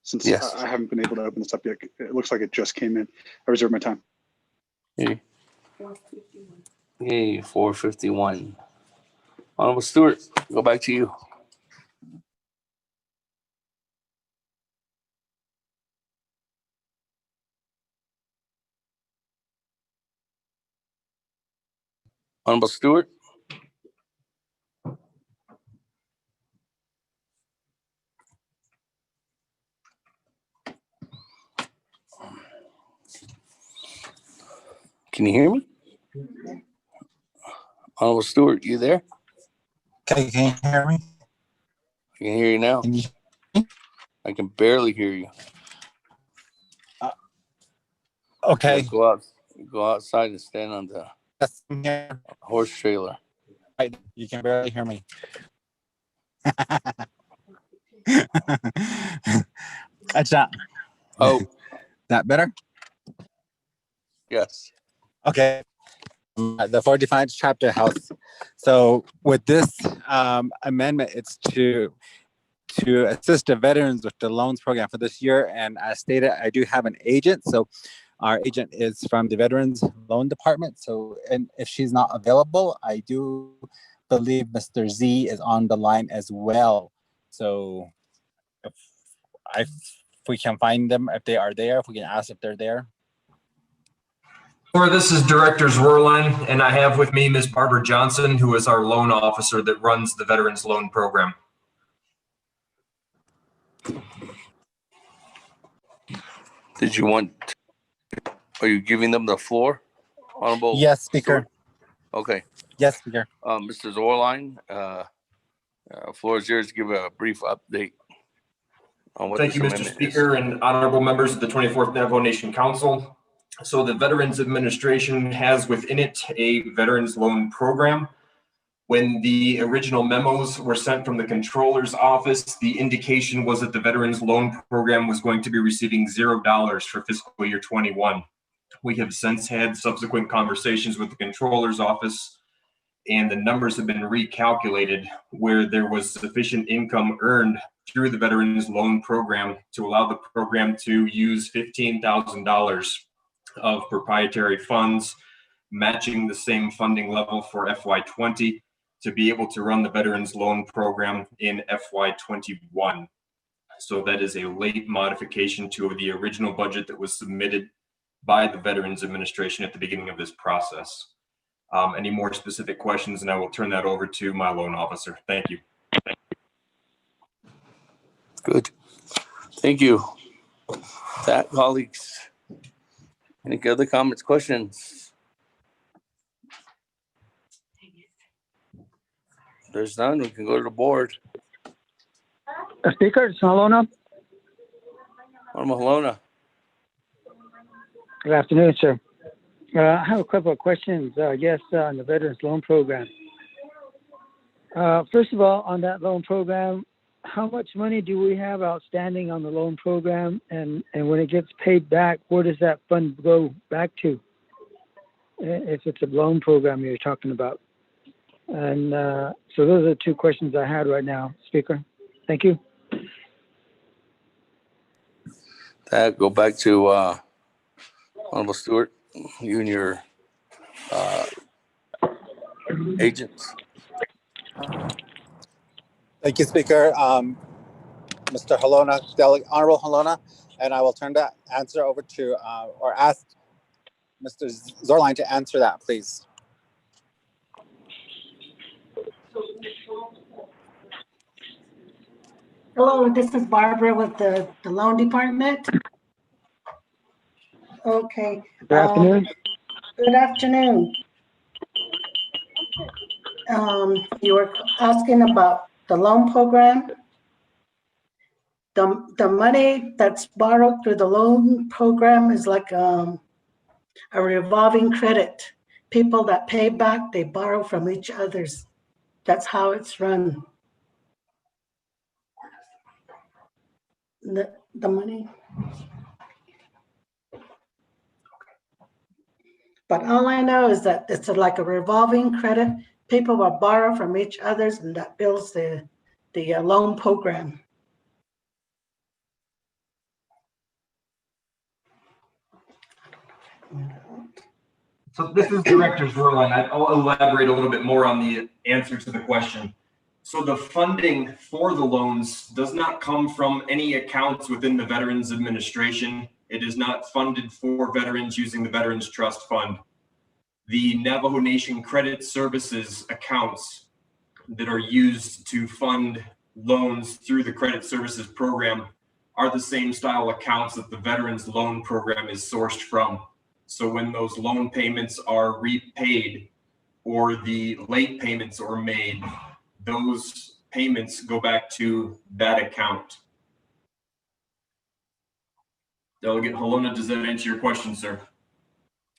Since yes. I haven't been able to open this up yet. It looks like it just came in. I reserve my time. Okay, 451. Honorable Stewart, go back to you. Honorable Stewart. Can you hear me? Honorable Stewart, you there? Can you hear me? I can hear you now. Can you I can barely hear you. Okay. Go outside and stand on the horse trailer. You can barely hear me. Oh, that better? Yes. Okay. The 4th chapter house. So with this amendment, it's to assist the veterans with the loans program for this year. And as stated, I do have an agent. So our agent is from the Veterans Loan Department. So, and if she's not available, I do believe Mr. Z is on the line as well. So if we can find them, if they are there, if we can ask if they're there. Or this is Director Zwerline, and I have with me Ms. Barbara Johnson, who is our loan officer that runs the Veterans Loan Program. Did you want? Are you giving them the floor, Honorable? Yes, Speaker. Stewart? Okay. Yes, Speaker. Mr. Zwerline, floor is yours to give a brief update on what Thank you, Mr. Speaker, and honorable members of the 24th Navajo Nation Council. So the Veterans Administration has within it a Veterans Loan Program. When the original memos were sent from the Controller's Office, the indication was that the Veterans Loan Program was going to be receiving $0 for fiscal year 21. We have since had subsequent conversations with the Controller's Office, and the numbers have been recalculated where there was sufficient income earned through the Veterans Loan Program to allow the program to use $15,000 of proprietary funds, matching the same funding level for FY20 to be able to run the Veterans Loan Program in FY21. So that is a late modification to the original budget that was submitted by the Veterans Administration at the beginning of this process. Any more specific questions, and I will turn that over to my loan officer. Thank you. Good. Thank you. That, colleagues. Any other comments, questions? If there's none, we can go to the board. Speaker, it's Halona. Honorable Halona. Good afternoon, sir. I have a couple of questions, on the Veterans Loan Program. First of all, on that loan program, how much money do we have outstanding on the loan program? And when it gets paid back, where does that fund go back to? If it's a loan program you're talking about. And so those are the two questions I had right now, Speaker. Thank you. That go back to Honorable Stewart, you and your agents. Thank you, Speaker. Mr. Halona, Honorable Halona, and I will turn that answer over to, or ask Mr. Zwerline to answer that, please. Hello, this is Barbara with the loan department. Okay. Good afternoon. Good afternoon. You were asking about the loan program. The money that's borrowed through the loan program is like a revolving credit. People that pay back, they borrow from each other's. That's how it's run. the money. But all I know is that it's like a revolving credit. People will borrow from each other's, and that builds the loan program. So this is Director Zerline. I'll elaborate a little bit more on the answer to the question. So the funding for the loans does not come from any accounts within the Veterans Administration. It is not funded for veterans using the Veterans Trust Fund. The Navajo Nation Credit Services accounts that are used to fund loans through the Credit Services Program are the same style accounts that the Veterans Loan Program is sourced from. So when those loan payments are repaid or the late payments are made, those payments go back to that account. Delegate Halona, does that answer your question, sir?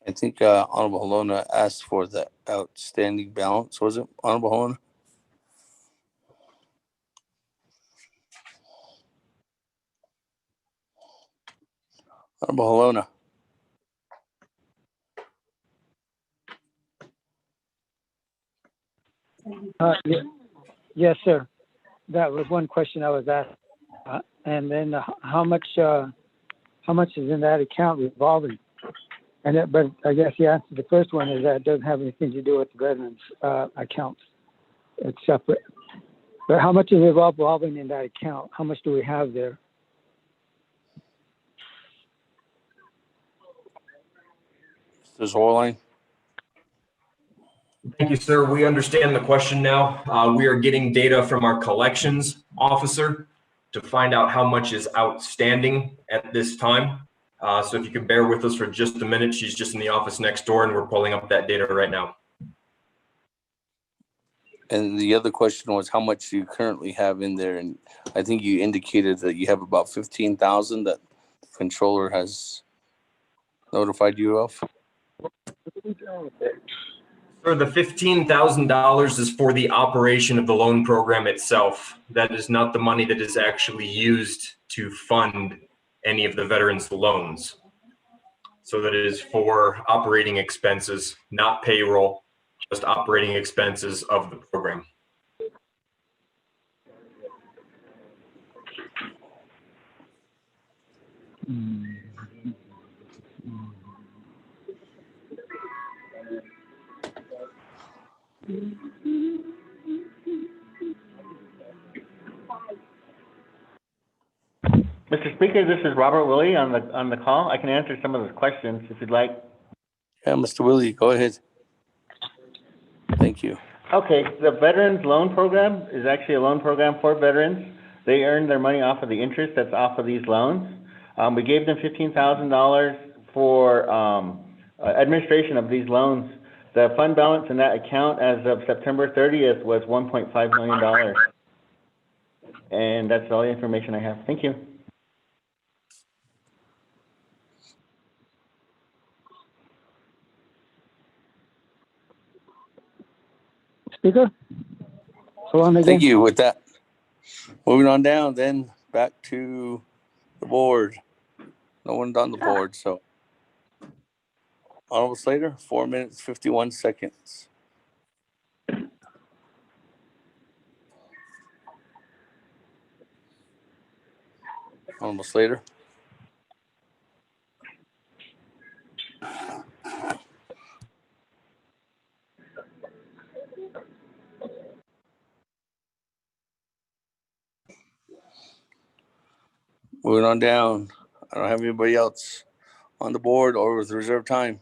I think Honorable Halona asked for the outstanding balance. Was it, Honorable Halona? Honorable Halona. Yes, sir. That was one question I was asked. And then how much is in that account revolving? But I guess the answer to the first one is that it doesn't have anything to do with the veterans accounts. It's separate. But how much is revolving in that account? How much do we have there? Mr. Zerline. Thank you, sir. We understand the question now. We are getting data from our collections officer to find out how much is outstanding at this time. So if you could bear with us for just a minute, she's just in the office next door and we're pulling up that data right now. And the other question was how much you currently have in there. And I think you indicated that you have about 15,000 that the controller has notified you of. Sir, the $15,000 is for the operation of the loan program itself. That is not the money that is actually used to fund any of the veterans' loans. So that is for operating expenses, not payroll, just operating expenses of the program. Mr. Speaker, this is Robert Willie on the call. I can answer some of those questions if you'd like. Yeah, Mr. Willie, go ahead. Thank you. Okay, the Veterans Loan Program is actually a loan program for veterans. They earn their money off of the interest that's off of these loans. We gave them $15,000 for administration of these loans. The fund balance in that account as of September 30th was $1.5 million. And that's all the information I have. Thank you. Speaker? Thank you. With that, moving on down, then back to the board. No one's on the board, so. Honorable Slater, 4 minutes, 51 seconds. Honorable Slater. Moving on down. I don't have anybody else on the board or with reserved time.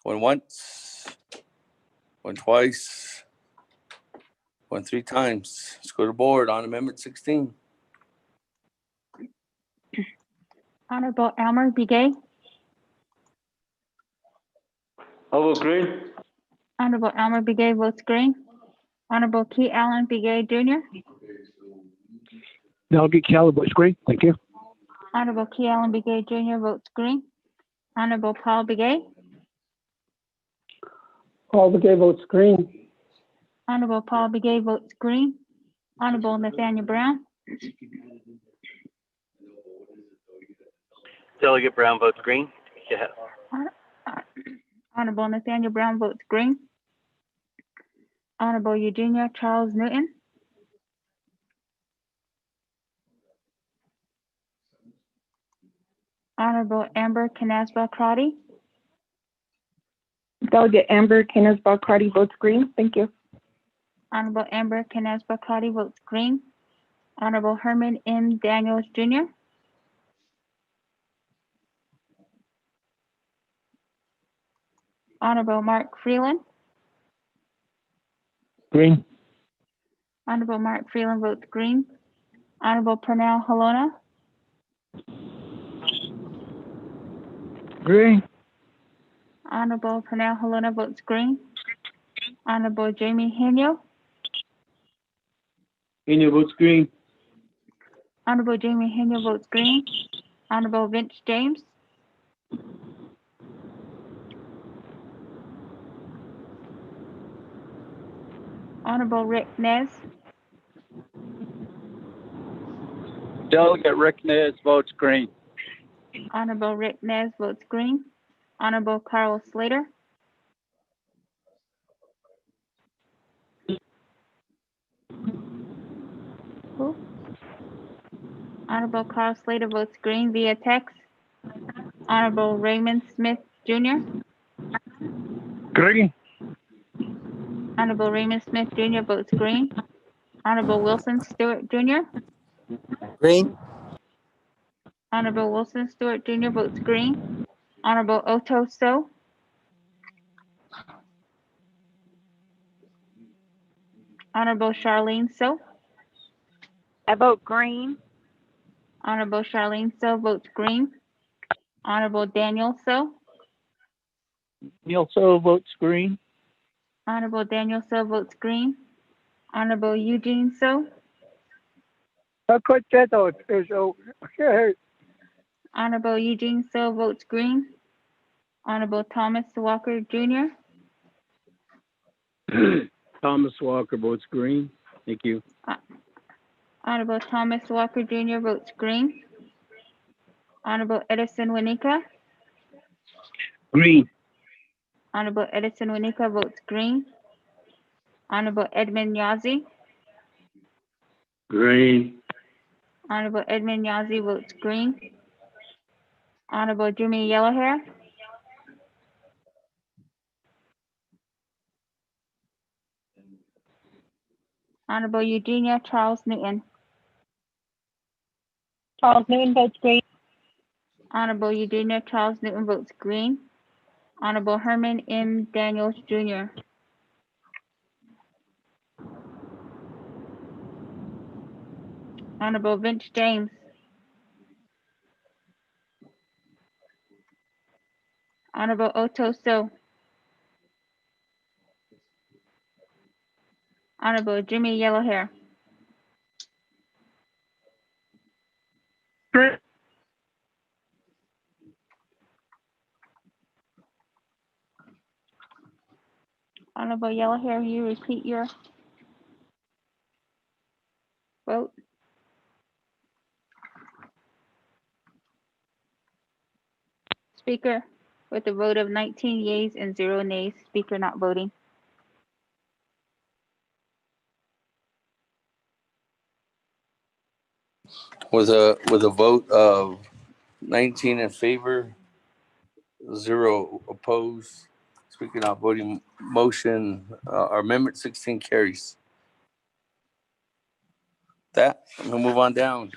Went once, went twice, went 3 times. Let's go to the board on Amendment 16. Honorable Elmer Begay. I vote green. Honorable Elmer Begay votes green. Honorable Key Allen Begay Jr. Delegate Keller votes green. Thank you. Honorable Key Allen Begay Jr. votes green. Honorable Paul Begay. Paul Begay votes green. Honorable Paul Begay votes green. Honorable Nathaniel Brown. Delegate Brown votes green. Yeah. Honorable Nathaniel Brown votes green. Honorable Eugenia Charles Newton. Honorable Amber Canasba Crotty. Delegate Amber Canesbaugh Carty votes green. Thank you. Honorable Amber Canasba Crotty votes green. Honorable Herman M. Daniels Jr. Honorable Mark Freeland. Green. Honorable Mark Freeland votes green. Honorable Pernell Halona. Green. Honorable Pernell Halona votes green. Honorable Jamie Henyo. Henyo votes green. Honorable Jamie Henyo votes green. Honorable Vince James. Honorable Rick Nez. Delegate Rick Nez votes green. Honorable Rick Nez votes green. Honorable Carl Slater. Who? Honorable Carl Slater votes green via text. Honorable Raymond Smith Jr. Green. Honorable Raymond Smith Jr. votes green. Honorable Wilson Stewart Jr. Green. Honorable Wilson Stewart Jr. votes green. Honorable Otto So. Honorable Charlene So. I vote green. Honorable Charlene So votes green. Honorable Daniel So. Neil So votes green. Honorable Daniel So votes green. Honorable Eugene So. Okay. Honorable Eugene So votes green. Honorable Thomas Walker Jr. Thomas Walker votes green. Thank you. Honorable Thomas Walker Jr. votes green. Honorable Edison Winika. Green. Honorable Edison Winika votes green. Honorable Edmund Yazi. Green. Honorable Edmund Yazi votes green. Honorable Jimmy Yellowhair. Honorable Eugenia Charles Newton. Charles Newton votes green. Honorable Eugenia Charles Newton votes green. Honorable Herman M. Daniels Jr. Honorable Vince James. Honorable Otto So. Honorable Jimmy Yellowhair. Green. Honorable Yellowhair, you repeat your vote. Speaker, with a vote of 19 yeas and 0 nays, speaker not voting. With a vote of 19 in favor, 0 opposed, speaker not voting, motion, or amendment 16 carries. That, I'm gonna move on down.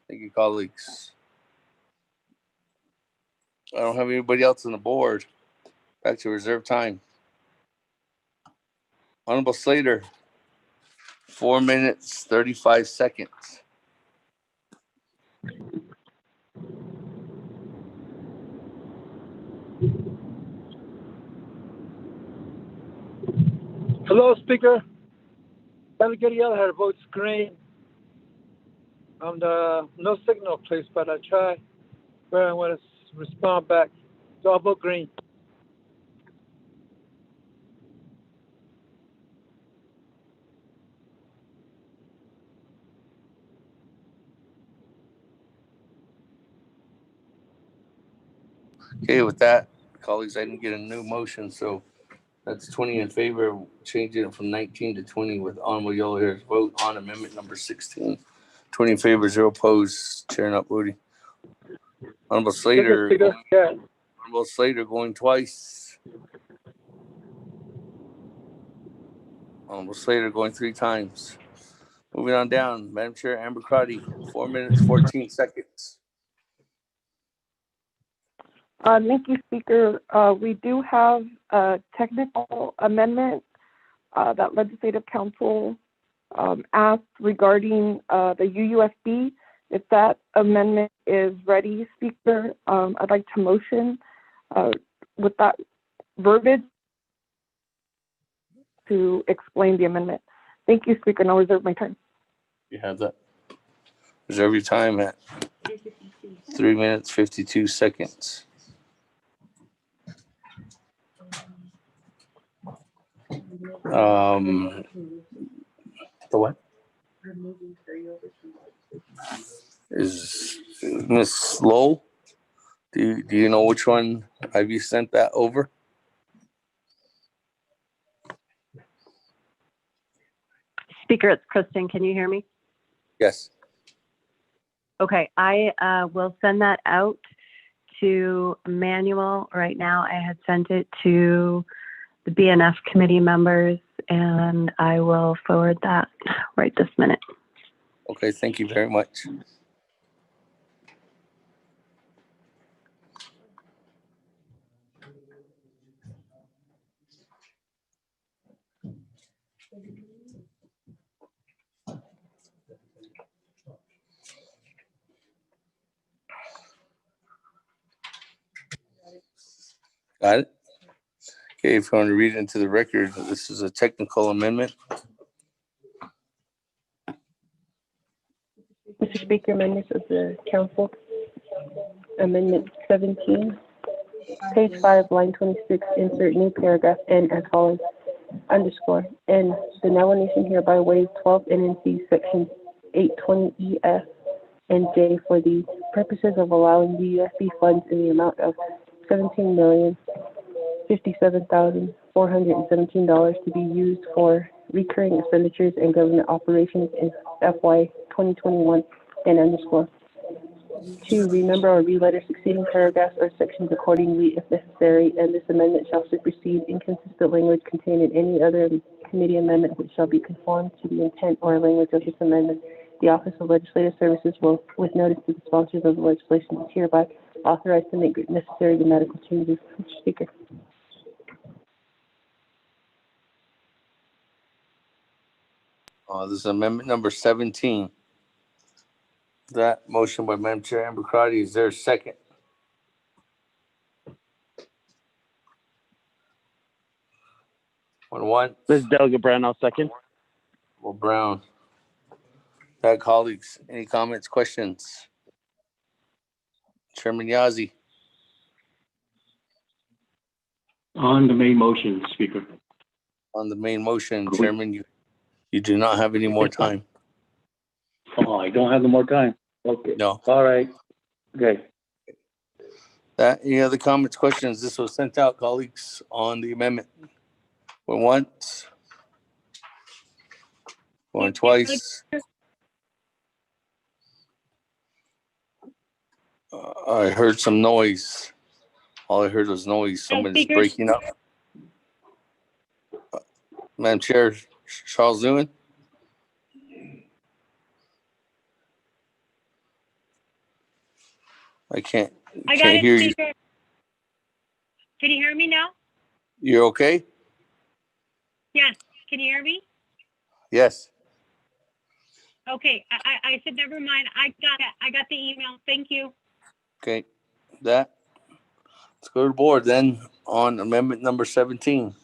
Thank you, colleagues. I don't have anybody else on the board. Back to reserve time. Honorable Slater, 4 minutes, 35 seconds. Hello, Speaker. Delegate Yellowhair votes green. No signal, please, but I try where I want to respond back. So I'll vote green. Okay, with that, colleagues, I didn't get a new motion, so that's 20 in favor of changing it from 19 to 20 with honorable yellow hair's vote on amendment number 16. 20 in favor, 0 opposed. Chair not voting. Honorable Slater. Yeah. Honorable Slater going twice. Honorable Slater going 3 times. Moving on down, Madam Chair Amber Crotty, 4 minutes, 14 seconds. Thank you, Speaker. We do have a technical amendment that Legislative Council asked regarding the UUSB. If that amendment is ready, Speaker, I'd like to motion with that verbiage to explain the amendment. Thank you, Speaker, and I'll reserve my time. You have that. Reserve your time at 3 minutes, 52 seconds. The what? Is Miss Lowell? Do you know which one? Have you sent that over? Speaker, it's Kristen. Can you hear me? Yes. Okay, I will send that out to Manuel right now. I had sent it to the BNF committee members, and I will forward that right this minute. Okay, thank you very much. Got it? Okay, if you want to read it into the record, this is a technical amendment. Mr. Speaker, members of the council, Amendment 17, page 5, line 26, insert new paragraph N as follows, underscore, N, the Navajo Nation hereby waives 12 NNC sections 820 EF and J for the purposes of allowing the USD funds in the amount of $17,057,417 to be used for recurring expenditures and government operations in FY 2021 and underscore. 2, remember or re-letter succeeding paragraphs or sections accordingly if necessary, and this amendment shall supersede inconsistent language contained in any other committee amendment which shall be conformed to the intent or language of this amendment. The Office of Legislative Services will, with notice to the sponsors of the legislation, is hereby authorized to make necessary grammatical changes. Mr. Speaker. This is amendment number 17. That motion by Madam Chair Amber Crotty. Is there a second? One. This is Delegate Brown. I'll second. Well, Brown. That colleagues, any comments, questions? Chairman Yazzie. On the main motion, Speaker. On the main motion, Chairman, you do not have any more time. Oh, I don't have no more time. Okay. No. All right. Okay. Any other comments, questions? This was sent out, colleagues, on the amendment. Going once. Going twice. I heard some noise. All I heard was noise. Somebody's breaking up. Madam Chair, Charles Newman. I can't hear you. Can you hear me now? You're okay? Yes. Can you hear me? Yes. Okay. I said never mind. I got the email. Thank you. Okay. Let's go to the board then on amendment number 17.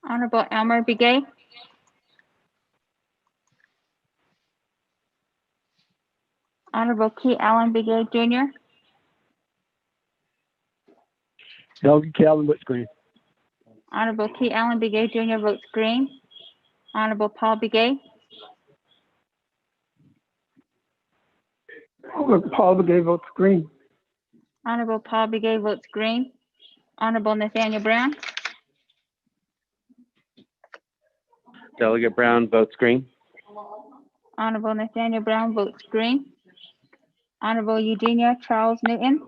Honorable Elmer Begay. Honorable Key Allen Begay Jr. Delegate Key Allen votes green. Honorable Key Allen Begay Jr. votes green. Honorable Paul Begay. Paul Begay votes green. Honorable Paul Begay votes green. Honorable Nathaniel Brown. Delegate Brown votes green. Honorable Nathaniel Brown votes green. Honorable Eugenia Charles Newton.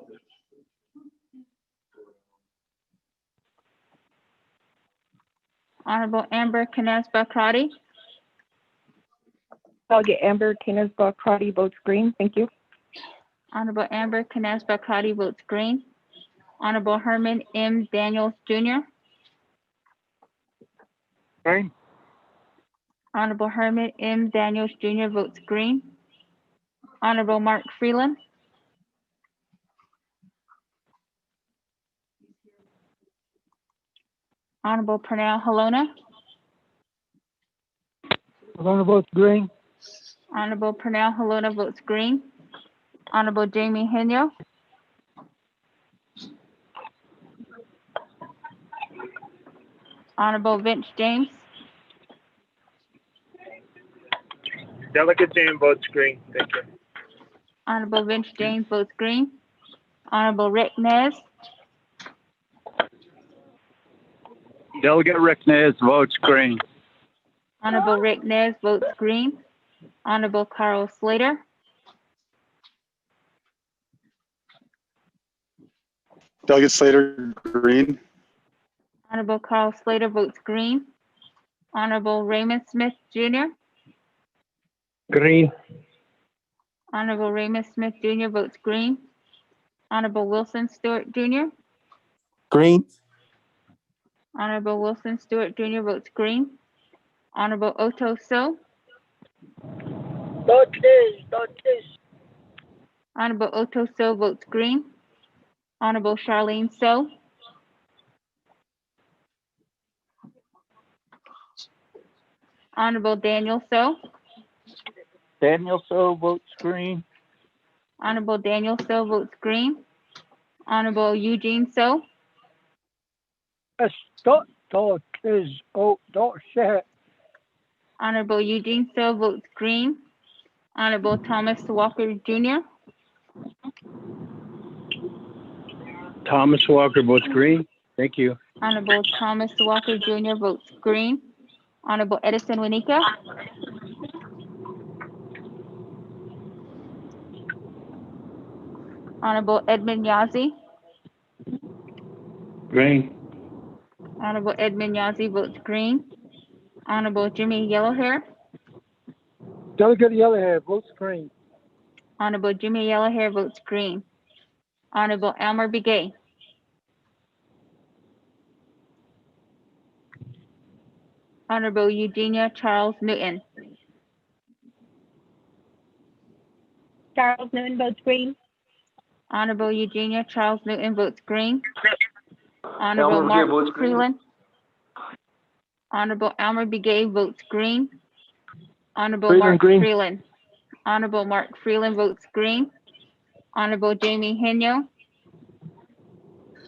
Honorable Amber Canes-Bakrati. Delegate Amber Canes-Bakrati votes green. Thank you. Honorable Amber Canes-Bakrati votes green. Honorable Herman M. Daniels Jr. Green. Honorable Herman M. Daniels Jr. votes green. Honorable Mark Freeland. Honorable Pernell Halona. Halona votes green. Honorable Pernell Halona votes green. Honorable Jamie Henyo. Honorable Vince James. Delegate James votes green. Thank you. Honorable Vince James votes green. Honorable Rick Nez. Delegate Rick Nez votes green. Honorable Rick Nez votes green. Honorable Carl Slater. Delegate Slater, green. Honorable Carl Slater votes green. Honorable Raymond Smith Jr. Green. Honorable Raymond Smith Jr. votes green. Honorable Wilson Stewart Jr. Green. Honorable Wilson Stewart Jr. votes green. Honorable Otto So. Honorable Otto So votes green. Honorable Charlene So. Honorable Daniel So. Daniel So votes green. Honorable Daniel So votes green. Honorable Eugene So. Honorable Eugene So votes green. Honorable Thomas Walker Jr. Thomas Walker votes green. Thank you. Honorable Thomas Walker Jr. votes green. Honorable Edison Winika. Honorable Edmund Yazzie. Green. Honorable Edmund Yazzie votes green. Honorable Jimmy Yellowhair. Delegate Yellowhair votes green. Honorable Jimmy Yellowhair votes green. Honorable Elmer Begay. Honorable Eugenia Charles Newton. Charles Newton votes green. Honorable Eugenia Charles Newton votes green. Honorable Elmer Mark Begay votes green. Freeland. Honorable Elmer Begay votes green. Honorable Freeland, Mark green. Freeland. Honorable Mark Freeland votes green. Honorable Jamie Henyo.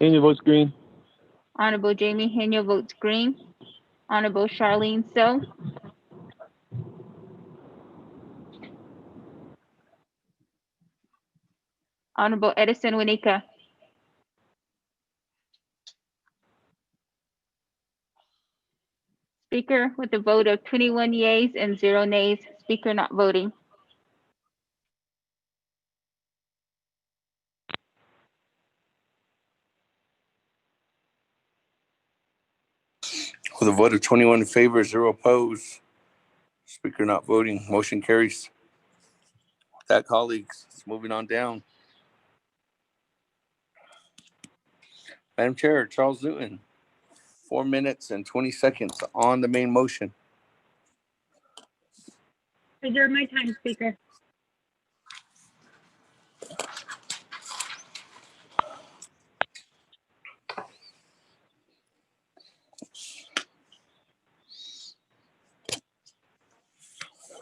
Henry votes green. Honorable Jamie Henyo votes green. Honorable Charlene So. Honorable Edison Winika. Speaker with a vote of 21 yeas and 0 nays. Speaker not voting. With a vote of 21 in favor, 0 opposed. Speaker not voting. Motion carries. With that, colleagues, moving on down. Madam Chair, Charles Newton, 4 minutes and 20 seconds on the main motion. Reserve my time, Speaker.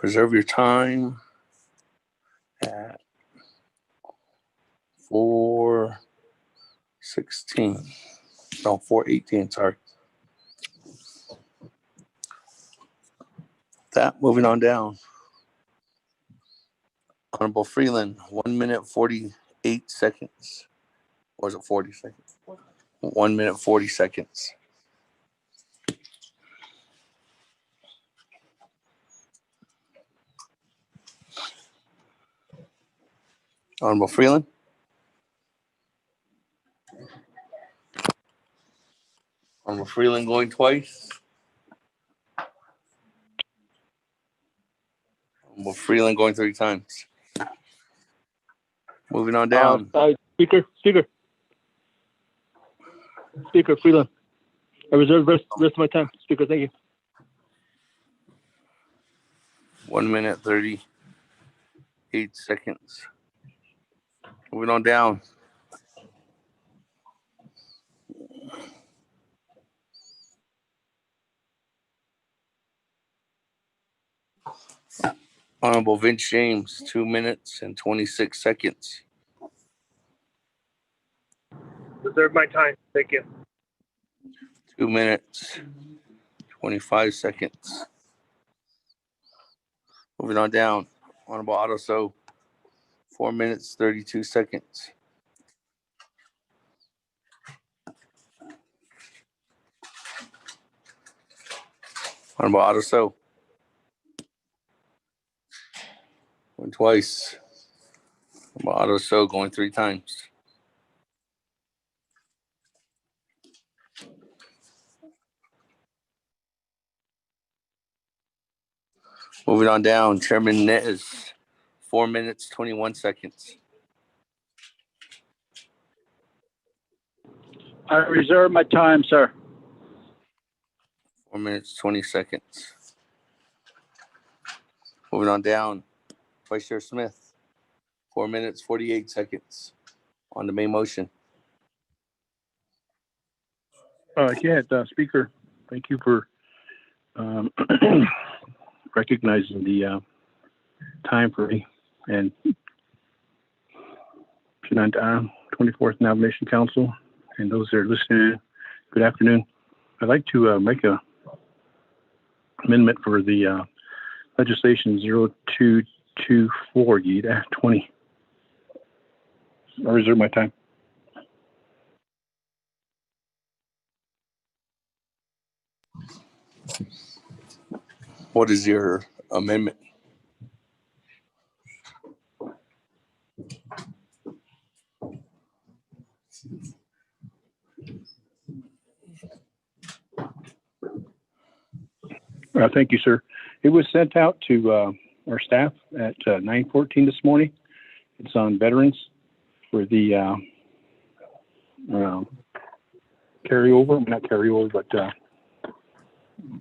Reserve your time at 4:16. No, 4:18, sorry. That, moving on down. Honorable Freeland, 1 minute, 48 seconds. Or is it 40 seconds? 1 minute, 40 seconds. Honorable Freeland? Honorable Freeland going twice. Honorable Freeland going 3 times. Moving on down. Speaker Freeland. I reserve the rest of my time. Speaker, thank you. 1 minute, 38 seconds. Moving on down. Honorable Vince James, 2 minutes and 26 seconds. Reserve my time. Thank you. 2 minutes, 25 seconds. Moving on down. Honorable Otto So, 4 minutes, 32 seconds. Honorable Otto So. Going twice. Honorable Otto So going 3 times. Moving on down. Chairman Nez, 4 minutes, 21 seconds. I reserve my time, sir. 4 minutes, 20 seconds. Moving on down. Vice Chair Smith, 4 minutes, 48 seconds on the main motion. Speaker, thank you for recognizing the time for me and 24th Navajo Council and those that are listening. Good afternoon. I'd like to make a amendment for the legislation 0224-20. I reserve my time. What is your amendment? Thank you, sir. It was sent out to our staff at 9:14 this morning. It's on veterans for the carryover, not carryover, but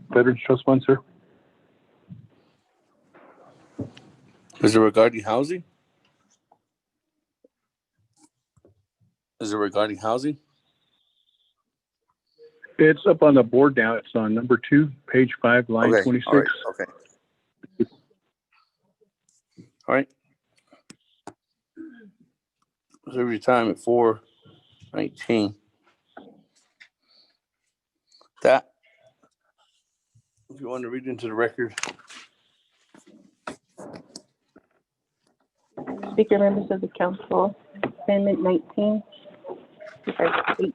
Veterans Trust Fund, sir. Is it regarding housing? Is it regarding housing? It's up on the board now. It's on number 2, page 5, line 26. All right. Okay. All right. Reserve your time at 4:19. That, if you want to read into the record. Speaker, members of the council, Amendment 19, 18.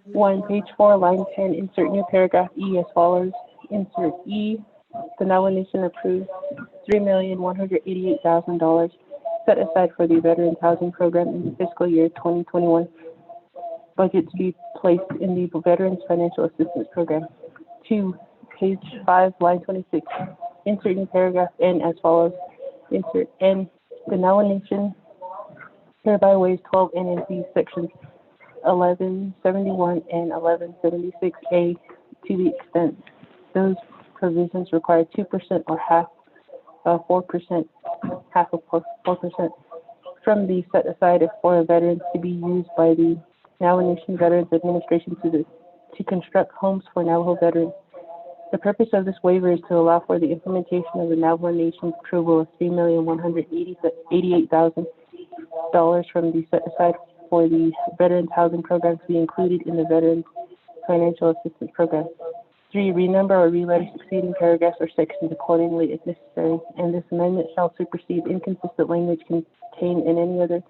1, page 4, line 10, insert new paragraph E as follows. Insert E, the Navajo Nation approves $3,188,000 set aside for the Veterans Housing Program in the fiscal year 2021 budget to be placed in the Veterans Financial Assistance Program. 2, page 5, line 26, insert new paragraph N as follows. Insert N, the Navajo Nation hereby waives 12 NNC sections 1171 and 1176A to the extent those provisions require 2% or half of 4%, half of 4% from the set aside for veterans to be used by the Navajo Nation Veterans Administration to construct homes for Navajo veterans. The purpose of this waiver is to allow for the implementation of the Navajo Nation's approval of $3,188,000 from the set aside for the Veterans Housing Program to be included in the Veterans Financial Assistance Program. 3, renumber or reletter succeeding paragraphs or sections accordingly if necessary, and this amendment shall supersede inconsistent language contained in any other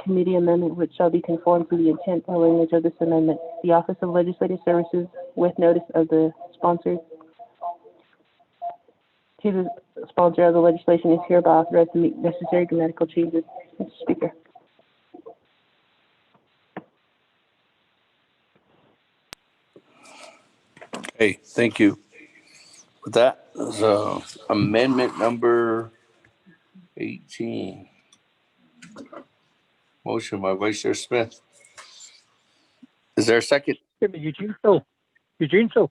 committee amendment which shall be conformed to the intent or language of this amendment. The Office of Legislative Services, with notice of the sponsor to the sponsor of the legislation, is hereby authorized to make necessary grammatical changes. Mr. Speaker. Okay, thank you. With that is amendment number 18. Motion by Vice Chair Smith. Is there a second? Eugene So. Eugene So.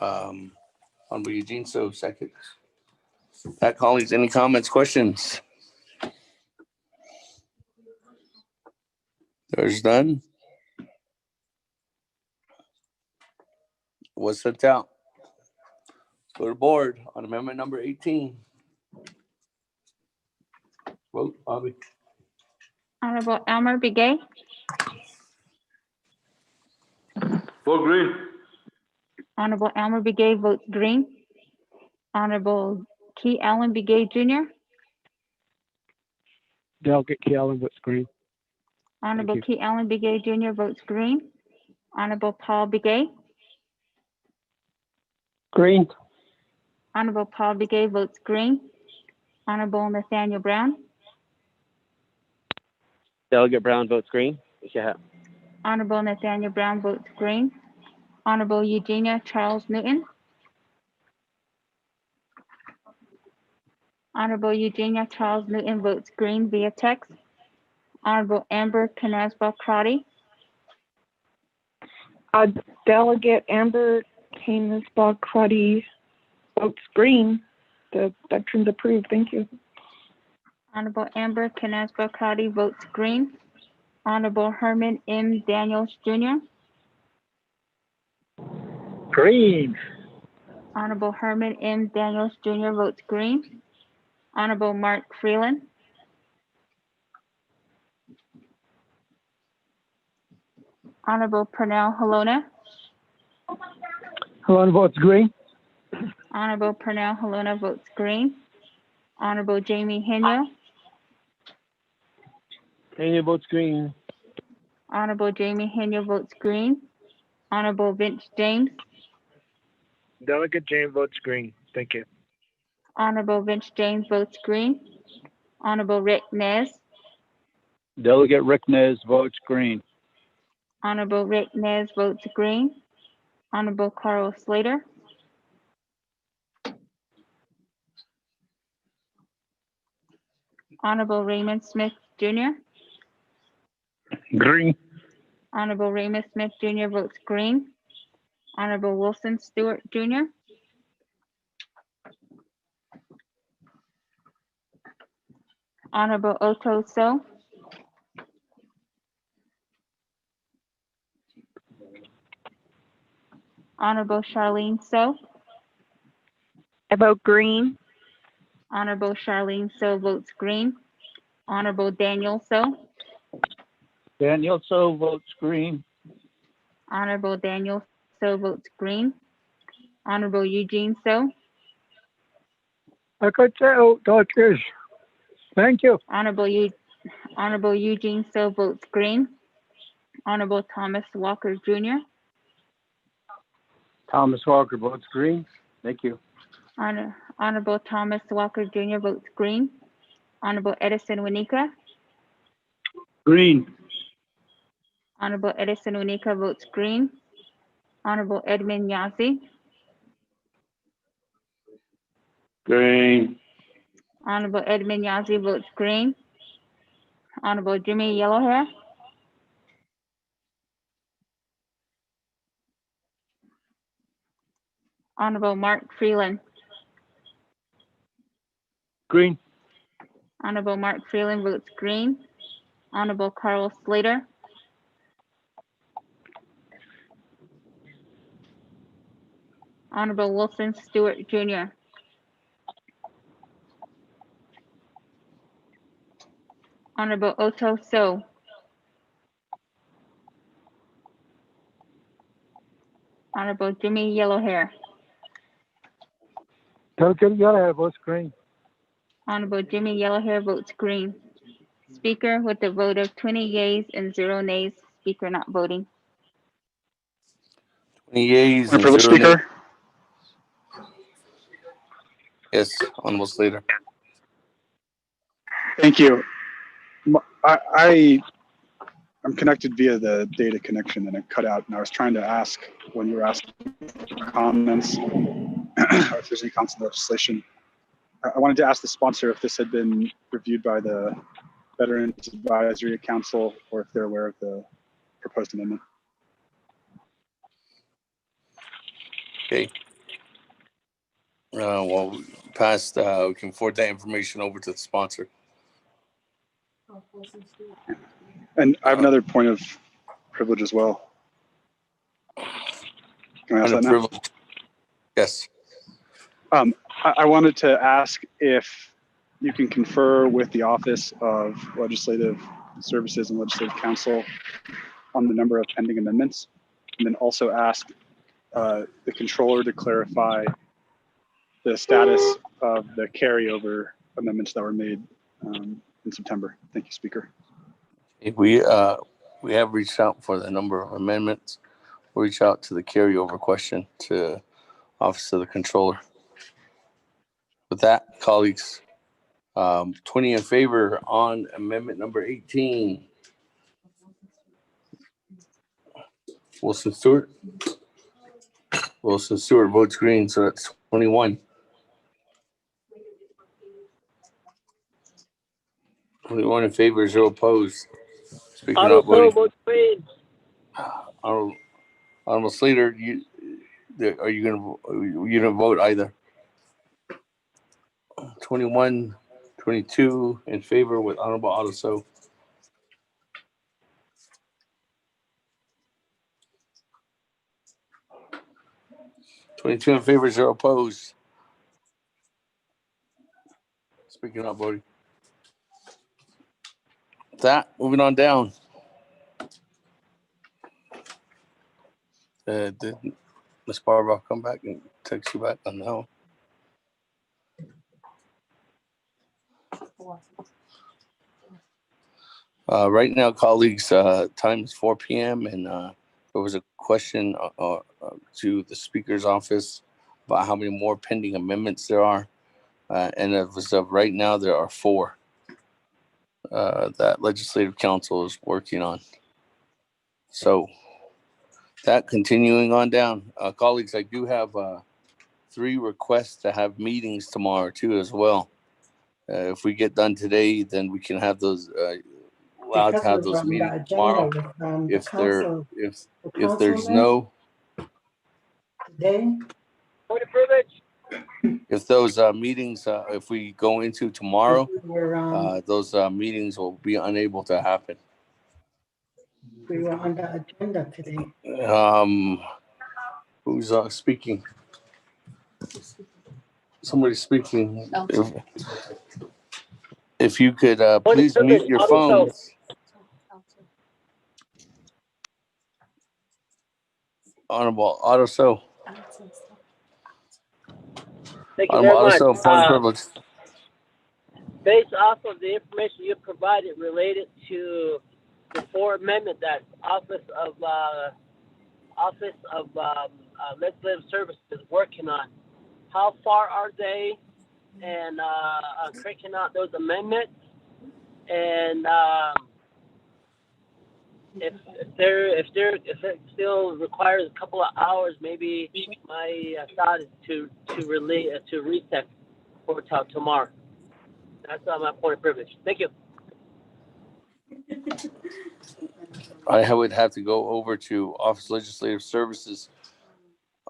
Honorable Eugene So, second. Pat Collins, any comments, questions? There's none. Was sent out. Go to board on amendment number 18. Vote, Bobby. Honorable Elmer Begay, Vote green. Honorable Elmer Begay votes green. Honorable Key Allen Begay Jr., Delegate Key Allen votes green. Honorable you. Key Allen Begay Jr. votes green. Honorable Paul Begay, Green. Honorable Paul Begay votes green. Honorable Nathaniel Brown, Delegate Brown votes green. Yeah. Honorable Nathaniel Brown votes green. Honorable Eugenia Charles Newton, Honorable Eugenia Charles Newton votes green via text. Honorable Amber Canasba Crotty, Delegate Amber Canisbach Crotty votes green. The veterans approved. Thank you. Honorable Amber Canasba Crotty votes green. Honorable Herman M. Daniels Jr., Green. Honorable Herman M. Daniels Jr. votes green. Honorable Mark Freeland, Honorable Pernell Halona, Halon votes green. Honorable Pernell Halona votes green. Honorable Jamie Henyo, Daniel votes green. Honorable Jamie Henyo votes green. Honorable Vince James, Delegate James votes green. Thank you. Honorable Vince James votes green. Honorable Rick Nez, Delegate Rick Nez votes green. Honorable Rick Nez votes green. Honorable Carl Slater, Honorable Raymond Smith Jr., Green. Honorable Raymond Smith Jr. votes green. Honorable Wilson Stewart Jr., Honorable Otto So, Honorable Charlene So, I vote green. Honorable Charlene So votes green. Honorable Daniel So, Daniel So votes green. Honorable Daniel So votes green. Honorable Eugene So, I could tell, doctors. Thank you. Honorable Eugene So votes green. Honorable Thomas Walker Jr., Thomas Walker votes green. Thank you. Honorable Thomas Walker Jr. votes green. Honorable Edison Winika, Green. Honorable Edison Winika votes green. Honorable Edmund Yazzie, Green. Honorable Edmund Yazzie votes green. Honorable Jimmy Yellowhair, Honorable Mark Freeland, Green. Honorable Mark Freeland votes green. Honorable Carl Slater, Honorable Wilson Stewart Jr., Honorable Otto So, Honorable Jimmy Yellowhair, Delegate Yellowhair votes green. Honorable Jimmy Yellowhair votes green. Speaker, with a vote of 20 yeas and 0 nays, speaker not voting. 20 yeas and Privilege 0 nays. Speaker. Yes, Honorable Slater. Thank you. I'm connected via the data connection and it cut out, and I was trying to ask when you were asking comments or if there's any comments on the legislation. I wanted to ask the sponsor if this had been reviewed by the Veterans Advisory Council or if they're aware of the proposed amendment. Okay. Well, we can forward that information over to the sponsor. And I have another point of privilege as well. Can I ask that now? Privilege. Yes. I wanted to ask if you can confer with the Office of Legislative Services and Legislative Counsel on the number of pending amendments, and then also ask the controller to clarify the status of the carryover amendments that were made in September. Thank you, Speaker. We have reached out for the number of amendments. We'll reach out to the carryover question to Office of the Controller. With that, colleagues, 20 in favor on amendment number 18. Wilson Stewart. Wilson Stewart votes green, so that's 21. 21 in favor, 0 opposed. Speaker not voting. Honorable Slater, you didn't vote either. 21, 22 in favor with Honorable Adoso. $22 in favor, 0 opposed. Speaker not voting. With that, moving on down. Did Ms. Barbara come back and text you back on that one? Right now, colleagues, time is 4 p.m. and there was a question to the Speaker's office about how many more pending amendments there are. And as of right now, there are 4 that Legislative Council is working on. So that continuing on down, colleagues, I do have 3 requests to have meetings tomorrow too as well. If we get done today, then we can have those allowed to have those meetings tomorrow. If there's no today. If those meetings, if we go into tomorrow, those meetings will be unable to happen. We were on the agenda today. Who's speaking? Somebody's speaking. If you could please mute your phones. Honorable Adoso. Thank you very much. Adoso, point of privilege. Based off of the information you provided related to the 4 amendment that Office of Legislative Services is working on, how far are they and cranking out those amendments? And if it still requires a couple of hours, maybe my thought is to reset for tomorrow. That's my point of privilege. Thank you. I would have to go over to Office of Legislative Services,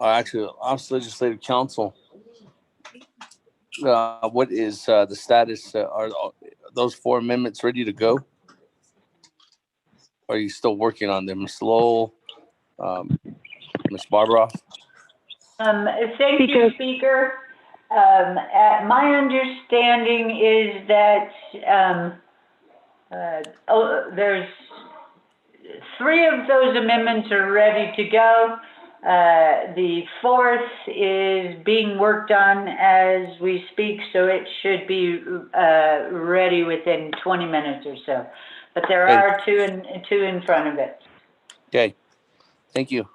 actually Office of Legislative Council. What is the status? Are those 4 amendments ready to go? Are you still working on them, Ms. Lowell, Ms. Barbara? Thank you, Speaker. My understanding is that there's 3 of those amendments are ready to go. The fourth is being worked on as we speak, so it should be ready within 20 minutes or so. But there Okay. are two in front of it. Okay. Thank you.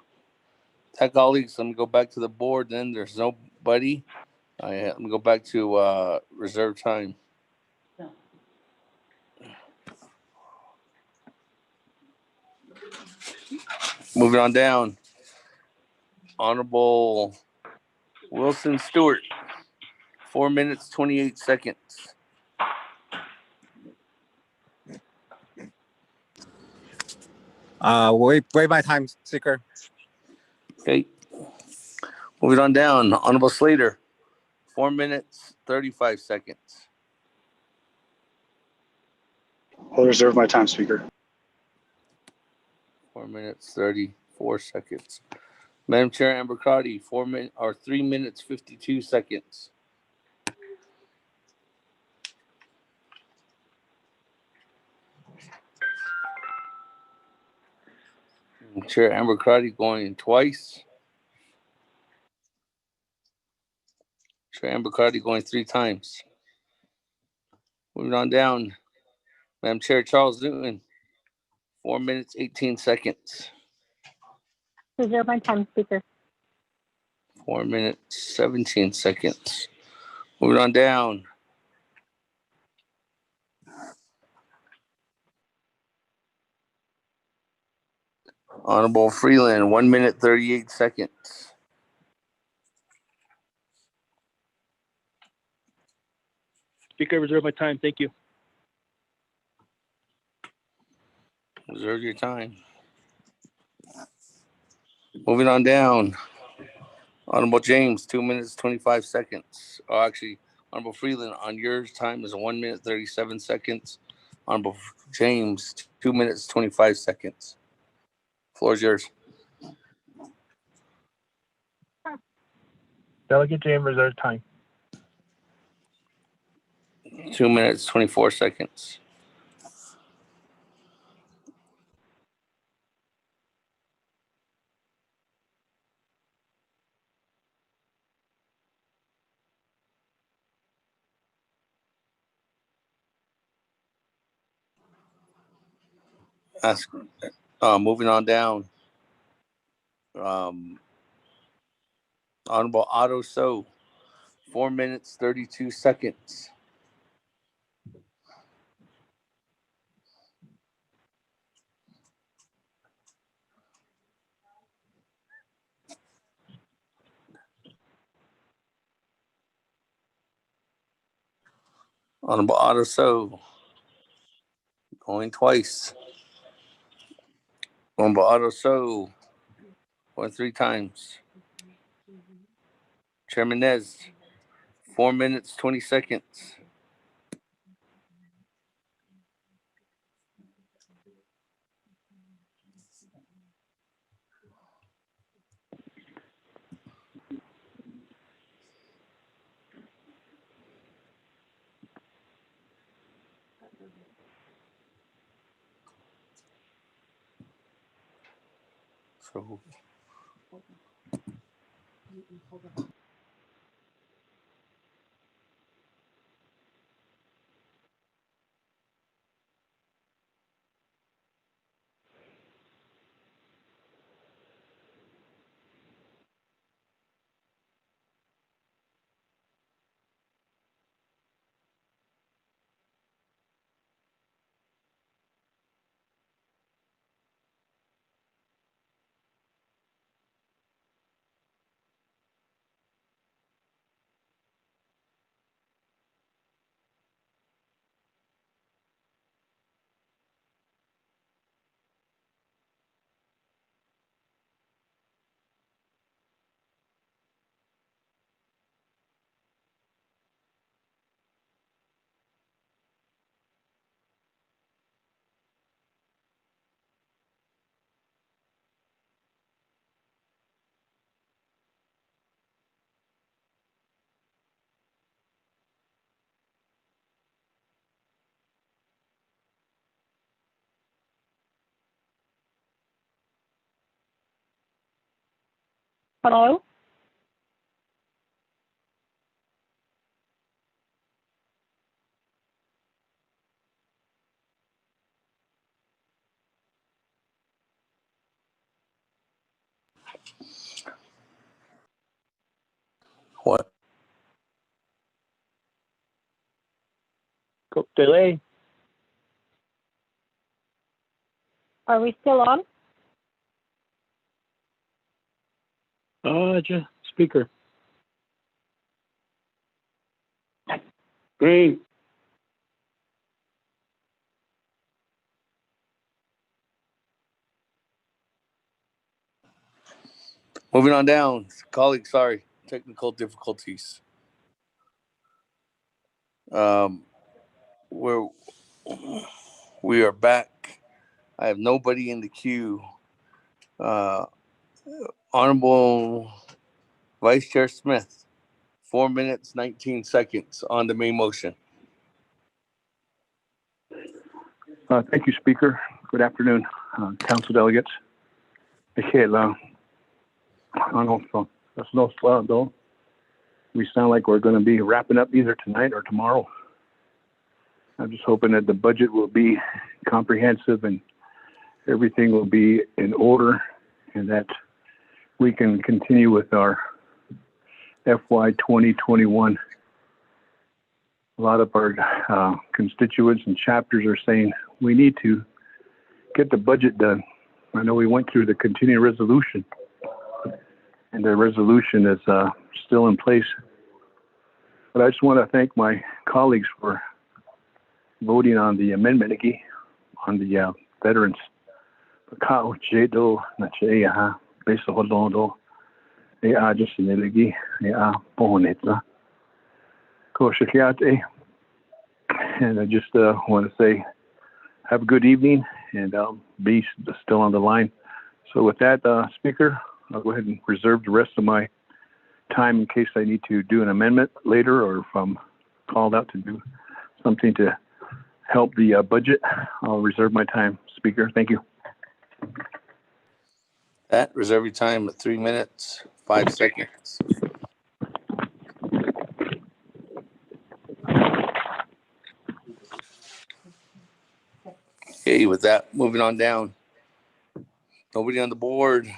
Colleagues, I'm gonna go back to the board. Then there's nobody. I'm gonna go back to reserve time. Moving on down. Honorable Wilson Stewart, 4 minutes, 28 seconds. Wait my time, Speaker. Okay. Moving on down. Honorable Slater, 4 minutes, 35 seconds. I'll reserve my time, Speaker. 4 minutes, 34 seconds. Madam Chair, Amber Crotty, 3 minutes, 52 seconds. Chair Amber Crotty going twice. Chair Amber Crotty going 3 times. Moving on down. Madam Chair Charles Newton, 4 minutes, 18 seconds. Reserve my time, Speaker. 4 minutes, 17 seconds. Moving on down. Honorable Freeland, 1 minute, 38 seconds. Speaker, reserve my time. Thank you. Reserve your time. Moving on down. Honorable James, 2 minutes, 25 seconds. Oh, actually, Honorable Freeland, on yours time is 1 minute, 37 seconds. Honorable James, 2 minutes, 25 seconds. Floor is yours. Delegate James, reserve time. 2 minutes, 24 seconds. Moving on down. Honorable Otto So, 4 minutes, 32 seconds. Honorable Otto So, going twice. Honorable Otto So, going 3 times. Chairman Nez, 4 minutes, 20 seconds. So, Hello? What? Delay. Are we still on? Just speaker. Green. Moving on down. Colleagues, sorry. Technical difficulties. We are back. I have nobody in the queue. Honorable Vice Chair Smith, 4 minutes, 19 seconds on the main motion. Thank you, Speaker. Good afternoon, Council delegates. We sound like we're going to be wrapping up either tonight or tomorrow. I'm just hoping that the budget will be comprehensive and everything will be in order and that we can continue with our FY 2021. A lot of our constituents and chapters are saying we need to get the budget done. I know we went through the continuing resolution and the resolution is still in place. But I just want to thank my colleagues for voting on the amendment on the veterans. And I just want to say have a good evening and I'll be still on the line. So with that, Speaker, I'll go ahead and reserve the rest of my time in case I need to do an amendment later or if I'm called out to do something to help the budget. I'll reserve my time, Speaker. Thank you. That, reserve your time at 3 minutes, 5 seconds. Okay, with that, moving on down. Nobody on the board.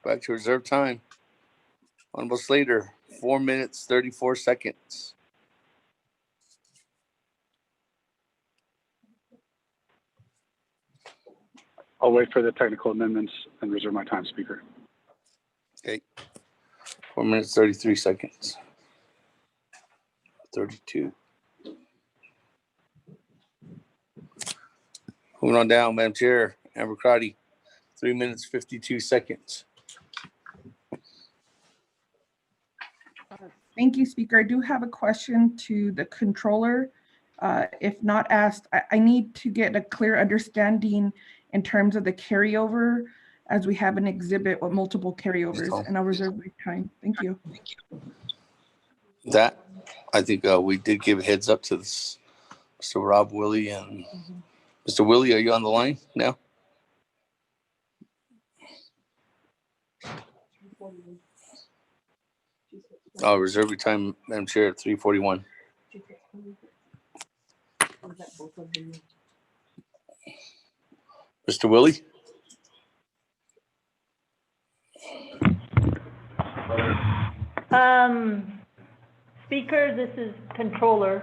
Back to reserve time. Honorable Slater, 4 minutes, 34 seconds. I'll wait for the technical amendments and reserve my time, Speaker. Okay. 4 minutes, 33 seconds. 32. Moving on down, Madam Chair, Amber Crotty, 3 minutes, 52 seconds. Thank you, Speaker. I do have a question to the controller. If not asked, I need to get a clear understanding in terms of the carryover as we have an exhibit with multiple carryovers, and I'll reserve my time. Thank you. That, I think we did give a heads up to this, Mr. Rob Willie and Mr. Willie, are you on the line now? I'll reserve your time, Madam Chair, at 3:41. Mr. Willie? Speaker, this is Controller.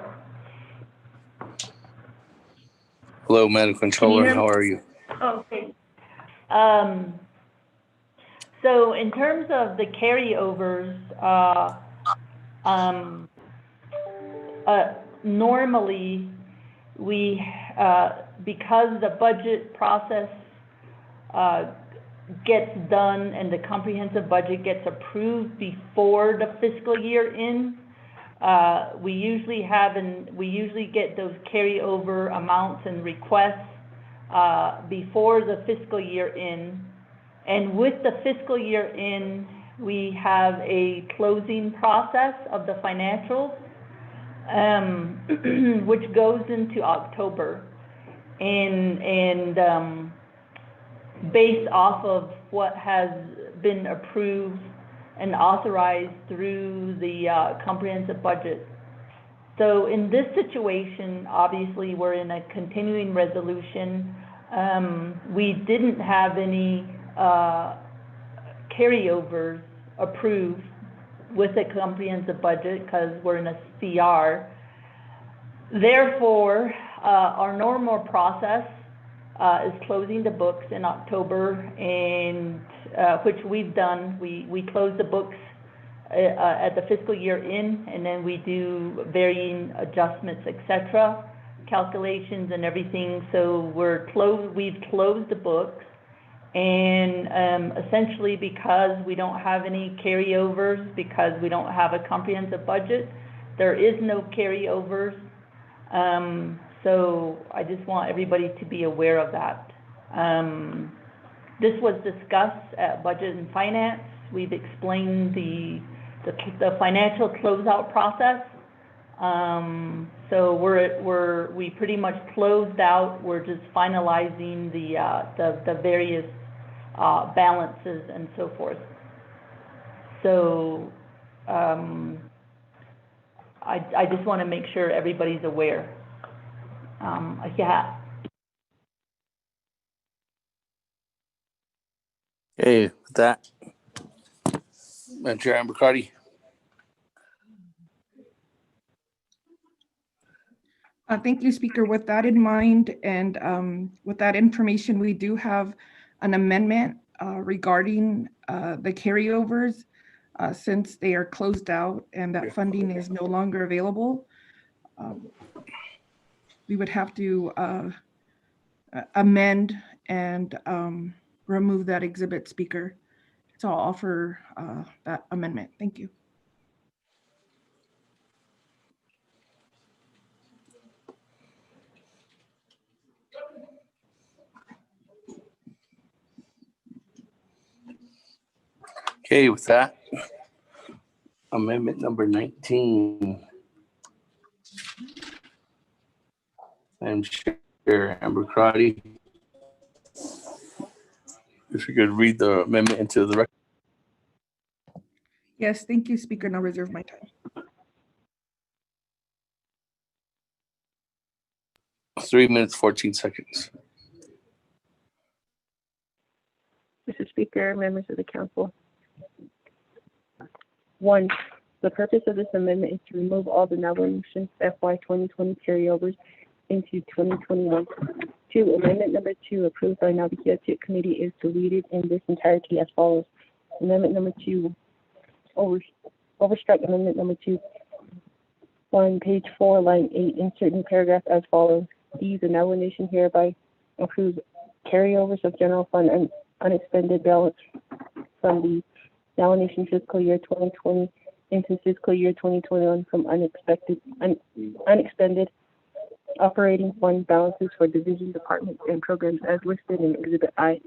Hello, Madam Controller. How are you? Okay. So in terms of the carryovers, normally we, because the budget process gets done and the comprehensive budget gets approved before the fiscal year ends, we usually get those carryover amounts and requests before the fiscal year ends. And with the fiscal year end, we have a closing process of the financials, which goes into October. And based off of what has been approved and authorized through the comprehensive budget. So in this situation, obviously, we're in a continuing resolution. We didn't have any carryovers approved with a comprehensive budget because we're in a CR. Therefore, our normal process is closing the books in October, and which we've done. We close the books at the fiscal year end, and then we do varying adjustments, etc., calculations and everything. So we've closed the books, and essentially because we don't have any carryovers, because we don't have a comprehensive budget, there is no carryovers. So I just want everybody to be aware of that. This was discussed at Budget and Finance. We've explained the financial closeout process. So we pretty much closed out. We're just finalizing the various balances and so forth. So I just want to make sure everybody's aware. Yeah. Hey, with that, Madam Chair Ambercardi. Thank you, Speaker. With that in mind and with that information, we do have an amendment regarding the carryovers since they are closed out and that funding is no longer available. We would have to amend and remove that exhibit, Speaker. So I'll offer that amendment. Thank you. Okay, with that, amendment number 19. Madam Chair Ambercardi, if you could read the amendment into the record. Yes, thank you, Speaker. And I'll reserve my time. 3 minutes, 14 seconds. Mr. Speaker, members of the council. 1, the purpose of this amendment is to remove all the Navajo Nation FY 2020 carryovers into 2021. 2, amendment number 2 approved by Navajo Committee is deleted in this entirety as follows. Amendment number 2, overstrike amendment number 2. On page 4, line 8, insert new paragraph as follows. D, the Navajo Nation hereby approves carryovers of general fund and unexpended balance from the Navajo Nation fiscal year 2020 into fiscal year 2021 from unexpended operating fund balances for division, departments, and programs as listed in Exhibit I.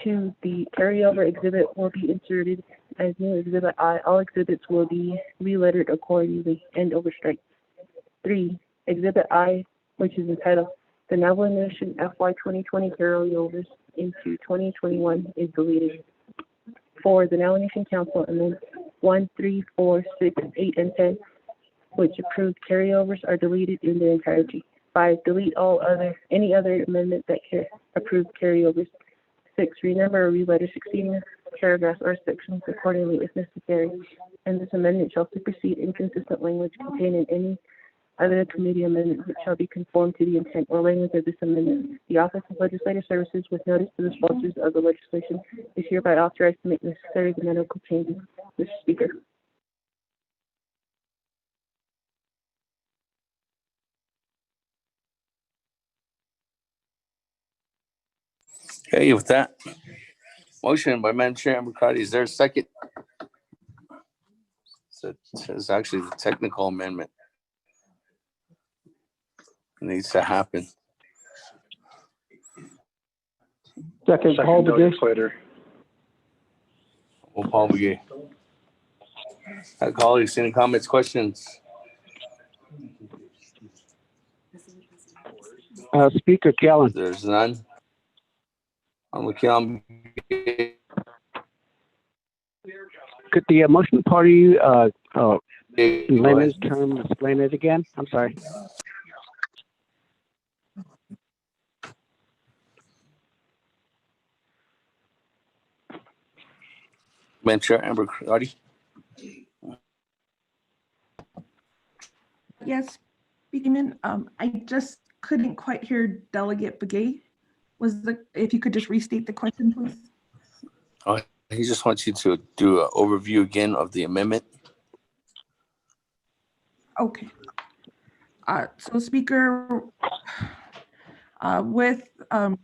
2, the carryover exhibit will be inserted as new Exhibit I. All exhibits will be relettered accordingly and overstrike. 3, Exhibit I, which is entitled The Navajo Nation FY 2020 Carryovers into 2021 is deleted. 4, the Navajo Nation Council amendments 1, 3, 4, 6, 8, and 10, which approved carryovers, are deleted in their entirety. 5, delete any other amendment that approved carryovers. 6, renumber or reletter succeeding paragraphs or sections accordingly if necessary, and this amendment shall supersede inconsistent language contained in any other committee amendment which shall be conformed to the intent or language of this amendment. The Office of Legislative Services, with notice to the sponsors of the legislation, is hereby authorized to make necessary grammatical changes. Mr. Speaker. Okay, with that, motion by Madam Chair Ambercardi, is there a second? So it's actually the technical amendment. It needs to happen. Second, Paul Begay. Oh, Paul Begay. Colleagues, any comments, questions? Speaker Kellen. There's none. I'm with Kellen. Could the motion party, in Go layman's ahead. terms, explain it again? I'm sorry. Madam Chair, Amber Crotty. Yes, speaking in, I just couldn't quite hear Delegate Begay. If you could just restate the question, please. Oh, he just wants you to do an overview again of the amendment. Okay. So Speaker, with the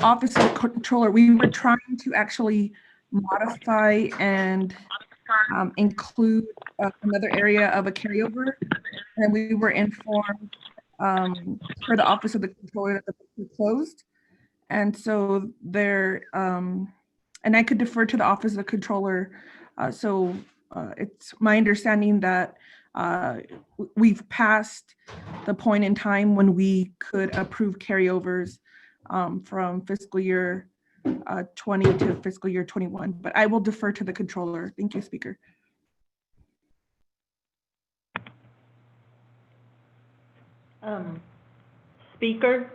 Office of the Controller, we were trying to actually modify and include another area of a carryover, and we were informed for the Office of the Controller that the books were closed, and so and I could defer to the Office of the Controller. It's my understanding that we've passed the point in time when we could approve carryovers from fiscal year 20 to fiscal year 21, but I will defer to the controller. Thank you, Speaker. Speaker?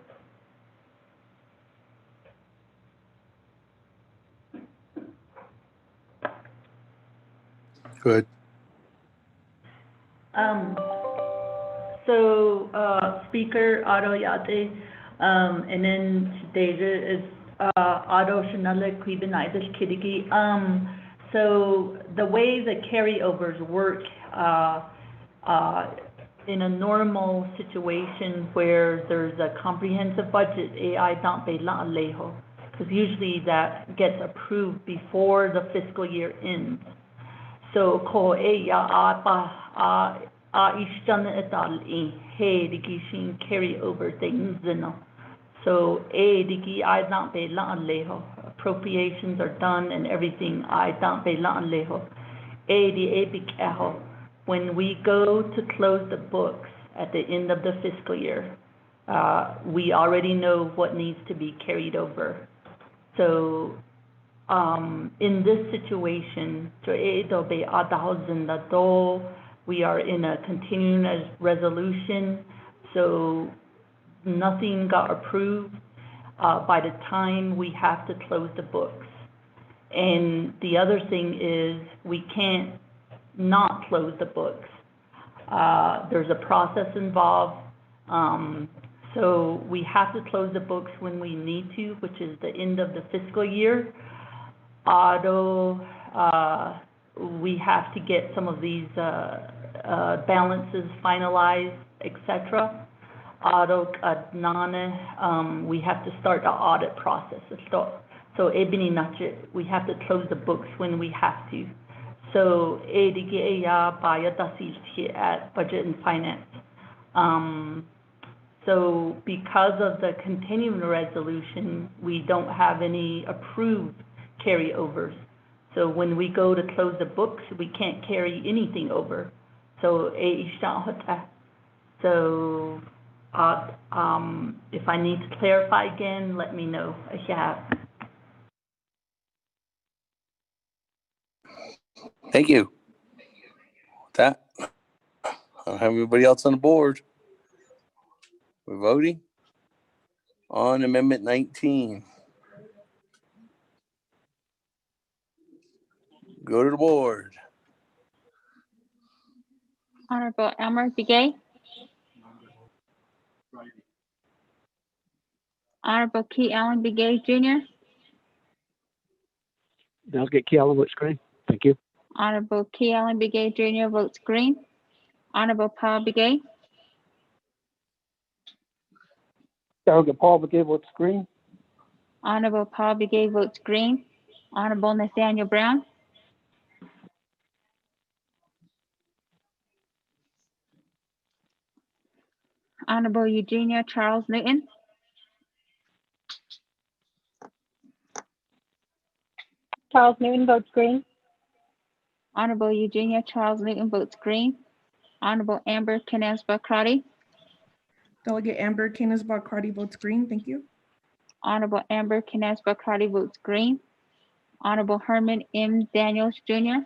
Good. Speaker Otto Yate, and then Deja is Otto Shanala Quibinitis Kidiki. So the way the carryovers work in a normal situation where there's a comprehensive budget, because usually that gets approved before the fiscal year ends. So ko carryover things. So appropriations are done and everything. When we go to close the books at the end of the fiscal year, we already know what needs to be carried over. So in this situation, we are in a continuing resolution, so nothing got approved by the time we have to close the books. And the other thing is we can't not close the books. There's a process involved. So we have to close the books when we need to, which is the end of the fiscal year. Although we have to get some of these balances finalized, etc. We have to start the audit process. So we have to close the books when we have to. So at Budget and Finance. So because of the continuing resolution, we don't have any approved carryovers. So when we go to close the books, we can't carry anything over. So if I need to clarify again, let me know. Thank you. With that, I don't have anybody else on the board. We're voting on Amendment 19. Go to the board. Honorable Elmer Begay. Honorable Key Allen Begay Jr. Delegate Key Allen votes green. Thank you. Honorable Key Allen Begay Jr. votes green. Honorable Paul Begay. Delegate Paul Begay votes green. Honorable Paul Begay votes green. Honorable Nathaniel Brown. Honorable Eugenia Charles Newton. Charles Newton votes green. Honorable Eugenia Charles Newton votes green. Honorable Amber Kines-Bakrati. Delegate Amber Kines-Bakrati votes green. Thank you. Honorable Amber Kines-Bakrati votes green. Honorable Herman M. Daniels, Jr.,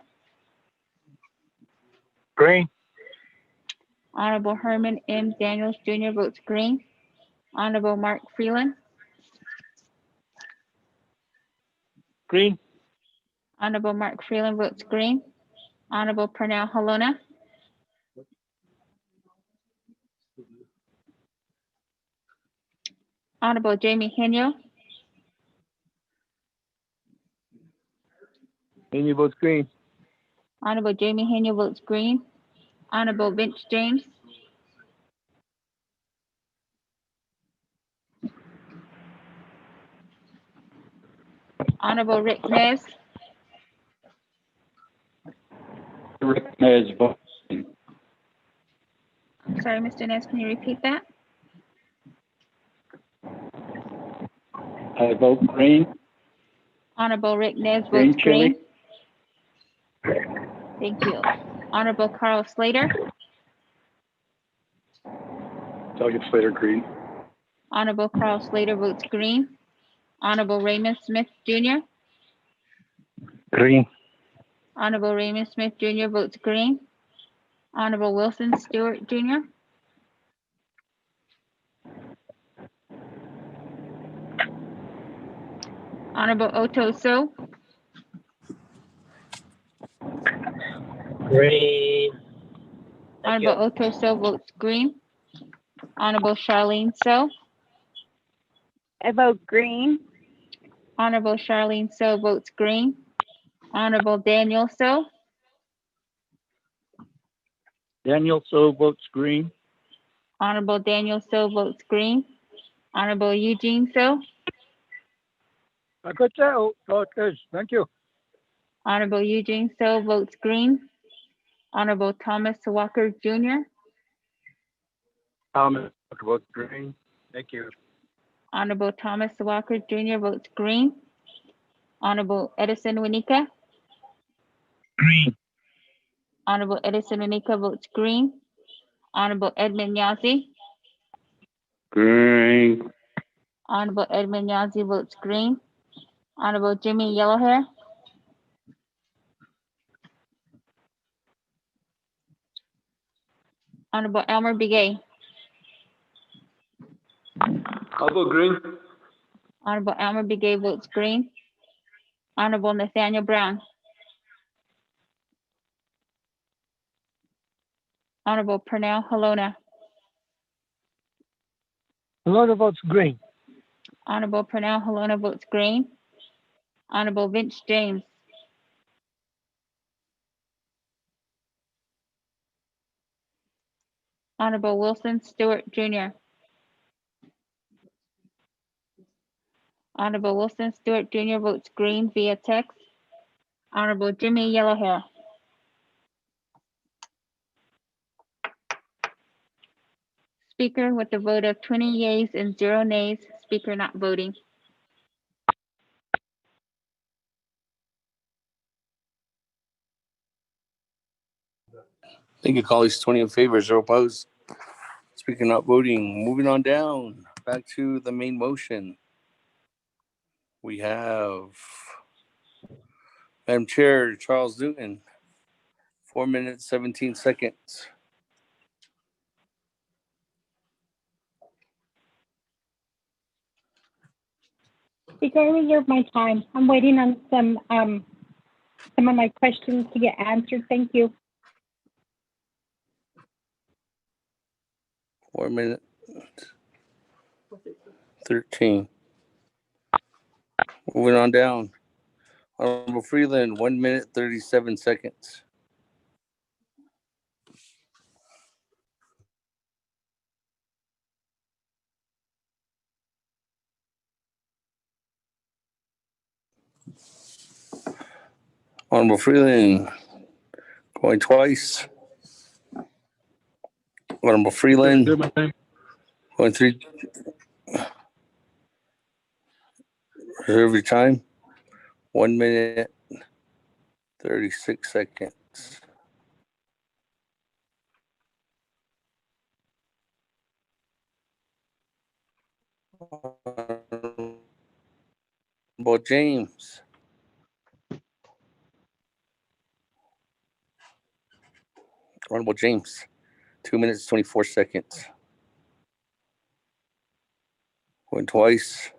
Green. Honorable Herman M. Daniels, Jr. votes green. Honorable Mark Freeland, Green. Honorable Mark Freeland votes green. Honorable Pernell Halona, Honorable Jamie Henyo, Henry votes green. Honorable Jamie Henyo votes green. Honorable Vince James, Honorable Rick Nez, Rick Nez votes. I'm sorry, Mr. Nez, can you repeat that? I vote green. Honorable Rick Nez Green votes chili. green. Thank you. Honorable Carl Slater, Delegate Slater, green. Honorable Carl Slater votes green. Honorable Raymond Smith, Jr., Green. Honorable Raymond Smith, Jr. votes green. Honorable Wilson Stewart, Jr., Honorable Otto So, Green. Thank you. Honorable Otto So votes green. Honorable Charlene So, I vote green. Honorable Charlene So votes green. Honorable Daniel So, Daniel So votes green. Honorable Daniel So votes green. Honorable Eugene So, Good job. Good. Thank you. Honorable Eugene So votes green. Honorable Thomas Walker, Jr., Thomas votes green. Thank you. Honorable Thomas Walker, Jr. votes green. Honorable Edison Winika, Green. Honorable Edison Winika votes green. Honorable Edmund Yazzie, Green. Honorable Edmund Yazzie votes green. Honorable Jimmy Yellowhair, Honorable Elmer Begay, I'll vote green. Honorable Elmer Begay votes green. Honorable Nathaniel Brown, Honorable Pernell Halona, Halona votes green. Honorable Pernell Halona votes green. Honorable Vince James, Honorable Wilson Stewart, Jr., Honorable Wilson Stewart, Jr. votes green via text. Honorable Jimmy Yellowhair, Speaker with a vote of 20 yeas and 0 nays, Speaker not voting. Thank you, colleagues. 20 in favor, 0 opposed. Speaker not voting. Moving on down. Back to the main motion. We have Madam Chair Charles Newton, 4 minutes, 17 seconds. Speaker, I reserve my time. I'm waiting on some of my questions to get answered. Thank you. 4 minutes, 13. Moving on down. Honorable Freeland, 1 minute, 37 seconds. Honorable Freeland, going twice. Honorable Freeland, going 3. Reserve your time. 1 minute, 36 seconds. Honorable James, Honorable James, 2 minutes, 24 seconds. Going twice.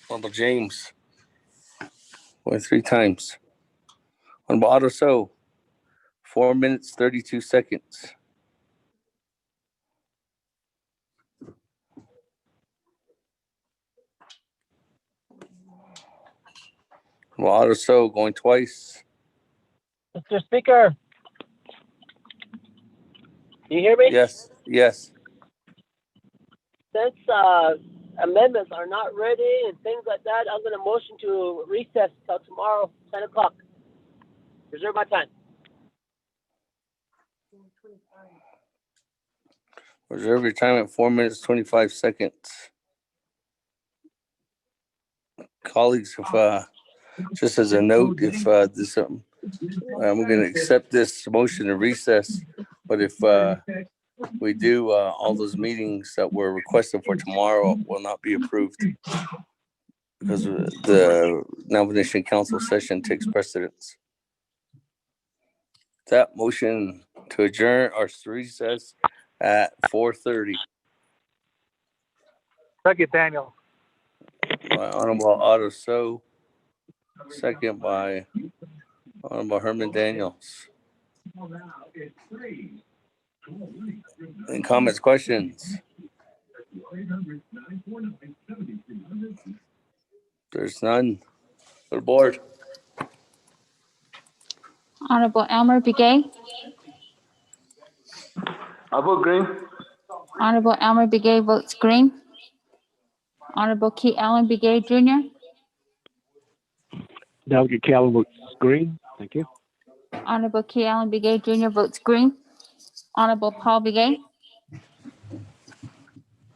Honorable James, going 3 times. Honorable Otto So, 4 minutes, 32 seconds. Honorable Otto So, going twice. Mr. Speaker, do you hear me? Yes, yes. Since amendments are not ready and things like that, I'm going to motion to recess till tomorrow, 10 o'clock. Reserve my time. Reserve your time at 4 minutes, 25 seconds. Colleagues, if just as a note, if this I'm going to accept this motion to recess, but if we do, all those meetings that were requested for tomorrow will not be approved because the Navajo Nation Council session takes precedence. That motion to adjourn our recess at 4:30. Second, Daniel. By Honorable Otto So, second by Honorable Herman Daniels. Any comments, questions? There's none. For the board. Honorable Elmer Begay. I vote green. Honorable Elmer Begay votes green. Honorable Key Allen Begay Jr. Delegate Calvin votes green. Thank you. Honorable Key Allen Begay Jr. votes green. Honorable Paul Begay.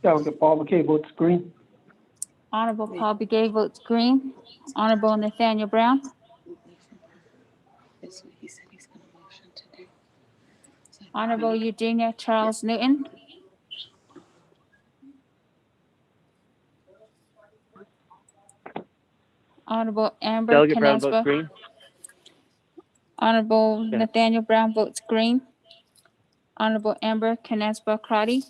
Delegate Paul McKay votes green. Honorable Paul Begay votes green. Honorable Nathaniel Brown. Honorable Eugenia Charles Newton. Honorable Amber Delegate Brown votes Canaspa. green. Honorable Yeah. Nathaniel Brown votes green. Honorable Amber Canaspa Crotty.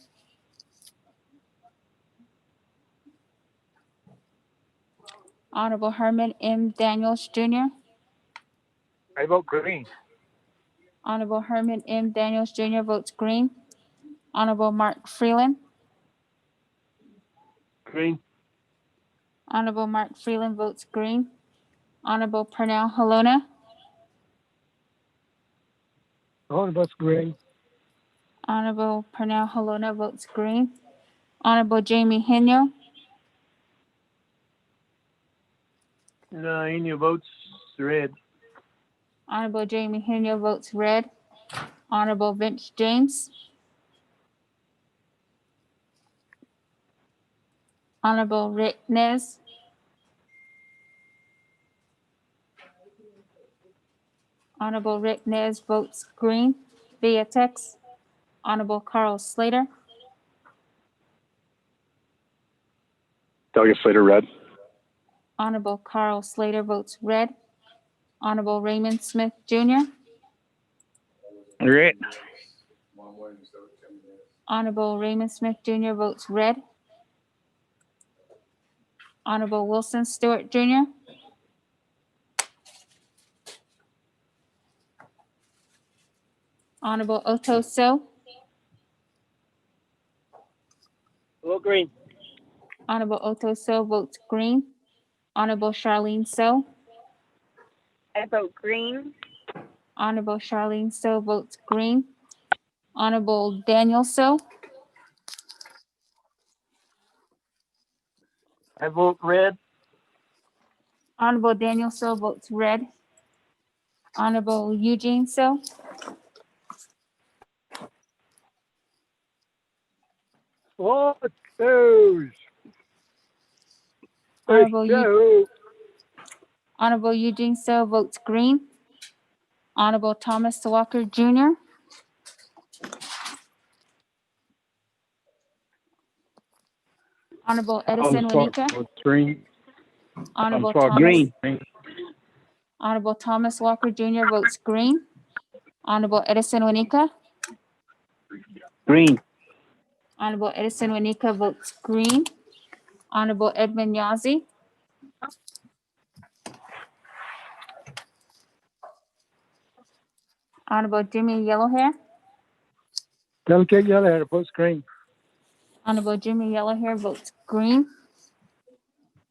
Honorable Herman M. Daniels Jr. I vote green. Honorable Herman M. Daniels Jr. votes green. Honorable Mark Freeland. Green. Honorable Mark Freeland votes green. Honorable Pernell Halona. Mahoney votes green. Honorable Pernell Halona votes green. Honorable Jamie Henyo. No, Inyo votes red. Honorable Jamie Henyo votes red. Honorable Vince James. Honorable Rick Nez. Honorable Rick Nez votes green via text. Honorable Carl Slater. Delegate Slater, red. Honorable Carl Slater votes red. Honorable Raymond Smith Jr. Red. Honorable Raymond Smith Jr. votes red. Honorable Wilson Stewart Jr. Honorable Otto So. Vote green. Honorable Otto So votes green. Honorable Charlene So. I vote green. Honorable Charlene So votes green. Honorable Daniel So. I vote red. Honorable Daniel So votes red. Honorable Eugene So. What those? Honorable Eugene So votes green. Honorable Thomas Walker Jr. Honorable Edison Wanika. Votes green. Honorable Green. Honorable Thomas Walker Jr. votes green. Honorable Edison Wanika. Green. Honorable Edison Wanika votes green. Honorable Edmund Yazzie. Honorable Jimmy Yellowhair. Delegate Yellowhair votes green. Honorable Jimmy Yellowhair votes green.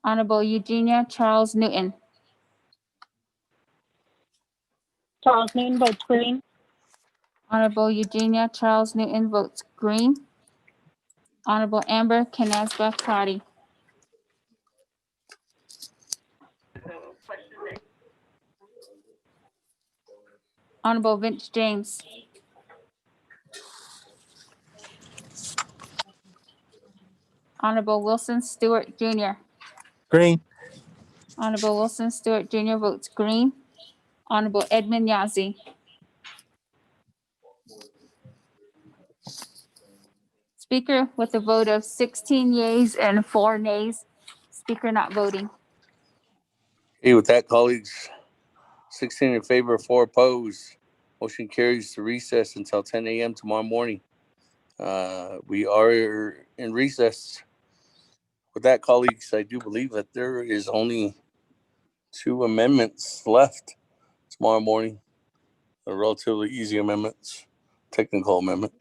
Honorable Eugenia Charles Newton. Charles Newton votes green. Honorable Eugenia Charles Newton votes green. Honorable Amber Canasba Crotty. Honorable Vince James. Honorable Wilson Stewart Jr. Green. Honorable Wilson Stewart Jr. votes green. Honorable Edmund Yazzie. Speaker with a vote of 16 yeas and 4 nays. Speaker not voting. Hey, with that, colleagues, 16 in favor, 4 opposed. Motion carries to recess until 10 a.m. tomorrow morning. We are in recess. With that, colleagues, I do believe that there is only 2 amendments left tomorrow morning. Relatively easy amendments, technical amendments.